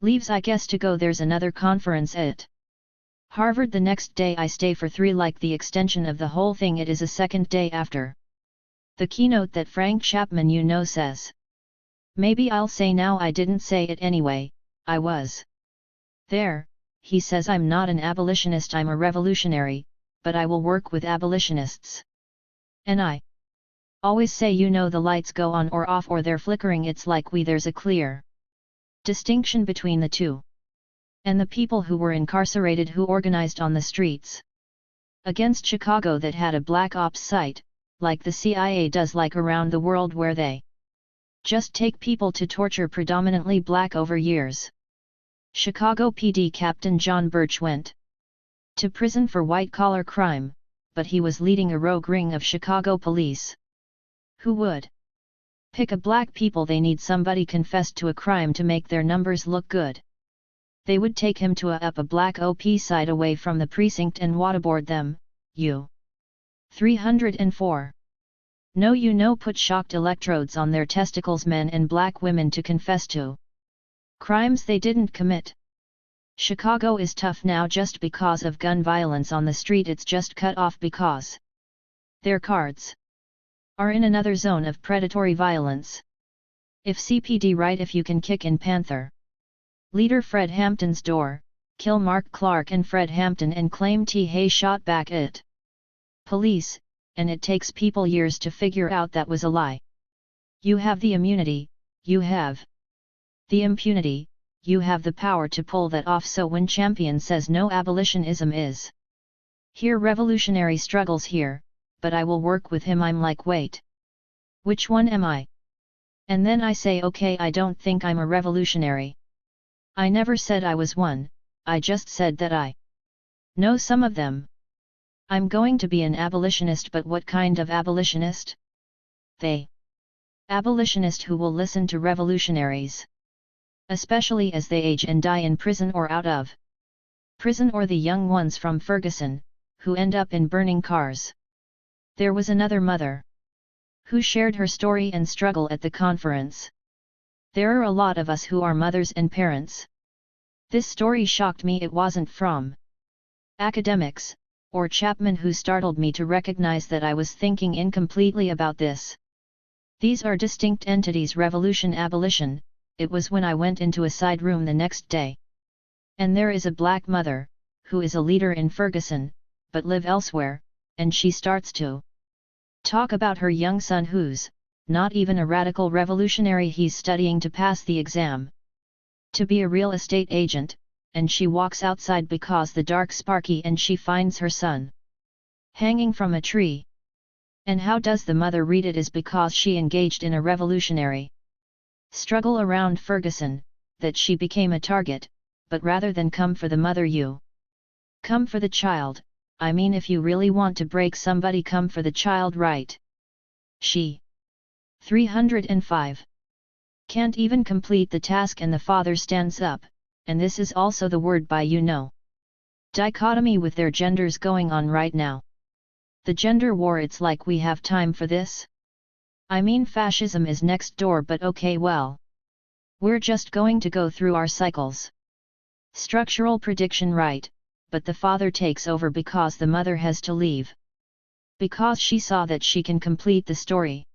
Speaker 1: Leaves, I guess, to go. There's another conference at Harvard the next day. I stay for 3, like the extension of the whole thing. It is a second day after the keynote that Frank Chapman says. Maybe I'll say now I didn't say it anyway, I was there. He says, I'm not an abolitionist, I'm a revolutionary, but I will work with abolitionists. And I always say, the lights go on or off or they're flickering. It's like there's a clear distinction between the two. And the people who were incarcerated, who organized on the streets against Chicago, that had a black ops site, like the CIA does, like around the world, where they just take people to torture predominantly black over years. Chicago PD Captain John Birch went to prison for white-collar crime, but he was leading a rogue ring of Chicago police who would pick a black people. They need somebody confessed to a crime to make their numbers look good. They would take him to a black OP site away from the precinct and waterboard them. 304. No, put shocked electrodes on their testicles, men and black women, to confess to crimes they didn't commit. Chicago is tough now just because of gun violence on the street. It's just cut off because their cards are in another zone of predatory violence. If CPD right, if you can kick in Panther leader Fred Hampton's door, kill Mark Clark and Fred Hampton, and claim T. Hayes shot back at police, and it takes people years to figure out that was a lie. You have the immunity, you have the impunity, you have the power to pull that off. So when Champion says no, abolitionism is here, revolutionary struggles here, but I will work with him, I'm like, wait, which one am I? And then I say, okay, I don't think I'm a revolutionary. I never said I was one, I just said that I know some of them. I'm going to be an abolitionist, but what kind of abolitionist? The abolitionist who will listen to revolutionaries, especially as they age and die in prison or out of prison, or the young ones from Ferguson, who end up in burning cars. There was another mother who shared her story and struggle at the conference. There are a lot of us who are mothers and parents. This story shocked me. It wasn't from academics or Chapman who startled me to recognize that I was thinking incompletely about this. These are distinct entities, revolution, abolition. It was when I went into a side room the next day And there is a black mother, who is a leader in Ferguson, but live elsewhere, and she starts to talk about her young son who's not even a radical revolutionary, he's studying to pass the exam to be a real estate agent, and she walks outside because the dark sparky and she finds her son hanging from a tree. And how does the mother read it is because she engaged in a revolutionary struggle around Ferguson, that she became a target, but rather than come for the mother you come for the child. I mean, if you really want to break somebody, come for the child, right? She 305 can't even complete the task and the father stands up, and this is also the word by dichotomy with their genders going on right now. The gender war, it's like we have time for this? I mean, fascism is next door, but okay, well, we're just going to go through our cycles. Structural prediction, right, but the father takes over because the mother has to leave. Because she saw that she can complete the story.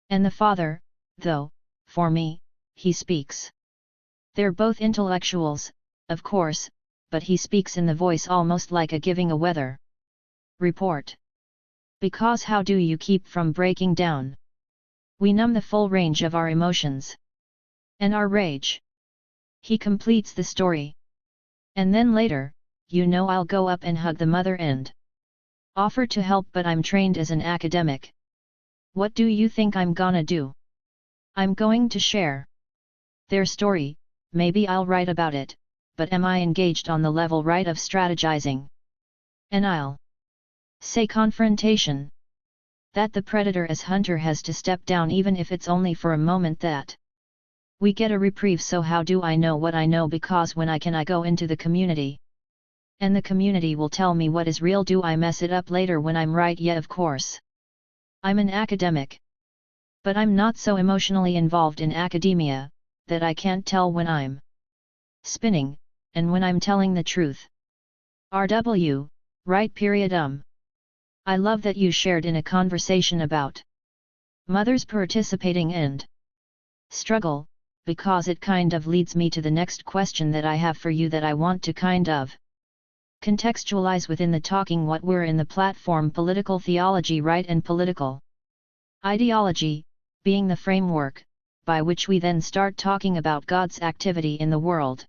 Speaker 1: And the father, though, for me, he speaks. They're both intellectuals, of course, but he speaks in the voice almost like a giving a weather report. Because how do you keep from breaking down? We numb the full range of our emotions. And our rage. He completes the story. And then later, I'll go up and hug the mother and offer to help, but I'm trained as an academic. What do you think I'm gonna do? I'm going to share their story, maybe I'll write about it, but am I engaged on the level right of strategizing? And I'll say confrontation. That the predator as hunter has to step down, even if it's only for a moment, that we get a reprieve. So how do I know what I know? Because when I go into the community. And the community will tell me what is real. Do I mess it up later when I'm right? Yeah, of course. I'm an academic. But I'm not so emotionally involved in academia, that I can't tell when I'm spinning, and when I'm telling the truth. RW, right period. I love that you shared in a conversation about mothers participating and struggle, because it kind of leads me to the next question that I have for you, that I want to kind of contextualize within the talking what we're in the platform political theology, right, and political ideology, being the framework, by which we then start talking about God's activity in the world.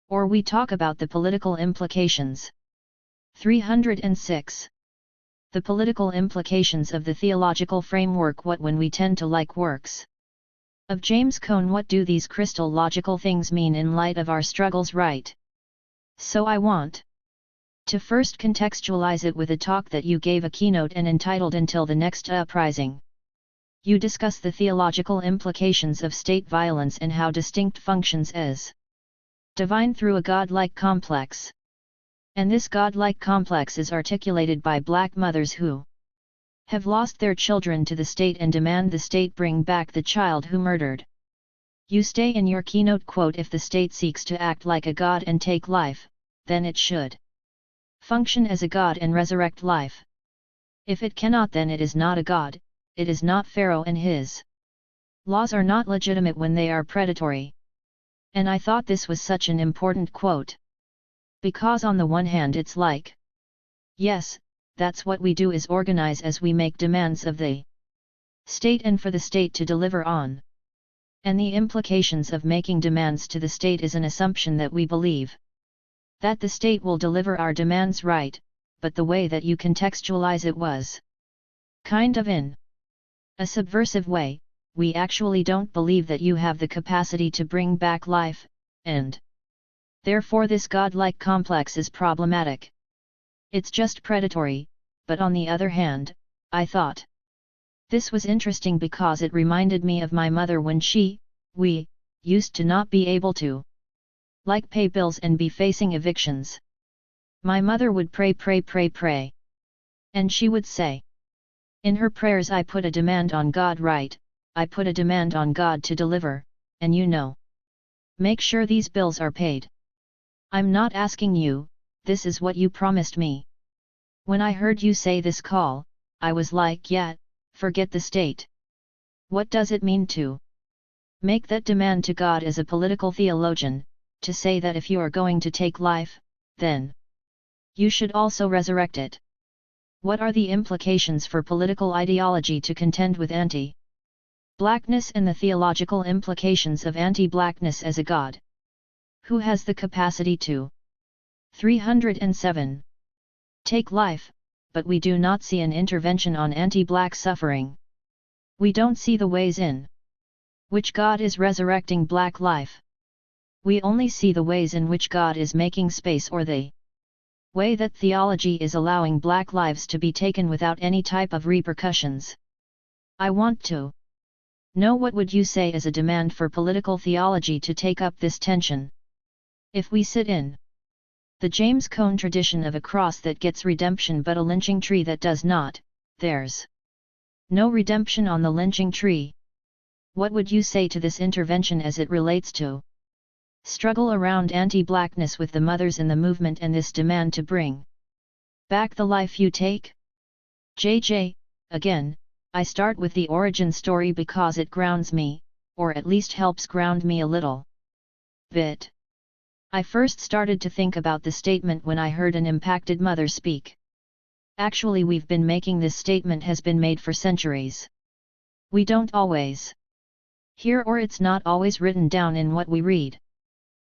Speaker 1: Or we talk about the political implications. 306. The political implications of the theological framework. What when we tend to like works of James Cone? What do these Christological things mean in light of our struggles, right? So I want to first contextualize it with a talk that you gave, a keynote, and entitled Until the Next Uprising. You discuss the theological implications of state violence and how distinct functions as divine through a godlike complex. And this godlike complex is articulated by black mothers who have lost their children to the state and demand the state bring back the child who murdered. You say in your keynote, quote, if the state seeks to act like a god and take life, then it should function as a god and resurrect life. If it cannot, then it is not a god, it is not Pharaoh, and his laws are not legitimate when they are predatory. And I thought this was such an important quote. Because on the one hand it's like, yes, that's what we do, is organize as we make demands of the state and for the state to deliver on. And the implications of making demands to the state is an assumption that we believe that the state will deliver our demands, right, but the way that you contextualize it was kind of in a subversive way. We actually don't believe that you have the capacity to bring back life, and therefore this godlike complex is problematic. It's just predatory, but on the other hand, I thought this was interesting because it reminded me of my mother when we used to not be able to pay bills and be facing evictions. My mother would pray. And she would say in her prayers, I put a demand on God, right, I put a demand on God to deliver, and make sure these bills are paid. I'm not asking you, this is what you promised me. When I heard you say this call, I was like, yeah, forget the state. What does it mean to make that demand to God as a political theologian, to say that if you are going to take life, then you should also resurrect it. What are the implications for political ideology to contend with anti-blackness and the theological implications of anti-blackness as a god? Who has the capacity to 307. Take life, but we do not see an intervention on anti-black suffering. We don't see the ways in which God is resurrecting black life. We only see the ways in which God is making space, or the way that theology is allowing black lives to be taken without any type of repercussions. I want to know, what would you say is a demand for political theology to take up this tension? If we sit in the James Cone tradition of a cross that gets redemption but a lynching tree that does not, there's no redemption on the lynching tree. What would you say to this intervention as it relates to struggle around anti-blackness with the mothers in the movement and this demand to bring back the life you take? JJ, again, I start with the origin story because it grounds me, or at least helps ground me a little bit. I first started to think about the statement when I heard an impacted mother speak. Actually, we've been making this statement has been made for centuries. We don't always hear, or it's not always written down in what we read.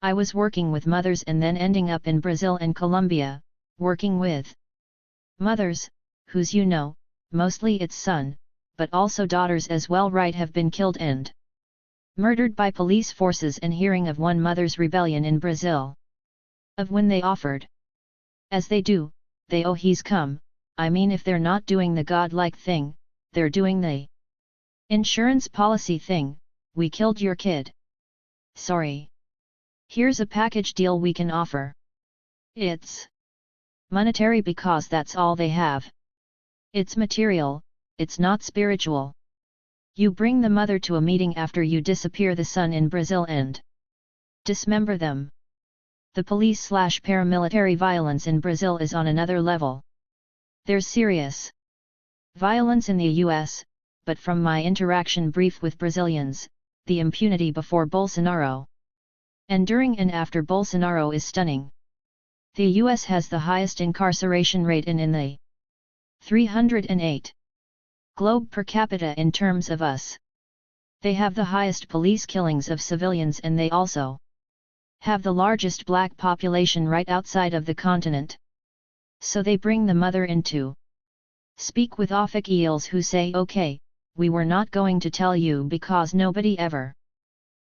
Speaker 1: I was working with mothers and then ending up in Brazil and Colombia, working with mothers, whose mostly it's son, but also daughters as well, right, have been killed and murdered by police forces, and hearing of one mother's rebellion in Brazil. Of when they offered, as they do, they, oh he's come, I mean if they're not doing the godlike thing, they're doing the insurance policy thing, we killed your kid. Sorry. Here's a package deal we can offer. It's monetary because that's all they have. It's material, it's not spiritual. You bring the mother to a meeting after you disappear the son in Brazil and dismember them. The police/paramilitary violence in Brazil is on another level. There's serious violence in the US, but from my interaction brief with Brazilians, the impunity before Bolsonaro and during and after Bolsonaro is stunning. The US has the highest incarceration rate in the 308 globe per capita in terms of us. They have the highest police killings of civilians, and they also have the largest black population right outside of the continent. So they bring the mother in to speak with officials who say, okay, we were not going to tell you because nobody ever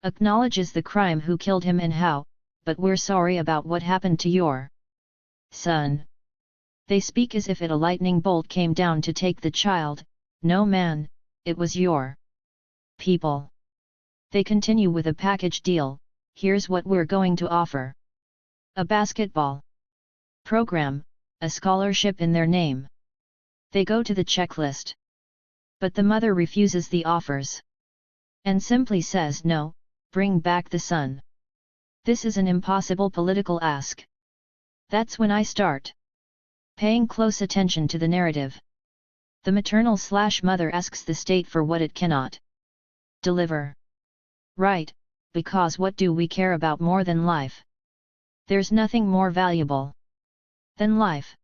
Speaker 1: acknowledges the crime, who killed him and how, but we're sorry about what happened to your son. They speak as if a lightning bolt came down to take the child. No man, it was your people. They continue with a package deal. Here's what we're going to offer: a basketball program, a scholarship in their name. They go to the checklist. But the mother refuses the offers and simply says no, bring back the son. This is an impossible political ask. That's when I start paying close attention to the narrative. The maternal/mother asks the state for what it cannot deliver. Right, because what do we care about more than life? There's nothing more valuable than life.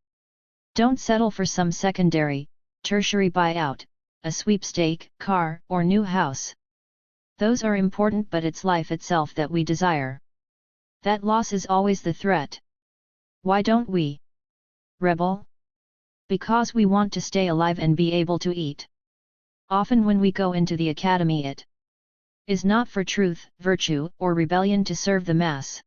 Speaker 1: Don't settle for some secondary, tertiary buyout, a sweepstake, car, or new house. Those are important, but it's life itself that we desire. That loss is always the threat. Why don't we rebel? Because we want to stay alive and be able to eat. Often when we go into the academy, it is not for truth, virtue, or rebellion to serve the mass.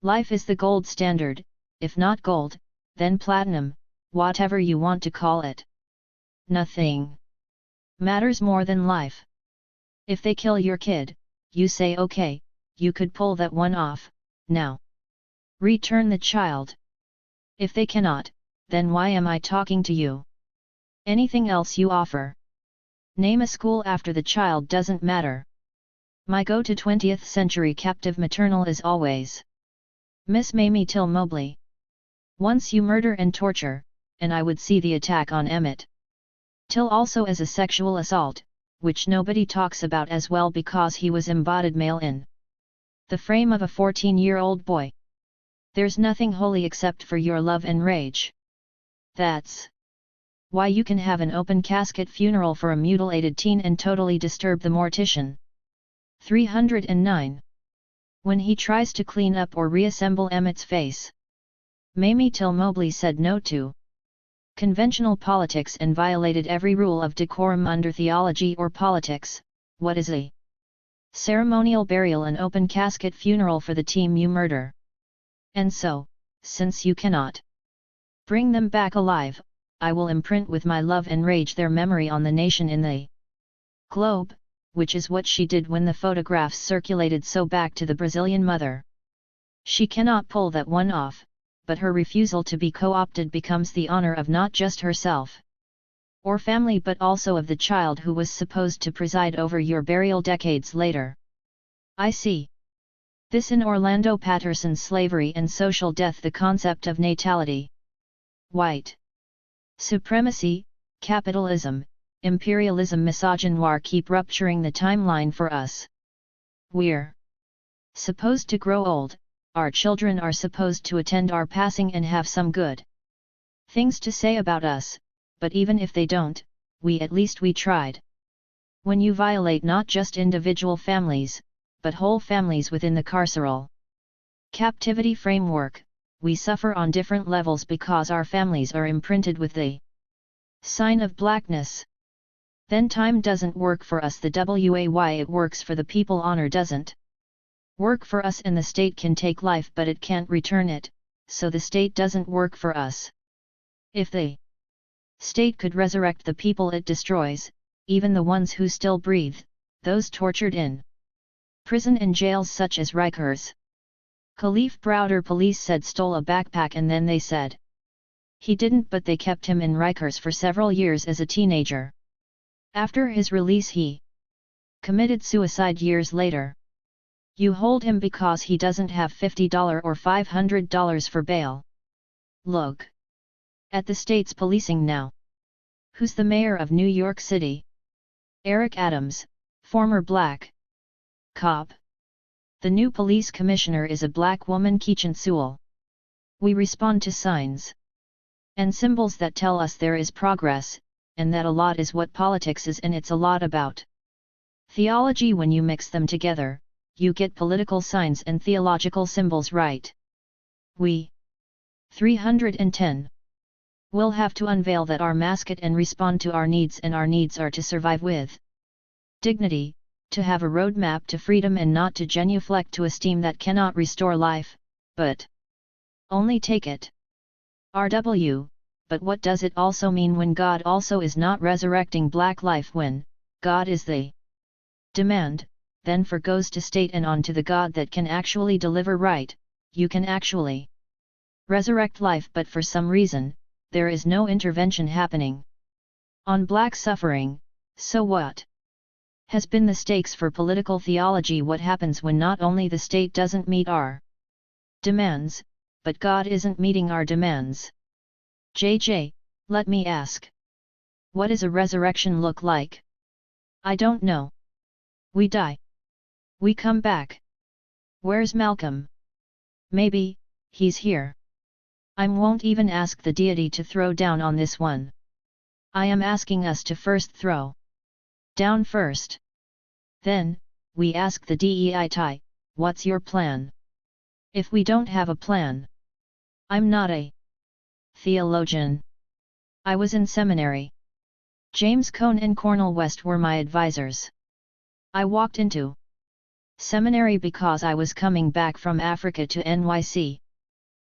Speaker 1: Life is the gold standard, if not gold, then platinum, whatever you want to call it. Nothing matters more than life. If they kill your kid, you say okay, you could pull that one off, now return the child. If they cannot, then why am I talking to you? Anything else you offer? Name a school after the child, doesn't matter. My go-to 20th century captive maternal is always Miss Mamie Till Mobley. Once you murder and torture, and I would see the attack on Emmett Till also as a sexual assault, which nobody talks about as well because he was embodied male in The frame of a 14-year-old boy. There's nothing holy except for your love and rage. That's why you can have an open casket funeral for a mutilated teen and totally disturb the mortician. 309. When he tries to clean up or reassemble Emmett's face. Mamie Till Mobley said no to conventional politics and violated every rule of decorum under theology or politics. What is a ceremonial burial and open casket funeral for the team you murder? And so, since you cannot bring them back alive, I will imprint with my love and rage their memory on the nation in the globe, which is what she did when the photographs circulated so back to the Brazilian mother. She cannot pull that one off, but her refusal to be co-opted becomes the honor of not just herself or family but also of the child who was supposed to preside over your burial decades later. I see this in Orlando Patterson's Slavery and Social Death, the concept of natality. White supremacy, capitalism, imperialism, misogynoir keep rupturing the timeline for us. We're supposed to grow old, our children are supposed to attend our passing and have some good things to say about us, but even if they don't, at least we tried. When you violate not just individual families, but whole families within the carceral captivity framework, we suffer on different levels because our families are imprinted with the sign of blackness. Then time doesn't work for us, the way it works for the people. Honor doesn't work for us, and the state can take life but it can't return it, so the state doesn't work for us. If the state could resurrect the people it destroys, even the ones who still breathe, those tortured in prison and jails such as Rikers. Khalif Browder, police said, stole a backpack and then they said he didn't, but they kept him in Rikers for several years as a teenager. After his release he committed suicide years later. You hold him because he doesn't have $50 or $500 for bail. Look at the state's policing now. Who's the mayor of New York City? Eric Adams, former black cop. The new police commissioner is a black woman, Keechant Sewell. We respond to signs and symbols that tell us there is progress, and that a lot is what politics is, and it's a lot about theology. When you mix them together, you get political signs and theological symbols right. We 310 will have to unveil that our mascot and respond to our needs, and our needs are to survive with dignity, to have a roadmap to freedom and not to genuflect to a steam that cannot restore life, but only take it. RW, but what does it also mean when God also is not resurrecting black life? When God is the demand, then forgoes to state and on to the God that can actually deliver right, you can actually resurrect life, but for some reason, there is no intervention happening on black suffering. So what has been the stakes for political theology? What happens when not only the state doesn't meet our demands, but God isn't meeting our demands? JJ, let me ask. What does a resurrection look like? I don't know. We die. We come back. Where's Malcolm? Maybe he's here. I won't even ask the deity to throw down on this one. I am asking us to first throw down first. Then, we ask the DEITI, what's your plan? If we don't have a plan, I'm not a theologian. I was in seminary. James Cone and Cornel West were my advisors. I walked into seminary because I was coming back from Africa to NYC.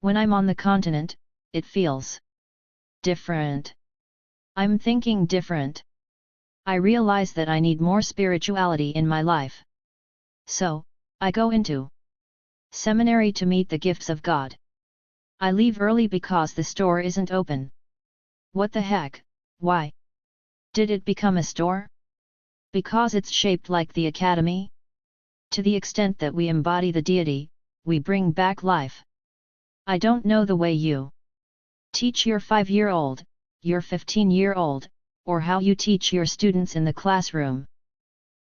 Speaker 1: When I'm on the continent, it feels different. I'm thinking different. I realize that I need more spirituality in my life. So, I go into seminary to meet the gifts of God. I leave early because the store isn't open. What the heck, why did it become a store? Because it's shaped like the academy? To the extent that we embody the deity, we bring back life. I don't know the way you teach your 5-year-old, your 15-year-old, or how you teach your students in the classroom.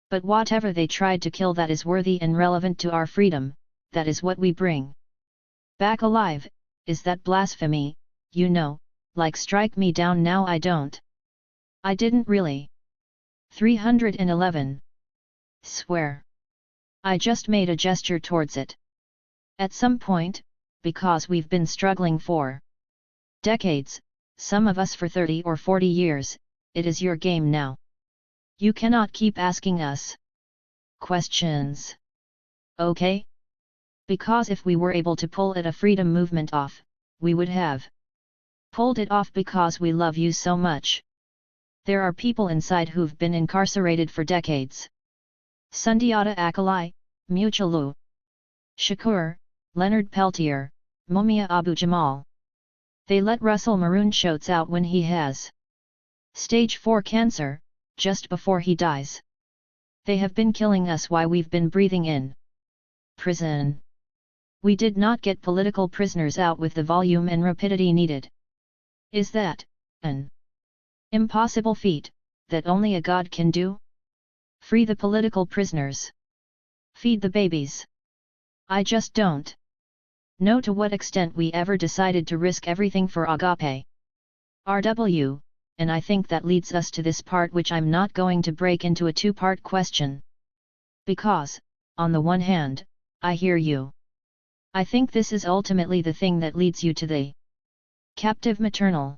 Speaker 1: But whatever they tried to kill that is worthy and relevant to our freedom, that is what we bring back alive. Is that blasphemy? You know, like strike me down now. I don't. I didn't really. 311. Swear. I just made a gesture towards it. At some point, because we've been struggling for decades, some of us for 30 or 40 years, it is your game now. You cannot keep asking us questions. Okay? Because if we were able to pull it a freedom movement off, we would have pulled it off because we love you so much. There are people inside who've been incarcerated for decades. Sundiata Akalai, Muchalu, Shakur, Leonard Peltier, Mumia Abu Jamal. They let Russell Maroon shots out when he has stage 4 cancer, just before he dies. They have been killing us while we've been breathing in prison. We did not get political prisoners out with the volume and rapidity needed. Is that an impossible feat, that only a god can do? Free the political prisoners. Feed the babies. I just don't know to what extent we ever decided to risk everything for agape. RW, and I think that leads us to this part which I'm not going to break into a two-part question. Because, on the one hand, I hear you. I think this is ultimately the thing that leads you to the captive maternal.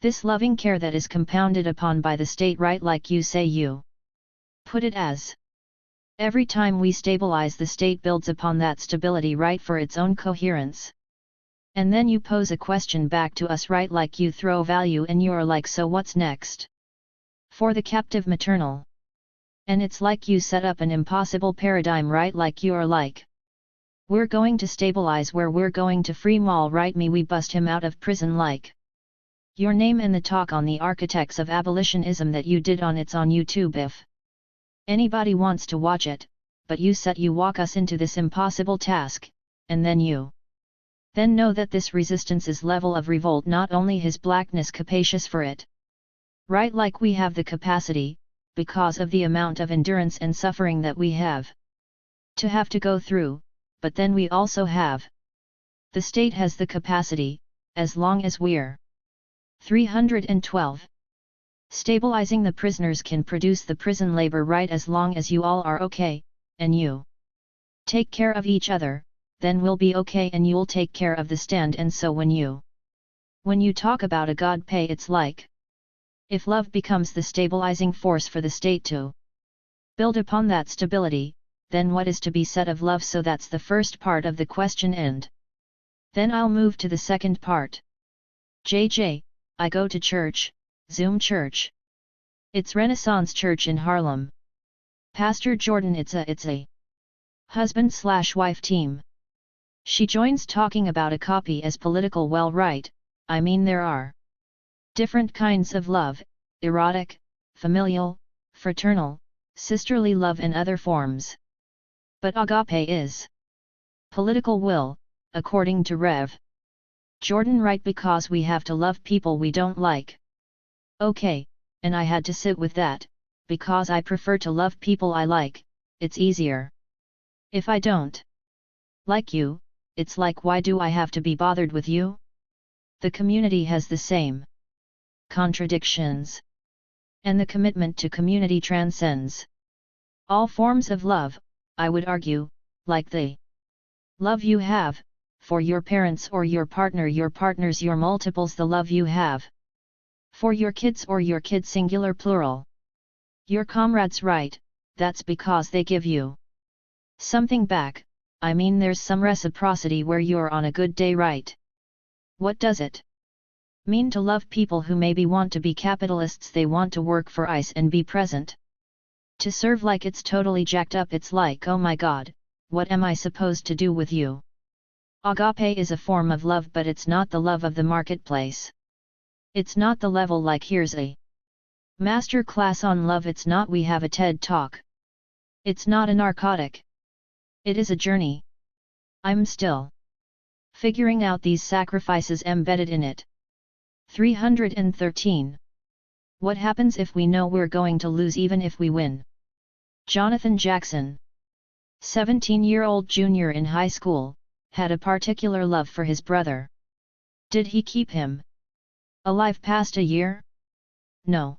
Speaker 1: This loving care that is compounded upon by the state, right, like you say you put it as. Every time we stabilize, the state builds upon that stability, right, for its own coherence. And then you pose a question back to us, right, like you throw value and you're like, so what's next? For the captive maternal. And it's like you set up an impossible paradigm, right, like you're like, we're going to stabilize where we're going to free Maul, right, me, we bust him out of prison, like your name and the talk on the architects of abolitionism that you did on it's on YouTube if anybody wants to watch it, but you walk us into this impossible task, and then you know that this resistance level of revolt, not only his blackness capacious for it. Right, like we have the capacity, because of the amount of endurance and suffering that we have to go through, but then we also have the state has the capacity, as long as we're 312. Stabilizing the prisoners can produce the prison labor, right, as long as you all are okay, and you take care of each other, then we'll be okay and you'll take care of the stand. And so when you talk about a god pay, it's like, if love becomes the stabilizing force for the state to build upon that stability, then what is to be said of love? So that's the first part of the question, and then I'll move to the second part. JJ, I go to church, Zoom church. It's Renaissance Church in Harlem. Pastor Jordan, it's a husband/wife team. She joins talking about a copy as political. Well, right, I mean there are different kinds of love, erotic, familial, fraternal, sisterly love and other forms. But agape is political will, according to Rev. Jordan, right, because we have to love people we don't like. Okay, and I had to sit with that, because I prefer to love people I like, it's easier. If I don't like you, it's like, why do I have to be bothered with you? The community has the same contradictions. And the commitment to community transcends all forms of love, I would argue, like the love you have for your parents or your partner, your partners, your multiples, the love you have for your kids or your kids singular plural. Your comrades, right, that's because they give you something back, I mean there's some reciprocity where you're on a good day, right? What does it mean to love people who maybe want to be capitalists? They want to work for ICE and be present to serve, like it's totally jacked up. It's like, oh my god, what am I supposed to do with you? Agape is a form of love, but it's not the love of the marketplace. It's not the level like here's a master class on love. It's not we have a TED talk. It's not a narcotic. It is a journey. I'm still figuring out these sacrifices embedded in it. 313. What happens if we know we're going to lose even if we win? Jonathan Jackson, 17-year-old junior in high school, had a particular love for his brother. Did he keep him alive past a year? No.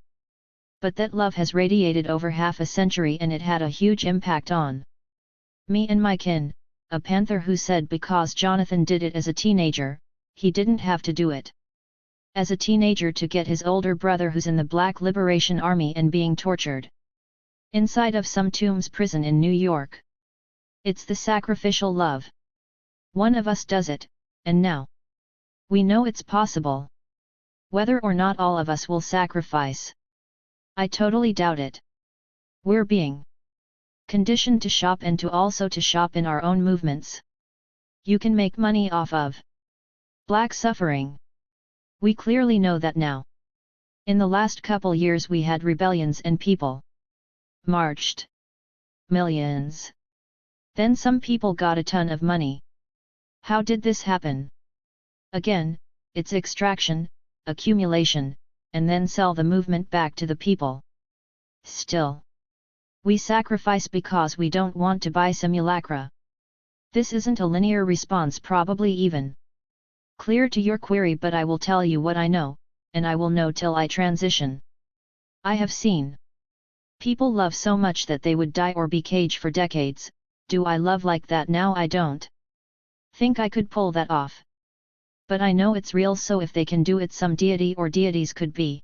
Speaker 1: But that love has radiated over half a century, and it had a huge impact on me and my kin. A panther who said because Jonathan did it as a teenager, he didn't have to do it as a teenager to get his older brother who's in the Black Liberation Army and being tortured inside of some Tombs prison in New York. It's the sacrificial love. One of us does it, and now we know it's possible. Whether or not all of us will sacrifice, I totally doubt it. We're being conditioned to shop, and to also to shop in our own movements. You can make money off of black suffering. We clearly know that now. In the last couple years we had rebellions and people marched. Millions. Then some people got a ton of money. How did this happen? Again, it's extraction, accumulation, and then sell the movement back to the people. Still, we sacrifice because we don't want to buy simulacra. This isn't a linear response, probably even clear to your query, but I will tell you what I know, and I will know till I transition. I have seen people love so much that they would die or be caged for decades. Do I love like that now? I don't think I could pull that off. But I know it's real, so if they can do it, some deity or deities could be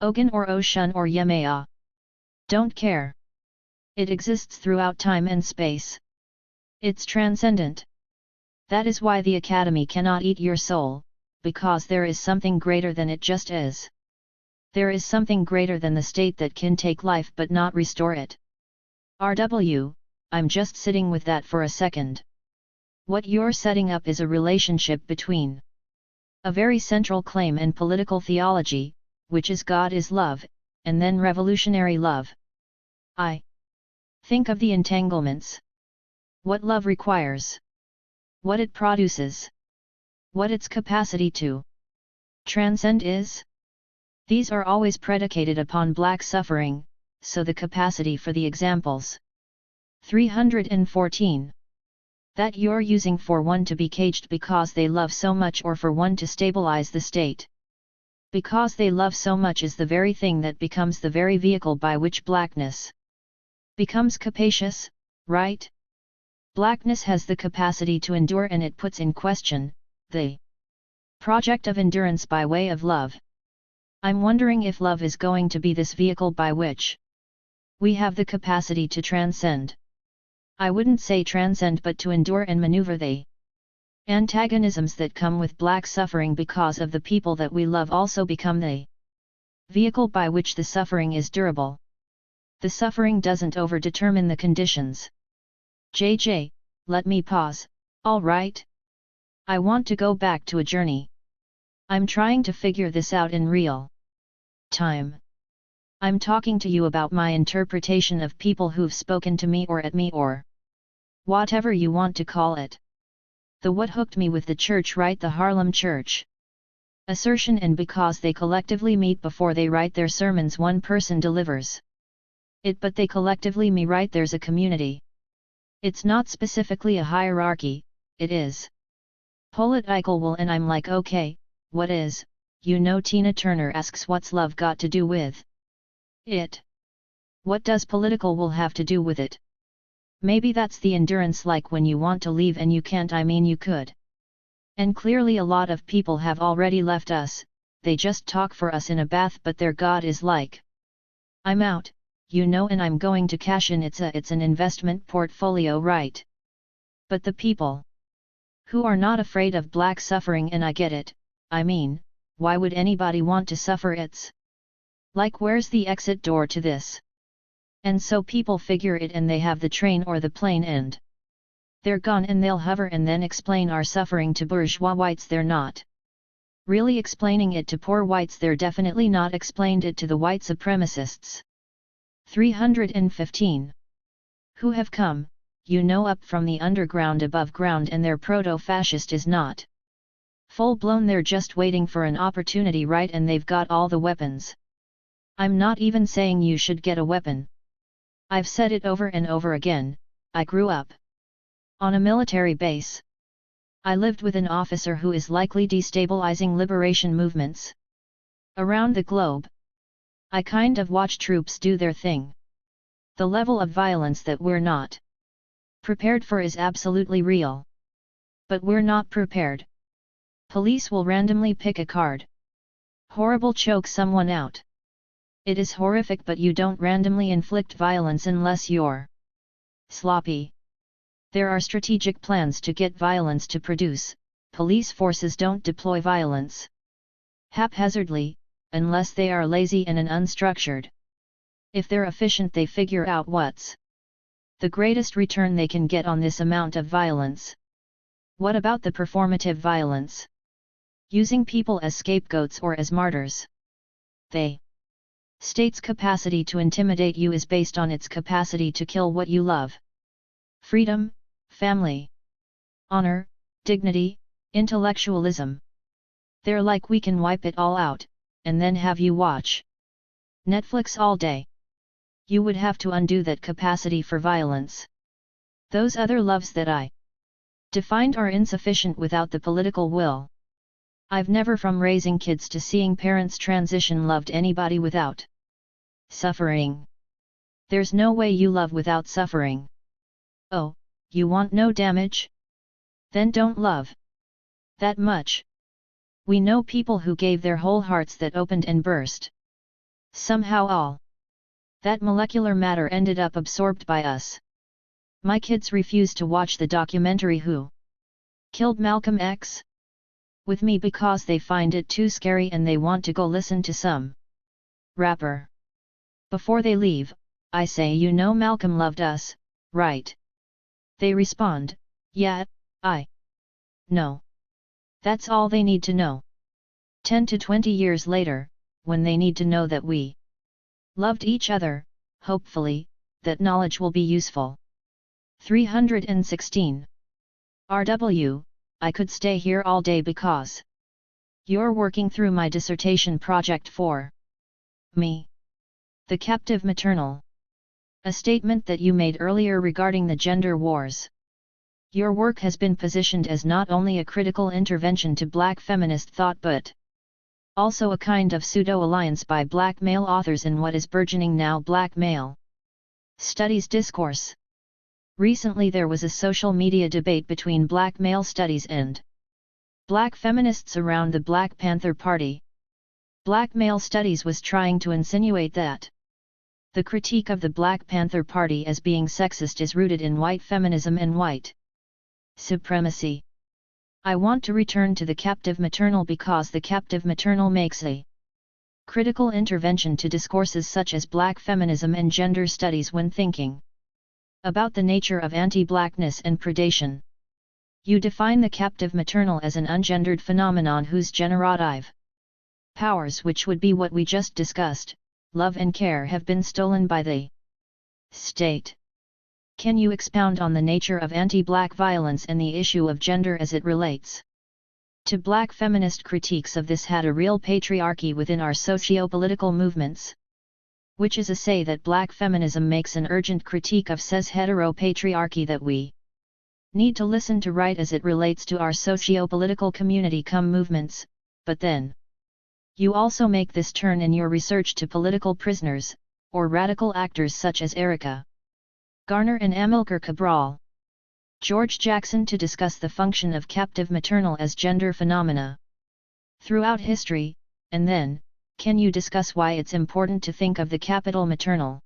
Speaker 1: Ogun or Oshun or Yemaya. Don't care. It exists throughout time and space. It's transcendent. That is why the Academy cannot eat your soul, because there is something greater than it just is. There is something greater than the state that can take life but not restore it. RW, I'm just sitting with that for a second. What you're setting up is a relationship between a very central claim and political theology, which is God is love, and then revolutionary love. I think of the entanglements. What love requires. What it produces. What its capacity to transcend is. These are always predicated upon black suffering, so the capacity for the examples. 314. That you're using for one to be caged because they love so much, or for one to stabilize the state. Because they love so much is the very thing that becomes the very vehicle by which blackness becomes capacious, right? Blackness has the capacity to endure, and it puts in question the project of endurance by way of love. I'm wondering if love is going to be this vehicle by which we have the capacity to transcend. I wouldn't say transcend, but to endure and maneuver the antagonisms that come with black suffering, because of the people that we love also become the vehicle by which the suffering is durable. The suffering doesn't overdetermine the conditions. JJ, let me pause, alright? I want to go back to a journey. I'm trying to figure this out in real time. I'm talking to you about my interpretation of people who've spoken to me or at me, or whatever you want to call it. The what hooked me with the church, right? The Harlem Church assertion, and because they collectively meet before they write their sermons, one person delivers it, but they collectively me right. There's a community. It's not specifically a hierarchy, it is political will, and I'm like, okay, what is? You know, Tina Turner asks, what's love got to do with it? What does political will have to do with it? Maybe that's the endurance, like when you want to leave and you can't. I mean, you could. And clearly a lot of people have already left us, they just talk for us in a bath, but their God is like, I'm out, you know, and I'm going to cash in. It's an investment portfolio, right? But the people who are not afraid of black suffering, and I get it, I mean, why would anybody want to suffer? It's like, where's the exit door to this? And so people figure it, and they have the train or the plane, and they're gone, and they'll hover and then explain our suffering to bourgeois whites. They're not really explaining it to poor whites. They're definitely not explained it to the white supremacists. 315. Who have come, you know, up from the underground above ground, and their proto-fascist is not full-blown. They're just waiting for an opportunity, right? And they've got all the weapons. I'm not even saying you should get a weapon. I've said it over and over again, I grew up on a military base. I lived with an officer who is likely destabilizing liberation movements around the globe. I kind of watch troops do their thing. The level of violence that we're not prepared for is absolutely real. But we're not prepared. Police will randomly pick a card. Horrible, choke someone out. It is horrific, but you don't randomly inflict violence unless you're sloppy. There are strategic plans to get violence to produce. Police forces don't deploy violence haphazardly, unless they are lazy and unstructured. If they're efficient, they figure out what's the greatest return they can get on this amount of violence. What about the performative violence? Using people as scapegoats or as martyrs. The state's capacity to intimidate you is based on its capacity to kill what you love. Freedom, family, honor, dignity, intellectualism. They're like, we can wipe it all out, and then have you watch Netflix all day. You would have to undo that capacity for violence. Those other loves that I defined are insufficient without the political will. I've never, from raising kids to seeing parents transition, loved anybody without suffering. There's no way you love without suffering. Oh, you want no damage? Then don't love that much. We know people who gave their whole hearts that opened and burst. Somehow all that molecular matter ended up absorbed by us. My kids refuse to watch the documentary Who Killed Malcolm X with me because they find it too scary and they want to go listen to some rapper. Before they leave, I say, you know Malcolm loved us, right? They respond, yeah, I know. That's all they need to know. 10 to 20 years later, when they need to know that we loved each other, hopefully, that knowledge will be useful. 316. RW, I could stay here all day because you're working through my dissertation project for me. The captive maternal. A statement that you made earlier regarding the gender wars. Your work has been positioned as not only a critical intervention to Black feminist thought but also a kind of pseudo-alliance by Black male authors in what is burgeoning now Black male studies discourse. Recently there was a social media debate between Black male studies and Black feminists around the Black Panther Party. Black male studies was trying to insinuate that the critique of the Black Panther Party as being sexist is rooted in white feminism and white supremacy. I want to return to the captive maternal because the captive maternal makes a critical intervention to discourses such as Black feminism and gender studies when thinking about the nature of anti-Blackness and predation. You define the captive maternal as an ungendered phenomenon whose generative powers, which would be what we just discussed, love and care, have been stolen by the state. Can you expound on the nature of anti-Black violence and the issue of gender as it relates to Black feminist critiques of this? Had a real patriarchy within our socio-political movements? Which is a say that Black feminism makes an urgent critique of says hetero-patriarchy that we need to listen to right as it relates to our socio-political community movements, but then you also make this turn in your research to political prisoners, or radical actors such as Erica Garner and Amilcar Cabral. George Jackson to discuss the function of captive maternal as gender phenomena throughout history, and then, can you discuss why it's important to think of the capital maternal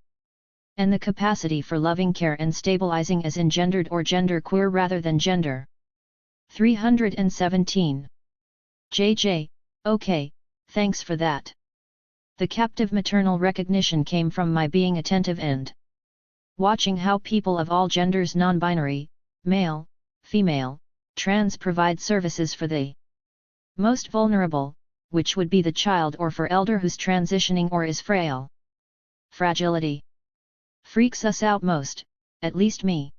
Speaker 1: and the capacity for loving care and stabilizing as engendered or genderqueer rather than gender? 317. JJ, okay, thanks for that. The captive maternal recognition came from my being attentive and watching how people of all genders, non-binary, male, female, trans, provide services for the most vulnerable, which would be the child, or for elder who's transitioning or is frail. Fragility freaks us out most, at least me.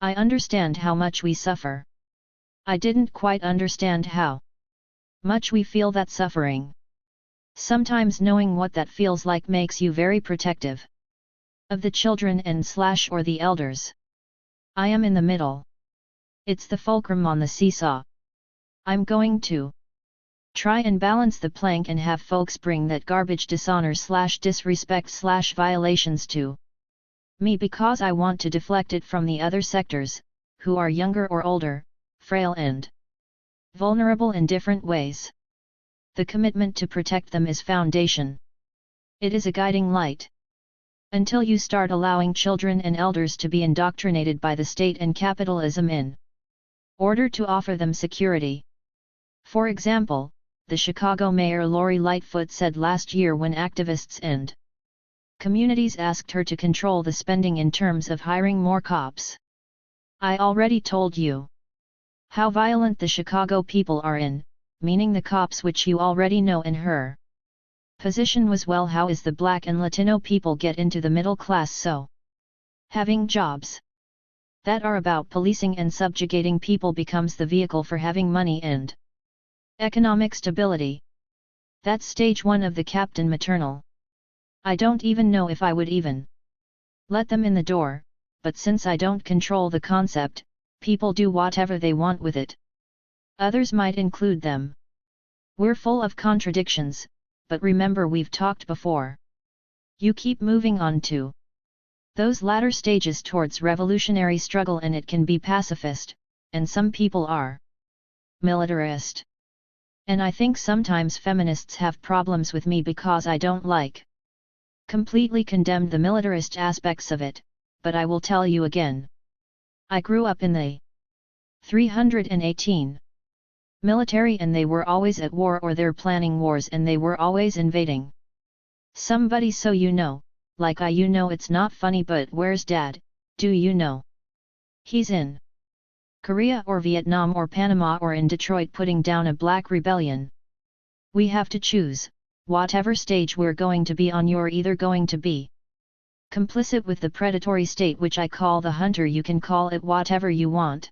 Speaker 1: I understand how much we suffer. I didn't quite understand how much we feel that suffering. Sometimes knowing what that feels like makes you very protective. Of the children and/or the elders. I am in the middle. It's the fulcrum on the seesaw. I'm going to try and balance the plank and have folks bring that garbage dishonor/disrespect/violations to me because I want to deflect it from the other sectors, who are younger or older, frail and vulnerable in different ways. The commitment to protect them is foundation. It is a guiding light. Until you start allowing children and elders to be indoctrinated by the state and capitalism in order to offer them security. For example, the Chicago Mayor Lori Lightfoot said last year when activists and communities asked her to control the spending in terms of hiring more cops. I already told you how violent the Chicago people are in, meaning the cops, which you already know, and her position was, well, how is the Black and Latino people get into the middle class so having jobs that are about policing and subjugating people becomes the vehicle for having money and economic stability. That's stage one of the Captain Maternal. I don't even know if I would even let them in the door, but since I don't control the concept, people do whatever they want with it. Others might include them. We're full of contradictions, but remember, we've talked before. You keep moving on to those latter stages towards revolutionary struggle, and it can be pacifist, and some people are militarist. And I think sometimes feminists have problems with me because I don't completely condemn the militarist aspects of it, but I will tell you again. I grew up in the 318 military, and they were always at war, or they're planning wars, and they were always invading somebody. So you know, like you know it's not funny, but where's Dad, do you know? He's in Korea or Vietnam or Panama or in Detroit putting down a black rebellion. We have to choose, whatever stage we're going to be on. You're either going to be complicit with the predatory state, which I call the hunter, you can call it whatever you want,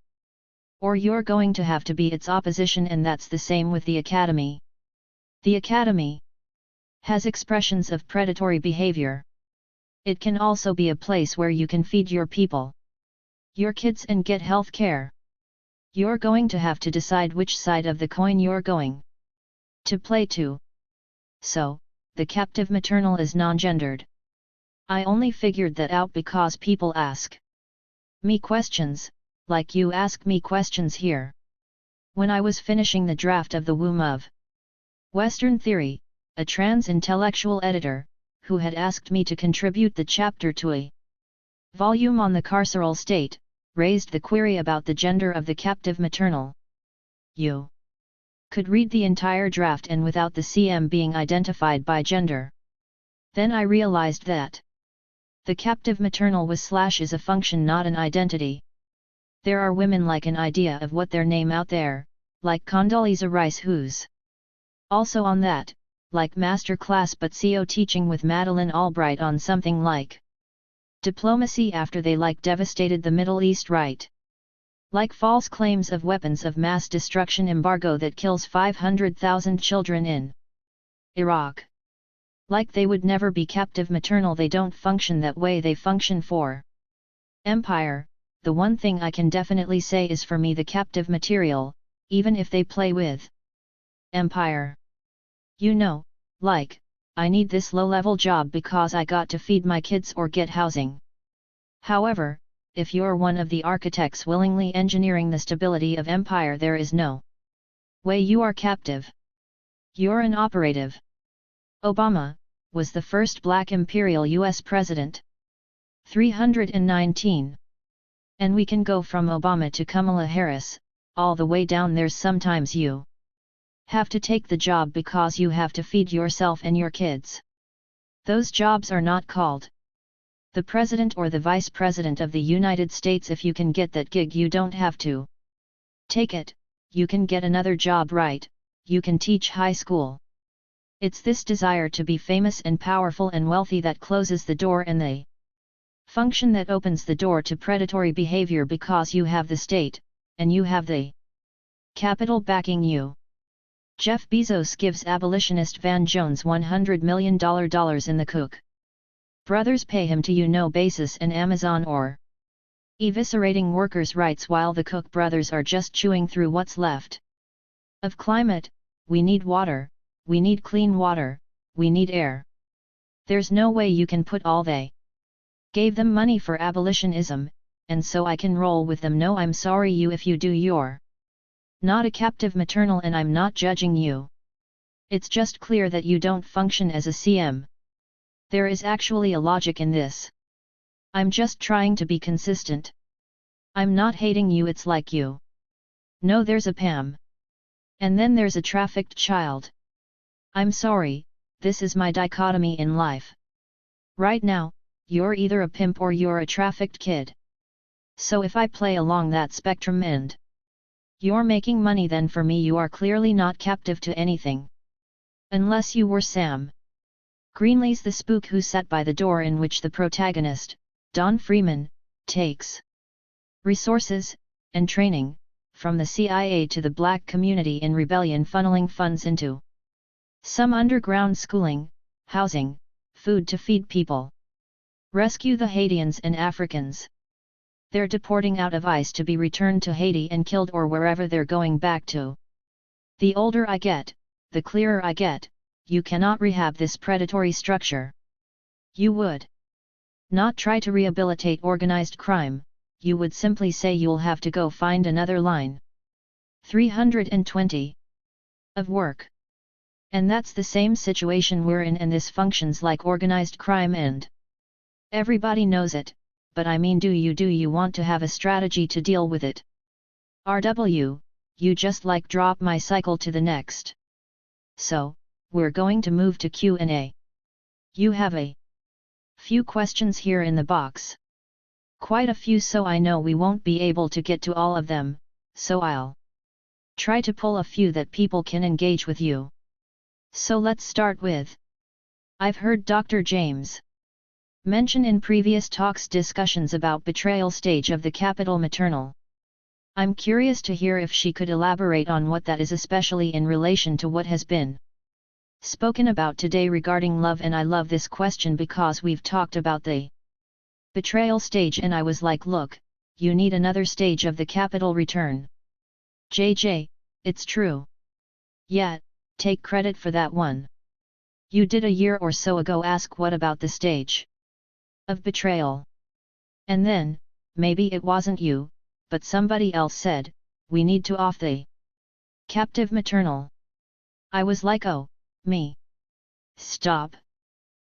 Speaker 1: or you're going to have to be its opposition, and that's the same with the academy. The academy has expressions of predatory behavior. It can also be a place where you can feed your people, your kids, and get health care. You're going to have to decide which side of the coin you're going to play to. So, the captive maternal is non-gendered. I only figured that out because people ask me questions, like you ask me questions here. When I was finishing the draft of The Womb of Western Theory, a trans intellectual editor, who had asked me to contribute the chapter to a volume on the carceral state, raised the query about the gender of the captive maternal. You could read the entire draft and without the CM being identified by gender. Then I realized that the captive maternal is a function, not an identity. There are women like an idea of what their name out there, like Condoleezza Rice, who's also on that, like master class but CO teaching with Madeleine Albright on something like diplomacy after they devastated the Middle East, right? Like false claims of weapons of mass destruction embargo that kills 500,000 children in Iraq. Like they would never be captive maternal. They don't function that way, they function for empire. The one thing I can definitely say is, for me, the captive material, even if they play with empire. You know, I need this low-level job because I got to feed my kids or get housing. However, if you're one of the architects willingly engineering the stability of empire, there is no way you are captive. You're an operative. Obama was the first black imperial U.S. president. 319. And we can go from Obama to Kamala Harris, all the way down. There's sometimes you have to take the job because you have to feed yourself and your kids. Those jobs are not called the president or the vice president of the United States. If you can get that gig, you don't have to take it. You can get another job, right? You can teach high school. It's this desire to be famous and powerful and wealthy that closes the door, and the function that opens the door to predatory behavior, because you have the state, and you have the capital backing you. Jeff Bezos gives abolitionist Van Jones $100 million in the Cook Brothers pay him to no basis and Amazon or eviscerating workers' rights while the Cook brothers are just chewing through what's left. Of climate, we need water, we need clean water, we need air. There's no way you can put all they gave them money for abolitionism, and so I can roll with them. No, I'm sorry you if you do. You're not a captive maternal and I'm not judging you. It's just clear that you don't function as a CM. There is actually a logic in this. I'm just trying to be consistent. I'm not hating you, it's like you know there's a Pam. And then there's a trafficked child. I'm sorry, this is my dichotomy in life. Right now, you're either a pimp or you're a trafficked kid. So if I play along that spectrum and you're making money, then for me you are clearly not captive to anything. Unless you were Sam Greenlee's the spook who sat by the door, in which the protagonist, Don Freeman, takes resources and training from the CIA to the black community in rebellion, funneling funds into some underground schooling, housing, food to feed people. Rescue the Haitians and Africans. They're deporting out of ICE to be returned to Haiti and killed or wherever they're going back to. The older I get, the clearer I get, you cannot rehab this predatory structure. You would not try to rehabilitate organized crime, you would simply say you'll have to go find another line 320 of work. And that's the same situation we're in, and this functions like organized crime and everybody knows it, but I mean, do you want to have a strategy to deal with it? RW, you just like drop my cycle to the next. So, we're going to move to Q&A. You have a few questions here in the box. Quite a few, so I know we won't be able to get to all of them, so I'll try to pull a few that people can engage with you. So let's start with, I've heard Dr. James mention in previous talks discussions about betrayal stage of the capital maternal. I'm curious to hear if she could elaborate on what that is, especially in relation to what has been spoken about today regarding love. And I love this question because we've talked about the betrayal stage and I was like, look, you need another stage of the capital return. JJ, it's true. Yeah, take credit for that one. You did a year or so ago ask what about the stage of betrayal. And then, maybe it wasn't you, but somebody else said, we need to off the captive maternal. I was like, oh, me. Stop.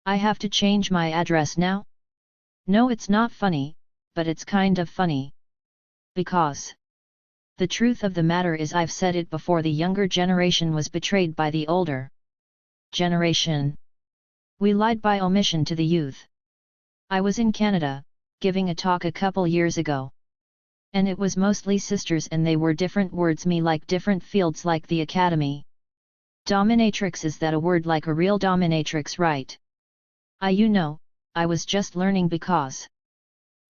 Speaker 1: I have to change my address now? No, it's not funny, but it's kind of funny. Because the truth of the matter is, I've said it before, the younger generation was betrayed by the older generation. We lied by omission to the youth. I was in Canada, giving a talk a couple years ago. And it was mostly sisters, and they were different words, me like different fields, like the academy. Dominatrix, is that a word? Like a real dominatrix, right? I was just learning because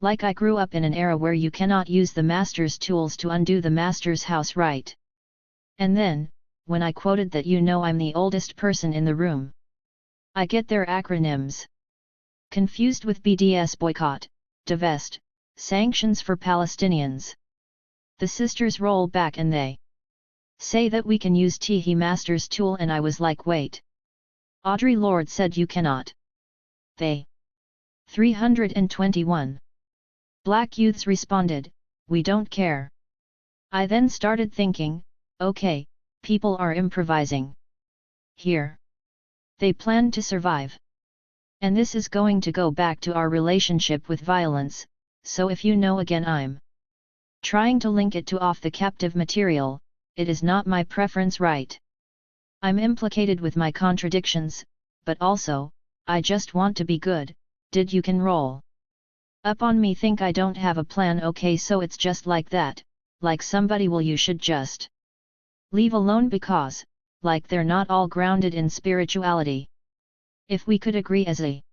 Speaker 1: like I grew up in an era where you cannot use the master's tools to undo the master's house, right? And then, when I quoted that I'm the oldest person in the room, I get their acronyms confused with BDS, boycott, divest, sanctions for Palestinians. The sisters roll back and they say that we can use He master's tool, and I was like, wait. Audre Lorde said you cannot. They 321 Black youths responded, we don't care. I then started thinking, okay, people are improvising here. They plan to survive. And this is going to go back to our relationship with violence, so if again I'm trying to link it to off the captive material, it is not my preference, right? I'm implicated with my contradictions, but also, I just want to be good. Did you can roll up on me, think I don't have a plan? Okay, so it's just like that, like somebody you should just leave alone because, like they're not all grounded in spirituality. If we could agree as a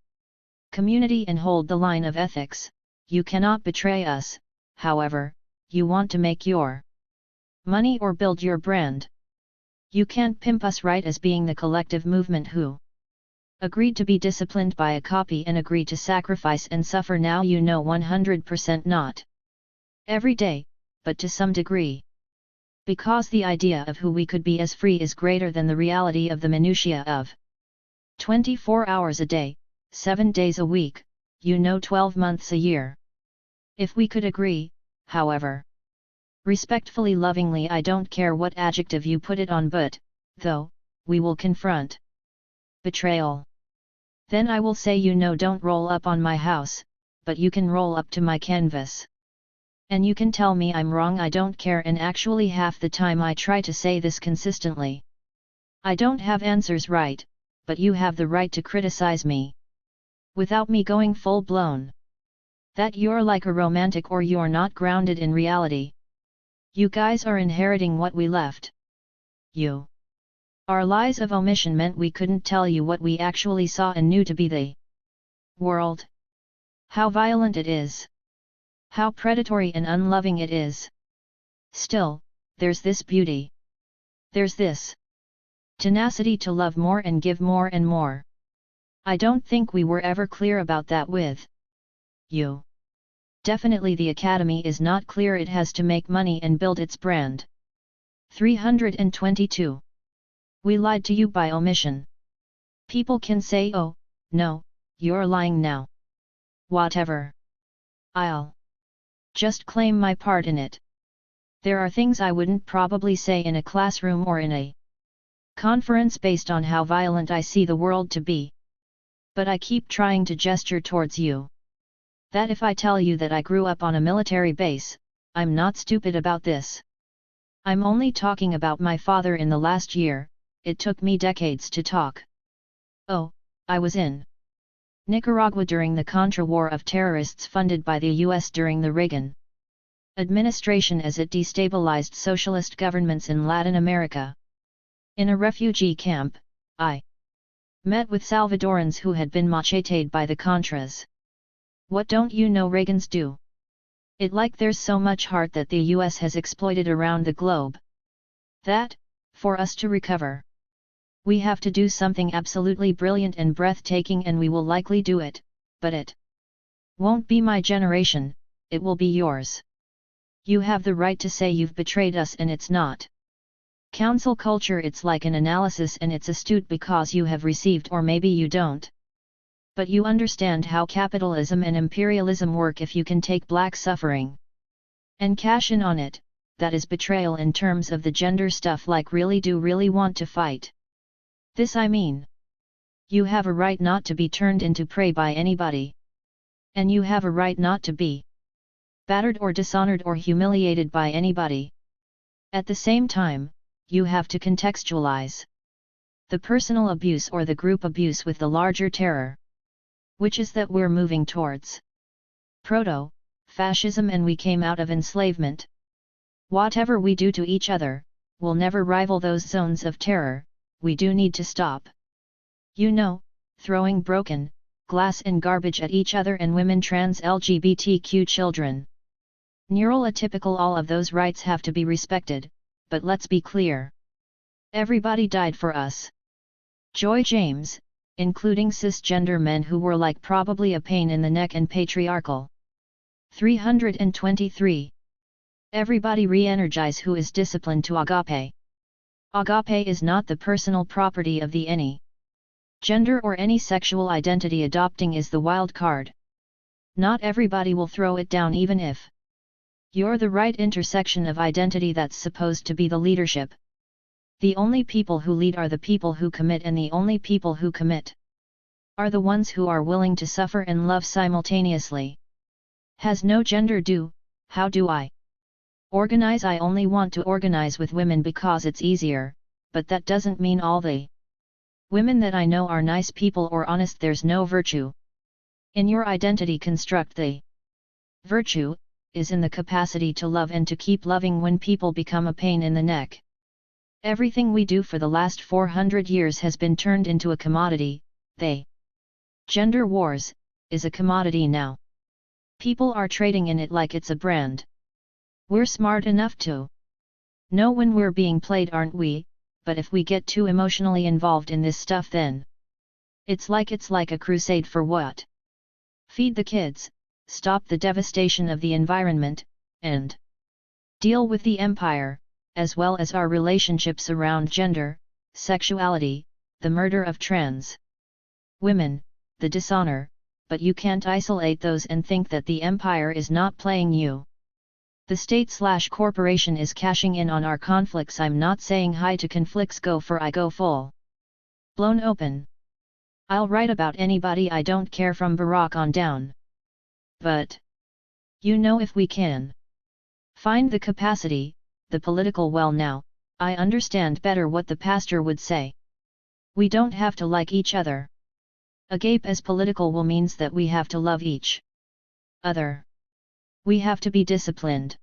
Speaker 1: community and hold the line of ethics, you cannot betray us. However, you want to make your money or build your brand. You can't pimp us, right, as being the collective movement who Agreed to be disciplined by a copy and agree to sacrifice and suffer now 100% not. Every day, but to some degree. Because the idea of who we could be as free is greater than the reality of the minutiae of 24 hours a day, 7 days a week, 12 months a year. If we could agree, however. Respectfully, lovingly, I don't care what adjective you put it on, but, though, we will confront betrayal. Then I will say don't roll up on my house, but you can roll up to my canvas. And you can tell me I'm wrong, I don't care, and actually half the time I try to say this consistently. I don't have answers right, but you have the right to criticize me. Without me going full blown. That you're like a romantic or you're not grounded in reality. You guys are inheriting what we left. You. Our lies of omission meant we couldn't tell you what we actually saw and knew to be the world. How violent it is. How predatory and unloving it is. Still, there's this beauty. There's this tenacity to love more and give more and more. I don't think we were ever clear about that with you. Definitely the Academy is not clear. It has to make money and build its brand. 322. We lied to you by omission. People can say, oh, no, you're lying now. Whatever. I'll just claim my part in it. There are things I wouldn't probably say in a classroom or in a conference based on how violent I see the world to be. But I keep trying to gesture towards you. That if I tell you that I grew up on a military base, I'm not stupid about this. I'm only talking about my father in the last year. It took me decades to talk. Oh, I was in Nicaragua during the Contra War of terrorists funded by the US during the Reagan administration as it destabilized socialist governments in Latin America. In a refugee camp, I met with Salvadorans who had been macheted by the Contras. What don't you know Reagans do? It like there's so much heart that the US has exploited around the globe. That, for us to recover, we have to do something absolutely brilliant and breathtaking, and we will likely do it, but it won't be my generation, it will be yours. You have the right to say you've betrayed us and it's not council culture, it's like an analysis and it's astute because you have received, or maybe you don't. But you understand how capitalism and imperialism work. If you can take black suffering and cash in on it, that is betrayal in terms of the gender stuff, like really do really want to fight. This I mean. You have a right not to be turned into prey by anybody. And you have a right not to be battered or dishonored or humiliated by anybody. At the same time, you have to contextualize the personal abuse or the group abuse with the larger terror. Which is that we're moving towards proto-fascism and we came out of enslavement. Whatever we do to each other, will never rival those zones of terror. We do need to stop. Throwing broken glass and garbage at each other and women, trans, LGBTQ children. Neural atypical, all of those rights have to be respected, but let's be clear. Everybody died for us. Joy James, including cisgender men who were like probably a pain in the neck and patriarchal. 323. Everybody re-energize who is disciplined to agape. Agape is not the personal property of the any gender or any sexual identity. Adopting is the wild card. Not everybody will throw it down, even if you're the right intersection of identity that's supposed to be the leadership. The only people who lead are the people who commit, and the only people who commit are the ones who are willing to suffer and love simultaneously. Has no gender. How do I organize? I only want to organize with women because it's easier, but that doesn't mean all the women that I know are nice people or honest. There's no virtue in your identity construct. The virtue is in the capacity to love and to keep loving when people become a pain in the neck. Everything we do for the last 400 years has been turned into a commodity. The gender wars is a commodity now. People are trading in it like it's a brand. We're smart enough to know when we're being played, aren't we? But if we get too emotionally involved in this stuff, then It's like a crusade for what? Feed the kids, stop the devastation of the environment, and deal with the empire, as well as our relationships around gender, sexuality, the murder of trans women, the dishonor, but you can't isolate those and think that the empire is not playing you. The state/corporation is cashing in on our conflicts. I'm not saying hi to conflicts, go for I go full blown open. I'll write about anybody I don't care from Barack on down. But you know, if we can find the capacity, the political will now, I understand better what the pastor would say. We don't have to like each other. Agape as political will means that we have to love each other. We have to be disciplined.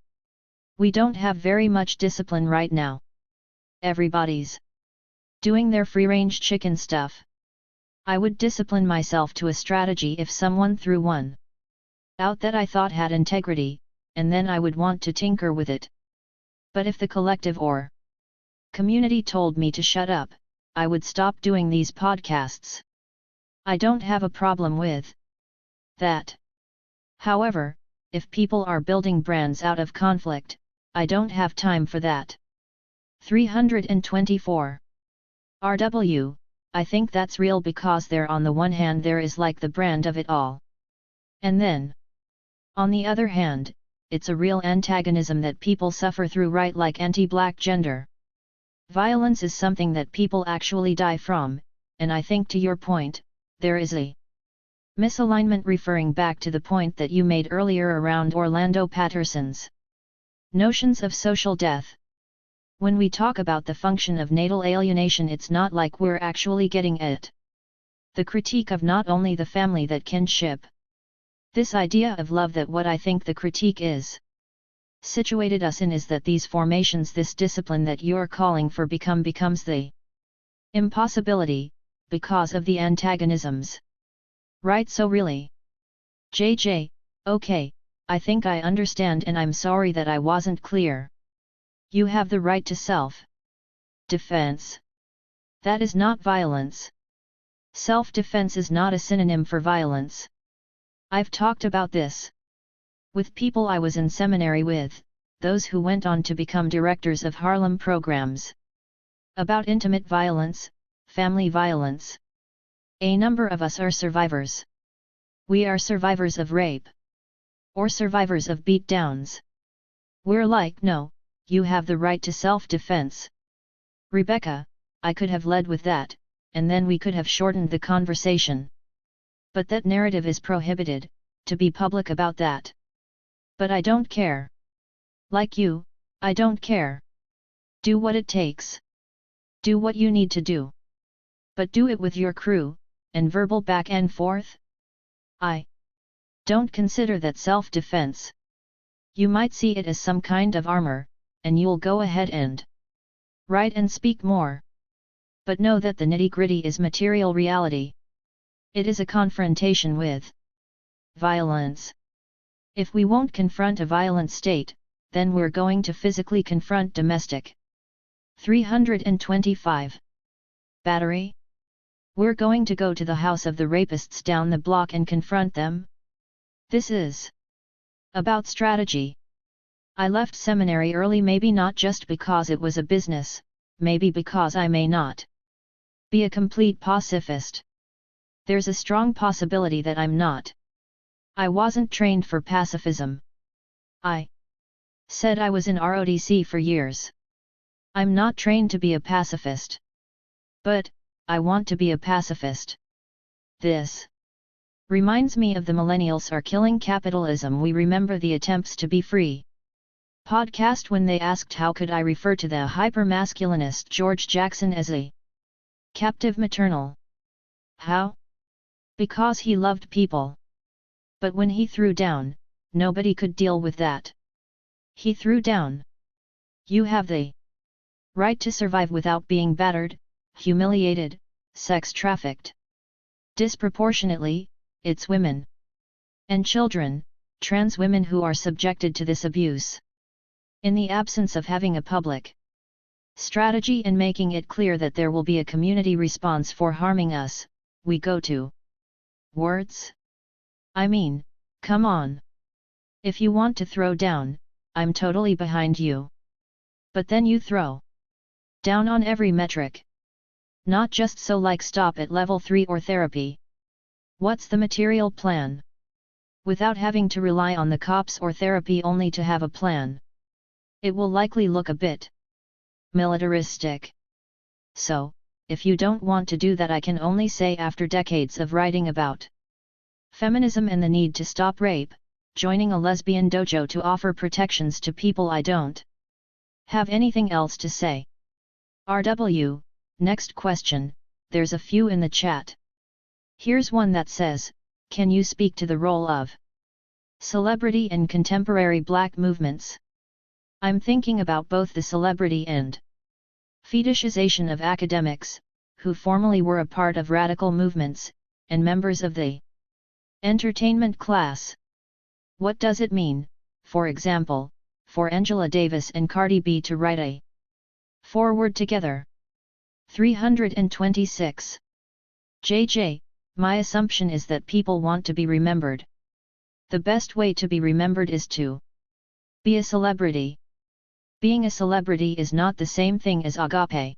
Speaker 1: We don't have very much discipline right now. Everybody's doing their free-range chicken stuff. I would discipline myself to a strategy if someone threw one out that I thought had integrity, and then I would want to tinker with it. But if the collective or community told me to shut up, I would stop doing these podcasts. I don't have a problem with that. However, if people are building brands out of conflict, I don't have time for that. 324. RW, I think that's real because there on the one hand there is like the brand of it all. And then, on the other hand, it's a real antagonism that people suffer through, right? Like anti-black gender violence is something that people actually die from, and I think to your point, there is a misalignment, referring back to the point that you made earlier around Orlando Patterson's notions of social death. When we talk about the function of natal alienation, it's not like we're actually getting at the critique of not only the family that kinship. This idea of love, that what I think the critique is situated us in is that these formations, this discipline that you're calling for becomes the impossibility, because of the antagonisms. Right? So really, JJ, okay, I think I understand, and I'm sorry that I wasn't clear. You have the right to self-defense. That is not violence. Self-defense is not a synonym for violence. I've talked about this with people I was in seminary with, those who went on to become directors of Harlem programs, about intimate violence, family violence. A number of us are survivors. We are survivors of rape, or survivors of beatdowns. We're like, no, you have the right to self-defense. Rebecca, I could have led with that, and then we could have shortened the conversation. But that narrative is prohibited, to be public about that. But I don't care. Like you, I don't care. Do what it takes. Do what you need to do. But do it with your crew, and verbal back and forth. I don't consider that self-defense. You might see it as some kind of armor, and you'll go ahead and write and speak more. But know that the nitty-gritty is material reality. It is a confrontation with violence. If we won't confront a violent state, then we're going to physically confront domestic. 325. Battery? We're going to go to the house of the rapists down the block and confront them? This is about strategy. I left seminary early, maybe not just because it was a business, maybe because I may not be a complete pacifist. There's a strong possibility that I'm not. I wasn't trained for pacifism. I said I was in ROTC for years. I'm not trained to be a pacifist. But I want to be a pacifist. This reminds me of the millennials are killing capitalism. We remember the attempts to be free podcast when they asked how could I refer to the hypermasculinist George Jackson as a captive maternal. How? Because he loved people. But when he threw down, nobody could deal with that. He threw down. You have the right to survive without being battered, humiliated, sex trafficked. Disproportionately, it's women and children, trans women, who are subjected to this abuse. In the absence of having a public strategy and making it clear that there will be a community response for harming us, we go to words? I mean, come on. If you want to throw down, I'm totally behind you. But then you throw down on every metric. Not just so like stop at level 3 or therapy. What's the material plan? Without having to rely on the cops or therapy only to have a plan. It will likely look a bit militaristic. So, if you don't want to do that, I can only say after decades of writing about feminism and the need to stop rape, joining a lesbian dojo to offer protections to people, I don't have anything else to say. RW, next question, there's a few in the chat. Here's one that says, can you speak to the role of celebrity in contemporary Black movements? I'm thinking about both the celebrity and fetishization of academics, who formerly were a part of radical movements, and members of the entertainment class. What does it mean, for example, for Angela Davis and Cardi B to write a foreword together? 326. JJ, my assumption is that people want to be remembered. The best way to be remembered is to be a celebrity. Being a celebrity is not the same thing as agape.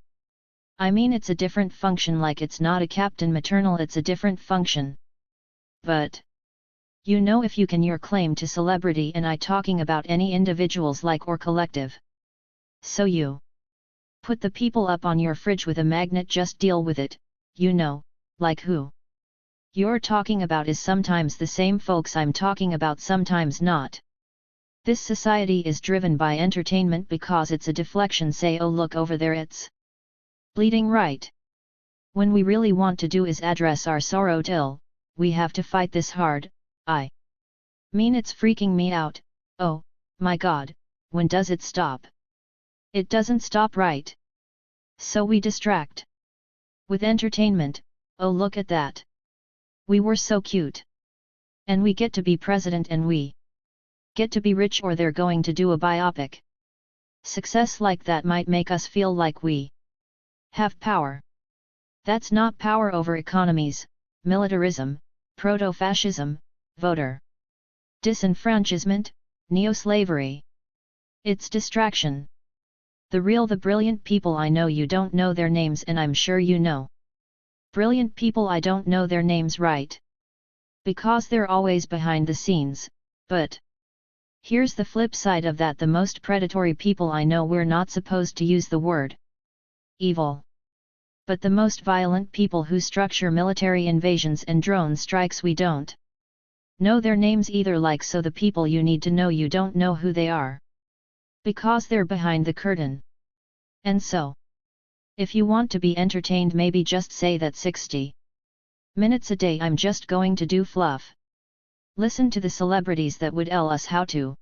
Speaker 1: I mean, it's a different function, like it's not a Captain Maternal, it's a different function. But you know, if you can your claim to celebrity, and I talking about any individuals like or collective. So you put the people up on your fridge with a magnet, just deal with it, you know, like who you're talking about is sometimes the same folks I'm talking about, sometimes not. This society is driven by entertainment because it's a deflection, say, oh look over there, it's bleeding, right? When we really want to do is address our sorrow till, we have to fight this hard. I mean, it's freaking me out. Oh my god, when does it stop? It doesn't stop, right? So we distract with entertainment. Oh look at that. We were so cute. And we get to be president, and we get to be rich, or they're going to do a biopic. Success like that might make us feel like we have power. That's not power over economies, militarism, proto-fascism, voter disenfranchisement, neo-slavery. It's distraction. The brilliant people I know, you don't know their names, and I'm sure you know brilliant people I don't know their names, right? Because they're always behind the scenes. But here's the flip side of that: the most predatory people I know, we're not supposed to use the word evil. But the most violent people who structure military invasions and drone strikes, we don't know their names either. Like, so the people you need to know, you don't know who they are. Because they're behind the curtain. And so, if you want to be entertained, maybe just say that 60 minutes a day I'm just going to do fluff. Listen to the celebrities that would tell us how to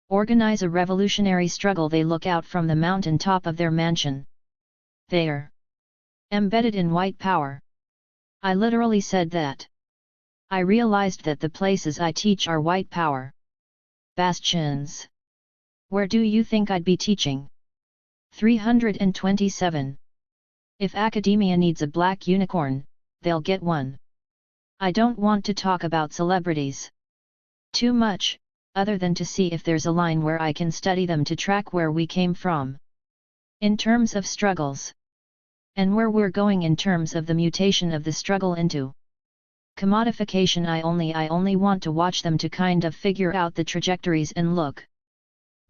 Speaker 1: organize a revolutionary struggle. They look out from the mountain top of their mansion. They're embedded in white power. I literally said that. I realized that the places I teach are white power bastions. Where do you think I'd be teaching? 327. If academia needs a black unicorn, they'll get one. I don't want to talk about celebrities too much, other than to see if there's a line where I can study them to track where we came from in terms of struggles, and where we're going in terms of the mutation of the struggle into commodification. I only want to watch them to kind of figure out the trajectories, and look,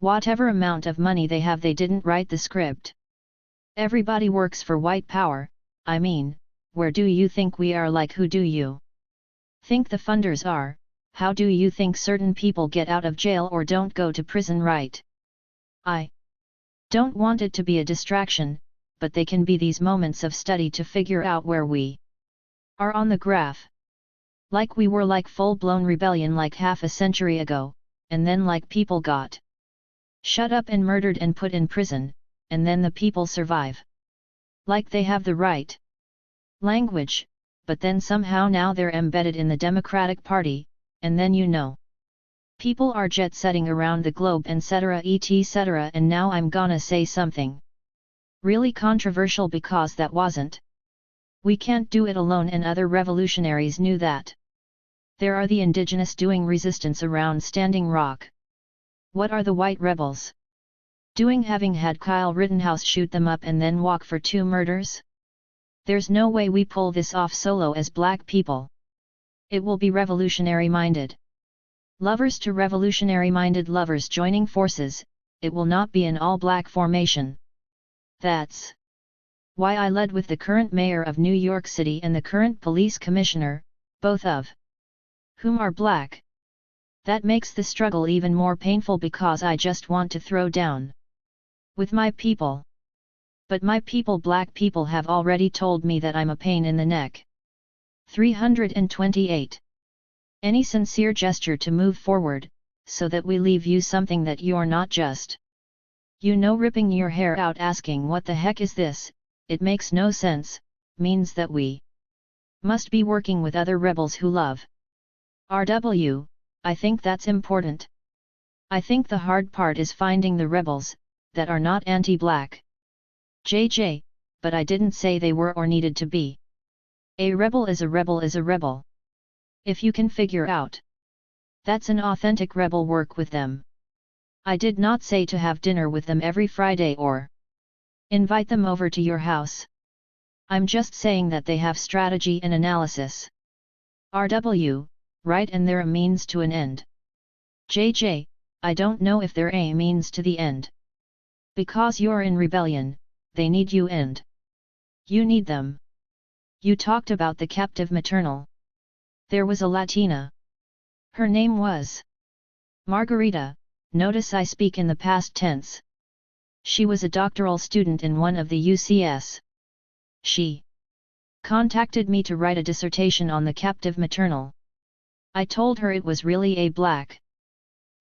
Speaker 1: whatever amount of money they have, they didn't write the script. Everybody works for white power. I mean, where do you think we are? Like, who do you think the funders are? How do you think certain people get out of jail or don't go to prison, right? I don't want it to be a distraction, but they can be these moments of study to figure out where we are on the graph. Like we were like full-blown rebellion like half a century ago, and then like people got shut up and murdered and put in prison, and then the people survive. Like they have the right language, but then somehow now they're embedded in the Democratic Party, and then you know, people are jet-setting around the globe, etc. etc. And now I'm gonna say something really controversial, because that wasn't We can't do it alone, and other revolutionaries knew that. There are the indigenous doing resistance around Standing Rock. What are the white rebels doing, having had Kyle Rittenhouse shoot them up and then walk for 2 murders? There's no way we pull this off solo as black people. It will be revolutionary-minded lovers to revolutionary-minded lovers joining forces. It will not be an all-black formation. That's why I led with the current mayor of New York City and the current police commissioner, both of whom are black. That makes the struggle even more painful because I just want to throw down with my people. But my people, black people, have already told me that I'm a pain in the neck. 328. Any sincere gesture to move forward, so that we leave you something that you're not just, ripping your hair out asking what the heck is this, it makes no sense, means that we must be working with other rebels who love RW. I think that's important. I think the hard part is finding the rebels that are not anti-black. JJ, but I didn't say they were or needed to be. A rebel is a rebel is a rebel. If you can figure out that's an authentic rebel, work with them. I did not say to have dinner with them every Friday or invite them over to your house. I'm just saying that they have strategy and analysis. RW, right, and they're a means to an end. JJ, I don't know if they're a means to the end. Because you're in rebellion, they need you and you need them. You talked about the captive maternal. There was a Latina. Her name was Margarita. Notice I speak in the past tense. She was a doctoral student in one of the UCS. She contacted me to write a dissertation on the captive maternal. I told her it was really a black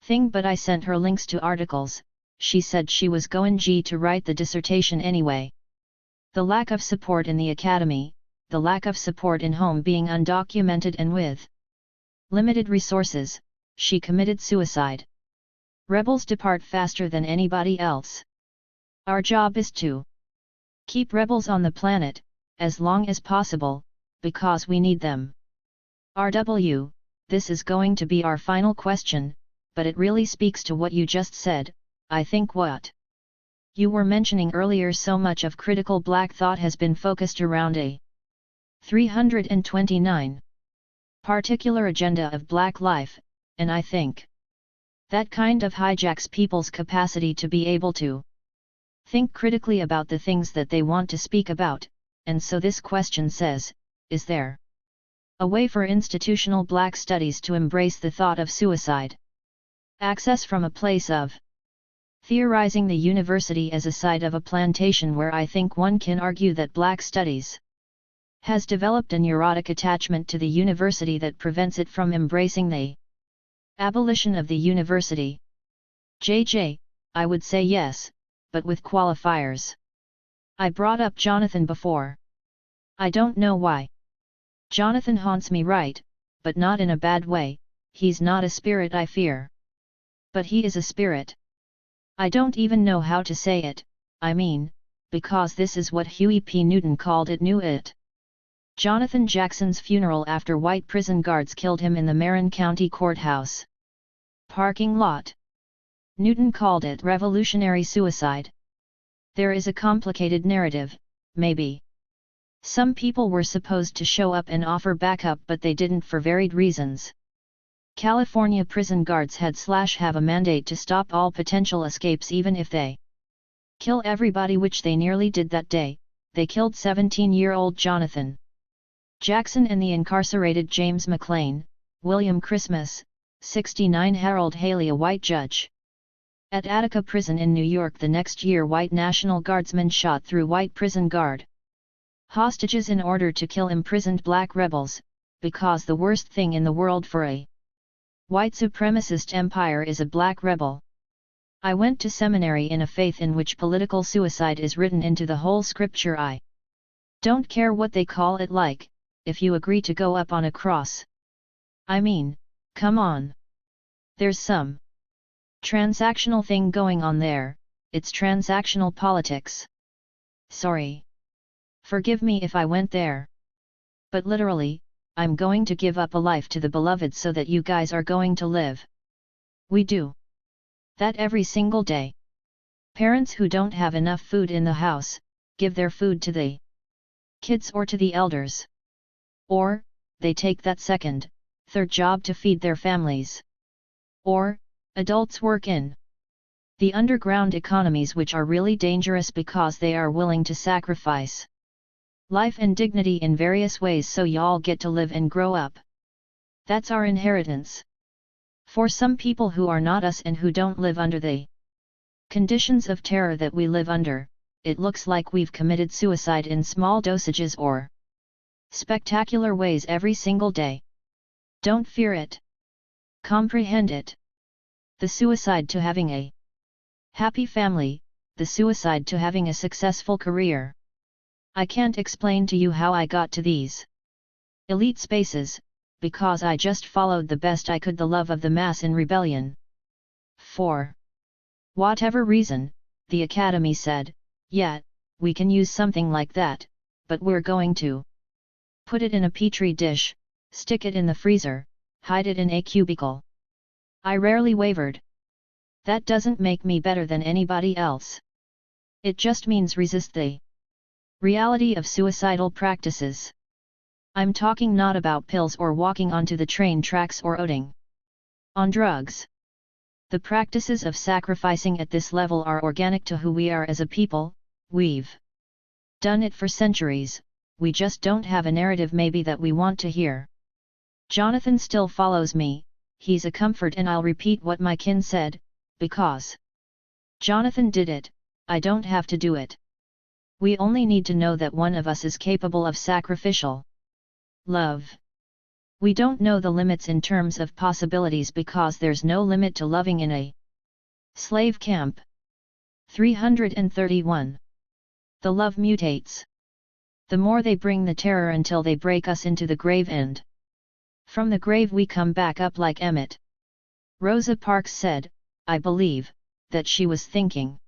Speaker 1: thing, but I sent her links to articles. She said she was going to write the dissertation anyway. The lack of support in the academy, the lack of support in home, being undocumented and with limited resources, she committed suicide. Rebels depart faster than anybody else. Our job is to keep rebels on the planet, as long as possible, because we need them. RW, this is going to be our final question, but it really speaks to what you just said. I think what you were mentioning earlier, so much of critical black thought has been focused around a 329 particular agenda of black life, and I think that kind of hijacks people's capacity to be able to think critically about the things that they want to speak about, and so this question says, is there a way for institutional black studies to embrace the thought of suicide? Access from a place of theorizing the university as a site of a plantation, where I think one can argue that black studies has developed a neurotic attachment to the university that prevents it from embracing the abolition of the university. JJ, I would say yes, but with qualifiers. I brought up Jonathan before. I don't know why. Jonathan haunts me, right, but not in a bad way. He's not a spirit I fear. But he is a spirit. I don't even know how to say it, I mean, because this is what Huey P. Newton called it, knew it. Jonathan Jackson's funeral after white prison guards killed him in the Marin County Courthouse parking lot. Newton called it revolutionary suicide. There is a complicated narrative, maybe. Some people were supposed to show up and offer backup, but they didn't for varied reasons. California prison guards have a mandate to stop all potential escapes even if they kill everybody, which they nearly did that day. They killed 17-year-old Jonathan Jackson and the incarcerated James McLean, William Christmas, 69, Harold Haley, a white judge. At Attica Prison in New York the next year, white National Guardsmen shot through white prison guard hostages in order to kill imprisoned black rebels, because the worst thing in the world for a white supremacist empire is a black rebel. I went to seminary in a faith in which political suicide is written into the whole scripture. I don't care what they call it, like, if you agree to go up on a cross. I mean, come on. There's some transactional thing going on there, it's transactional politics. Sorry. Forgive me if I went there. But literally, I'm going to give up a life to the beloved so that you guys are going to live. We do that every single day. Parents who don't have enough food in the house, give their food to the kids or to the elders. Or, they take that second, third job to feed their families. Or, adults work in the underground economies which are really dangerous because they are willing to sacrifice life and dignity in various ways so y'all get to live and grow up. That's our inheritance. For some people who are not us and who don't live under the conditions of terror that we live under, it looks like we've committed suicide in small dosages or spectacular ways every single day. Don't fear it. Comprehend it. The suicide to having a happy family, the suicide to having a successful career. I can't explain to you how I got to these elite spaces, because I just followed the best I could, the love of the mass in rebellion. For whatever reason, the Academy said, yeah, we can use something like that, but we're going to put it in a petri dish, stick it in the freezer, hide it in a cubicle. I rarely wavered. That doesn't make me better than anybody else. It just means resist the reality of suicidal practices. I'm talking not about pills or walking onto the train tracks or oating on drugs. The practices of sacrificing at this level are organic to who we are as a people. We've done it for centuries, we just don't have a narrative maybe that we want to hear. Jonathan still follows me, he's a comfort, and I'll repeat what my kin said, because Jonathan did it, I don't have to do it. We only need to know that one of us is capable of sacrificial love. We don't know the limits in terms of possibilities because there's no limit to loving in a slave camp. 331. The love mutates. The more they bring the terror until they break us into the grave, and from the grave we come back up like Emmett. Rosa Parks said, I believe, that she was thinking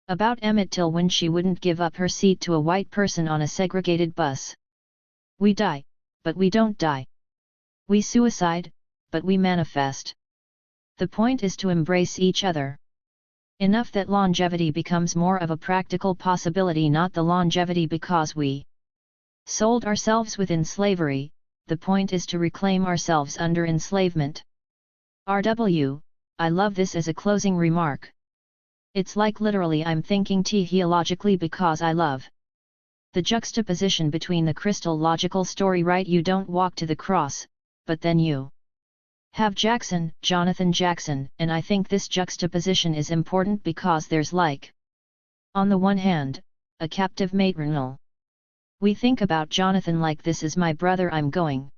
Speaker 1: about Emmett Till when she wouldn't give up her seat to a white person on a segregated bus. We die, but we don't die. We suicide, but we manifest. The point is to embrace each other. Enough that longevity becomes more of a practical possibility, not the longevity because we sold ourselves within slavery. The point is to reclaim ourselves under enslavement. RW, I love this as a closing remark. It's like literally I'm thinking teleologically because I love the juxtaposition between the crystal logical story, right? You don't walk to the cross, but then you have Jackson, Jonathan Jackson, and I think this juxtaposition is important because there's like, on the one hand, a captive maternal. We think about Jonathan like this is my brother, I'm going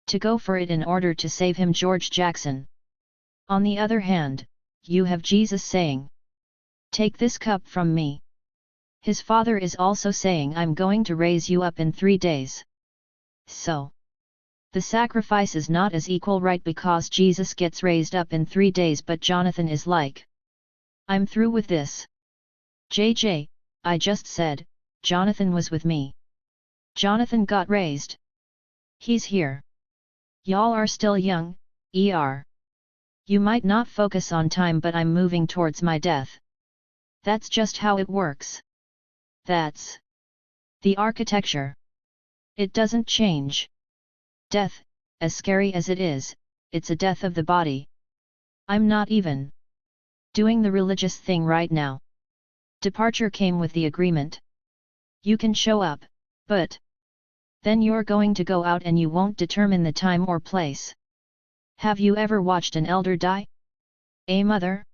Speaker 1: to go for it in order to save him, George Jackson. On the other hand, you have Jesus saying, take this cup from me. His father is also saying, I'm going to raise you up in 3 days. So, the sacrifice is not as equal, right? Because Jesus gets raised up in 3 days, but Jonathan is like, I'm through with this. JJ, I just said, Jonathan was with me. Jonathan got raised. He's here. Y'all are still young, You might not focus on time, but I'm moving towards my death. That's just how it works. That's the architecture. It doesn't change. Death, as scary as it is, it's a death of the body. I'm not even doing the religious thing right now. Departure came with the agreement. You can show up, but then you're going to go out and you won't determine the time or place. Have you ever watched an elder die? A mother?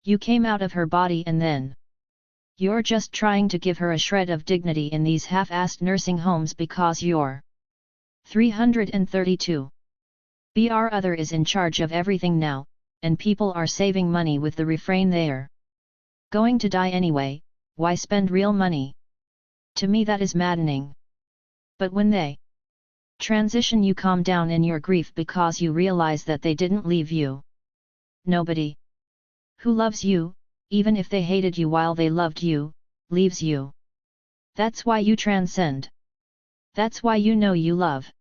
Speaker 1: You came out of her body and then you're just trying to give her a shred of dignity in these half-assed nursing homes because you're 332. Br other is in charge of everything now, and people are saving money with the refrain they're going to die anyway, why spend real money? To me that is maddening. But when they transition, you calm down in your grief because you realize that they didn't leave you. Nobody who loves you, even if they hated you while they loved you, leaves you. That's why you transcend. That's why you know you love.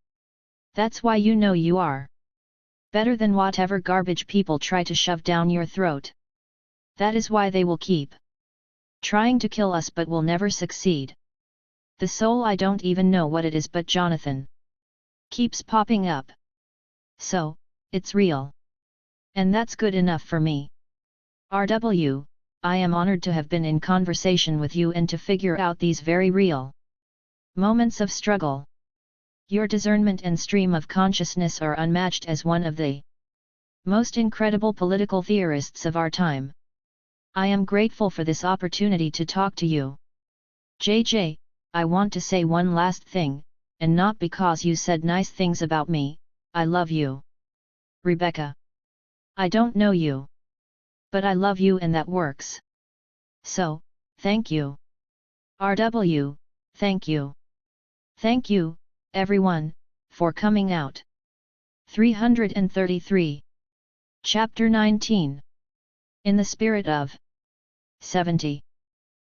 Speaker 1: That's why you know you are better than whatever garbage people try to shove down your throat. That is why they will keep trying to kill us but will never succeed. The soul, I don't even know what it is, but Jonathan keeps popping up. So, it's real. And that's good enough for me. RW, I am honored to have been in conversation with you and to figure out these very real moments of struggle. Your discernment and stream of consciousness are unmatched as one of the most incredible political theorists of our time. I am grateful for this opportunity to talk to you. JJ, I want to say one last thing, and not because you said nice things about me. I love you. Rebecca. I don't know you. But I love you and that works. So, thank you. RW, thank you. Thank you, everyone, for coming out. 333. Chapter 19. In the spirit of 70.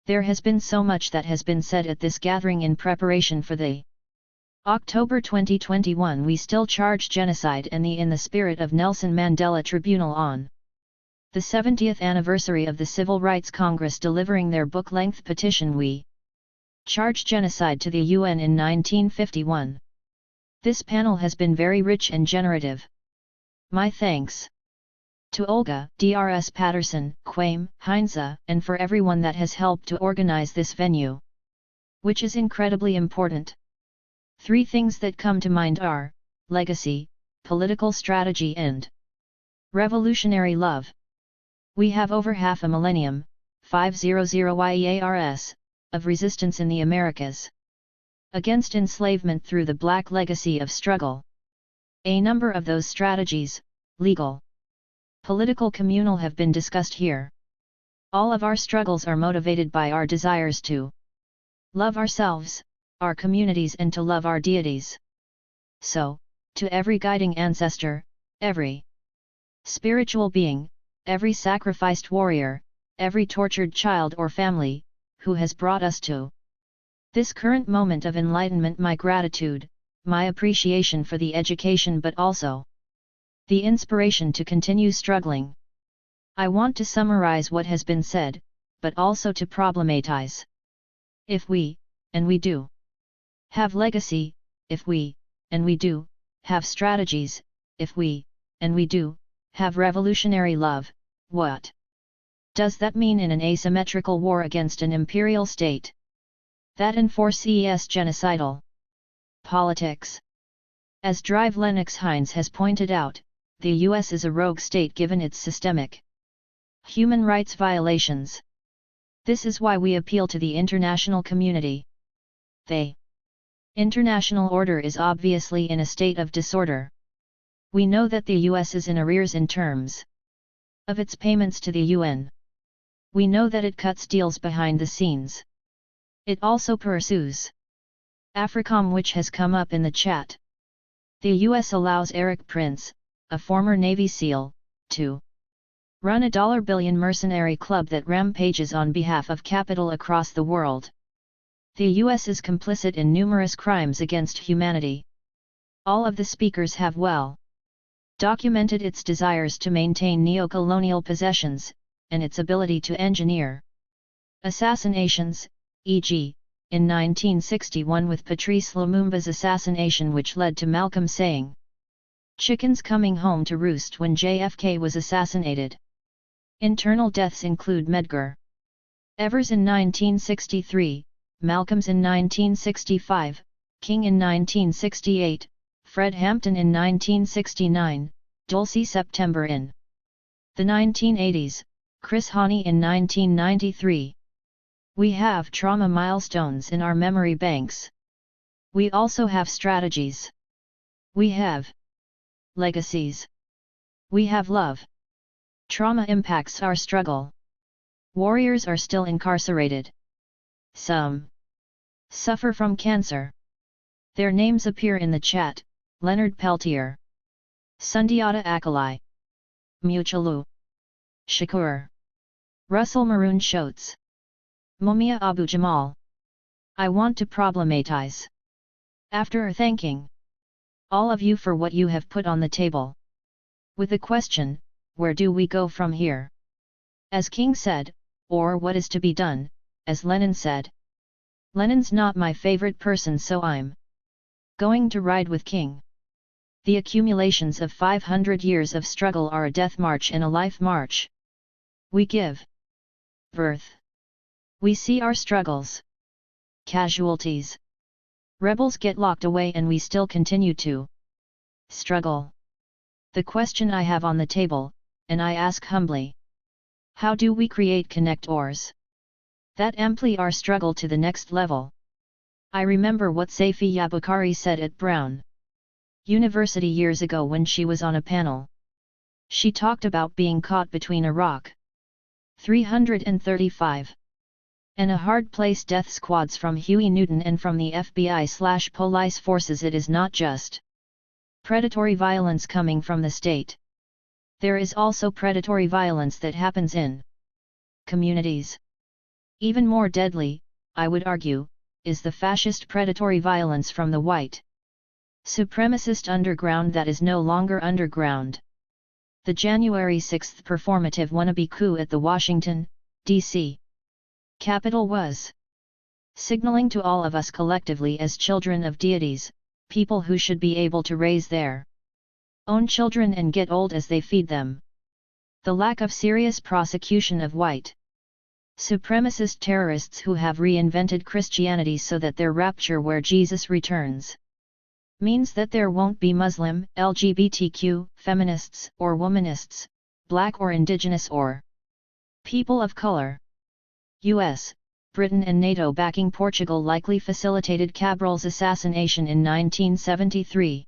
Speaker 1: There has been so much that has been said at this gathering in preparation for the October 2021 We Still Charge Genocide and the In the Spirit of Nelson Mandela Tribunal on the 70th anniversary of the Civil Rights Congress delivering their book-length petition We Charge Genocide to the UN in 1951. This panel has been very rich and generative. My thanks to Olga, Drs. Patterson, Quaim, Heinze, and for everyone that has helped to organize this venue, which is incredibly important. 3 things that come to mind are legacy, political strategy, and revolutionary love. We have over half a millennium, 500 years, of resistance in the Americas against enslavement through the Black legacy of struggle. A number of those strategies, legal, political, communal, have been discussed here. All of our struggles are motivated by our desires to love ourselves, our communities, and to love our deities. So, to every guiding ancestor, every spiritual being, every sacrificed warrior, every tortured child or family, who has brought us to this current moment of enlightenment, my gratitude, my appreciation for the education but also the inspiration to continue struggling. I want to summarize what has been said, but also to problematize. If we, and we do, have legacy, if we, and we do, have strategies, if we, and we do, have revolutionary love, what does that mean in an asymmetrical war against an imperial state that enforces genocidal politics? As Drive Lennox Hines has pointed out, the US is a rogue state given its systemic human rights violations. This is why we appeal to the international community. The international order is obviously in a state of disorder. We know that the US is in arrears in terms of its payments to the UN. We know that it cuts deals behind the scenes. It also pursues AFRICOM, which has come up in the chat. The US allows Eric Prince, a former Navy SEAL, to run a $1 billion mercenary club that rampages on behalf of capital across the world. The US is complicit in numerous crimes against humanity. All of the speakers have well documented its desires to maintain neocolonial possessions, and its ability to engineer assassinations, e.g., in 1961 with Patrice Lumumba's assassination, which led to Malcolm saying, "Chickens coming home to roost" when JFK was assassinated. Internal deaths include Medgar Evers in 1963, Malcolm's in 1965, King in 1968, Fred Hampton in 1969, Dulcie September in the 1980s, Chris Hani in 1993. We have trauma milestones in our memory banks. We also have strategies. We have legacies. We have love. Trauma impacts our struggle. Warriors are still incarcerated. Some suffer from cancer. Their names appear in the chat: Leonard Peltier, Sundiata Akalai, Muchalu, Shakur, Russell Maroon Shotes, Mumia Abu Jamal. I want to problematize After thanking all of you for what you have put on the table, with the question, where do we go from here? As King said, or what is to be done, as Lenin said. Lenin's not my favorite person, so I'm going to ride with King. The accumulations of 500 years of struggle are a death march and a life march. We give birth. We see our struggles. Casualties. Rebels get locked away and we still continue to struggle. The question I have on the table, and I ask humbly. How do we create connectors that amply our struggle to the next level? I remember what Saifi Yabukari said at Brown University years ago when she was on a panel. She talked about being caught between a rock 335 and a hard place. Death squads from Huey Newton and from the FBI/police forces. It is not just predatory violence coming from the state. There is also predatory violence that happens in communities. Even more deadly, I would argue, is the fascist predatory violence from the white supremacist underground that is no longer underground. The January 6 performative wannabe coup at the Washington, D.C. Capitol was signaling to all of us collectively as children of deities, people who should be able to raise their own children and get old as they feed them. The lack of serious prosecution of white supremacist terrorists who have reinvented Christianity so that their rapture where Jesus returns means that there won't be Muslim, LGBTQ, feminists or womanists, black or indigenous or people of color. US, Britain and NATO backing Portugal likely facilitated Cabral's assassination in 1973.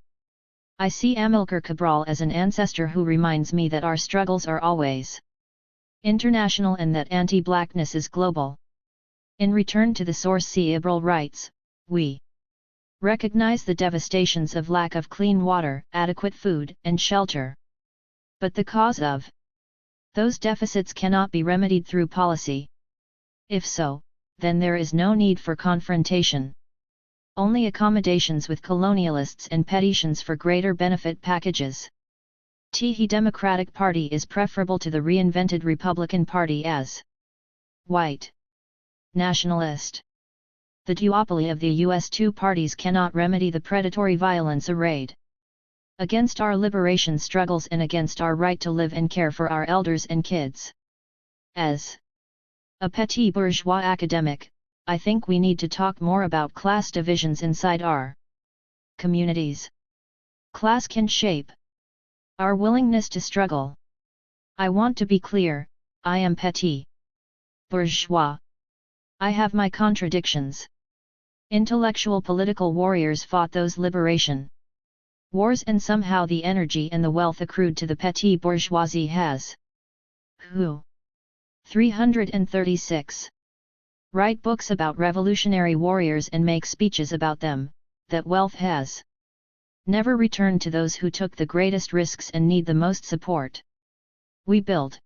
Speaker 1: I see Amilcar Cabral as an ancestor who reminds me that our struggles are always international and that anti-blackness is global. In return to the source, Cabral writes, we recognize the devastations of lack of clean water, adequate food, and shelter. But the cause of those deficits cannot be remedied through policy. If so, then there is no need for confrontation. Only accommodations with colonialists and petitions for greater benefit packages. The Democratic Party is preferable to the reinvented Republican Party as white nationalist. The duopoly of the U.S. two parties cannot remedy the predatory violence arrayed against our liberation struggles and against our right to live and care for our elders and kids. As a petit bourgeois academic, I think we need to talk more about class divisions inside our communities. Class can shape our willingness to struggle. I want to be clear, I am petit bourgeois. I have my contradictions. Intellectual political warriors fought those liberation wars and somehow the energy and the wealth accrued to the petit bourgeoisie has who? 336. Write books about revolutionary warriors and make speeches about them, that wealth has never returned to those who took the greatest risks and need the most support. We build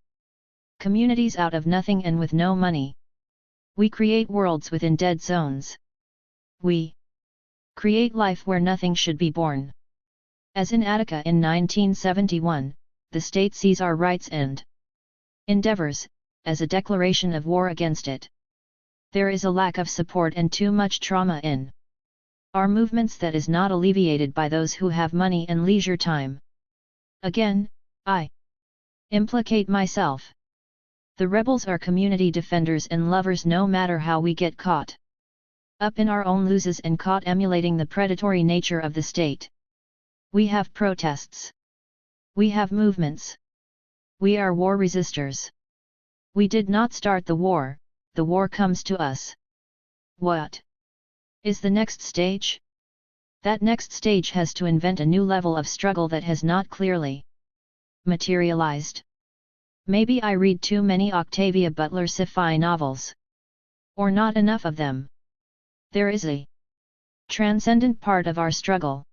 Speaker 1: communities out of nothing and with no money. We create worlds within dead zones. We create life where nothing should be born. As in Attica in 1971, the state sees our rights and endeavors as a declaration of war against it. There is a lack of support and too much trauma in our movements that is not alleviated by those who have money and leisure time. Again, I implicate myself. The rebels are community defenders and lovers no matter how we get caught up in our own loses and caught emulating the predatory nature of the state. We have protests. We have movements. We are war resistors. We did not start the war comes to us. What is the next stage? That next stage has to invent a new level of struggle that has not clearly materialized. Maybe I read too many Octavia Butler sci-fi novels. Or not enough of them. There is a transcendent part of our struggle.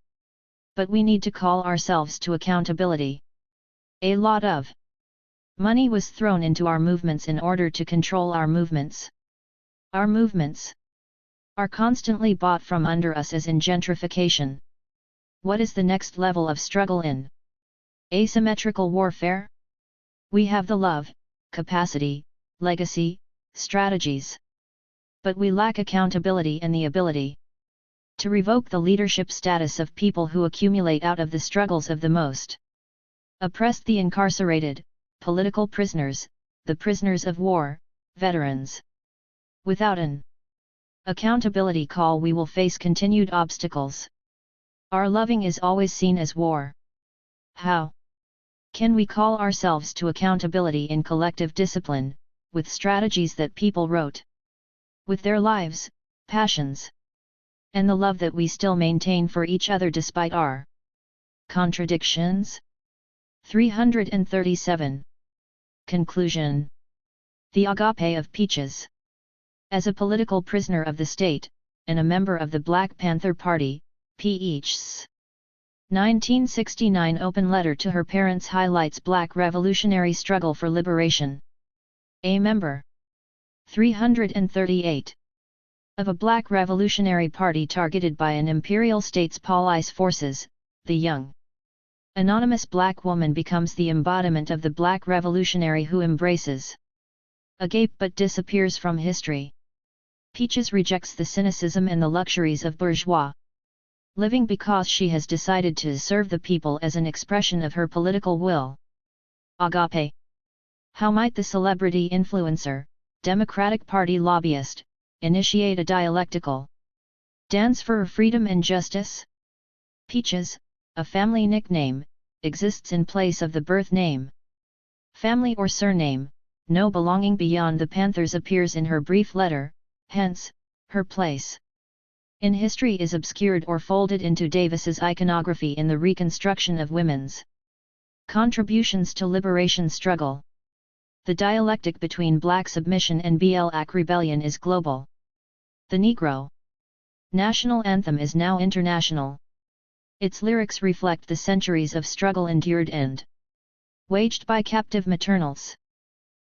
Speaker 1: But we need to call ourselves to accountability. A lot of money was thrown into our movements in order to control our movements. Our movements are constantly bought from under us as in gentrification. What is the next level of struggle in asymmetrical warfare? We have the love, capacity, legacy, strategies. But we lack accountability and the ability to revoke the leadership status of people who accumulate out of the struggles of the most oppressed, the incarcerated, political prisoners, the prisoners of war, veterans. Without an accountability call, we will face continued obstacles. Our loving is always seen as war. How can we call ourselves to accountability in collective discipline, with strategies that people wrote, with their lives, passions, and the love that we still maintain for each other despite our contradictions? 337. Conclusion. The agape of Peaches. As a political prisoner of the state, and a member of the Black Panther Party, Peach's 1969 open letter to her parents highlights Black revolutionary struggle for liberation. A member 338 of a Black revolutionary party targeted by an imperial state's police forces, the young anonymous Black woman becomes the embodiment of the Black revolutionary who embraces agape but disappears from history. Peaches rejects the cynicism and the luxuries of bourgeois living because she has decided to serve the people as an expression of her political will. Agape. How might the celebrity influencer, Democratic Party lobbyist, initiate a dialectical dance for freedom and justice? Peaches, a family nickname, exists in place of the birth name. Family or surname, no belonging beyond the Panthers appears in her brief letter, hence, her place in history is obscured or folded into Davis's iconography in the reconstruction of women's contributions to liberation struggle. The dialectic between Black submission and Black rebellion is global. The Negro national anthem is now international. Its lyrics reflect the centuries of struggle endured and waged by captive maternals.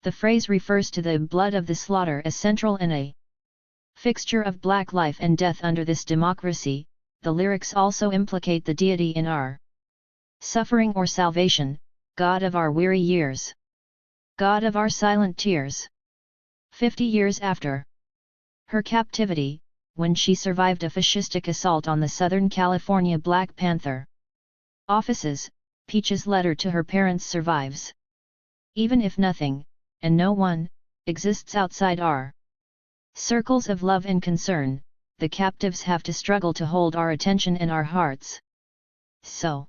Speaker 1: The phrase refers to the blood of the slaughter as central in a fixture of Black life and death under this democracy. The lyrics also implicate the deity in our suffering or salvation, God of our weary years, God of our silent tears. 50 years after her captivity, when she survived a fascistic assault on the Southern California Black Panther offices, Peach's letter to her parents survives. Even if nothing, and no one, exists outside our circles of love and concern, the captives have to struggle to hold our attention and our hearts. So,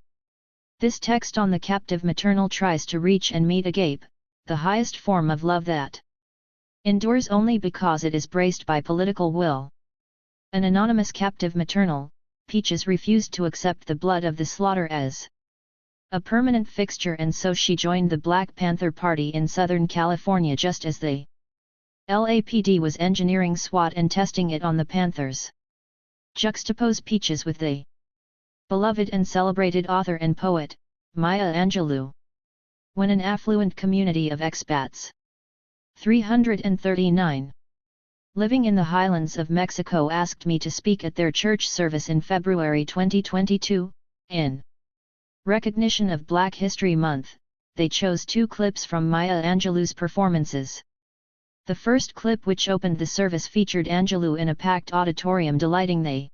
Speaker 1: this text on the captive maternal tries to reach and meet agape, the highest form of love that endures only because it is braced by political will. An anonymous captive maternal, Peaches refused to accept the blood of the slaughter as a permanent fixture, and so she joined the Black Panther Party in Southern California just as the LAPD was engineering SWAT and testing it on the Panthers. Juxtapose Peaches with the beloved and celebrated author and poet, Maya Angelou. When an affluent community of expats 339 living in the highlands of Mexico asked me to speak at their church service in February 2022, in recognition of Black History Month, they chose 2 clips from Maya Angelou's performances. The first clip, which opened the service, featured Angelou in a packed auditorium delighting the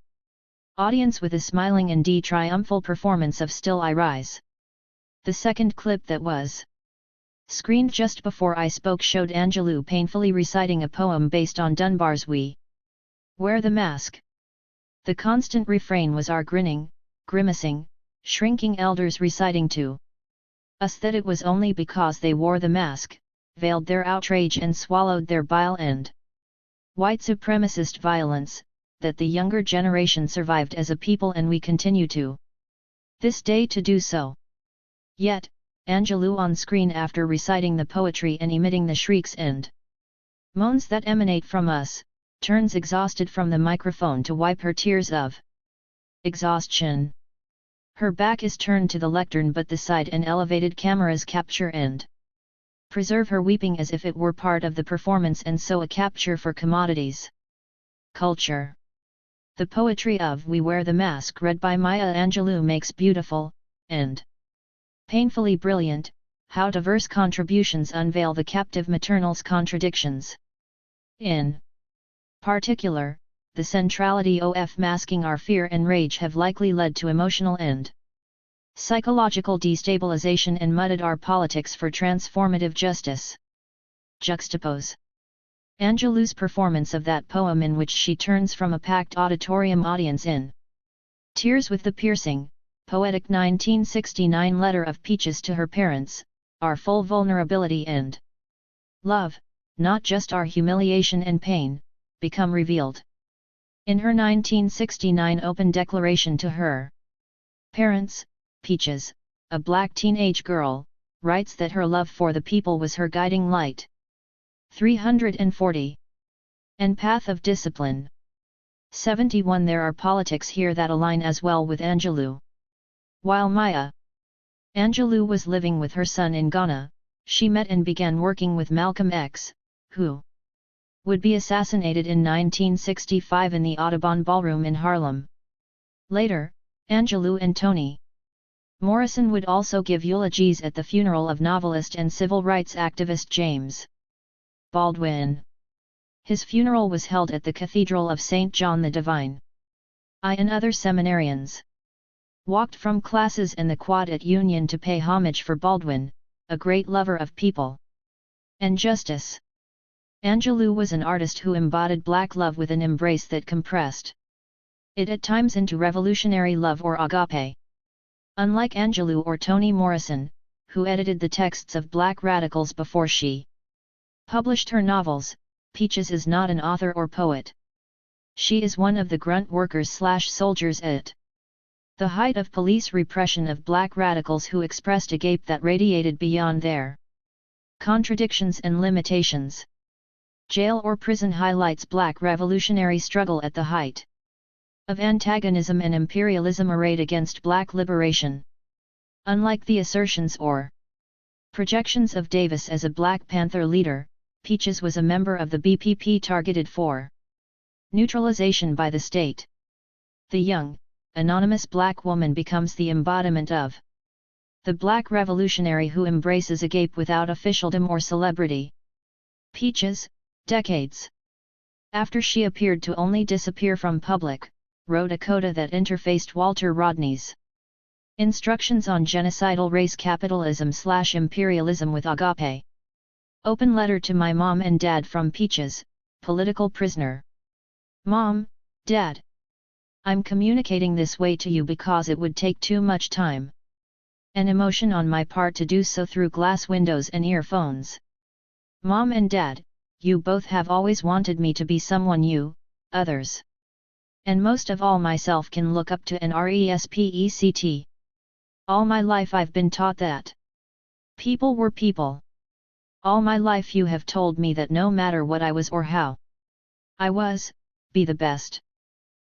Speaker 1: audience with a smiling and triumphal performance of Still I Rise. The second clip, that was screened just before I spoke, showed Angelou painfully reciting a poem based on Dunbar's We Wear the Mask. The constant refrain was our grinning, grimacing, shrinking elders reciting to us that it was only because they wore the mask, veiled their outrage and swallowed their bile and white supremacist violence, that the younger generation survived as a people, and we continue to this day to do so. Yet, Angelou on screen, after reciting the poetry and emitting the shrieks and moans that emanate from us, turns exhausted from the microphone to wipe her tears of exhaustion. Her back is turned to the lectern, but the side and elevated cameras capture and preserve her weeping as if it were part of the performance, and so a capture for commodities. Culture. The poetry of We Wear the Mask read by Maya Angelou makes beautiful, and painfully brilliant, how diverse contributions unveil the captive maternal's contradictions. In particular, the centrality of masking our fear and rage have likely led to emotional and psychological destabilization and mudded our politics for transformative justice. Juxtapose Angelou's performance of that poem in which she turns from a packed auditorium audience in tears with the piercing, poetic 1969 letter of Peaches to her parents, our full vulnerability and love, not just our humiliation and pain, become revealed. In her 1969 open declaration to her parents, Peaches, a black teenage girl, writes that her love for the people was her guiding light. 340. And path of discipline. 71. There are politics here that align as well with Angelou. While Maya Angelou was living with her son in Ghana, she met and began working with Malcolm X, who would be assassinated in 1965 in the Audubon Ballroom in Harlem. Later, Angelou and Toni Morrison would also give eulogies at the funeral of novelist and civil rights activist James Baldwin. His funeral was held at the Cathedral of St. John the Divine. I and other seminarians walked from classes and the quad at Union to pay homage for Baldwin, a great lover of people and justice. Angelou was an artist who embodied black love with an embrace that compressed it at times into revolutionary love or agape. Unlike Angelou or Toni Morrison, who edited the texts of black radicals before she published her novels, Peaches is not an author or poet. She is one of the grunt workers/soldiers at the height of police repression of black radicals who expressed a gape that radiated beyond their contradictions and limitations. Jail or prison highlights black revolutionary struggle at the height of antagonism and imperialism arrayed against black liberation. Unlike the assertions or projections of Davis as a Black Panther leader, Peaches was a member of the BPP targeted for neutralization by the state. The young, anonymous black woman becomes the embodiment of the black revolutionary who embraces a gape without officialdom or celebrity. Peaches, decades after she appeared to only disappear from public, wrote a coda that interfaced Walter Rodney's instructions on genocidal race capitalism/imperialism with agape. Open letter to my mom and dad from Peaches, political prisoner. Mom, Dad. I'm communicating this way to you because it would take too much time and emotion on my part to do so through glass windows and earphones. Mom and Dad, you both have always wanted me to be someone you, others, and most of all myself can look up to and respect. All my life I've been taught that people were people. All my life you have told me that no matter what I was or how I was, be the best.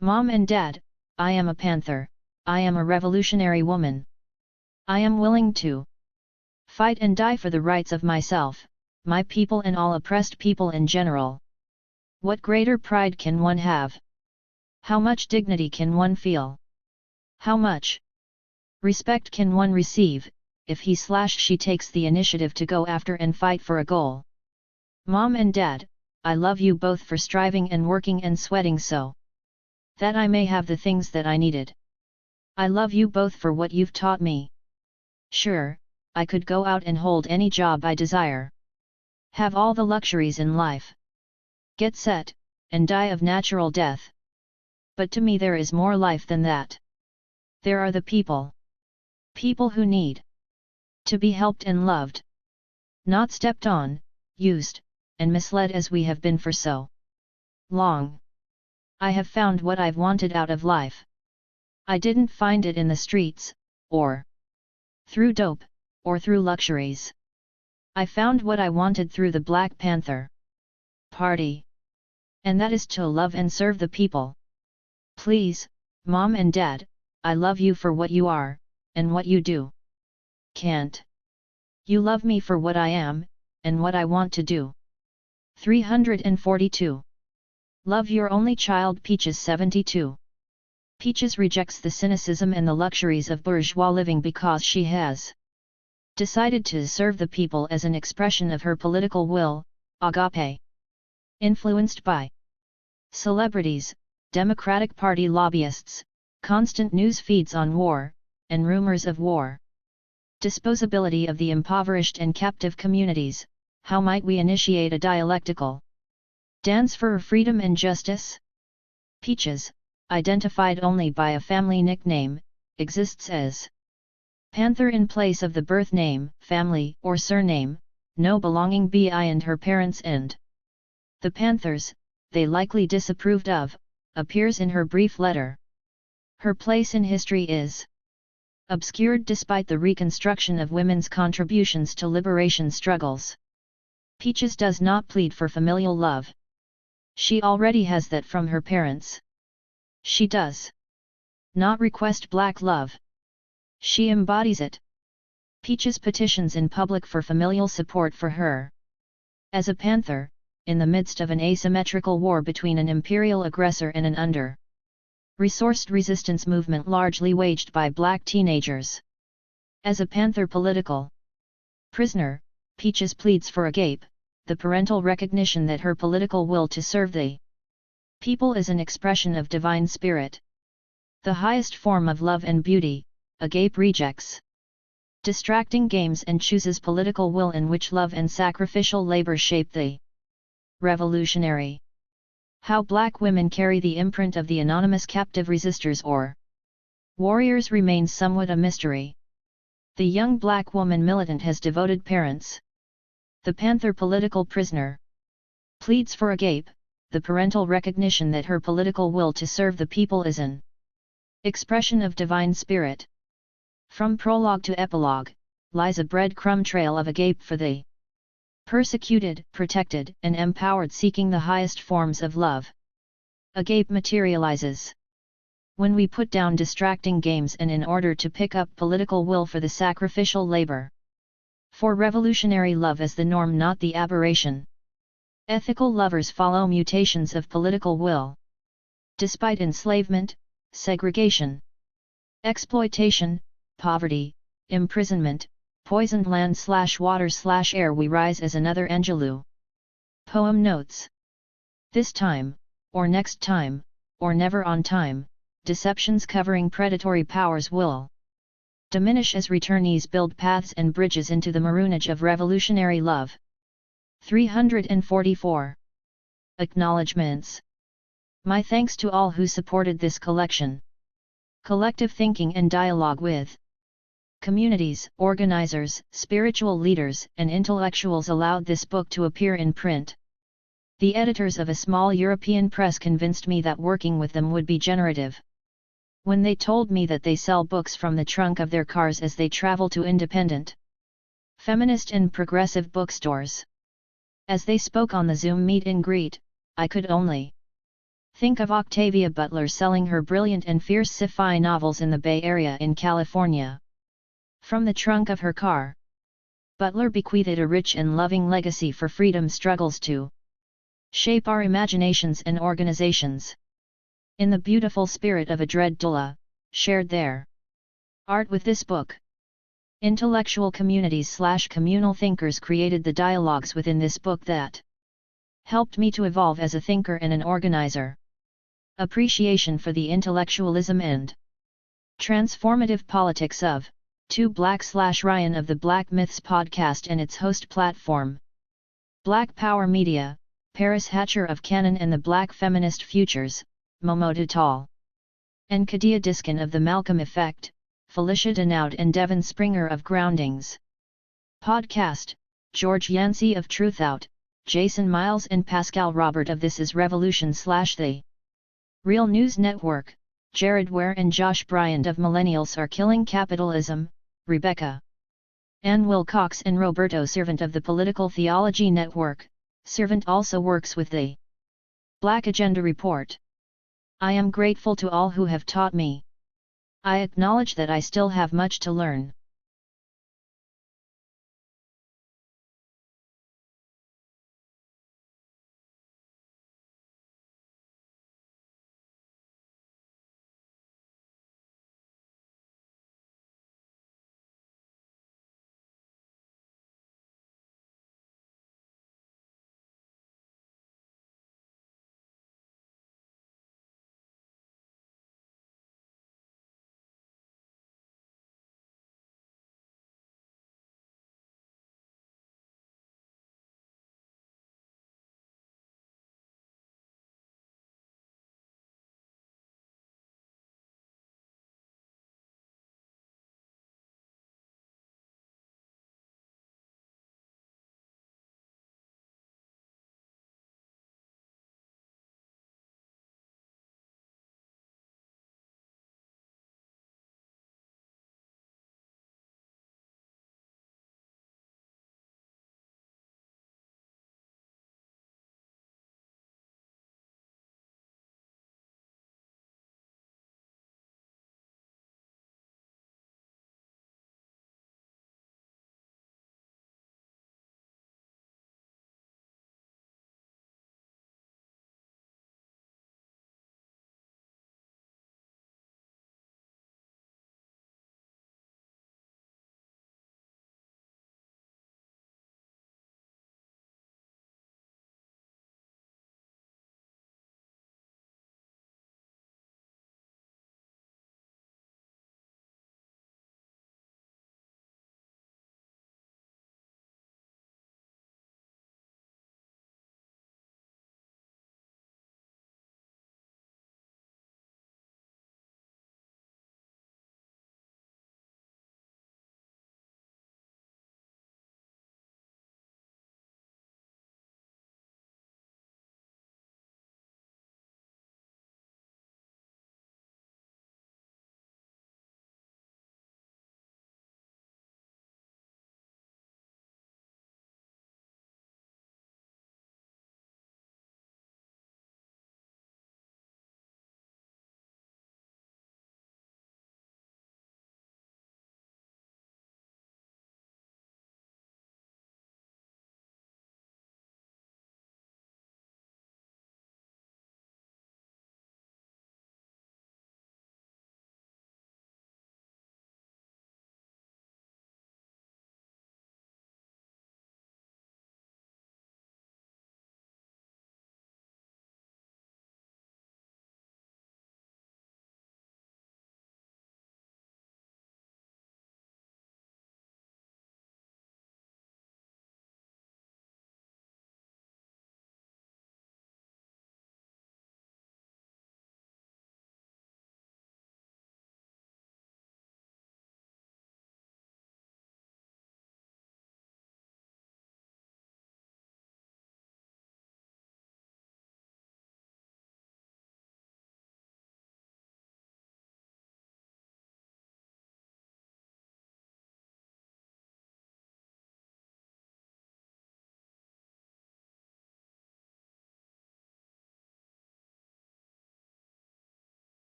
Speaker 1: Mom and Dad, I am a panther, I am a revolutionary woman. I am willing to fight and die for the rights of myself, my people and all oppressed people in general. What greater pride can one have? How much dignity can one feel? How much respect can one receive, if he/she takes the initiative to go after and fight for a goal? Mom and Dad, I love you both for striving and working and sweating so that I may have the things that I needed. I love you both for what you've taught me. Sure, I could go out and hold any job I desire. Have all the luxuries in life. Get set, and die of natural death. But to me there is more life than that. There are the people. People who need to be helped and loved. Not stepped on, used, and misled as we have been for so long. I have found what I've wanted out of life. I didn't find it in the streets, or through dope, or through luxuries. I found what I wanted through the Black Panther Party. And that is to love and serve the people. Please, Mom and Dad, I love you for what you are, and what you do. Can't you love me for what I am, and what I want to do? 342. Love your only child. Peaches 72. Peaches rejects the cynicism and the luxuries of bourgeois living because she has decided to serve the people as an expression of her political will, agape. Influenced by celebrities, Democratic Party lobbyists, constant news feeds on war, and rumors of war. Disposability of the impoverished and captive communities. How might we initiate a dialectical dance for freedom and justice? Peaches, identified only by a family nickname, exists as Panther in place of the birth name, family, or surname, no belonging behind her parents and the Panthers, they likely disapproved of, appears in her brief letter. Her place in history is obscured despite the reconstruction of women's contributions to liberation struggles. Peaches does not plead for familial love. She already has that from her parents. She does not request black love. She embodies it. Peaches petitions in public for familial support for her. As a Panther, in the midst of an asymmetrical war between an imperial aggressor and an under-resourced resistance movement largely waged by black teenagers. As a Panther political prisoner, Peaches pleads for agape, the parental recognition that her political will to serve the people is an expression of divine spirit. The highest form of love and beauty, agape rejects distracting games and chooses political will in which love and sacrificial labor shape the revolutionary. How black women carry the imprint of the anonymous captive resistors or warriors remains somewhat a mystery. The young black woman militant has devoted parents. The Panther political prisoner pleads for agape, the parental recognition that her political will to serve the people is an expression of divine spirit. From prologue to epilogue, lies a breadcrumb trail of agape for the persecuted, protected, and empowered seeking the highest forms of love. Agape materializes when we put down distracting games and in order to pick up political will for the sacrificial labor. For revolutionary love is the norm, not the aberration. Ethical lovers follow mutations of political will. Despite enslavement, segregation, exploitation, poverty, imprisonment, poisoned land/water/air, we rise as another Angelou. Poem notes. This time, or next time, or never on time, deceptions covering predatory powers will diminish as returnees build paths and bridges into the maroonage of revolutionary love. 344. Acknowledgements. My thanks to all who supported this collection. Collective thinking and dialogue with communities, organizers, spiritual leaders, and intellectuals allowed this book to appear in print. The editors of a small European press convinced me that working with them would be generative. When they told me that they sell books from the trunk of their cars as they travel to independent, feminist and progressive bookstores. As they spoke on the Zoom meet and greet, I could only think of Octavia Butler selling her brilliant and fierce sci-fi novels in the Bay Area in California. From the trunk of her car, Butler bequeathed a rich and loving legacy for freedom struggles to shape our imaginations and organizations. In the beautiful spirit of a dread doula, shared their art with this book. Intellectual communities/communal thinkers created the dialogues within this book that helped me to evolve as a thinker and an organizer. Appreciation for the intellectualism and transformative politics of 2Black/Ryan of the Black Myths podcast and its host platform. Black Power Media, Paris Hatcher of Canon and the Black Feminist Futures, Momo Datal. And Kadia Diskin of the Malcolm Effect, Felicia Denoud and Devon Springer of Groundings. Podcast, George Yancey of Truthout, Jason Miles and Pascal Robert of This Is Revolution/The Real News Network, Jared Ware and Josh Bryant of Millennials Are Killing Capitalism, Rebecca Ann Wilcox and Roberto Servant of the Political Theology Network. Servant also works with the Black Agenda Report. I am grateful to all who have taught me. I acknowledge that I still have much to learn.